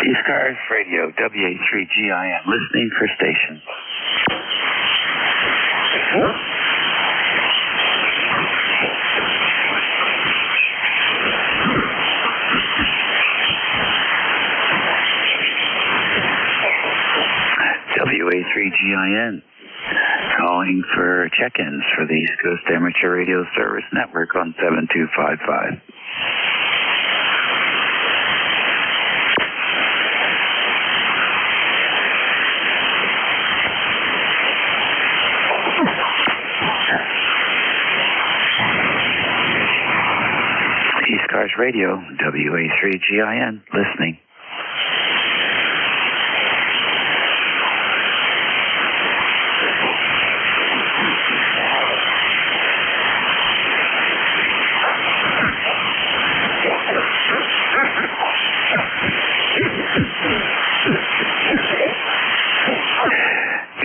ECARS Radio, WA3GIN, listening for stations. WA3GIN, calling for check-ins for the East Coast Amateur Radio Service Network on 7255. ECARS Radio, WA3GIN, listening.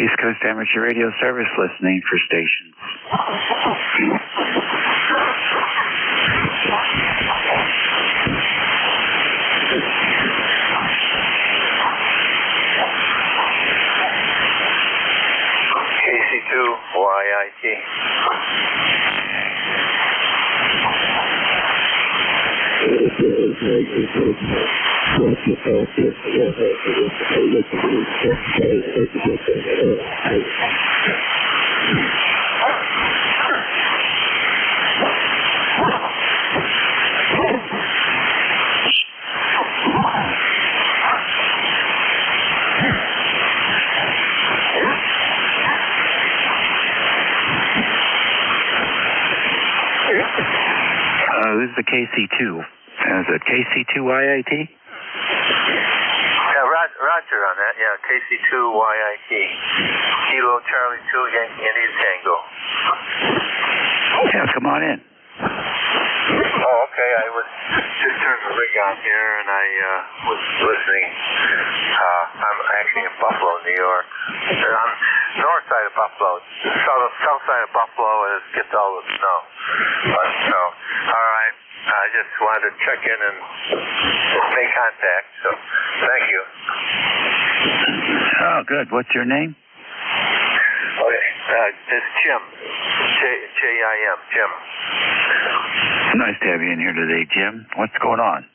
East Coast Amateur Radio Service, listening for stations. KC2YIT. This is the KC2. Is it KC2YIT? Yeah, Roger on that. Yeah, KC2YIT. Kilo Charlie 2 Yankee Indian Tango. Yeah, come on in. Oh, okay. I was just turned the rig on here, and I was listening. I'm actually in Buffalo, New York. On north side of Buffalo. South side of Buffalo, it gets all the snow. But so, all right. I just wanted to check in and make contact. So, thank you. Oh, good. What's your name? Okay. It's Jim. J-I-M. Jim. Nice to have you in here today, Jim. What's going on?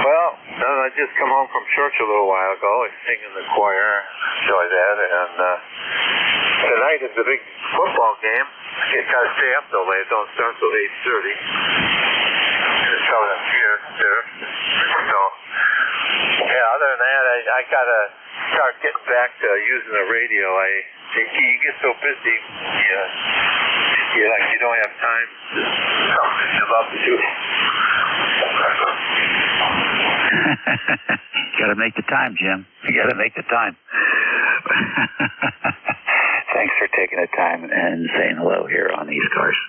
Well, I just come home from church a little while ago. I sing in the choir. Enjoy that. And tonight is the big football game. You got to stay up till late. Don't start till 8:30. So that's here, there. So, yeah, other than that, I got to start getting back to using the radio. You get so busy, you don't have time to something you love to do. You got to make the time, Jim. You got to make the time. Thanks for taking the time and saying hello here on ECARS.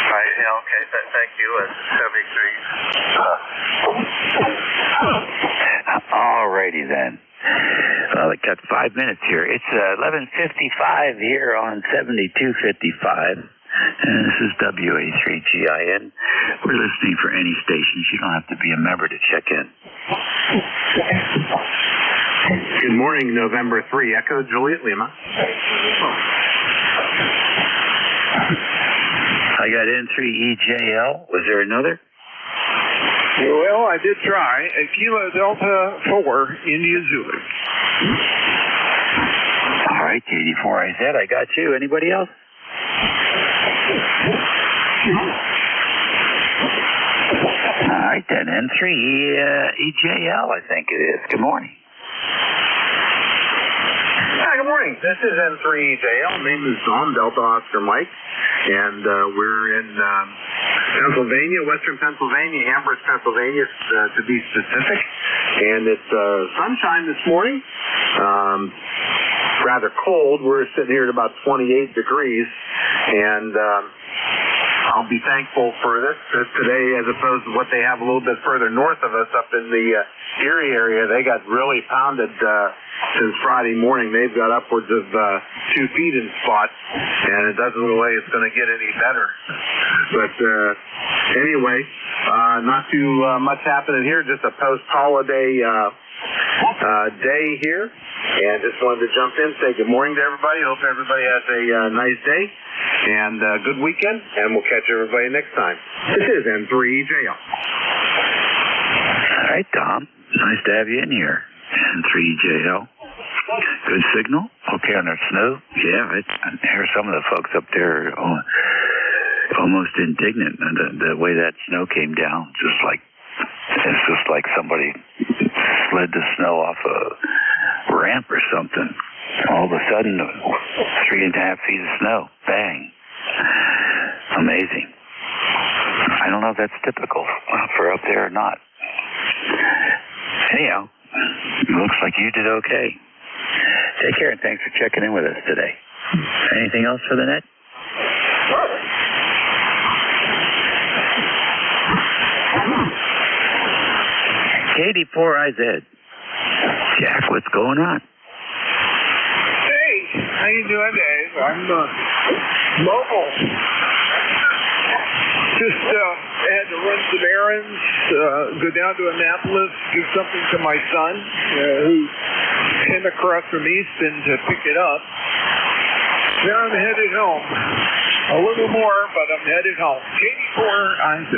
Right, yeah, okay, thank you. 73. Alrighty then. Well, we got 5 minutes here. It's 11:55 here on 7255. And this is WA3GIN. We're listening for any stations. You don't have to be a member to check in. Good morning, November 3, Echo Juliet Lima. I got N3EJL. Was there another? Well, I did try. Kilo Delta 4, India Zulu. All right, KD4IZ, I got you. Anybody else? All right, then, N3 EJL, I think it is. Good morning. Hi, good morning. This is N3EJL. My name is Don, Delta Oscar Mike, and we're in Pennsylvania, Western Pennsylvania, Amherst, Pennsylvania, to be specific. And it's sunshine this morning. Rather cold. We're sitting here at about 28 degrees, and I'll be thankful for this today as opposed to what they have a little bit further north of us up in the Erie area. They got really pounded since Friday morning. They've got upwards of 2 feet in spots, and it doesn't look like it's going to get any better. But anyway, not too much happening here, just a post-holiday day here. And just wanted to jump in, say good morning to everybody. Hope everybody has a nice day and a good weekend, and we'll catch everybody next time. This is N3EJL. All right, Tom. Nice to have you in here. N3EJL. Good signal? Okay on that snow? Yeah, I hear some of the folks up there almost indignant the way that snow came down. It's just like somebody slid the snow off a ramp or something. All of a sudden, 3.5 feet of snow. Bang. Amazing. I don't know if that's typical for up there or not. Anyhow, looks like you did okay. Take care, and thanks for checking in with us today. Anything else for the net? KD4IZ. Jack, what's going on? Hey, how you doing, Dave? I'm mobile. Just had to run some errands, go down to Annapolis, give something to my son, who came across from Easton to pick it up. Now I'm headed home. A little more, but I'm headed home. KD4IZ.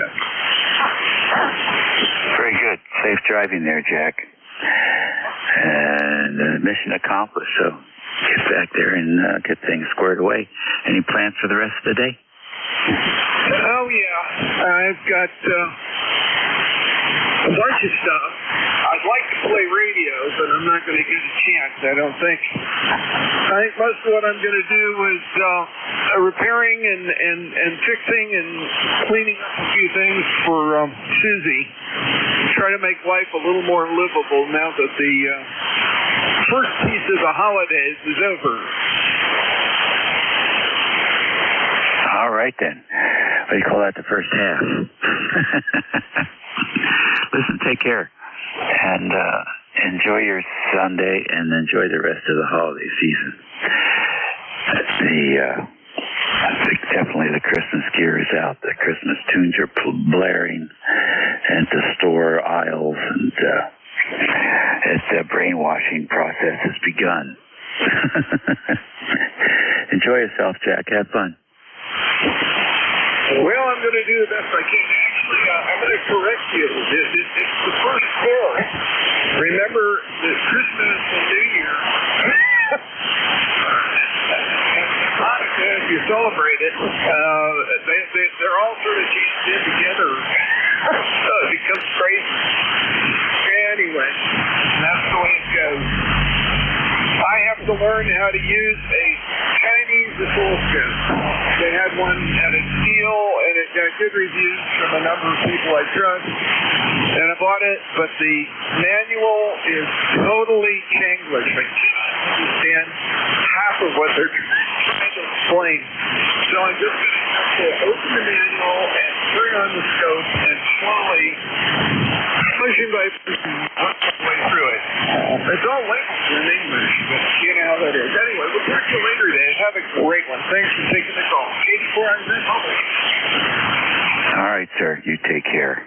Very good. Safe driving there, Jack. And mission accomplished, so get back there and get things squared away. Any plans for the rest of the day? Oh, yeah. I've got a bunch of stuff. I'd like to play radio, but I'm not going to get a chance, I don't think. I think most of what I'm going to do is repairing and fixing and cleaning up a few things for Susie. Try to make life a little more livable now that the first piece of the holidays is over. All right, then. What do you call that, the first half? Listen, take care. And enjoy your Sunday and enjoy the rest of the holiday season. I think definitely the Christmas gear is out. The Christmas tunes are blaring at the store aisles, and the brainwashing process has begun. Enjoy yourself, Jack. Have fun. Well, I'm going to do the best I can. Actually, I'm going to correct you. It's the first chorus. Remember that Christmas and New Year, and Hanukkah, if you celebrate it, they're all sort of jammed in together. It becomes crazy. Anyway, that's the way it goes. I have to learn how to use a Chinese oscilloscope. They had one at a deal, and it got good reviews from a number of people I trust. And I bought it, but the manual is totally Chinglish. I cannot understand half of what they're trying to explain. So I'm just going to have to open the manual and turn on the scope and slowly pushing by pushing way through it. It's all labeled in English, but you know how that is. Anyway, we'll talk to you later, Dave. Have a great one. Thanks for taking the call. 84 All right, sir. You take care.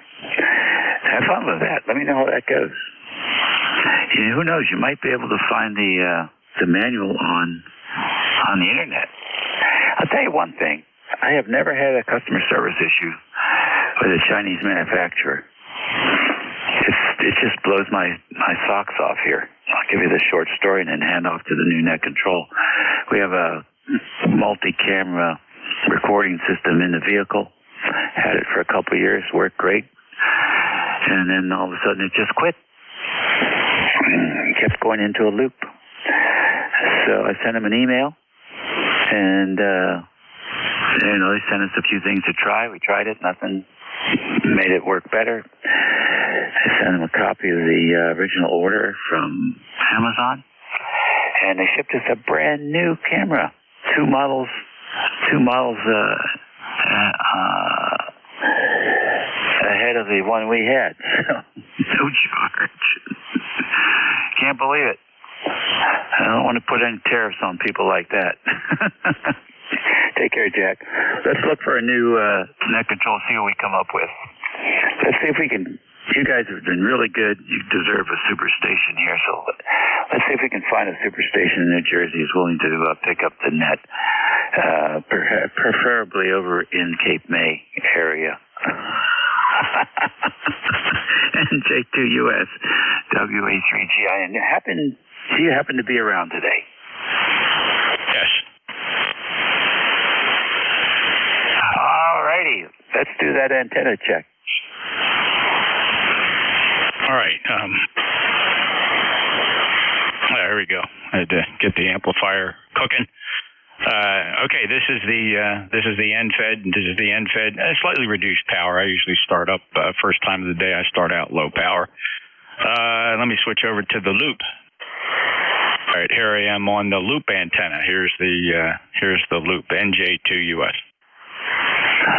Have fun with that. Let me know how that goes. Who knows? You might be able to find the manual on the internet. I'll tell you one thing. I have never had a customer service issue with a Chinese manufacturer. It's it just blows my socks off here. I'll give you the short story and then hand off to the new net control. We have a multi-camera recording system in the vehicle. Had it for a couple of years, worked great. And then all of a sudden it just quit. Kept going into a loop. So I sent him an email, and they sent us a few things to try. We tried it, nothing made it work better. I sent him a copy of the original order from Amazon, and they shipped us a brand new camera. Two models ahead of the one we had. So, no charge. Can't believe it. I don't want to put any tariffs on people like that. Take care, Jack. Let's look for a new net control, see what we come up with. Let's see if we can. You guys have been really good. You deserve a superstation here. So let's see if we can find a superstation in New Jersey who's willing to pick up the net, preferably over in Cape May area. NJ2US WA3GIN. Do you happen to be around today? Yes. All righty. Let's do that antenna check. All right. There we go. I had to get the amplifier cooking. Okay, this is the end fed. This is the end fed. Slightly reduced power. I usually start up first time of the day. I start out low power. Let me switch over to the loop. All right, here I am on the loop antenna. Here's the loop NJ2US.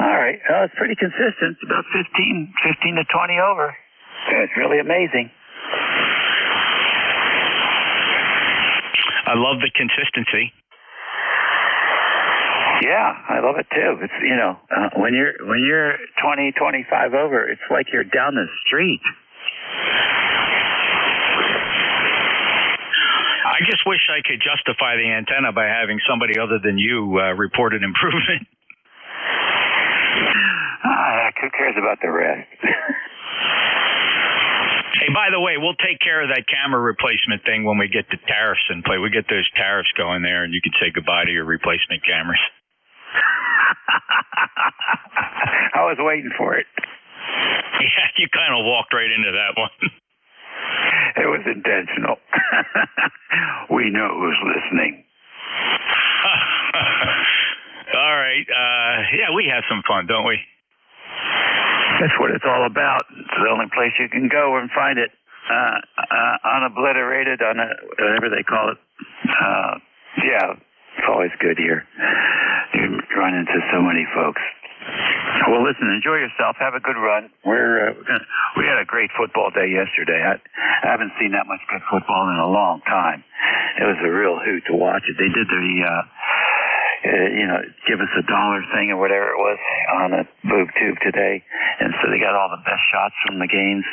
All right, it's pretty consistent. It's about 15 to 20 over. It's really amazing. I love the consistency. Yeah, I love it too. It's when you're 20, 25 over, it's like you're down the street. I just wish I could justify the antenna by having somebody other than you report an improvement. Who cares about the rest? Hey, by the way, we'll take care of that camera replacement thing when we get the tariffs in play. We get those tariffs going there, and you can say goodbye to your replacement cameras. I was waiting for it. Yeah, you kind of walked right into that one. It was intentional. We know who's listening. All right. Yeah, we have some fun, don't we? That's what it's all about. It's the only place you can go and find it. Unobliterated, whatever they call it. Yeah, it's always good here. You run into so many folks. Well, listen, enjoy yourself. Have a good run. We had a great football day yesterday. I haven't seen that much good football in a long time. It was a real hoot to watch it. They did the give us $1 thing or whatever it was on a boob tube today. And so they got all the best shots from the games.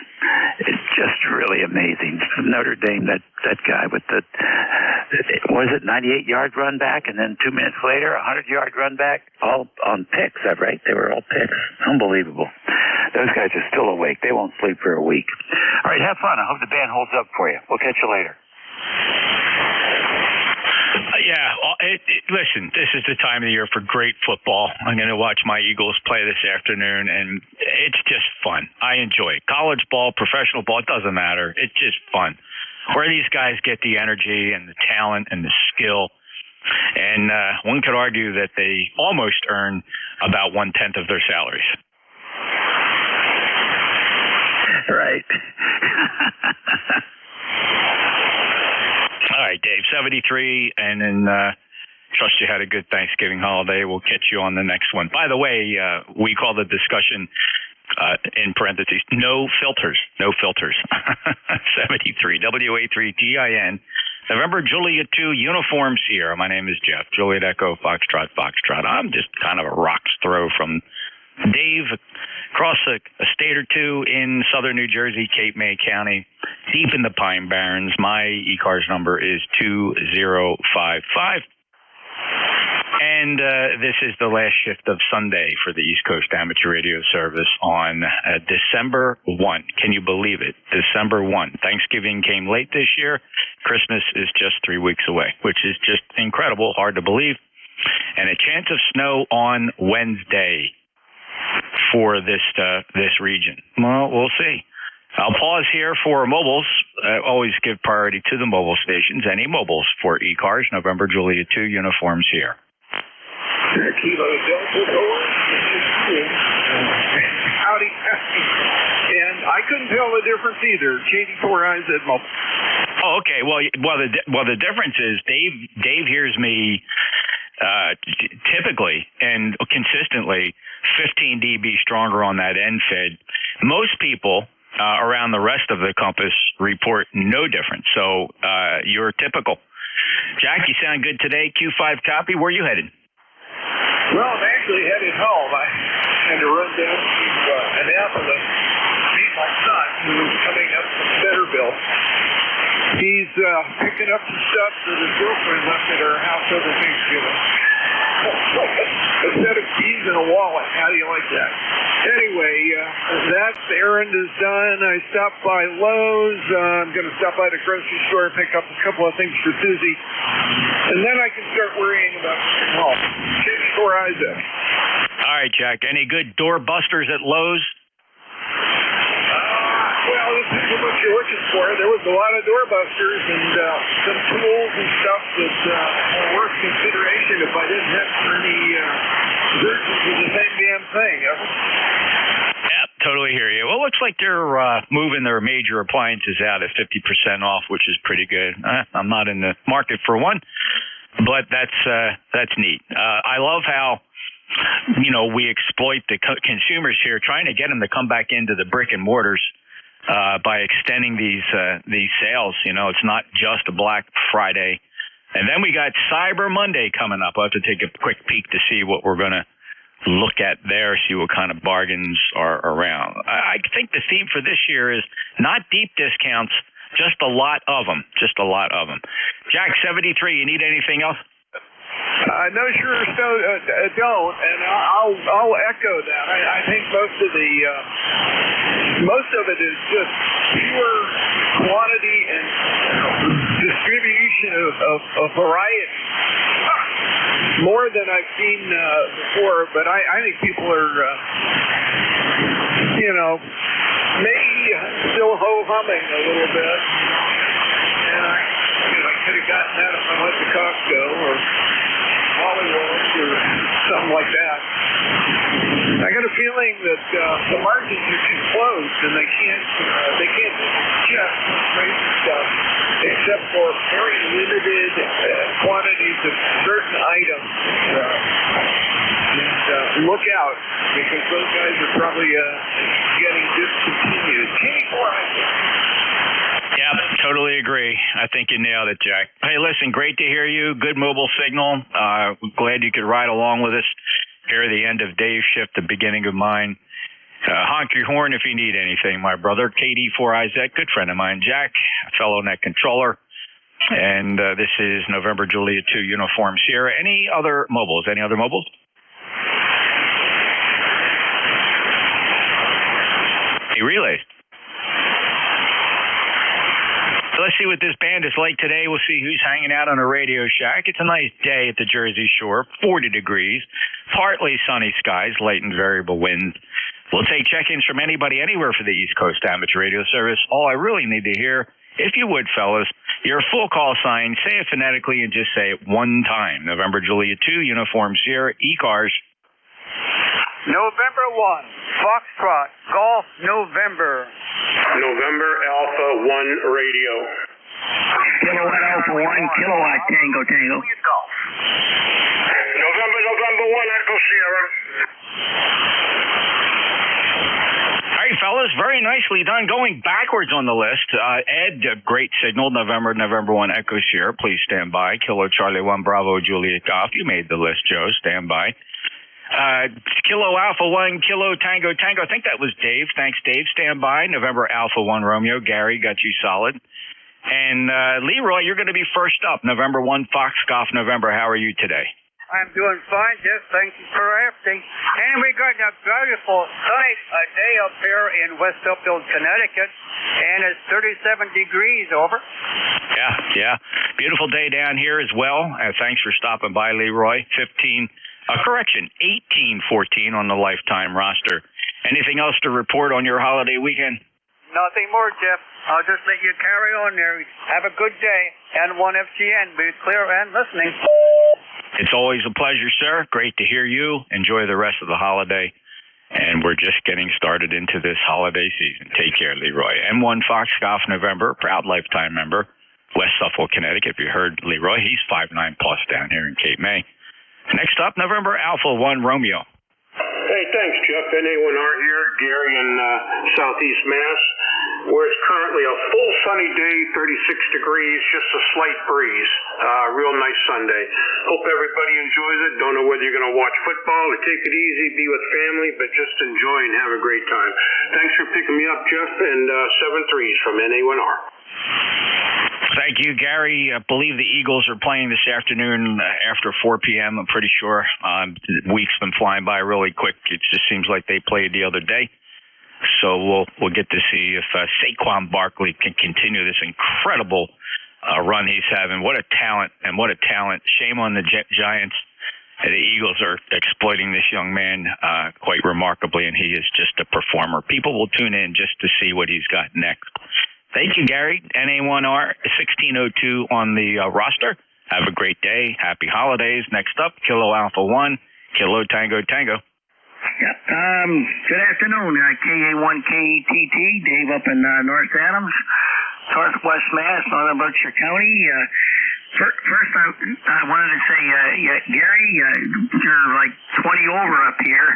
It's just really amazing. Notre Dame, that guy with the, 98-yard run back, and then 2 minutes later, 100-yard run back, all on picks, right? They were all picks. Unbelievable. Those guys are still awake. They won't sleep for a week. All right, have fun. I hope the band holds up for you. We'll catch you later. Yeah, listen, this is the time of the year for great football. I'm going to watch my Eagles play this afternoon, and it's just fun. I enjoy it. College ball, professional ball, it doesn't matter. It's just fun. Where these guys get the energy and the talent and the skill. And one could argue that they almost earn about 1/10 of their salaries. Right. All right, Dave, 73, and then trust you had a good Thanksgiving holiday. We'll catch you on the next one. By the way, we call the discussion, in parentheses, no filters. No filters. 73, WA3GIN. November Juliet 2, uniform Sierra. My name is Jeff. Juliet Echo, Foxtrot, Foxtrot. I'm just kind of a rock's throw from Dave across a state or two in southern New Jersey, Cape May County, deep in the Pine Barrens. My ECARS number is 2055. And this is the last shift of Sunday for the East Coast Amateur Radio Service on December 1. Can you believe it? December 1. Thanksgiving came late this year. Christmas is just 3 weeks away, which is just incredible, hard to believe. And a chance of snow on Wednesday for this region. Well, we'll see. I'll pause here for mobiles. Always give priority to the mobile stations. Any mobiles for ECARS, November Juliet 2 uniforms here. Kilo Delta going. Howdy. And I couldn't tell the difference either. Katie Four Eyes at mobile. Oh, okay. Well, the difference is Dave hears me typically and consistently 15 dB stronger on that end fed. Most people around the rest of the compass report no difference. So you're typical. Jack, you sound good today. Q5 copy. Where are you headed? Well, I'm actually headed home. I had to run down to Annapolis, meet my son, who is coming up from Centerville. He's picking up some stuff that his girlfriend left at her house over Thanksgiving. A set of keys and a wallet. How do you like that? Anyway, that errand is done. I stopped by Lowe's. I'm going to stop by the grocery store and pick up a couple of things for Susie. And then I can start worrying about home. Keep your eyes up. All right, Jack. Any good door busters at Lowe's? Well, this isn't what you're looking for. There was a lot of doorbusters and some tools and stuff that were worth consideration if I didn't have for any searches for the same damn thing. Yep, totally hear you. Well, it looks like they're moving their major appliances out at 50% off, which is pretty good. I'm not in the market for one, but that's neat. I love how we exploit the consumers here, trying to get them to come back into the brick and mortars. By extending these sales. It's not just a Black Friday. And then we got Cyber Monday coming up. I'll have to take a quick peek to see what we're going to look at there, see what kind of bargains are around. I think the theme for this year is not deep discounts, just a lot of them. Just a lot of them. Jack, 73, you need anything else? No, sure, don't, and I'll echo that. I think most of it is just pure quantity and distribution of variety, more than I've seen before. But I think people are, maybe still ho-humming a little bit. And I could have gotten that if I went to Costco or Hollywood or something like that. I got a feeling that the margins are too close, and they can't just crazy stuff except for very limited quantities of certain items. And look out, because those guys are probably getting discontinued. Yep, totally agree. I think you nailed it, Jack. Hey, listen, great to hear you. Good mobile signal. Glad you could ride along with us here at the end of Dave's shift, the beginning of mine. Honk your horn if you need anything, my brother. Katie Four Eyes, good friend of mine. Jack, fellow net controller. And this is November Juliet 2 Uniform Sierra. Any other mobiles? Hey, relays. So let's see what this band is like today. We'll see who's hanging out on a Radio Shack. It's a nice day at the Jersey Shore, 40 degrees, partly sunny skies, light and variable wind. We'll take check-ins from anybody anywhere for the East Coast Amateur Radio Service. All I really need to hear, if you would, fellas, your full call sign, say it phonetically and just say it one time. November Juliet 2, Uniform Sierra, ECARS. November 1, Foxtrot, Golf, November. November Alpha 1 Radio. Kilowatt Alpha 1, Kilowatt Tango Tango. November 1, Echo Sierra. All right, fellas, very nicely done. Going backwards on the list, Ed, great signal, November 1, Echo Sierra. Please stand by. Kilo Charlie 1, Bravo, Juliet Golf. You made the list, Joe. Stand by. Kilo Alpha 1, Kilo Tango Tango. I think that was Dave. Thanks, Dave. Stand by. November Alpha 1, Romeo. Gary got you solid. And Leroy, you're going to be first up. November 1, Fox Golf November. How are you today? I'm doing fine, Jeff. Thank you for asking. And we got a beautiful sunny day up here in West Upfield, Connecticut, and it's 37 degrees over. Yeah. Beautiful day down here as well. Thanks for stopping by, Leroy. 1814 on the lifetime roster. Anything else to report on your holiday weekend? Nothing more, Jeff. I'll just let you carry on there. Have a good day. And 1FGN, be clear and listening. It's always a pleasure, sir. Great to hear you. Enjoy the rest of the holiday. And we're just getting started into this holiday season. Take care, Leroy. M1 Foxcroft November, proud lifetime member. West Suffolk, Connecticut. If you heard Leroy, he's 5'9" plus down here in Cape May. Next up, November Alpha 1 Romeo. Hey, thanks, Jeff. NA1R here, Gary in Southeast Mass, where it's currently a full sunny day, 36 degrees, just a slight breeze. Real nice Sunday. Hope everybody enjoys it. Don't know whether you're going to watch football or take it easy, be with family, but just enjoy and have a great time. Thanks for picking me up, Jeff, and 7-3s from NA1R. Thank you, Gary. I believe the Eagles are playing this afternoon after 4 p.m., I'm pretty sure. The week's been flying by really quick. It just seems like they played the other day. So we'll get to see if Saquon Barkley can continue this incredible run he's having. What a talent, and what a talent. Shame on the Giants. The Eagles are exploiting this young man quite remarkably, and he is just a performer. People will tune in just to see what he's got next. Thank you, Gary. NA1R, 1602 on the roster. Have a great day. Happy holidays. Next up, Kilo Alpha 1, Kilo Tango Tango. Yep. Good afternoon. KA1KTT, Dave up in North Adams, Northwest Mass, Northern Berkshire County. First, I wanted to say, Gary, you're like 20 over up here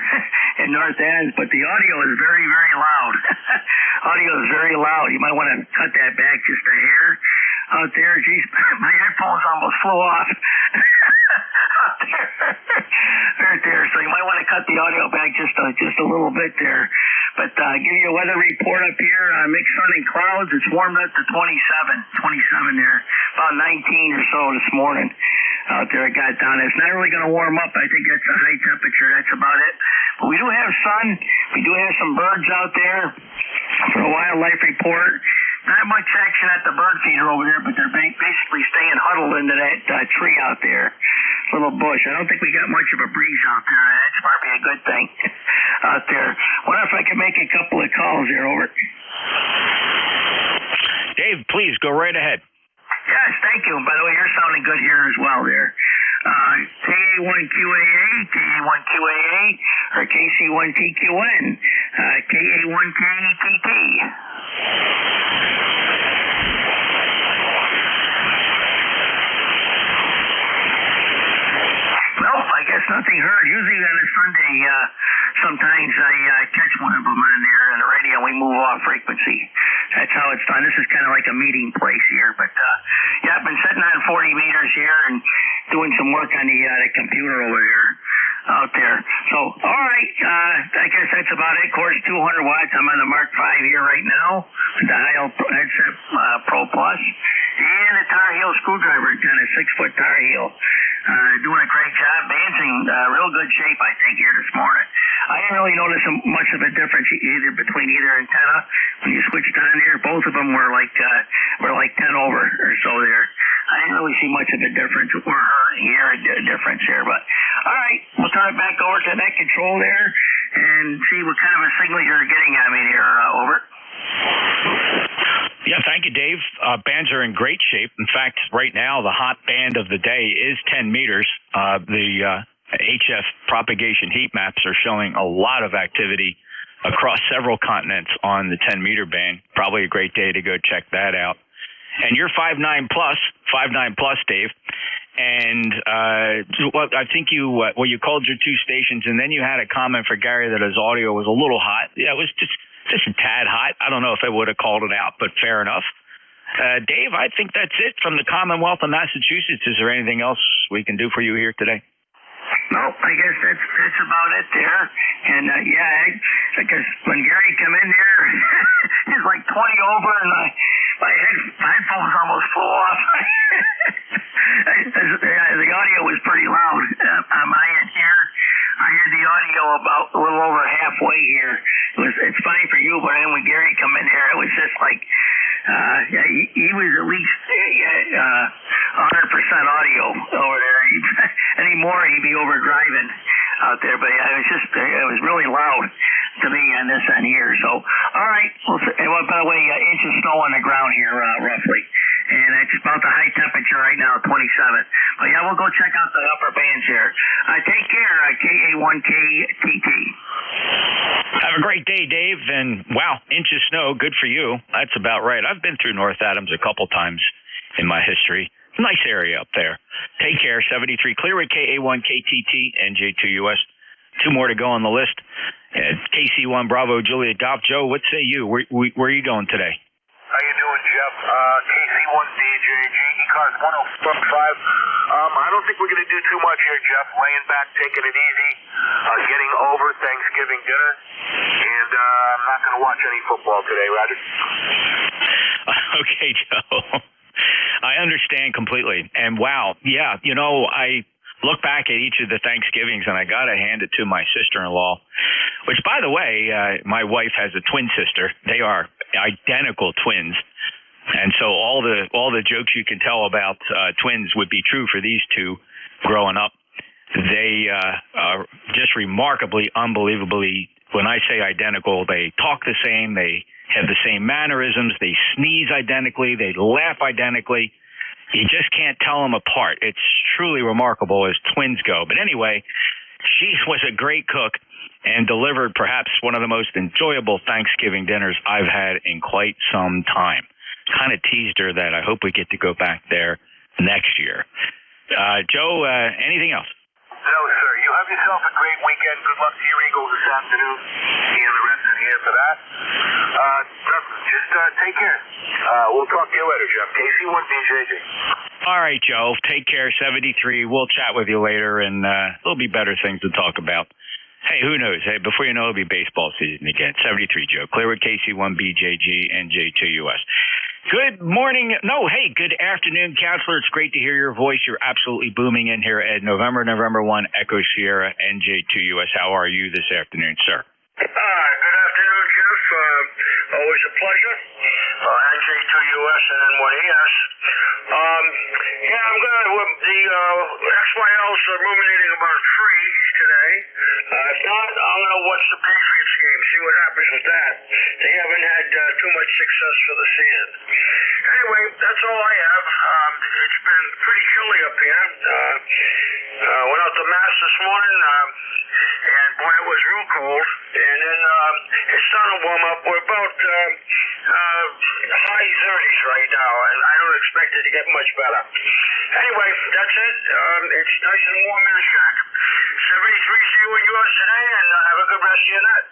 in North Adams, but the audio is very, very loud. Audio is very loud. You might want to cut that back just a hair out there. Geez, my headphones almost flew off. Out there. Right there. So you might want to cut the audio back just a little bit there. But give you a weather report up here. Mixed sun and clouds. It's warmed up to 27 there. About 19 or so this morning out there. It got down. It's not really going to warm up. I think that's a high temperature. That's about it. But we do have sun. We do have some birds out there for a wildlife report. Not much action at the bird feeder over there, but they're basically staying huddled into that tree out there. Little bush. I don't think we got much of a breeze out there. That's probably a good thing out there. Wonder if I can make a couple of calls here, over. Dave, please go right ahead. Yes, thank you. And by the way, you're sounding good here as well there. KA1QAA, KA1QAA, or KC1TQN, KA1KTT. Well, I guess nothing heard. Usually on a Sunday, sometimes I catch one of them on there on the radio and we move off frequency. That's how it's done. This is kind of like a meeting place here. But, yeah, I've been sitting on 40 meters here and doing some work on the computer over here out there. So, all right, I guess that's about it. Of course, 200 watts. I'm on the Mark V here right now, the Heil Headset Pro Plus, and a Tar Heel screwdriver, kind of 6-foot Tar Heel. Doing a great job. Band's in real good shape, I think, here this morning. I didn't really notice much of a difference between either antenna. When you switched on here, both of them were like 10 over or so there. I didn't really see much of a difference or hear a difference here. But, all right, we'll turn it back over to net control there and see what kind of a signal you're getting at me here. Over. Yeah, thank you, Dave. Bands are in great shape. In fact, right now, the hot band of the day is 10 meters. The HF propagation heat maps are showing a lot of activity across several continents on the 10-meter band. Probably a great day to go check that out. And you're 5'9 plus, Dave. And I think you called your two stations, and then you had a comment for Gary that his audio was a little hot. Yeah, it was just a tad hot. I don't know if I would have called it out, but fair enough. Dave, I think that's it from the Commonwealth of Massachusetts. Is there anything else we can do for you here today? No, I guess that's about it there. And because when Gary come in there, he's like 20 over, and my headphones almost flew off. The audio was pretty loud on my end here. I heard the audio about a little over halfway here. It's funny for you, but then when Gary come in here, it was just like, he was at least 100% audio over there. Any more, he'd be over driving out there. But it was really loud to me on this end here. So, all right. Well, by the way, inch of snow on the ground here, roughly. And it's about the high temperature right now, 27. But yeah, we'll go check out the upper bands here. Take care, KA1KTT. Have a great day, Dave. And wow, inch of snow, good for you. That's about right. I've been through North Adams a couple times in my history. Nice area up there. Take care. 73 Clearwood, KA1KTT, NJ2US. 2 more to go on the list. KC1 Bravo Juliet Golf. Joe, what say you? Where are you going today? How you doing, Jeff? KC1 DJG, ECARS 105. I don't think we're going to do too much here, Jeff. Laying back, taking it easy, getting over Thanksgiving dinner, and I'm not going to watch any football today, Roger. Okay, Joe. I understand completely. And wow, yeah, I look back at each of the Thanksgivings, and I got to hand it to my sister-in-law, which, by the way, my wife has a twin sister. They are identical twins. And so all the jokes you can tell about twins would be true for these two growing up. They are just remarkably, unbelievably, when I say identical, they talk the same, they have the same mannerisms, they sneeze identically, they laugh identically. You just can't tell them apart. It's truly remarkable as twins go. But anyway, she was a great cook and delivered perhaps one of the most enjoyable Thanksgiving dinners I've had in quite some time. Kind of teased her that I hope we get to go back there next year. Joe, anything else? No, sir. You have yourself a great weekend. Good luck to your Eagles this afternoon and the rest of here for that. Just take care. We'll talk to you later, Jeff. KC1DJJ. All right, Joe. Take care. 73. We'll chat with you later, and there'll be better things to talk about. Hey, who knows? Hey, before you know, it'll be baseball season again. 73, Joe. Clearwood, KC1BJG, NJ2US. Good morning. No, hey, good afternoon, Counselor. It's great to hear your voice. You're absolutely booming in here at November 1, Echo Sierra, NJ2US. How are you this afternoon, sir? Good afternoon, Jeff. Always a pleasure. NJ2US and N1ES. I'm going to, the XYLs are ruminating about a freeze today. If not, I'm going to watch the Patriots game, see what happens with that. They haven't had too much success for the season. Anyway, that's all I have. It's been pretty chilly up here. Went out to Mass this morning, and boy, it was real cold. And then it's starting to warm up. We're about high 30s right now, and I don't expect it to get much better. Anyway, that's it. It's nice and warm in the shack. 73, see you in yours today, and have a good rest of your night.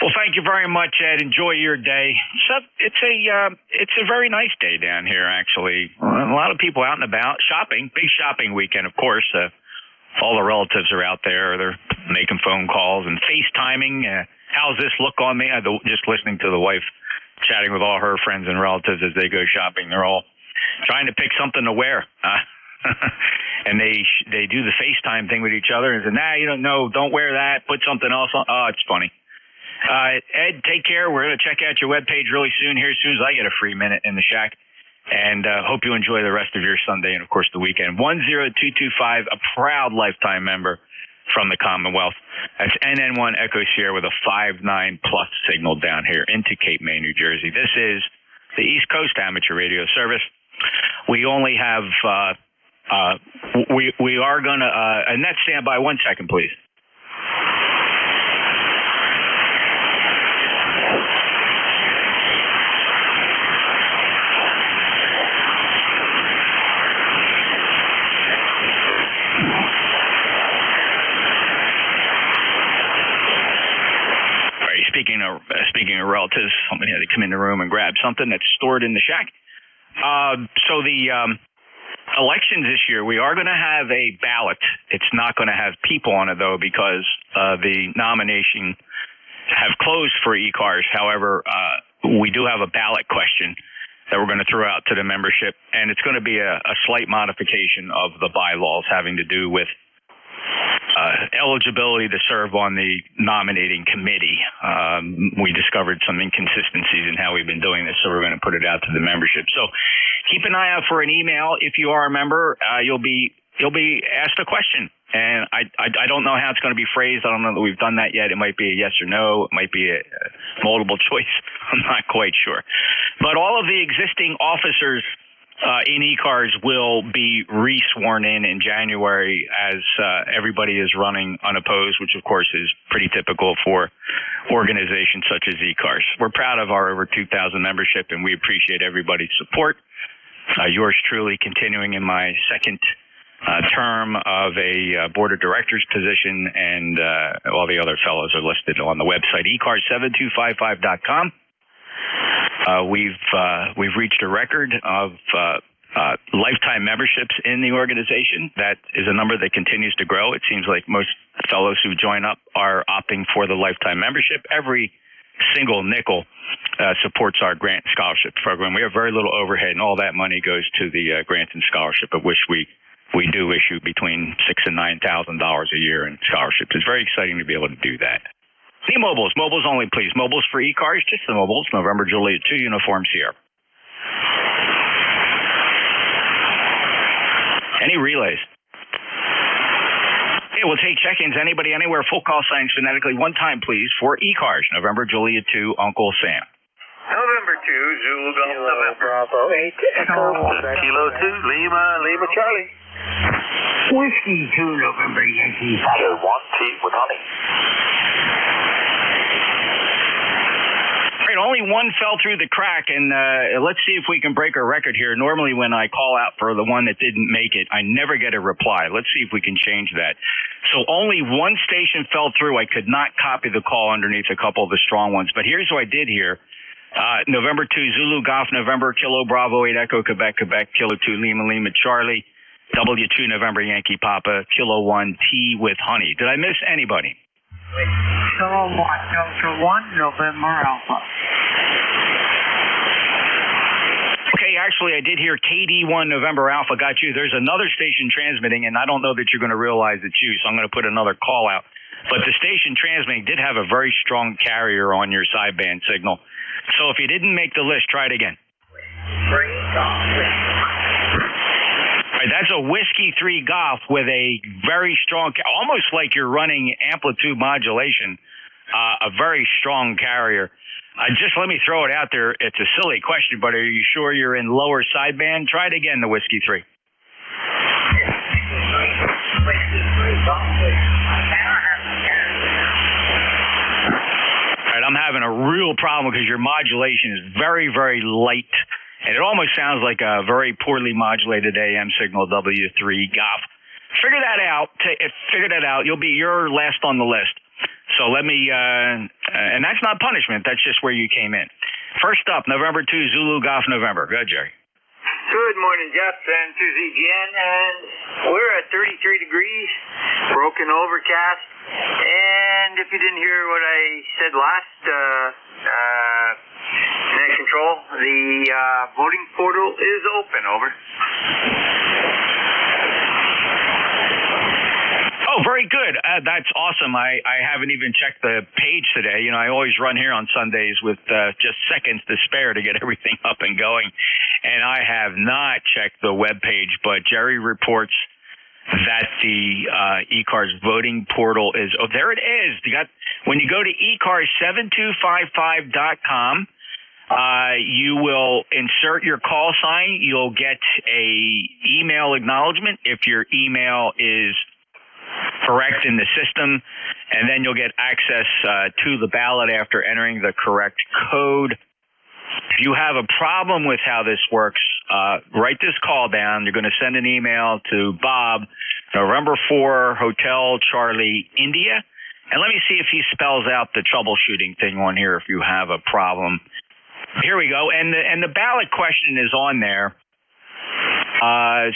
Well, thank you very much, Ed. Enjoy your day. So it's a very nice day down here, actually. A lot of people out and about shopping. Big shopping weekend, of course. All the relatives are out there. They're making phone calls and FaceTiming. How's this look on me? Just listening to the wife chatting with all her friends and relatives as they go shopping. They're all trying to pick something to wear. And they do the FaceTime thing with each other and say, nah, you don't know, don't wear that. Put something else on. Oh, it's funny. Ed, take care. We're going to check out your webpage really soon here, as soon as I get a free minute in the shack. And hope you enjoy the rest of your Sunday and, of course, the weekend. 10225, a proud lifetime member from the Commonwealth. That's NN1 Echo Sierra with a 59+ signal down here into Cape May, New Jersey. This is the East Coast Amateur Radio Service. We only have, we are going to, Annette, stand by 1 second, please. Speaking of relatives, somebody had to come in the room and grab something that's stored in the shack. So the elections this year, we are going to have a ballot. It's not going to have people on it, though, because the nomination have closed for ECARS. However, we do have a ballot question that we're going to throw out to the membership, and it's going to be a slight modification of the bylaws having to do with eligibility to serve on the nominating committee. We discovered some inconsistencies in how we've been doing this, so we're going to put it out to the membership. So keep an eye out for an email. If you are a member, you'll be asked a question. And I don't know how it's going to be phrased. I don't know that we've done that yet. It might be a yes or no. It might be a multiple choice. I'm not quite sure. But all of the existing officers in ECARS will be re-sworn in January as everybody is running unopposed, which, of course, is pretty typical for organizations such as ECARS. We're proud of our over 2,000 membership, and we appreciate everybody's support. Yours truly continuing in my second term of a board of directors position, and all the other fellows are listed on the website, ECARS7255.com. We've reached a record of lifetime memberships in the organization. That is a number that continues to grow. It seems like most fellows who join up are opting for the lifetime membership. Every single nickel supports our grant and scholarship program. We have very little overhead, and all that money goes to the grants and scholarship, of which we do issue between $6,000 and $9,000 a year in scholarships. It's very exciting to be able to do that. Any mobiles only, please. Mobiles for ECARS, just the mobiles. November, Juliet 2 uniforms here. Any relays? Okay, we'll take check-ins. Anybody, anywhere, full call signs phonetically one time, please, for ECARS. November, Juliet 2, Uncle Sam. November 2, Zulu Golf November. Bravo 8, Echo. Kilo 2, Lima Charlie. Whiskey 2, November Yankee. Kilo 1, tea with honey. All right, only one fell through the crack, and let's see if we can break our record here. Normally when I call out for the one that didn't make it, I never get a reply. Let's see if we can change that. So only one station fell through. I could not copy the call underneath a couple of the strong ones, but here's what I did here. November 2, Zulu Golf November, Kilo Bravo 8 Echo Quebec, Kilo 2 Lima Charlie, W2 November Yankee Papa, Kilo 1 T with honey. Did I miss anybody? Kilo 1, Delta 1, November Alpha. Okay, actually, I did hear KD1 November Alpha got you. There's another station transmitting, and I don't know that you're going to realize it's you, so I'm going to put another call out. But the station transmitting did have a very strong carrier on your sideband signal. So if you didn't make the list, try it again. All right, that's a Whiskey 3 Golf with a very strong, almost like you're running amplitude modulation, a very strong carrier. Just let me throw it out there. It's a silly question, but are you sure you're in lower sideband? Try it again, the Whiskey 3. I'm having a real problem because your modulation is very, very light, and it almost sounds like a very poorly modulated AM signal W3 Golf. Figure that out. You're last on the list. So let me, and that's not punishment. That's just where you came in. First up, November 2, Zulu Golf November. Go ahead, Jerry. Good morning, Jeff and Susie Jen, and we're at 33 degrees, broken overcast, and if you didn't hear what I said last, Net Control, the voting portal is open, over. Oh, very good. That's awesome. I haven't even checked the page today. You know, I always run here on Sundays with just seconds to spare to get everything up and going. And I have not checked the web page, but Jerry reports that the ECARS voting portal is, oh, there it is. When you go to ECARS7255.com, you will insert your call sign. You'll get a email acknowledgement if your email is correct in the system, and then you'll get access to the ballot after entering the correct code. If you have a problem with how this works, write this call down. You're going to send an email to Bob, November 4, Hotel Charlie, India, and let me see if he spells out the troubleshooting thing on here if you have a problem. Here we go, and the ballot question is on there.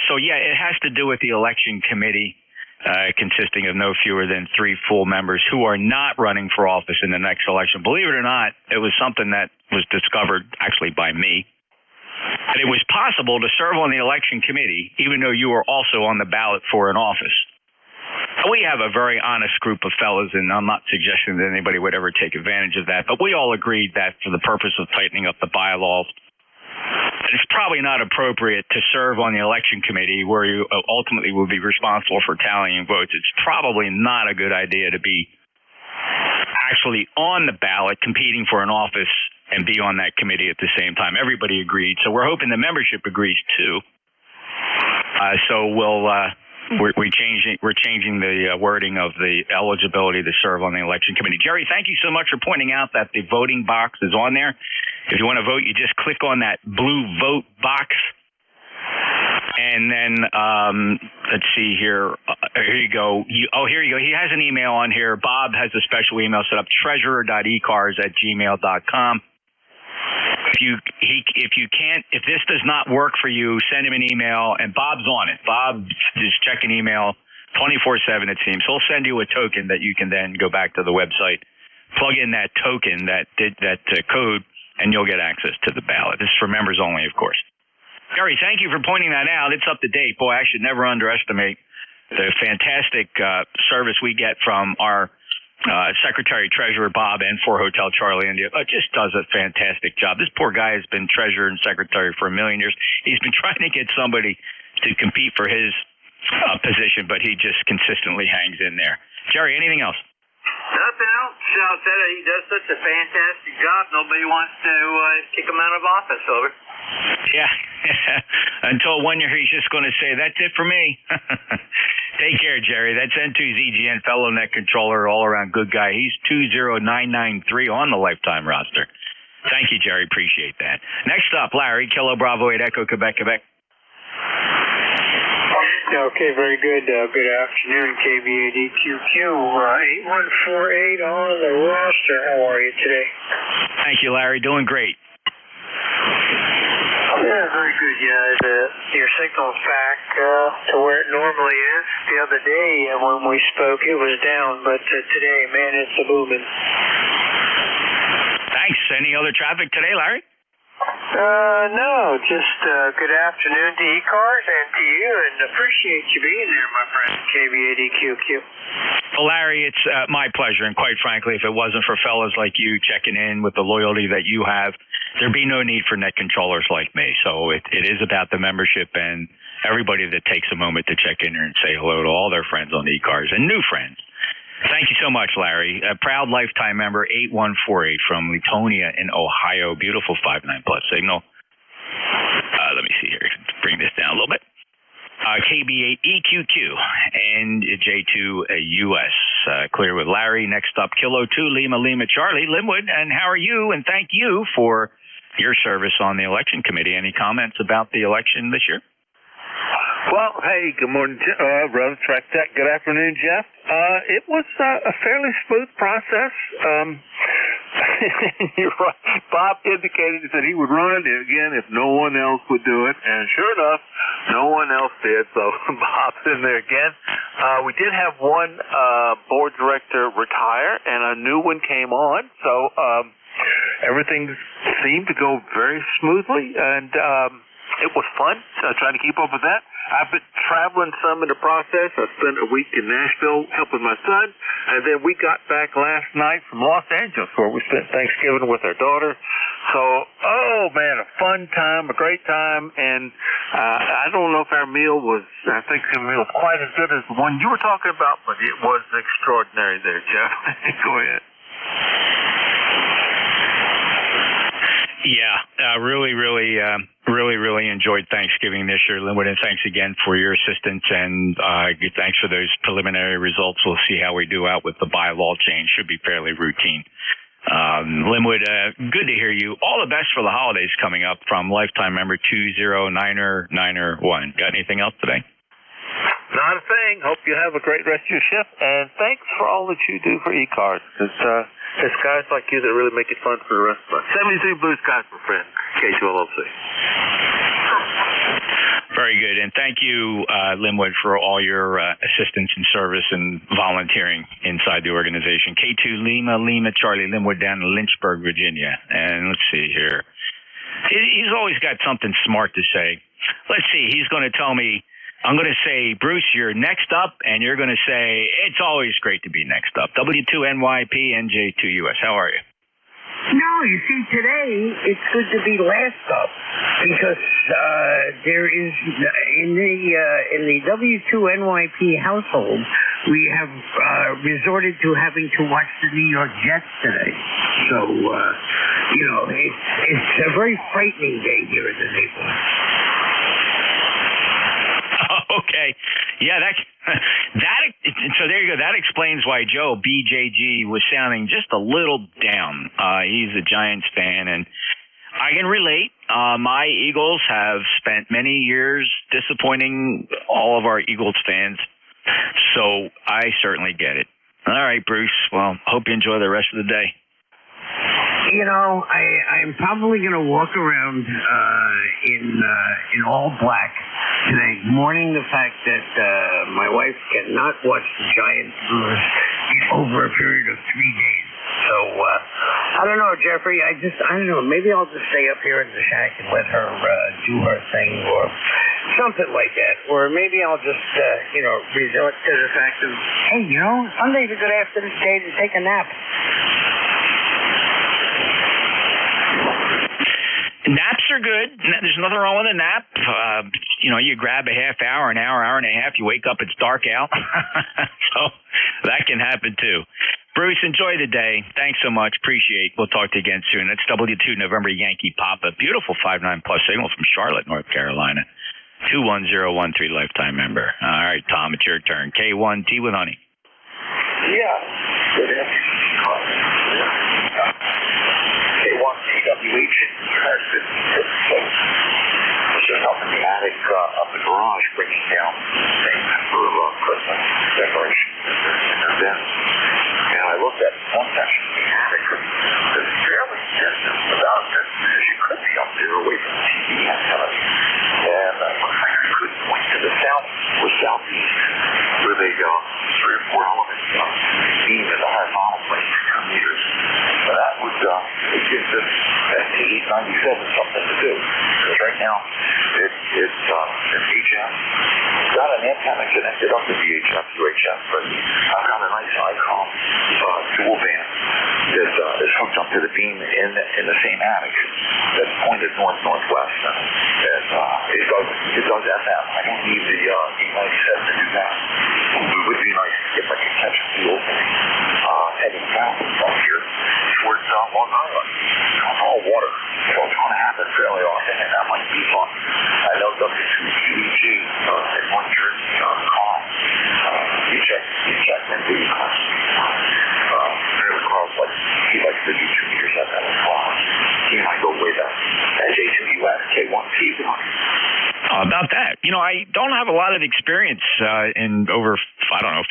So yeah, it has to do with the election committee. Consisting of no fewer than 3 full members who are not running for office in the next election. Believe it or not, it was something that was discovered actually by me. that it was possible to serve on the election committee even though you were also on the ballot for an office. We have a very honest group of fellas, and I'm not suggesting that anybody would ever take advantage of that, but we all agreed that for the purpose of tightening up the bylaws, it's probably not appropriate to serve on the election committee where you ultimately will be responsible for tallying votes. It's probably not a good idea to be actually on the ballot competing for an office and be on that committee at the same time. Everybody agreed. So we're hoping the membership agrees too. We're changing the wording of the eligibility to serve on the election committee. Jerry, thank you so much for pointing out that the voting box is on there. If you want to vote, you just click on that blue vote box. And then, let's see here. Here you go. Here you go. He has an email on here. Bob has a special email set up, treasurer.ecars@gmail.com. If this does not work for you, send him an email, and Bob's on it. Bob is checking email 24/7, it seems. He'll send you a token that you can then go back to the website, plug in that token, that code, and you'll get access to the ballot. This is for members only, of course. Gary, thank you for pointing that out. It's up to date. Boy, I should never underestimate the fantastic service we get from our Secretary-Treasurer Bob and for Hotel Charlie India. Just does a fantastic job. This poor guy has been treasurer and secretary for a million years. He's been trying to get somebody to compete for his position, but he just consistently hangs in there. Jerry, anything else? Nothing else. I'll tell you, he does such a fantastic job. Nobody wants to kick him out of office, over. Yeah. Until one year he's just going to say, that's it for me. Take care, Jerry. That's N2ZGN, fellow net controller, all-around good guy. He's 20993 on the lifetime roster. Thank you, Jerry. Appreciate that. Next up, Larry, Kilo Bravo 8 Echo, Quebec, Quebec. Okay, very good. Good afternoon, KBADQQ. 8148 on the roster. How are you today? Thank you, Larry. Doing great. Yeah, very good. Yeah, your signal's back to where it normally is. The other day when we spoke, it was down, but today, man, it's booming. Thanks. Any other traffic today, Larry? No, just good afternoon to ECARS and to you, and appreciate you being there, my friend, KBADQQ. Well, Larry, it's my pleasure, and quite frankly, if it wasn't for fellas like you checking in with the loyalty that you have, there'd be no need for net controllers like me. So it is about the membership and everybody that takes a moment to check in here and say hello to all their friends on ECARS and new friends. Thank you so much, Larry. A proud lifetime member, 8148 from Latonia in Ohio. Beautiful 59+ signal. Let me see here. Bring this down a little bit. KB8EQQ and J2US. Clear with Larry. Next up, Kilo 2 Lima Charlie Linwood. And how are you? And thank you for your service on the election committee. Any comments about the election this year? Well, hey, good morning, Brother Track Tech. Good afternoon, Jeff. It was a fairly smooth process. You're right. Bob indicated that he would run again if no one else would do it, and sure enough, no one else did, so Bob's in there again. We did have one board director retire, and a new one came on, so everything seemed to go very smoothly, and it was fun trying to keep up with that. I've been traveling some in the process. I spent a week in Nashville helping my son, and then we got back last night from Los Angeles where we spent Thanksgiving with our daughter. So, oh man, a fun time, a great time, and I don't know if our meal was, I think the meal was quite as good as the one you were talking about, but it was extraordinary there, Jeff. Go ahead. Yeah, really enjoyed Thanksgiving this year, Linwood, and thanks again for your assistance, and thanks for those preliminary results. We'll see how we do out with the bylaw change. Should be fairly routine. Linwood, good to hear you. All the best for the holidays coming up from lifetime member 20991. Got anything else today? Not a thing. Hope you have a great rest of your shift, and thanks for all that you do for ECARS, because it's guys like you that really make it fun for the rest of us. 73 Blue Skies, my friend. K2LLC. Very good, and thank you, Linwood, for all your assistance and service and volunteering inside the organization. K2 Lima Charlie Linwood down in Lynchburg, Virginia. And let's see here. He's always got something smart to say. Let's see. He's going to tell me, I'm going to say, Bruce, you're next up, and you're going to say, it's always great to be next up. W2NYP, NJ2US. How are you? No, you see, today it's good to be last up because there is in the W2NYP household we have resorted to having to watch the New York Jets today. So it's a very frightening day here in the neighborhood. Okay. Yeah, so there you go. That explains why Joe, BJG, was sounding just a little down. He's a Giants fan, and I can relate. My Eagles have spent many years disappointing all of our Eagles fans, so I certainly get it. All right, Bruce. Well, hope you enjoy the rest of the day. I'm probably going to walk around in all black today, mourning the fact that my wife cannot watch the Giants lose over a period of 3 days. So, I don't know, Jeffrey. I don't know. Maybe I'll just stay up here in the shack and let her do her thing or something like that. Or maybe I'll just, resort to the fact of, hey, Sunday's a good afternoon day to take a nap. Naps are good. There's nothing wrong with a nap. You grab a half hour, an hour and a half. You wake up, it's dark out. So that can happen too. Bruce, enjoy the day. Thanks so much. Appreciate it. We'll talk to you again soon. That's W2 November Yankee Papa. Beautiful 5'9" plus signal from Charlotte, North Carolina. 21013 lifetime member. All right, Tom, it's your turn. K1T with honey. Yeah. Good afternoon. K1CWH. Was just up in the attic of the garage bringing down things for Christmas decorations and then I looked at one section of the attic that's fairly distant about as you could be up there away from the TV antenna, and it looks like I could point to the southeast with a 3 or 4 element beam in the horizontal plane for 2 meters. So that would give this ST-897 something to do. Because right now it's HF. Got an antenna connected up to VHF, UHF, but I've got a nice ICOM dual band that is hooked up to the beam in the same attic that's pointed north-northwest. And it does FM. I don't need the E97 to do that. It would be nice if I could catch a few openings heading south from here towards Long Island. It's all water, so it's going to happen fairly often, and that might be fun. I know W2QEG at one Jersey call. You check into ECARS. Carl's he likes to do 2 meters at that as well. He might go way back. NJ2US, K1T. About that, I don't have a lot of experience in over,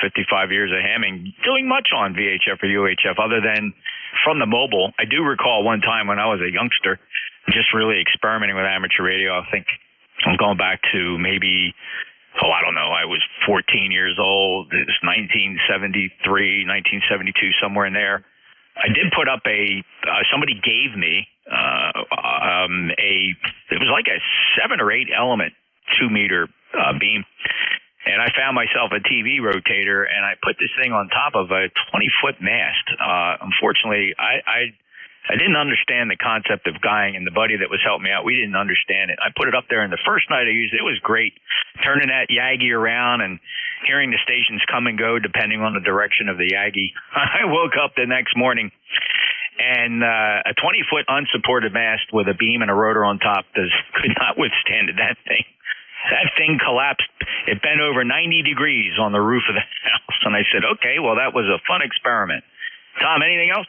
55 years of hamming, doing much on VHF or UHF other than from the mobile. I do recall one time when I was a youngster, just really experimenting with amateur radio. I think I'm going back to maybe, I was 14 years old. It was 1973, 1972, somewhere in there. I did put up somebody gave me it was like a 7 or 8 element 2 meter beam. And I found myself a TV rotator, and I put this thing on top of a 20-foot mast. Unfortunately, I didn't understand the concept of guying, and the buddy that was helping me out, we didn't understand it. I put it up there, and the first night I used it, it was great. Turning that Yagi around and hearing the stations come and go depending on the direction of the Yagi. I woke up the next morning, and a 20-foot unsupported mast with a beam and a rotor on top could not withstand it. That thing collapsed. It bent over 90 degrees on the roof of the house. And I said, okay, well, that was a fun experiment. Tom, anything else?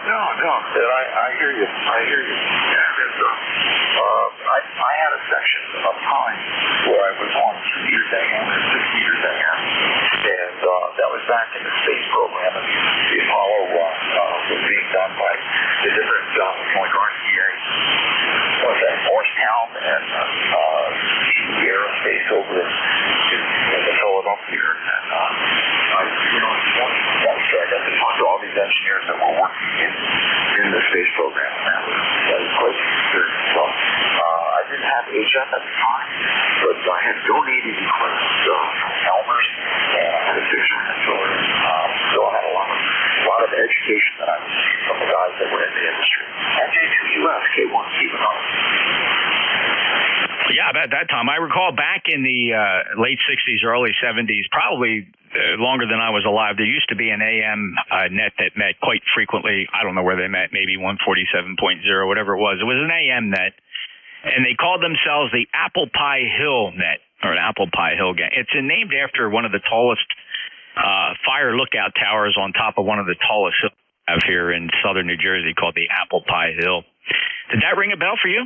No, I hear you. Yeah, I had a section of time where I was on 2 meters AM and 6 meters AM, and that was back in the space program, and the Apollo was being done by the different RCA. What's that? Morristown and Aerospace over in the Philadelphia, and I got to talk to all these engineers that were working in the space program, and that was quite concerned. So I didn't have HF at the time, but I had donated equipment from Elmer's, and I had a fisherman filler. So I had a lot of education that I received from the guys that were in the industry. NJ2US, K1, Stephen Hunt. Yeah, about that time. I recall back in the late 60s, early 70s, probably longer than I was alive, there used to be an AM net that met quite frequently. I don't know where they met, maybe 147.0, whatever it was. It was an AM net, and they called themselves the Apple Pie Hill net, or an Apple Pie Hill gang. It's named after one of the tallest fire lookout towers on top of one of the tallest hills out here in southern New Jersey called the Apple Pie Hill. Did that ring a bell for you?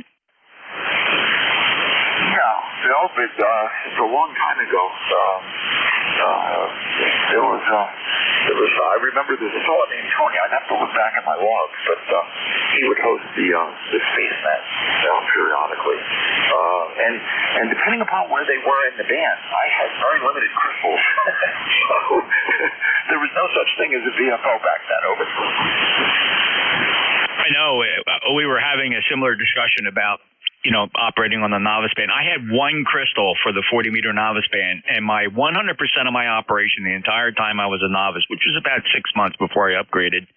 Yeah, Bill, but it's a long time ago. I remember there's a fellow named Tony. I'd have to look back at my logs, but he would host the Space Net periodically. And depending upon where they were in the band, I had very limited crystals. So there was no such thing as a VFO back then, over. I know. We were having a similar discussion about operating on the novice band. I had one crystal for the 40-meter novice band, and my 100% of my operation the entire time I was a novice, which was about 6 months before I upgraded,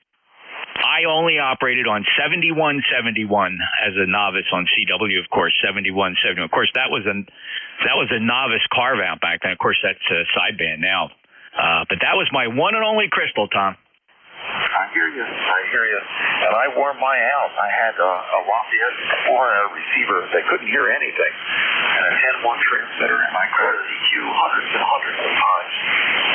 I only operated on 7171 as a novice on CW, of course, 7171. Of course, that was a novice carve-out back then. Of course, that's a sideband now. But that was my one and only crystal, Tom. I hear you. And I wore mine out. I had a Lafayette 4 receiver that couldn't hear anything, and a 10-1 transmitter, and I called EQ hundreds and hundreds of times,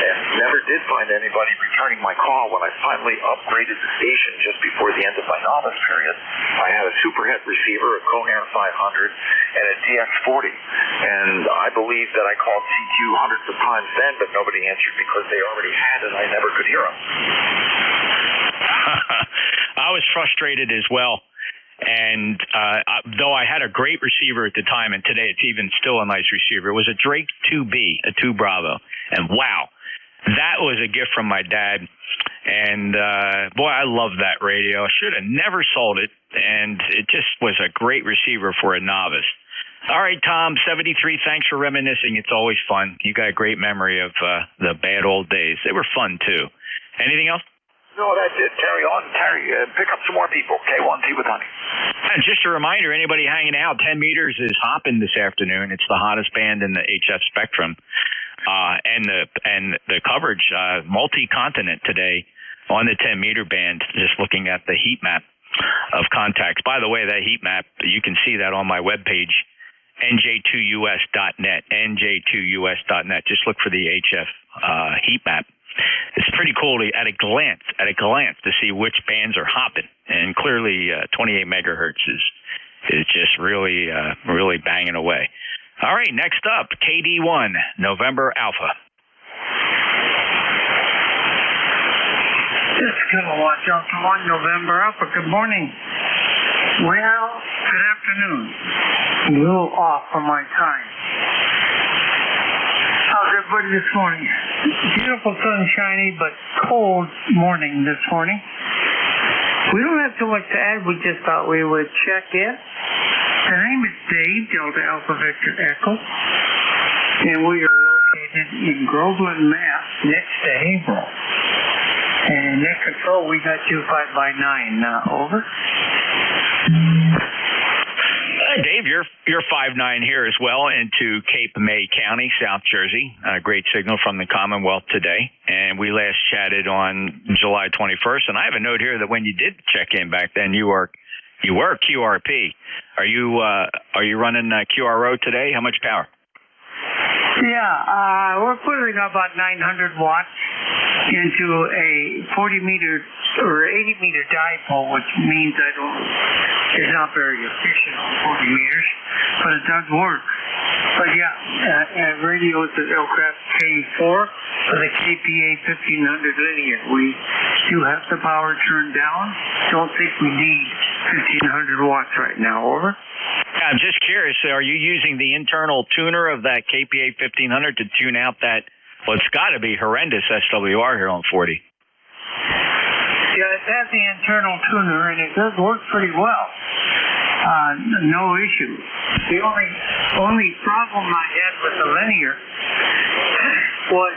and never did find anybody returning my call. When I finally upgraded the station just before the end of my novice period, I had a superhead receiver, a Conair 500, and a DX40, and I believe that I called CQ hundreds of times then, but nobody answered because they already had it. I never could hear them. I was frustrated as well. And though I had a great receiver at the time, and today it's even still a nice receiver, it was a Drake 2B, a 2 Bravo. And wow, that was a gift from my dad. And boy, I love that radio. I should have never sold it. And it just was a great receiver for a novice. All right, Tom, 73, thanks for reminiscing. It's always fun. You got a great memory of the bad old days. They were fun, too. Anything else? No, that's it. Carry on. Pick up some more people. K1T with Honey. And just a reminder, anybody hanging out, 10 meters is hopping this afternoon. It's the hottest band in the HF spectrum. And the coverage, multi-continent today on the 10-meter band, just looking at the heat map of contacts. By the way, that heat map, you can see that on my webpage, nj2us.net, nj2us.net. Just look for the HF heat map. It's pretty cool at a glance to see which bands are hopping, and clearly 28 megahertz is just really banging away. All right, next up, KD1 November Alpha. This is Kilowatt Delta 1 November Alpha. Good morning. Well, good afternoon. A little off from my time. How's everybody this morning? Beautiful, sunshiny, but cold morning this morning. We don't have too much to add. We just thought we would check in. The name is Dave, Delta Alpha Victor Echo, and we are located in Groveland, Mass, next to Haverhill. And net control, we got you 5x9. Over. Dave, you're 5'9" here as well into Cape May County, South Jersey. Great signal from the Commonwealth today. And we last chatted on July 21st. And I have a note here that when you did check in back then, you were QRP. Are you running QRO today? How much power? Yeah, we're putting about 900 watts into a 40-meter or 80-meter dipole, which means it's not very efficient on 40 meters, but it does work. But yeah, radio is the aircraft K4 for the KPA 1500 linear. We do have the power turned down. Don't think we need 1500 watts right now. Over. I'm just curious, are you using the internal tuner of that KPA 1500 to tune out that, well, it's got to be horrendous SWR here on 40? Yeah, it has the internal tuner, and it does work pretty well. no issue. The only problem I had with the linear was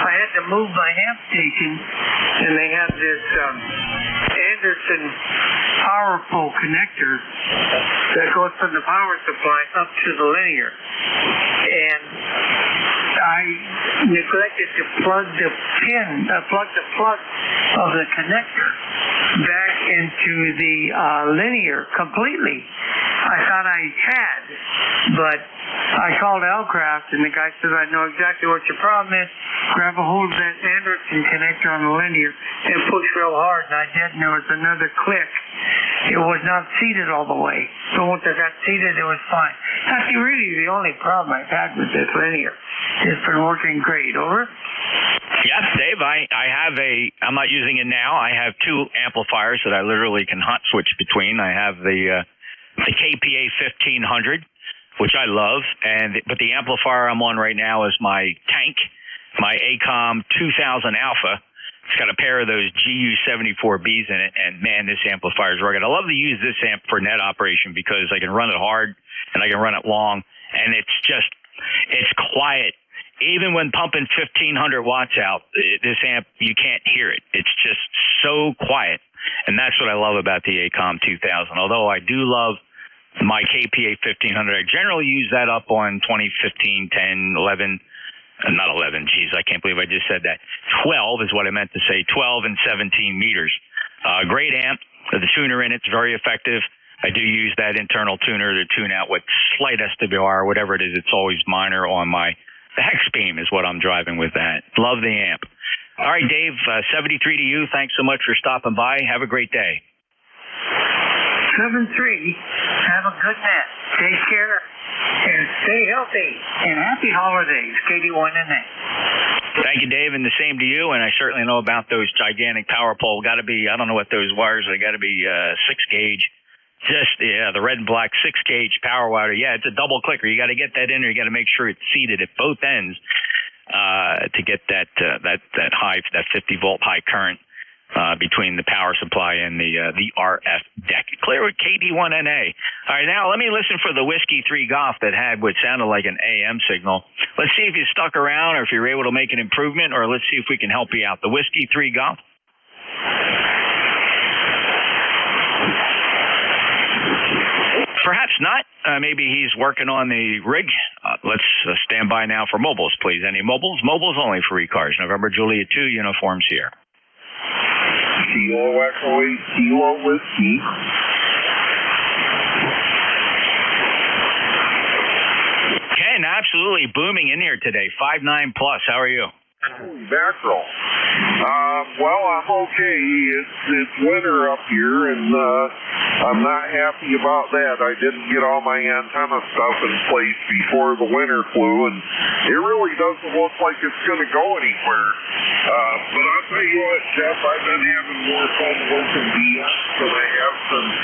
I had to move my amp station, and they have this Anderson power pole connector that goes from the power supply up to the linear. And I neglected to plug the plug of the connector back into the linear completely. I thought I had, but I called Elcraft, and the guy says, I know exactly what your problem is. Grab a hold of that Anderson connector on the linear and push real hard, and I did, and there was another click. It was not seated all the way. So once I got seated, it was fine. That's really the only problem I've had with this linear. It's been working great. Over? Yes, Dave, I'm not using it now. I have two amplifiers that I literally can hot switch between. I have the KPA 1500, which I love, but the amplifier I'm on right now is my tank, my ACOM 2000 Alpha. It's got a pair of those GU74Bs in it, and man, this amplifier is rugged. I love to use this amp for net operation because I can run it hard and I can run it long, and it's quiet. Even when pumping 1,500 watts out, this amp, you can't hear it. It's just so quiet, and that's what I love about the ACOM 2000. Although I do love my KPA 1500, I generally use that up on 2015, 10, 11, not 11, geez, I can't believe I just said that. 12 is what I meant to say, 12 and 17 meters. Great amp. The tuner in it's very effective. I do use that internal tuner to tune out what slight SWR or whatever it is. It's always minor on the hex beam is what I'm driving with that. Love the amp. All right, Dave, 73 to you. Thanks so much for stopping by. Have a great day. 7-3. Have a good night. Take care. And stay healthy. And happy holidays. KD1NA. Thank you, Dave, and the same to you. And I certainly know about those gigantic power pole. Got to be, I don't know what those wires are. Got to be 6-gauge. The red and black 6-gauge power wire. Yeah, it's a double clicker. You got to get that in there. You got to make sure it's seated at both ends to get that 50 volt high current between the power supply and the RF deck. Clear with KD1NA. All right, now let me listen for the Whiskey 3 Golf that had what sounded like an AM signal. Let's see if you stuck around or if you're able to make an improvement, or let's see if we can help you out. The Whiskey 3 Golf. Perhaps not. Maybe he's working on the rig. Let's stand by now for mobiles, please. Any mobiles? Mobiles only for ECARS. November Juliet 2 uniforms here. Kilo Echo 8, Kilo Whiskey. Ken, absolutely booming in here today. 5.9 plus. How are you? Mackerel. Well, I'm okay. It's winter up here, and I'm not happy about that. I didn't get all my antenna stuff in place before the winter flew, and it really doesn't look like it's going to go anywhere. But I'll tell you what, Jeff, I've been having more fun working BS than I have since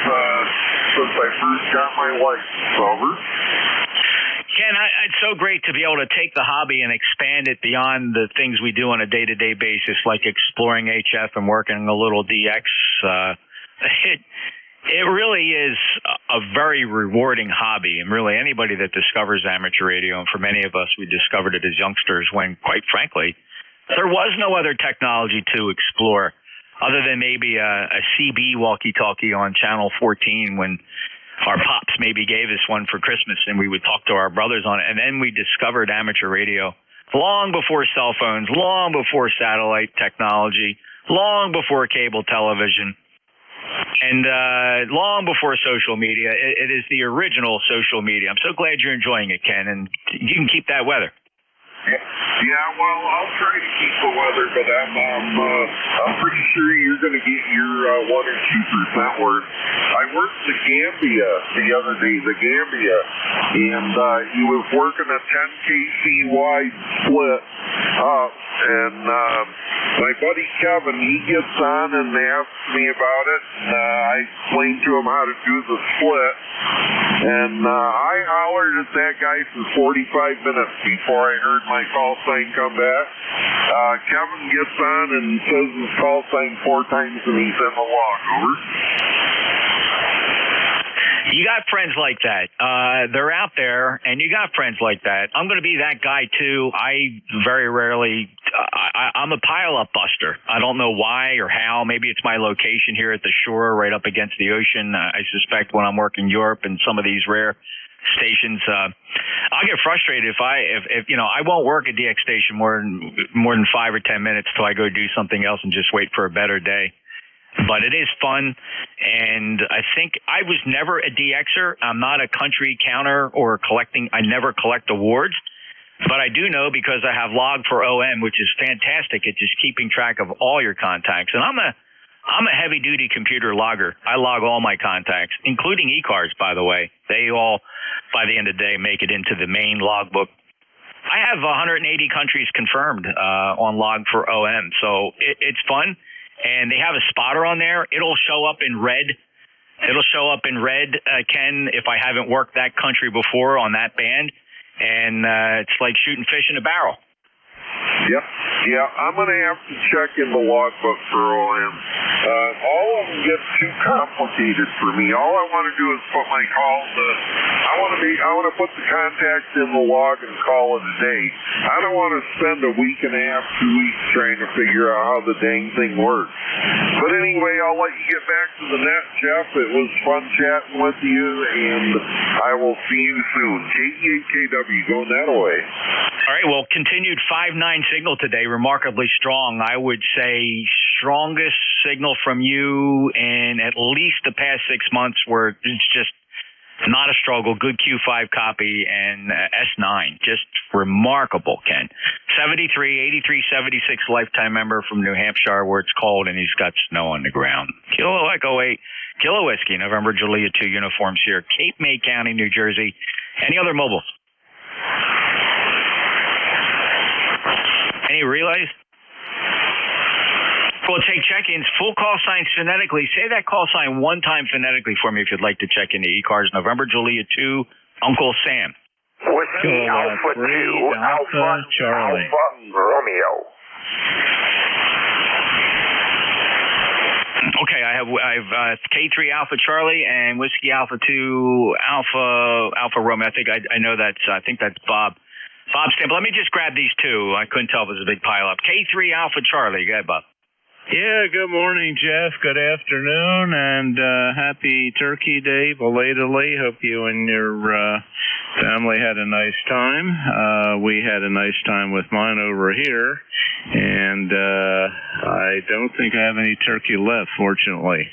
I first got my license. Over. Ken, it's so great to be able to take the hobby and expand it beyond the things we do on a day-to-day basis, like exploring HF and working a little DX. It really is a very rewarding hobby, and really anybody that discovers amateur radio, and for many of us, we discovered it as youngsters when, quite frankly, there was no other technology to explore other than maybe a CB walkie-talkie on Channel 14 when our pops maybe gave us one for Christmas, and we would talk to our brothers on it. And then we discovered amateur radio long before cell phones, long before satellite technology, long before cable television, and long before social media. It is the original social media. I'm so glad you're enjoying it, Ken, and you can keep that weather. Yeah, well, I'll try to keep the weather, but I'm pretty sure you're going to get your 1 or 2% worth. I worked the Gambia the other day, and he was working a 10 kc wide split up, and my buddy Kevin, he gets on and asks me about it, and I explained to him how to do the split, and I hollered at that guy for 45 minutes before I heard my call sign come back. Kevin gets on and says his call sign 4 times, and he's in the log. Over. You got friends like that. They're out there, and you got friends like that. I'm going to be that guy, too. I very rarely, I'm a pile-up buster. I don't know why or how. Maybe it's my location here at the shore right up against the ocean. I suspect when I'm working Europe and some of these rare stations, I'll get frustrated if I won't work a DX station more than 5 or 10 minutes till I go do something else and just wait for a better day. But it is fun, and I think I was never a DXer. I'm not a country counter or collecting. I never collect awards, but I do know because I have log for OM, which is fantastic at just keeping track of all your contacts. And I'm a heavy-duty computer logger. I log all my contacts, including ECARS, by the way. They all, by the end of the day, make it into the main logbook. I have 180 countries confirmed on log for OM, so it's fun. And they have a spotter on there. It'll show up in red. Ken, if I haven't worked that country before on that band. And it's like shooting fish in a barrel. Yep. Yeah, I'm going to have to check in the logbook for OM. All of them get too complicated for me. All I want to do is put my calls I want to put the contacts in the log and call it a day. I don't want to spend a week and a half, 2 weeks trying to figure out how the dang thing works. But anyway, I'll let you get back to the net, Jeff. It was fun chatting with you, and I will see you soon. KEAKW, going that way. All right, well, continued 5-9 signal today, remarkably strong. I would say strongest signal from you in at least the past 6 months, where it's just not a struggle. Good Q5 copy and S9. Just remarkable, Ken. 73, 83, 76 lifetime member from New Hampshire, where it's cold and he's got snow on the ground. Kilo Echo 8, Kilo Whiskey, November Julia 2 uniforms here, Cape May County, New Jersey. Any other mobiles? Any relays? We'll take check-ins. Full call signs phonetically. Say that call sign one time phonetically for me if you'd like to check into ECARS. November Julia 2, Uncle Sam. Whiskey Alpha 2, Alpha Charlie. Alpha Romeo. Okay, I have K3 Alpha Charlie and Whiskey Alpha 2 Alpha Romeo. I think that's Bob. Bob Stamp. Let me just grab these two. I couldn't tell if it was a big pile up. K3 Alpha Charlie. Go ahead, Bob. Yeah, good morning, Jeff. Good afternoon, and happy Turkey Day belatedly. Hope you and your family had a nice time. We had a nice time with mine over here, and I don't think I have any turkey left, fortunately.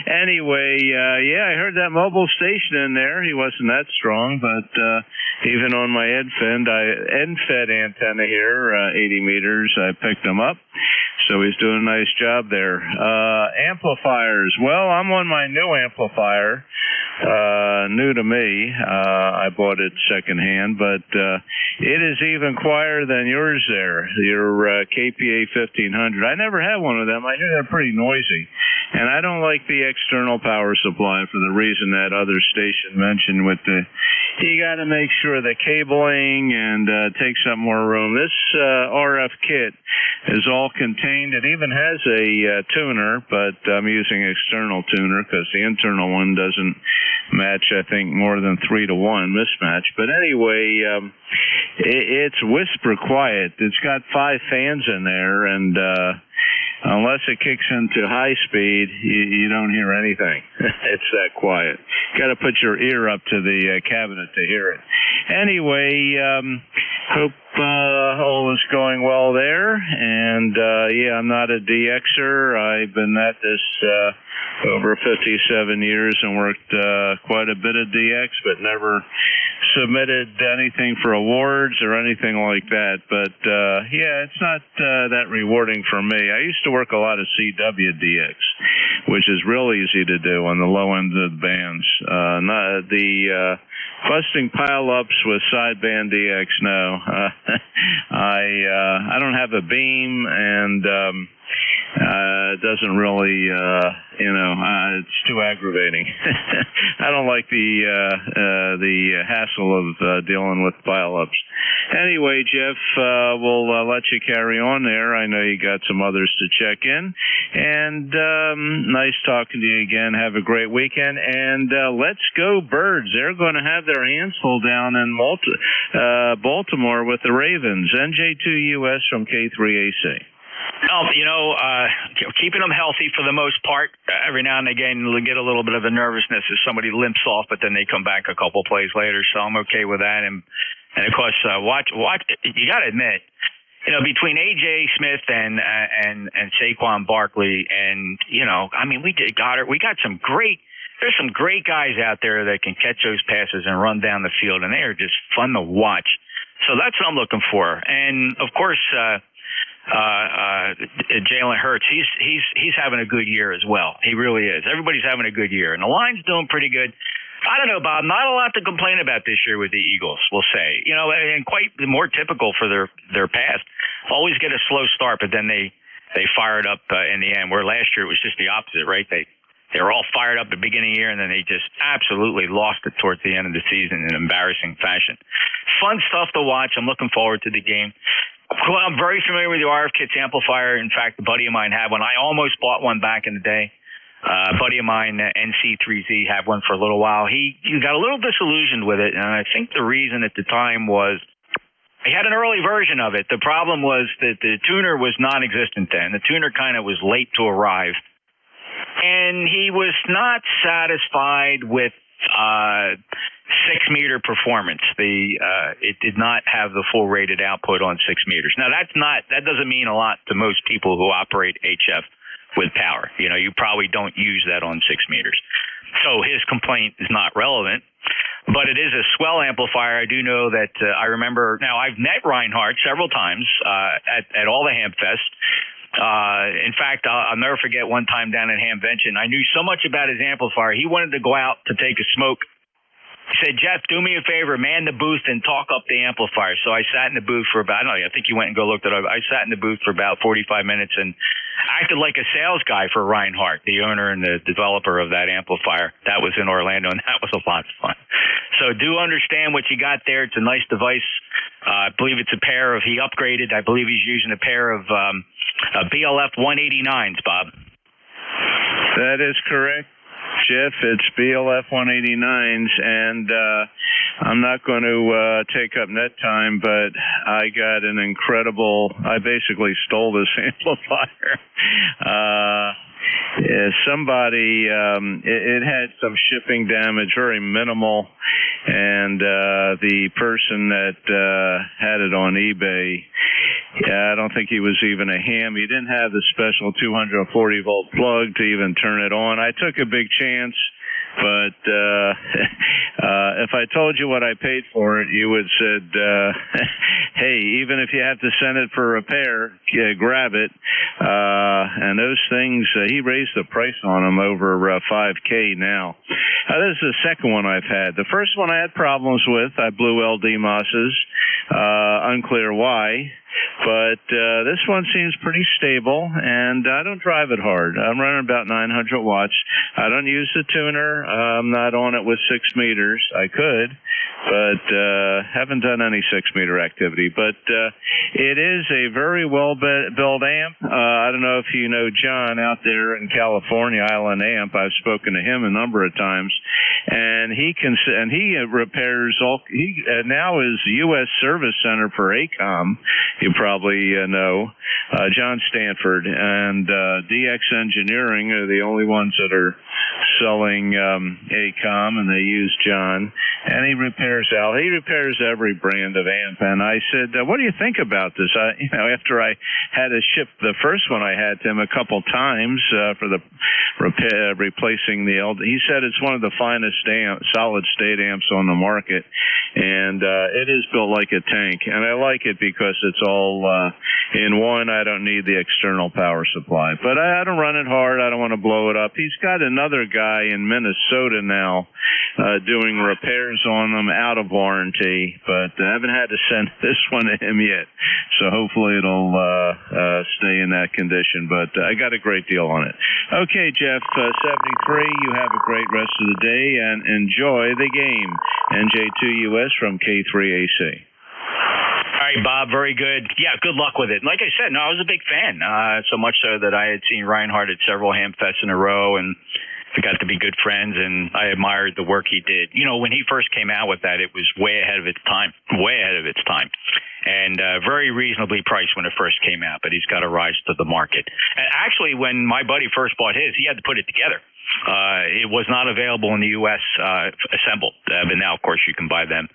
Anyway, I heard that mobile station in there. He wasn't that strong, but even on my end-fed antenna here, 80 meters, I picked him up. So he's doing a nice job there. Amplifiers. Well, I'm on my new amplifier. New to me. I bought it secondhand, but it is even quieter than yours there, your KPA 1500. I never had one of them. I hear they're pretty noisy. And I don't like the external power supply for the reason that other station mentioned with you got to make sure the cabling and takes up more room. This RF kit is all contained. It even has a tuner, but I'm using external tuner because the internal one doesn't match, I think, more than 3-to-1 mismatch. But anyway, it's whisper quiet. It's got 5 fans in there, and unless it kicks into high speed, you don't hear anything. It's that quiet. Got to put your ear up to the cabinet to hear it. Anyway, hope all is going well there. And I'm not a DXer. I've been at this over 57 years and worked quite a bit of DX, but never submitted anything for awards or anything like that. But it's not that rewarding for me. I used to work a lot of CW DX, which is real easy to do on the low end of the bands. Busting pile-ups with sideband DX, no. I don't have a beam, and it doesn't really, it's too aggravating. I don't like the hassle of dealing with pile-ups. Anyway, Jeff, we'll let you carry on there. I know you got some others to check in. And nice talking to you again. Have a great weekend. And let's go Birds. They're going to have their hands full down in Baltimore with the Ravens. NJ2US from K3AC. Keeping them healthy for the most part. Every now and again, you'll get a little bit of a nervousness as somebody limps off, but then they come back a couple plays later. So I'm okay with that. And of course, watch. You got to admit, between AJ Smith and Saquon Barkley, and we did Goddard. We got some great. There's some great guys out there that can catch those passes and run down the field, and they are just fun to watch. So that's what I'm looking for. And of course, Jalen Hurts, he's having a good year as well. He really is. Everybody's having a good year, and the line's doing pretty good. I don't know, Bob. Not a lot to complain about this year with the Eagles, we'll say. And quite more typical for their past. Always get a slow start, but then they fire it up in the end. Where last year it was just the opposite, right? They were all fired up at the beginning of the year, and then they just absolutely lost it towards the end of the season in embarrassing fashion. Fun stuff to watch. I'm looking forward to the game. I'm very familiar with the RF Kits amplifier. In fact, a buddy of mine had one. I almost bought one back in the day. A buddy of mine, NC3Z, had one for a little while. He got a little disillusioned with it, and I think the reason at the time was he had an early version of it. The problem was that the tuner was non-existent then. The tuner kind of was late to arrive. And he was not satisfied with 6-meter performance. It did not have the full rated output on 6 meters. Now that doesn't mean a lot to most people who operate HF with power. You probably don't use that on 6 meters. So his complaint is not relevant. But it is a swell amplifier. I do know that I remember. Now I've met Reinhardt several times at all the Hamfests. In fact, I'll never forget one time down at Hamvention, I knew so much about his amplifier. He wanted to go out to take a smoke. He said, "Jeff, do me a favor, man the booth and talk up the amplifier." So I sat in the booth for about, I think you went and go looked it up. I sat in the booth for about 45 minutes and acted like a sales guy for Reinhardt, the owner and the developer of that amplifier. That was in Orlando, and that was a lot of fun. So do understand what you got there. It's a nice device. I believe it's a pair of, he upgraded, I believe he's using a pair of BLF 189s, Bob. That is correct, Jeff. It's BLF 189s, and I'm not going to take up net time, but I got an incredible, I basically stole this amplifier. Somebody, it had some shipping damage, very minimal, and the person that had it on eBay, I don't think he was even a ham. He didn't have the special 240 volt plug to even turn it on. I took a big chance, but if I told you what I paid for it, you would said, hey, even if you have to send it for repair, grab it. And those things, he raised the price on them over $5K now. This is the second one I've had. The first one I had problems with. I blew LD Mosses. Unclear why. But this one seems pretty stable, and I don't drive it hard. I'm running about 900 watts. I don't use the tuner. I'm not on it with 6 meters. I could, but haven't done any 6-meter activity. But it is a very well-built amp. I don't know if you know John out there in California, Island Amp. I've spoken to him a number of times, and he repairs all. He now is U.S. Service Center for ACOM. You probably know John Stanford and DX Engineering are the only ones that are selling ACOM, and they use John. And he repairs every brand of amp. And I said, what do you think about this? After I had to ship the first one I had to him a couple times for the replacing the LD, he said it's one of the finest solid state amps on the market, and it is built like a tank. And I like it because it's all in one. I don't need the external power supply, but I don't run it hard. I don't want to blow it up. He's got another guy in Minnesota now doing repairs on them out of warranty, but I haven't had to send this one to him yet, so hopefully it'll stay in that condition, but I got a great deal on it. Okay, Jeff, 73, you have a great rest of the day and enjoy the game. NJ2US from K3AC. right, Bob. Very good. Yeah, good luck with it. Like I said, no, I was a big fan. So much so that I had seen Reinhardt at several Hamfests in a row, and we got to be good friends, and I admired the work he did. You know, when he first came out with that, it was way ahead of its time. And very reasonably priced when it first came out, but he's got to rise to the market. And actually, when my buddy first bought his, he had to put it together. It was not available in the U.S. Assembled, but now, of course, you can buy them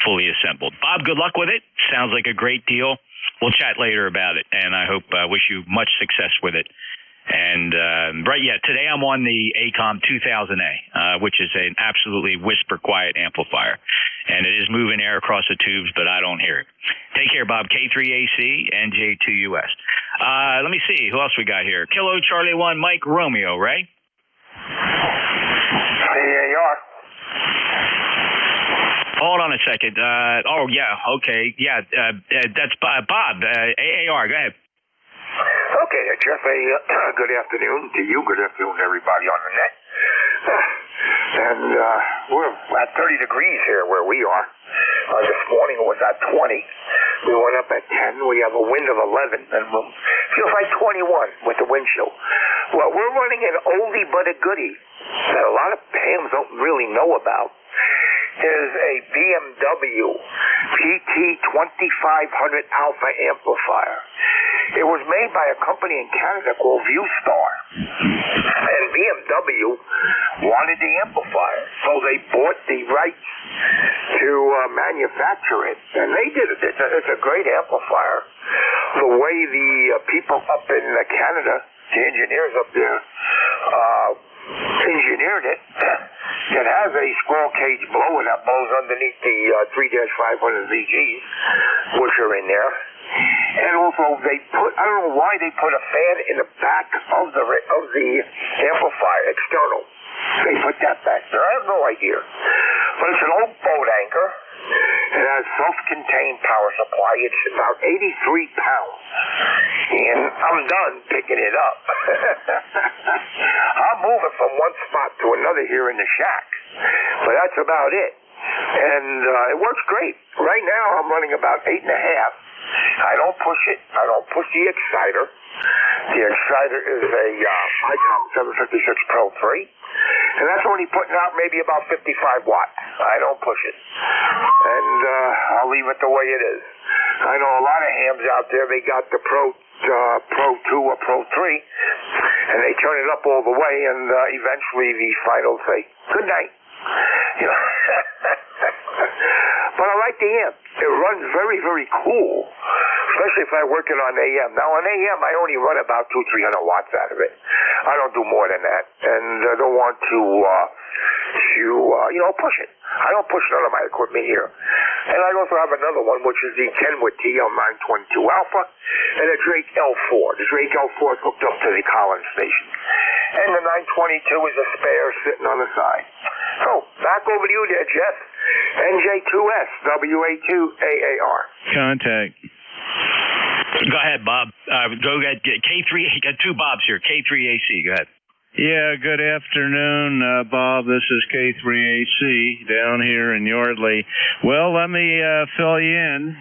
fully assembled. Bob, good luck with it. Sounds like a great deal. We'll chat later about it, and I wish you much success with it. And today I'm on the ACOM 2000A, which is an absolutely whisper quiet amplifier, and it is moving air across the tubes, but I don't hear it. Take care, Bob. K3AC, NJ2US. Let me see who else we got here. Kilo Charlie 1, Mike Romeo, Ray. Hey, you are. Hold on a second. Okay. Yeah, that's Bob. AAR, go ahead. Okay, Jeff, good afternoon to you. Good afternoon to everybody on the net. And we're at 30 degrees here where we are. This morning it was at 20. We went up at 10. We have a wind of 11, and it feels like 21 with the wind chill. Well, we're running an oldie but a goodie that a lot of hams don't really know about. Is a BMW PT2500 Alpha amplifier. It was made by a company in Canada called ViewStar. And BMW wanted the amplifier, so they bought the rights to manufacture it. And they did it. It's a great amplifier. The way the people up in Canada, the engineers up there, engineered it. It has a squirrel cage blower that blows underneath the 3-500 VGs, which are in there. And also, I don't know why they put a fan in the back of the amplifier, external. They put that back there. I have no idea. But it's an old boat anchor. It has self-contained power supply. It's about 83 pounds. And I'm done picking it up. I'll move it from one spot to another here in the shack. But that's about it. And it works great. Right now, I'm running about 8.5. I don't push it. I don't push the exciter. The exciter is a ICOM 756 Pro 3. And that's only putting out maybe about 55 watts. I don't push it. And I'll leave it the way it is. I know a lot of hams out there, they got the Pro 2 or Pro 3, and they turn it up all the way, and eventually the final say, good night. You know. But I like the amp. It runs very, very cool, especially if I work it on AM. Now on AM, I only run about 200-300 watts out of it. I don't do more than that, and I don't want to push it. I don't push none of my equipment here. And I also have another one, which is the Kenwood TL922 Alpha, and a Drake L4. The Drake L4 is hooked up to the Collins station. And the 922 is a spare sitting on the side. So, back over to you there, Jeff. NJ2S, WA2AAR. Contact. Go ahead, Bob. Go ahead. K3, got two Bobs here. K3AC, go ahead. Yeah, good afternoon, Bob. This is K3AC down here in Yardley. Well, let me fill you in.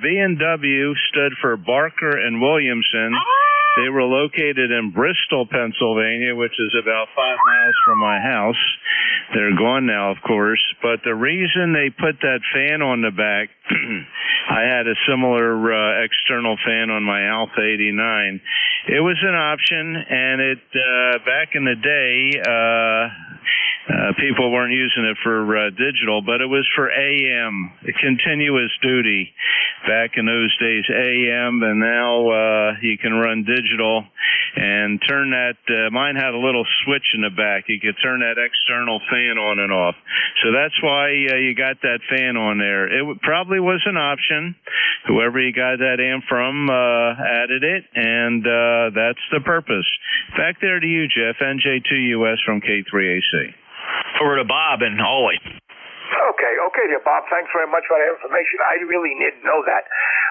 B&W stood for Barker and Williamson. They were located in Bristol, Pennsylvania, which is about 5 miles from my house. They're gone now, of course. But the reason they put that fan on the back, I had a similar external fan on my Alpha 89. It was an option, and it back in the day, people weren't using it for digital, but it was for AM, continuous duty. Back in those days, AM, and now you can run digital and turn that. Mine had a little switch in the back. You could turn that external fan on and off. So that's why you got that fan on there. It probably was an option. Whoever you got that amp from added it, and that's the purpose. Back there to you, Jeff. NJ2US from K3AC. Over to Bob and Ollie. Okay there, Bob. Thanks very much for that information. I really didn't know that.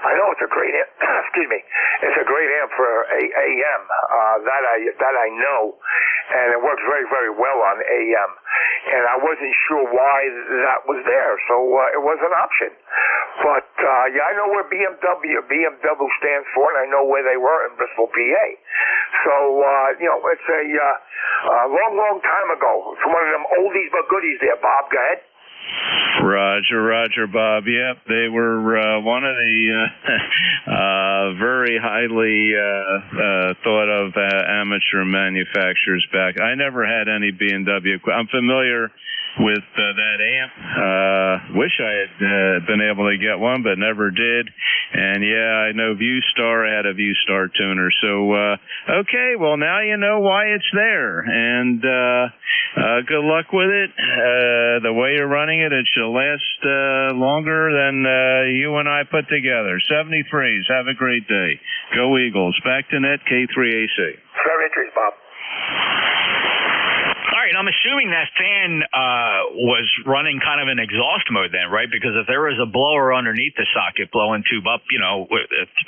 I know it's a great amp. Excuse me. It's a great amp for AM. That I know, and it works very, very well on AM. And I wasn't sure why that was there, so it was an option. But yeah, I know where BMW stands for, and I know where they were in Bristol, PA. So it's a long time ago. It's one of them oldies but goodies there, Bob. Go ahead. Roger, Bob. Yep, they were one of the very highly thought of amateur manufacturers back. I never had any B&W. I'm familiar with that amp. Wish I had been able to get one, but never did. And yeah, I know ViewStar. I had a ViewStar tuner. So okay, well now you know why it's there. And good luck with it. The way you're running it should last longer than you and I put together. 73s. Have a great day. Go Eagles. Back to net K3AC. 73s, Bob. All right, I'm assuming that fan was running kind of in exhaust mode then, right? Because if there was a blower underneath the socket blowing tube up,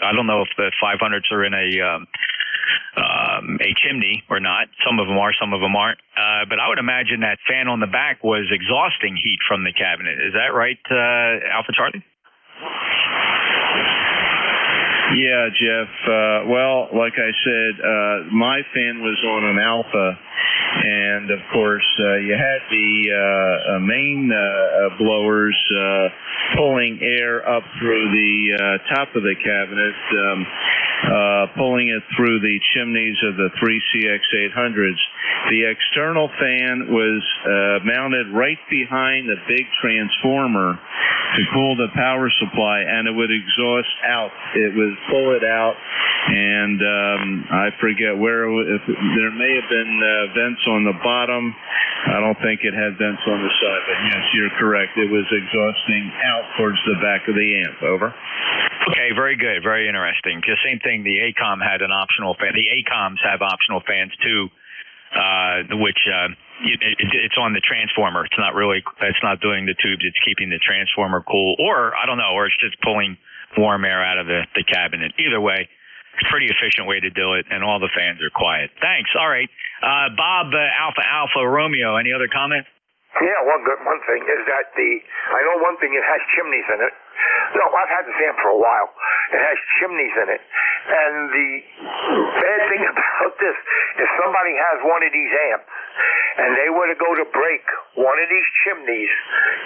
I don't know if the 500s are in a chimney or not. Some of them are, some of them aren't. But I would imagine that fan on the back was exhausting heat from the cabinet. Is that right, Alpha Charlie? Yeah, Jeff. Well, like I said, my fan was on an Alpha, and of course, you had the main blowers pulling air up through the top of the cabinet, pulling it through the chimneys of the 3 CX800s. The external fan was mounted right behind the big transformer to cool the power supply, and it would exhaust out. It would pull it out, and I forget where there may have been vents on the bottom. I don't think it had vents on the side, but yes, you're correct. It was exhausting out towards the back of the amp. Over. Okay, very good, very interesting. The same thing, the ACOM had an optional fan. The ACOMs have optional fans too, which it's on the transformer. It's not doing the tubes. It's keeping the transformer cool, or I don't know, or it's just pulling warm air out of the cabinet. Either way, it's a pretty efficient way to do it, and all the fans are quiet. Thanks. All right. Bob, Alpha Romeo, any other comment? Yeah, one thing is that I know one thing, it has chimneys in it. No, I've had this amp for a while. It has chimneys in it. And the bad thing about this, if somebody has one of these amps and they were to go to break one of these chimneys,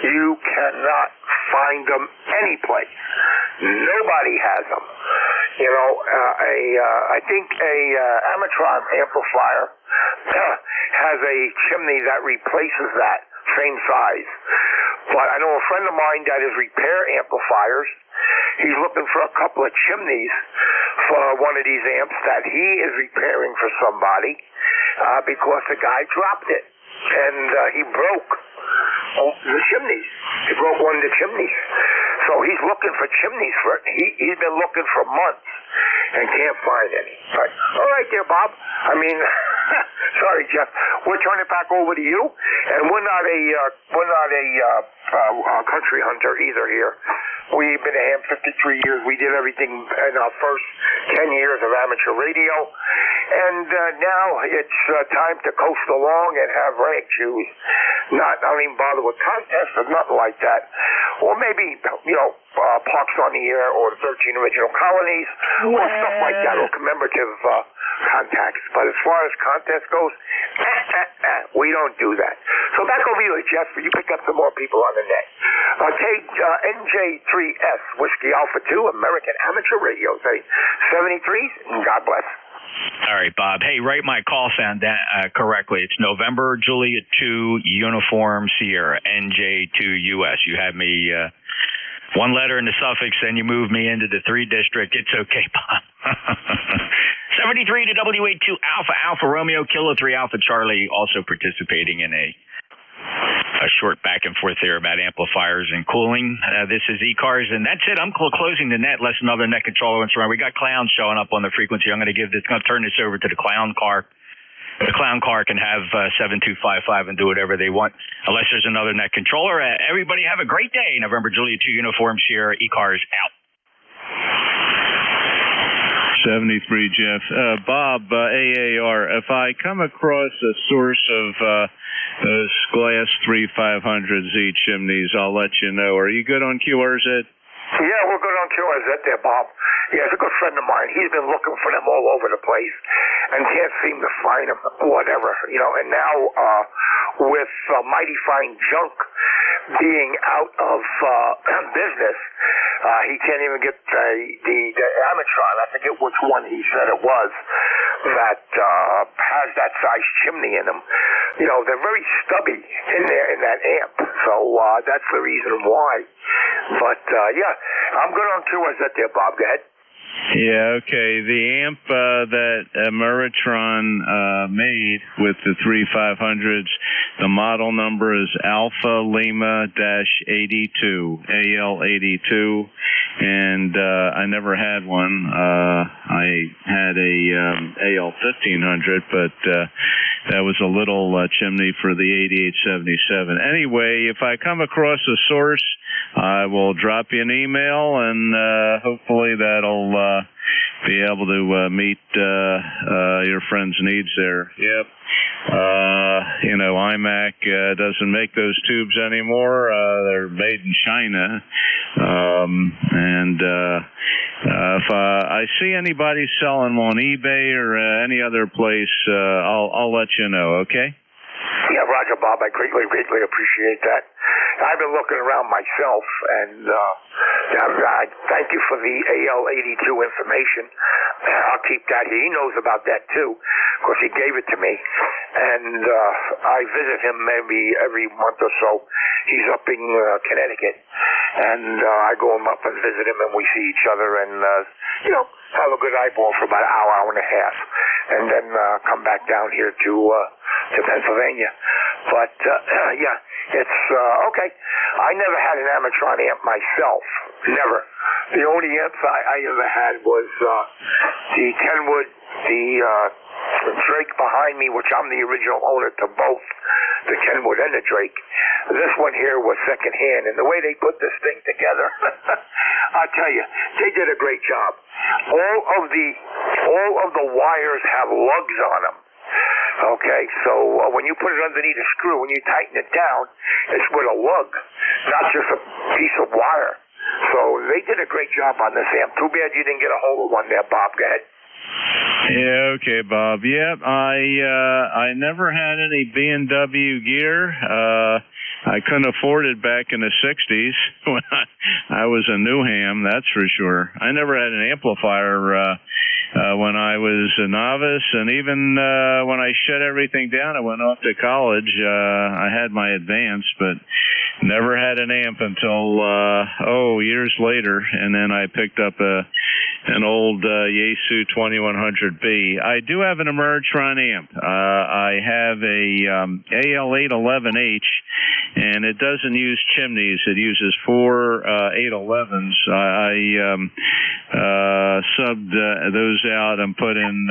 you cannot find them anyplace. Nobody has them. I think a Amatron amplifier has a chimney that replaces that, same size. But I know a friend of mine that is repair amplifiers. He's looking for a couple of chimneys for one of these amps that he is repairing for somebody because the guy dropped it and he broke the chimneys. He broke one of the chimneys. So he's looking for chimneys for it. He's been looking for months and can't find any. But, all right there, Bob. I mean, sorry, Jeff. We'll turn it back over to you. And we're not a country hunter either here. We've been a ham 53 years. We did everything in our first 10 years of amateur radio. And now it's time to coast along and have rank shoes. I don't even bother with contests or nothing like that. Or maybe, Parks on the Air or the 13 Original Colonies or stuff like that, or commemorative contacts. But as far as contest goes, we don't do that. So back over to you, Jeff, you pick up some more people on the net. NJ3S, Whiskey Alpha 2, American Amateur Radio. Say 73s, and God bless. All right, Bob. Hey, write my call sign correctly. It's November Juliet 2 Uniform Sierra, NJ2US. You have me one letter in the suffix, then you move me into the 3 district. It's okay, Bob. 73 to W82 Alpha Romeo, Kilo 3 Alpha Charlie, also participating in a short back and forth there about amplifiers and cooling. This is ECARS, and that's it. I'm closing the net, less another net controller. We got clowns showing up on the frequency. I'm going to turn this over to the clown car the clown car can have 7255 and do whatever they want, unless there's another net controller. Everybody have a great day. November Juliet 2 uniform Sierra ECARS out. 73, Jeff. Bob, AAR, if I come across a source of those glass 3500Z chimneys, I'll let you know. Are you good on QRZ? Yeah, we're good on QRZ there, Bob. Yeah, it's a good friend of mine. He's been looking for them all over the place and can't seem to find them, whatever, you know. And now with Mighty Fine Junk being out of business, he can't even get the Amatron, I forget which one he said it was, that has that size chimney in them. You know, they're very stubby in there in that amp, so that's the reason why. But, yeah, I'm good on QRZ there, Bob. Go ahead. Yeah, okay. The amp that Meritron made with the 3500s, the model number is Alpha Lima-82, AL82, and I never had one. I had a AL1500, but that was a little chimney for the 8877. Anyway, if I come across a source, I will drop you an email, and hopefully that'll be able to meet your friend's needs there. Yep. You know, iMac doesn't make those tubes anymore. They're made in China. And if I see anybody selling them on eBay or any other place, I'll let you know, okay? Yeah, Roger, Bob. I greatly appreciate that. I've been looking around myself, and I thank you for the AL82 information. I'll keep that here. He knows about that, too, because he gave it to me. And I visit him maybe every month or so. He's up in Connecticut, and I go up and visit him, and we see each other and, you know, have a good eyeball for about an hour and a half, and then come back down here to Pennsylvania. But, yeah, it's okay. I never had an Amatron amp myself. Never. The only amps I ever had was the Kenwood, the Drake behind me, which I'm the original owner to both the Kenwood and the Drake. This one here was secondhand, and the way they put this thing together, I'll tell you, they did a great job. All of the wires have lugs on them. Okay, so when you put it underneath a screw, when you tighten it down, it's with a lug, not just a piece of wire. So they did a great job on this amp. Too bad you didn't get a hold of one there, Bob. Go ahead. Yeah, okay, Bob. Yep, I never had any B&W gear. I couldn't afford it back in the 60s when I was a Newham, that's for sure. I never had an amplifier when I was a novice, and even when I shut everything down, I went off to college. I had my advance, but never had an amp until years later, and then I picked up an old Yaesu 2100B. I do have an Emertron amp. I have a AL811H, and it doesn't use chimneys. It uses 4 811s. I subbed those out and put in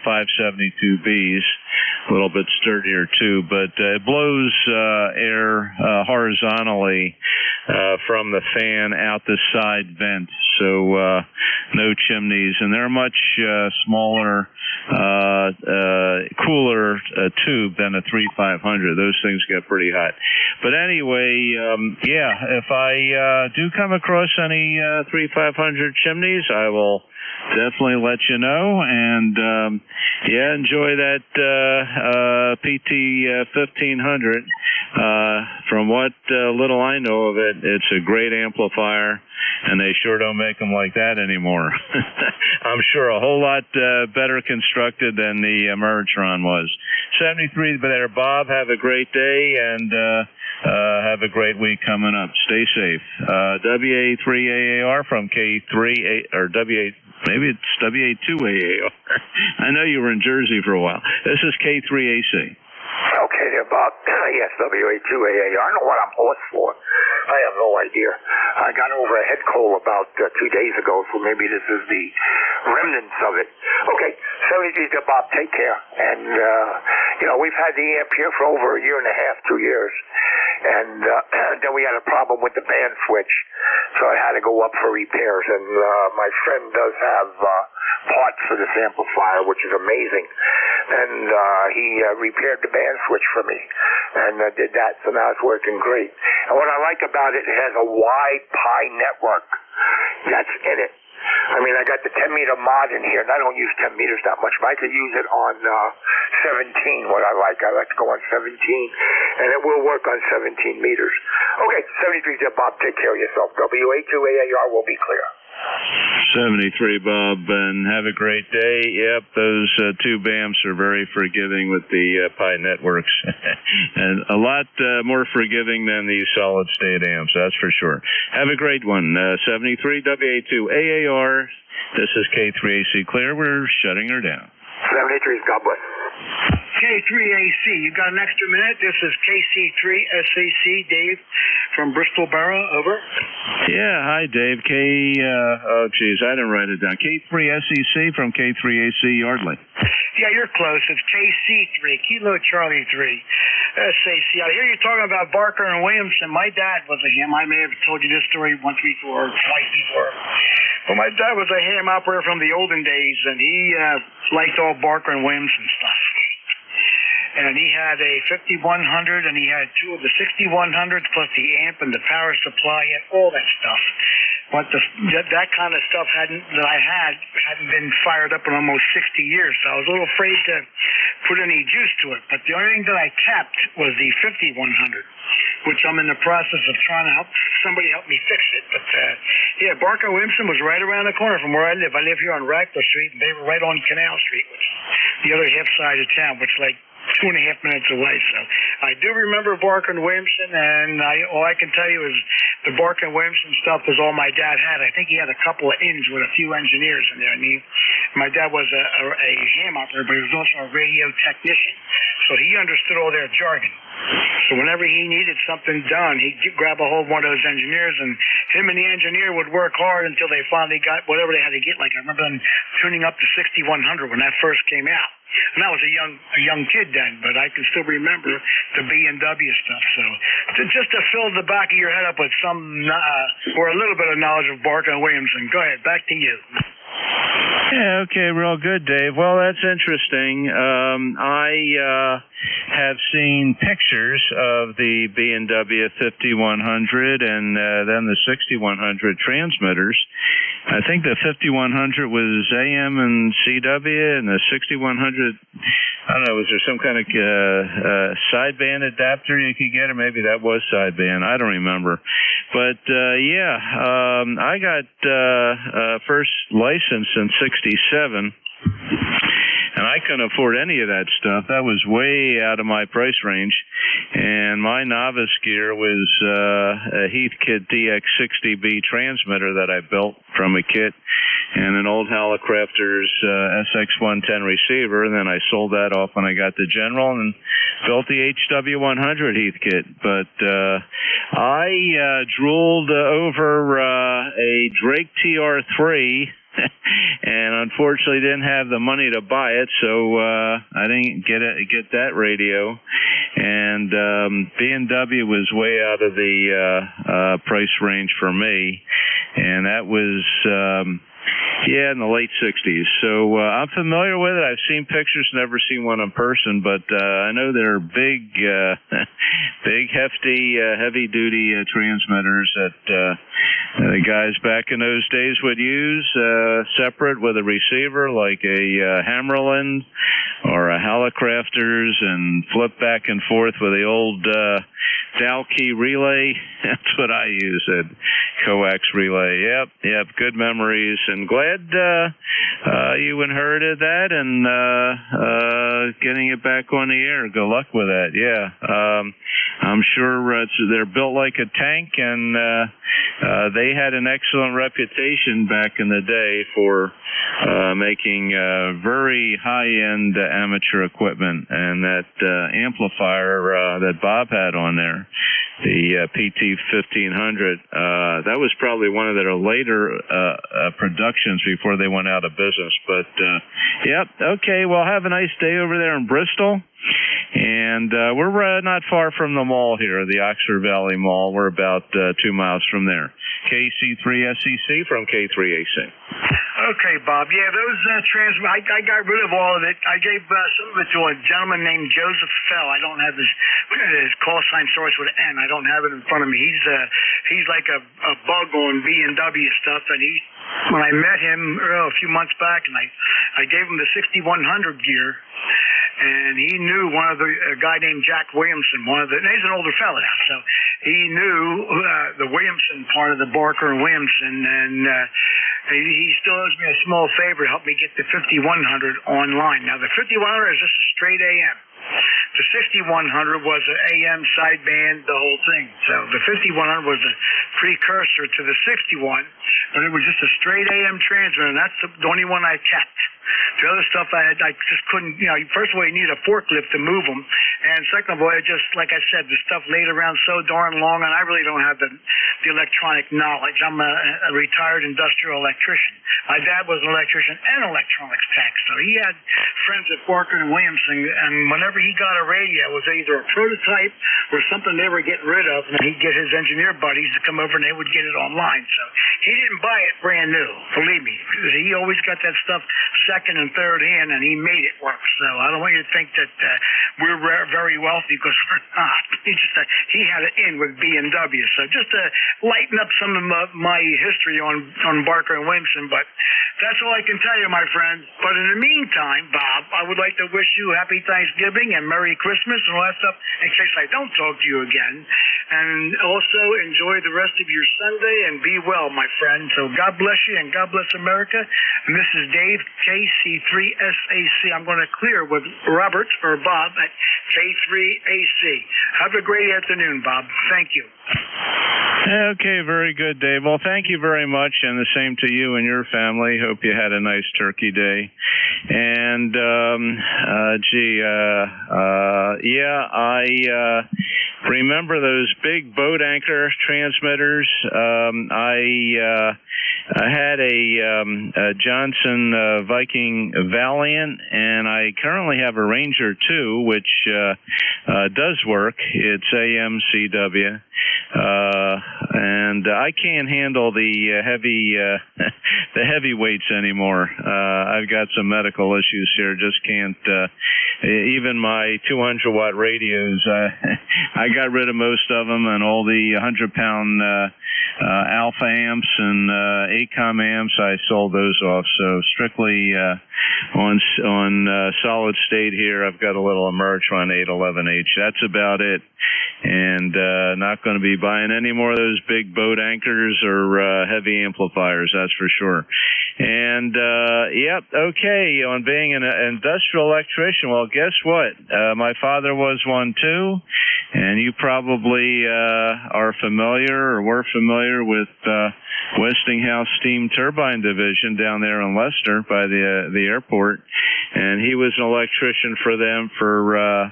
572Bs, a little bit sturdier too, but it blows air horizontally from the fan out the side vent, so no chimneys, and they're much smaller, cooler tube than a 3500. Those things get pretty hot. But anyway, if I do come across any 3500 chimneys, I will definitely let you know. And enjoy that PT 1500. From what little I know of it, it's a great amplifier, and they sure don't make them like that anymore. I'm sure a whole lot better constructed than the Meritron was. 73 there, Bob. Have a great day, and have a great week coming up. Stay safe. WA3AAR from K3, or WA, maybe it's WA2AAR. I know you were in Jersey for a while. This is K3AC. Okay there, Bob. Yes, WA2AAR. I don't know what I'm hoarse for. I have no idea. I got over a head cold about 2 days ago, so maybe this is the remnants of it. Okay, 73 to Bob, take care. And, we've had the amp here for over a year and a half, 2 years. And then we had a problem with the band switch, so I had to go up for repairs. And my friend does have parts for this amplifier, which is amazing. And he repaired the band switch for me and did that, so now it's working great. And what I like about it, it has a wide Pi network that's in it. I mean, I got the 10-meter mod in here, and I don't use 10 meters that much, but I could use it on 17, what I like. I like to go on 17, and it will work on 17 meters. Okay, 73 Jet Bob, take care of yourself. WA2AAR will be clear. 73, Bob, and have a great day. Yep, those tube amps are very forgiving with the Pi networks, and a lot more forgiving than the solid-state amps, that's for sure. Have a great one. 73 WA2AAR, this is K3AC Clear. We're shutting her down. 73, God bless. K3AC, you got an extra minute? This is KC3SAC, Dave from Bristol Borough, over. Yeah, hi, Dave. I didn't write it down. K3SEC from K3AC Yardley. Yeah, you're close. It's KC3, Kilo Charlie 3, SAC. I hear you talking about Barker and Williamson. My dad was a ham. I may have told you this story once before, or twice before. Well, my dad was a ham operator from the olden days, and he liked all Barker and Williamson stuff. And he had a 5100, and he had two of the 6100s, plus the amp and the power supply and all that stuff. But that kind of stuff hadn't been fired up in almost 60 years, so I was a little afraid to put any juice to it. But the only thing that I kept was the 5100, which I'm in the process of trying to help somebody help me fix it. But yeah, Barker Williamson was right around the corner from where I live. I live here on Rackler Street, and they were right on Canal Street, which is the other half side of town, which is like 2.5 minutes away. So I do remember Barker and Williamson, and all I can tell you is the Barker and Williamson stuff was all my dad had. I think he had a couple of ins with a few engineers in there. I mean, my dad was a ham operator, but he was also a radio technician, so he understood all their jargon. So whenever he needed something done, he'd grab a hold of one of those engineers, and him and the engineer would work hard until they finally got whatever they had to get. Like I remember them tuning up the 6100 when that first came out. And I was a young kid then, but I can still remember the B&W stuff. So just to fill the back of your head up with some or a little bit of knowledge of Barker and Williamson. Go ahead, back to you. Yeah, okay, real good, Dave. Well, that's interesting. I have seen pictures of the B&W 5100 and then the 6100 transmitters. I think the 5100 was AM and CW, and the 6100, I don't know, was there some kind of sideband adapter you could get, or maybe that was sideband? I don't remember. But I got first license in '67. And I couldn't afford any of that stuff. That was way out of my price range. And my novice gear was a Heathkit DX60B transmitter that I built from a kit, and an old Hallicrafters SX110 receiver. And then I sold that off when I got the General and built the HW100 Heathkit. But I drooled over a Drake TR3. And unfortunately didn't have the money to buy it, so I didn't get that radio. And B&W was way out of the price range for me, and that was in the late 60s. So I'm familiar with it. I've seen pictures, never seen one in person, but I know they're big, hefty, heavy-duty transmitters that the guys back in those days would use separate with a receiver like a Hammerland or a Hallicrafters, and flip back and forth with the old Dow key relay. That's what I use, a coax relay. Yep, good memories, and glad you inherited that and getting it back on the air. Good luck with that. Yeah, I'm sure they're built like a tank, and they had an excellent reputation back in the day for making very high-end amateur equipment, and that amplifier that Bob had on there PT 1500. That was probably one of their later productions before they went out of business. But yep, okay. Well, have a nice day over there in Bristol. And we're not far from the mall here, the Oxford Valley Mall. We're about 2 miles from there. KC3SEC from K3AC. Okay, Bob. Yeah, those I got rid of all of it. I gave some of it to a gentleman named Joseph Fell. I don't have his call sign starts with an N. I don't have it in front of me. He's like a bug on B&W stuff, and when I met him a few months back, and I gave him the 6100 gear. And he knew a guy named Jack Williamson, and he's an older fella now, so he knew the Williamson part of the Barker and Williamson, and he still owes me a small favor to help me get the 5100 online. Now, the 5100 is just a straight AM. The 6100 was an AM sideband, the whole thing. So the 5100 was a precursor to the 61, but it was just a straight AM transmitter, and that's the only one I kept. The other stuff I just couldn't, first of all, you need a forklift to move them. And second of all, like I said, the stuff laid around so darn long, and I really don't have the electronic knowledge. I'm a retired industrial electrician. My dad was an electrician and electronics tech, so he had friends at Barker and Williamson, and whenever he got a radio, it was either a prototype or something they were getting rid of, and he'd get his engineer buddies to come over and they would get it online. So he didn't buy it brand new, believe me, because he always got that stuff second and third hand, and he made it work. So I don't want you to think that we're very wealthy, because we're not. He had it in with B&W. So just to lighten up some of my history on Barker and Williamson, but that's all I can tell you, my friend. But in the meantime, Bob, I would like to wish you happy Thanksgiving and Merry Christmas and all that stuff, in case I don't talk to you again. And also enjoy the rest of your Sunday and be well, my friend. So God bless you and God bless America. And this is Dave, KC3SAC. I'm going to clear with Robert or Bob at K3AC. Have a great afternoon, Bob. Thank you. Okay, very good, Dave. Well, thank you very much, and the same to you and your family. Hope you had a nice Turkey Day. And, I remember those big boat anchor transmitters. I had a Johnson Viking Valiant, and I currently have a Ranger 2, which does work. It's AM/CW. And I can't handle the heavyweights anymore. I've got some medical issues here. Just can't. Even my 200-watt radios, I got rid of most of them, and all the 100-pound alpha amps and ACOM amps, I sold those off. So strictly on solid state here, I've got a little Emertron 811H. That's about it. And not going to be buying any more of those big boat anchors or heavy amplifiers, that's for sure. And yep, okay, on being an industrial electrician, well, guess what? My father was one too, and you probably are familiar or were familiar with Westinghouse Steam Turbine Division down there in Leicester by the airport, and he was an electrician for them for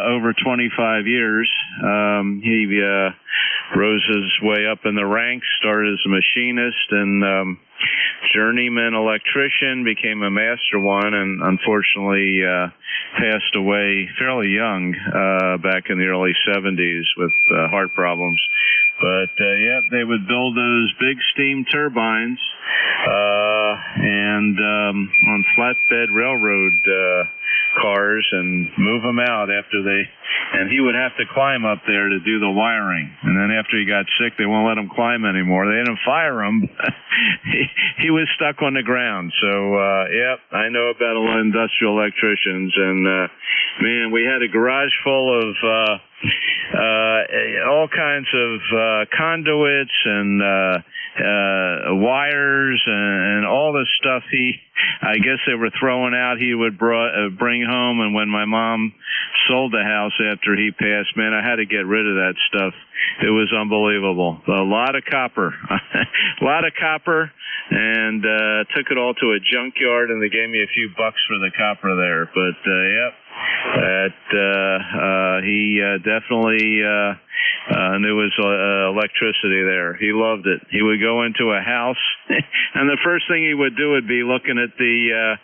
over 25 years. He rose his way up in the ranks, started as a machinist and journeyman electrician, became a master one, and unfortunately passed away fairly young back in the early 70s with heart problems. But yeah, they would build those big steam turbines and on flatbed railroad cars and move them out and he would have to climb up there to do the wiring. And then after he got sick, they won't let him climb anymore. They didn't fire him. He was stuck on the ground. So, yep, I know about a lot of industrial electricians. And, man, we had a garage full of all kinds of conduits and wires and all this stuff I guess they were throwing out, he would bring home. And when my mom sold the house after he passed, man, I had to get rid of that stuff. It was unbelievable. A lot of copper. And took it all to a junkyard, and they gave me a few bucks for the copper there. But, yep. that he definitely knew his electricity there. He loved it. He would go into a house, and the first thing he would do would be looking at the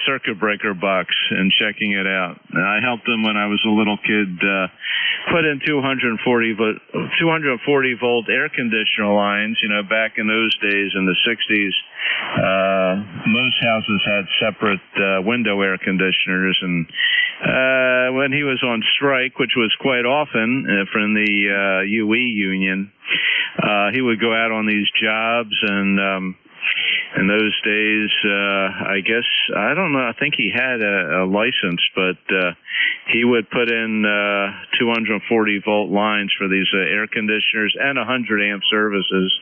circuit breaker box and checking it out. And I helped him when I was a little kid put in 240 volt air conditioner lines. You know, back in those days in the 60s, most houses had separate window air conditioners, and when he was on strike, which was quite often from the UE union, he would go out on these jobs, and in those days, I guess, I don't know, I think he had a license, but he would put in 240 volt lines for these air conditioners and 100 amp services.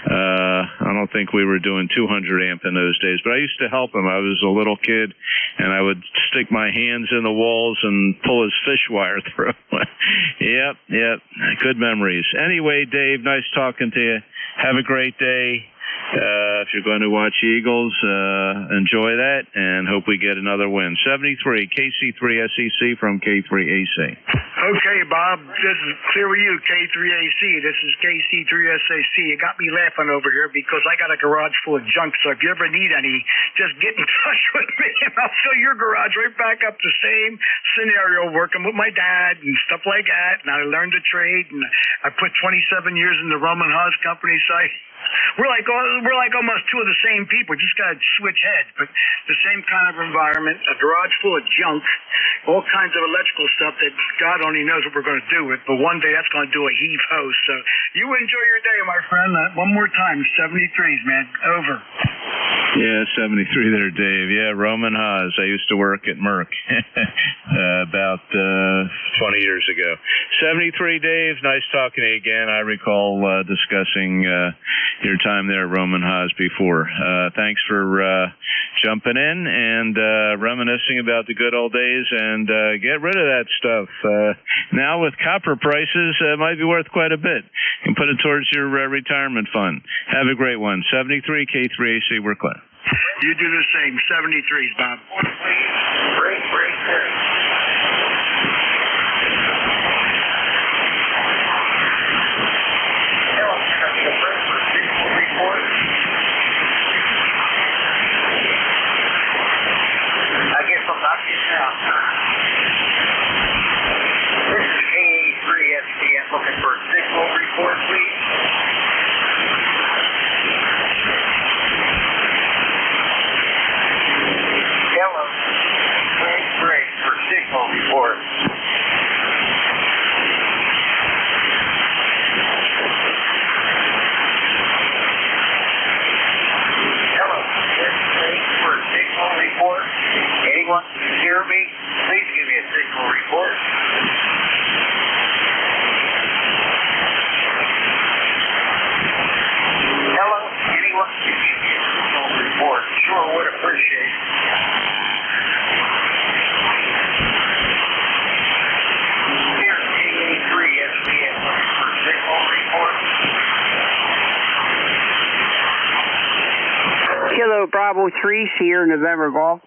I don't think we were doing 200 amp in those days, but I used to help him. I was a little kid, and I would stick my hands in the walls and pull his fish wire through. Yep, good memories. Anyway, Dave, nice talking to you. Have a great day. If you're going to watch Eagles, enjoy that, and hope we get another win. 73, KC3SEC from K3AC. Okay, Bob, this is clear with you, K3AC. This is KC3SAC. You got me laughing over here because I got a garage full of junk, so if you ever need any, just get in touch with me, and I'll fill your garage right back up the same scenario, working with my dad and stuff like that, and I learned the trade, and I put 27 years in the Roman Haas company site. We're like almost two of the same people. Just got to switch heads, but the same kind of environment. A garage full of junk, all kinds of electrical stuff that God only knows what we're going to do with. But one day that's going to do a heave ho. So you enjoy your day, my friend. One more time, 73s, man. Over. Yeah, 73 there, Dave. Yeah, Roman Haas. I used to work at Merck about 20 years ago. 73, Dave. Nice talking to you again. I recall discussing your time there at Roman Haas before. Thanks for jumping in and reminiscing about the good old days, and get rid of that stuff. Now with copper prices, it might be worth quite a bit. You can put it towards your retirement fund. Have a great one. 73 K3AC, we're clear. You do the same. 73s, Bob. Break. I guess I'll knock this out. This is KA3STM looking for a signal report, please. Hello. Break for signal report. Hello. Break for a signal report. Anyone hear me? Please give me a signal report. Hello. Anyone can give me a signal report. Sure would appreciate it. Here's KA3STM for signal report. Kilo Bravo 3, Sierra November Golf.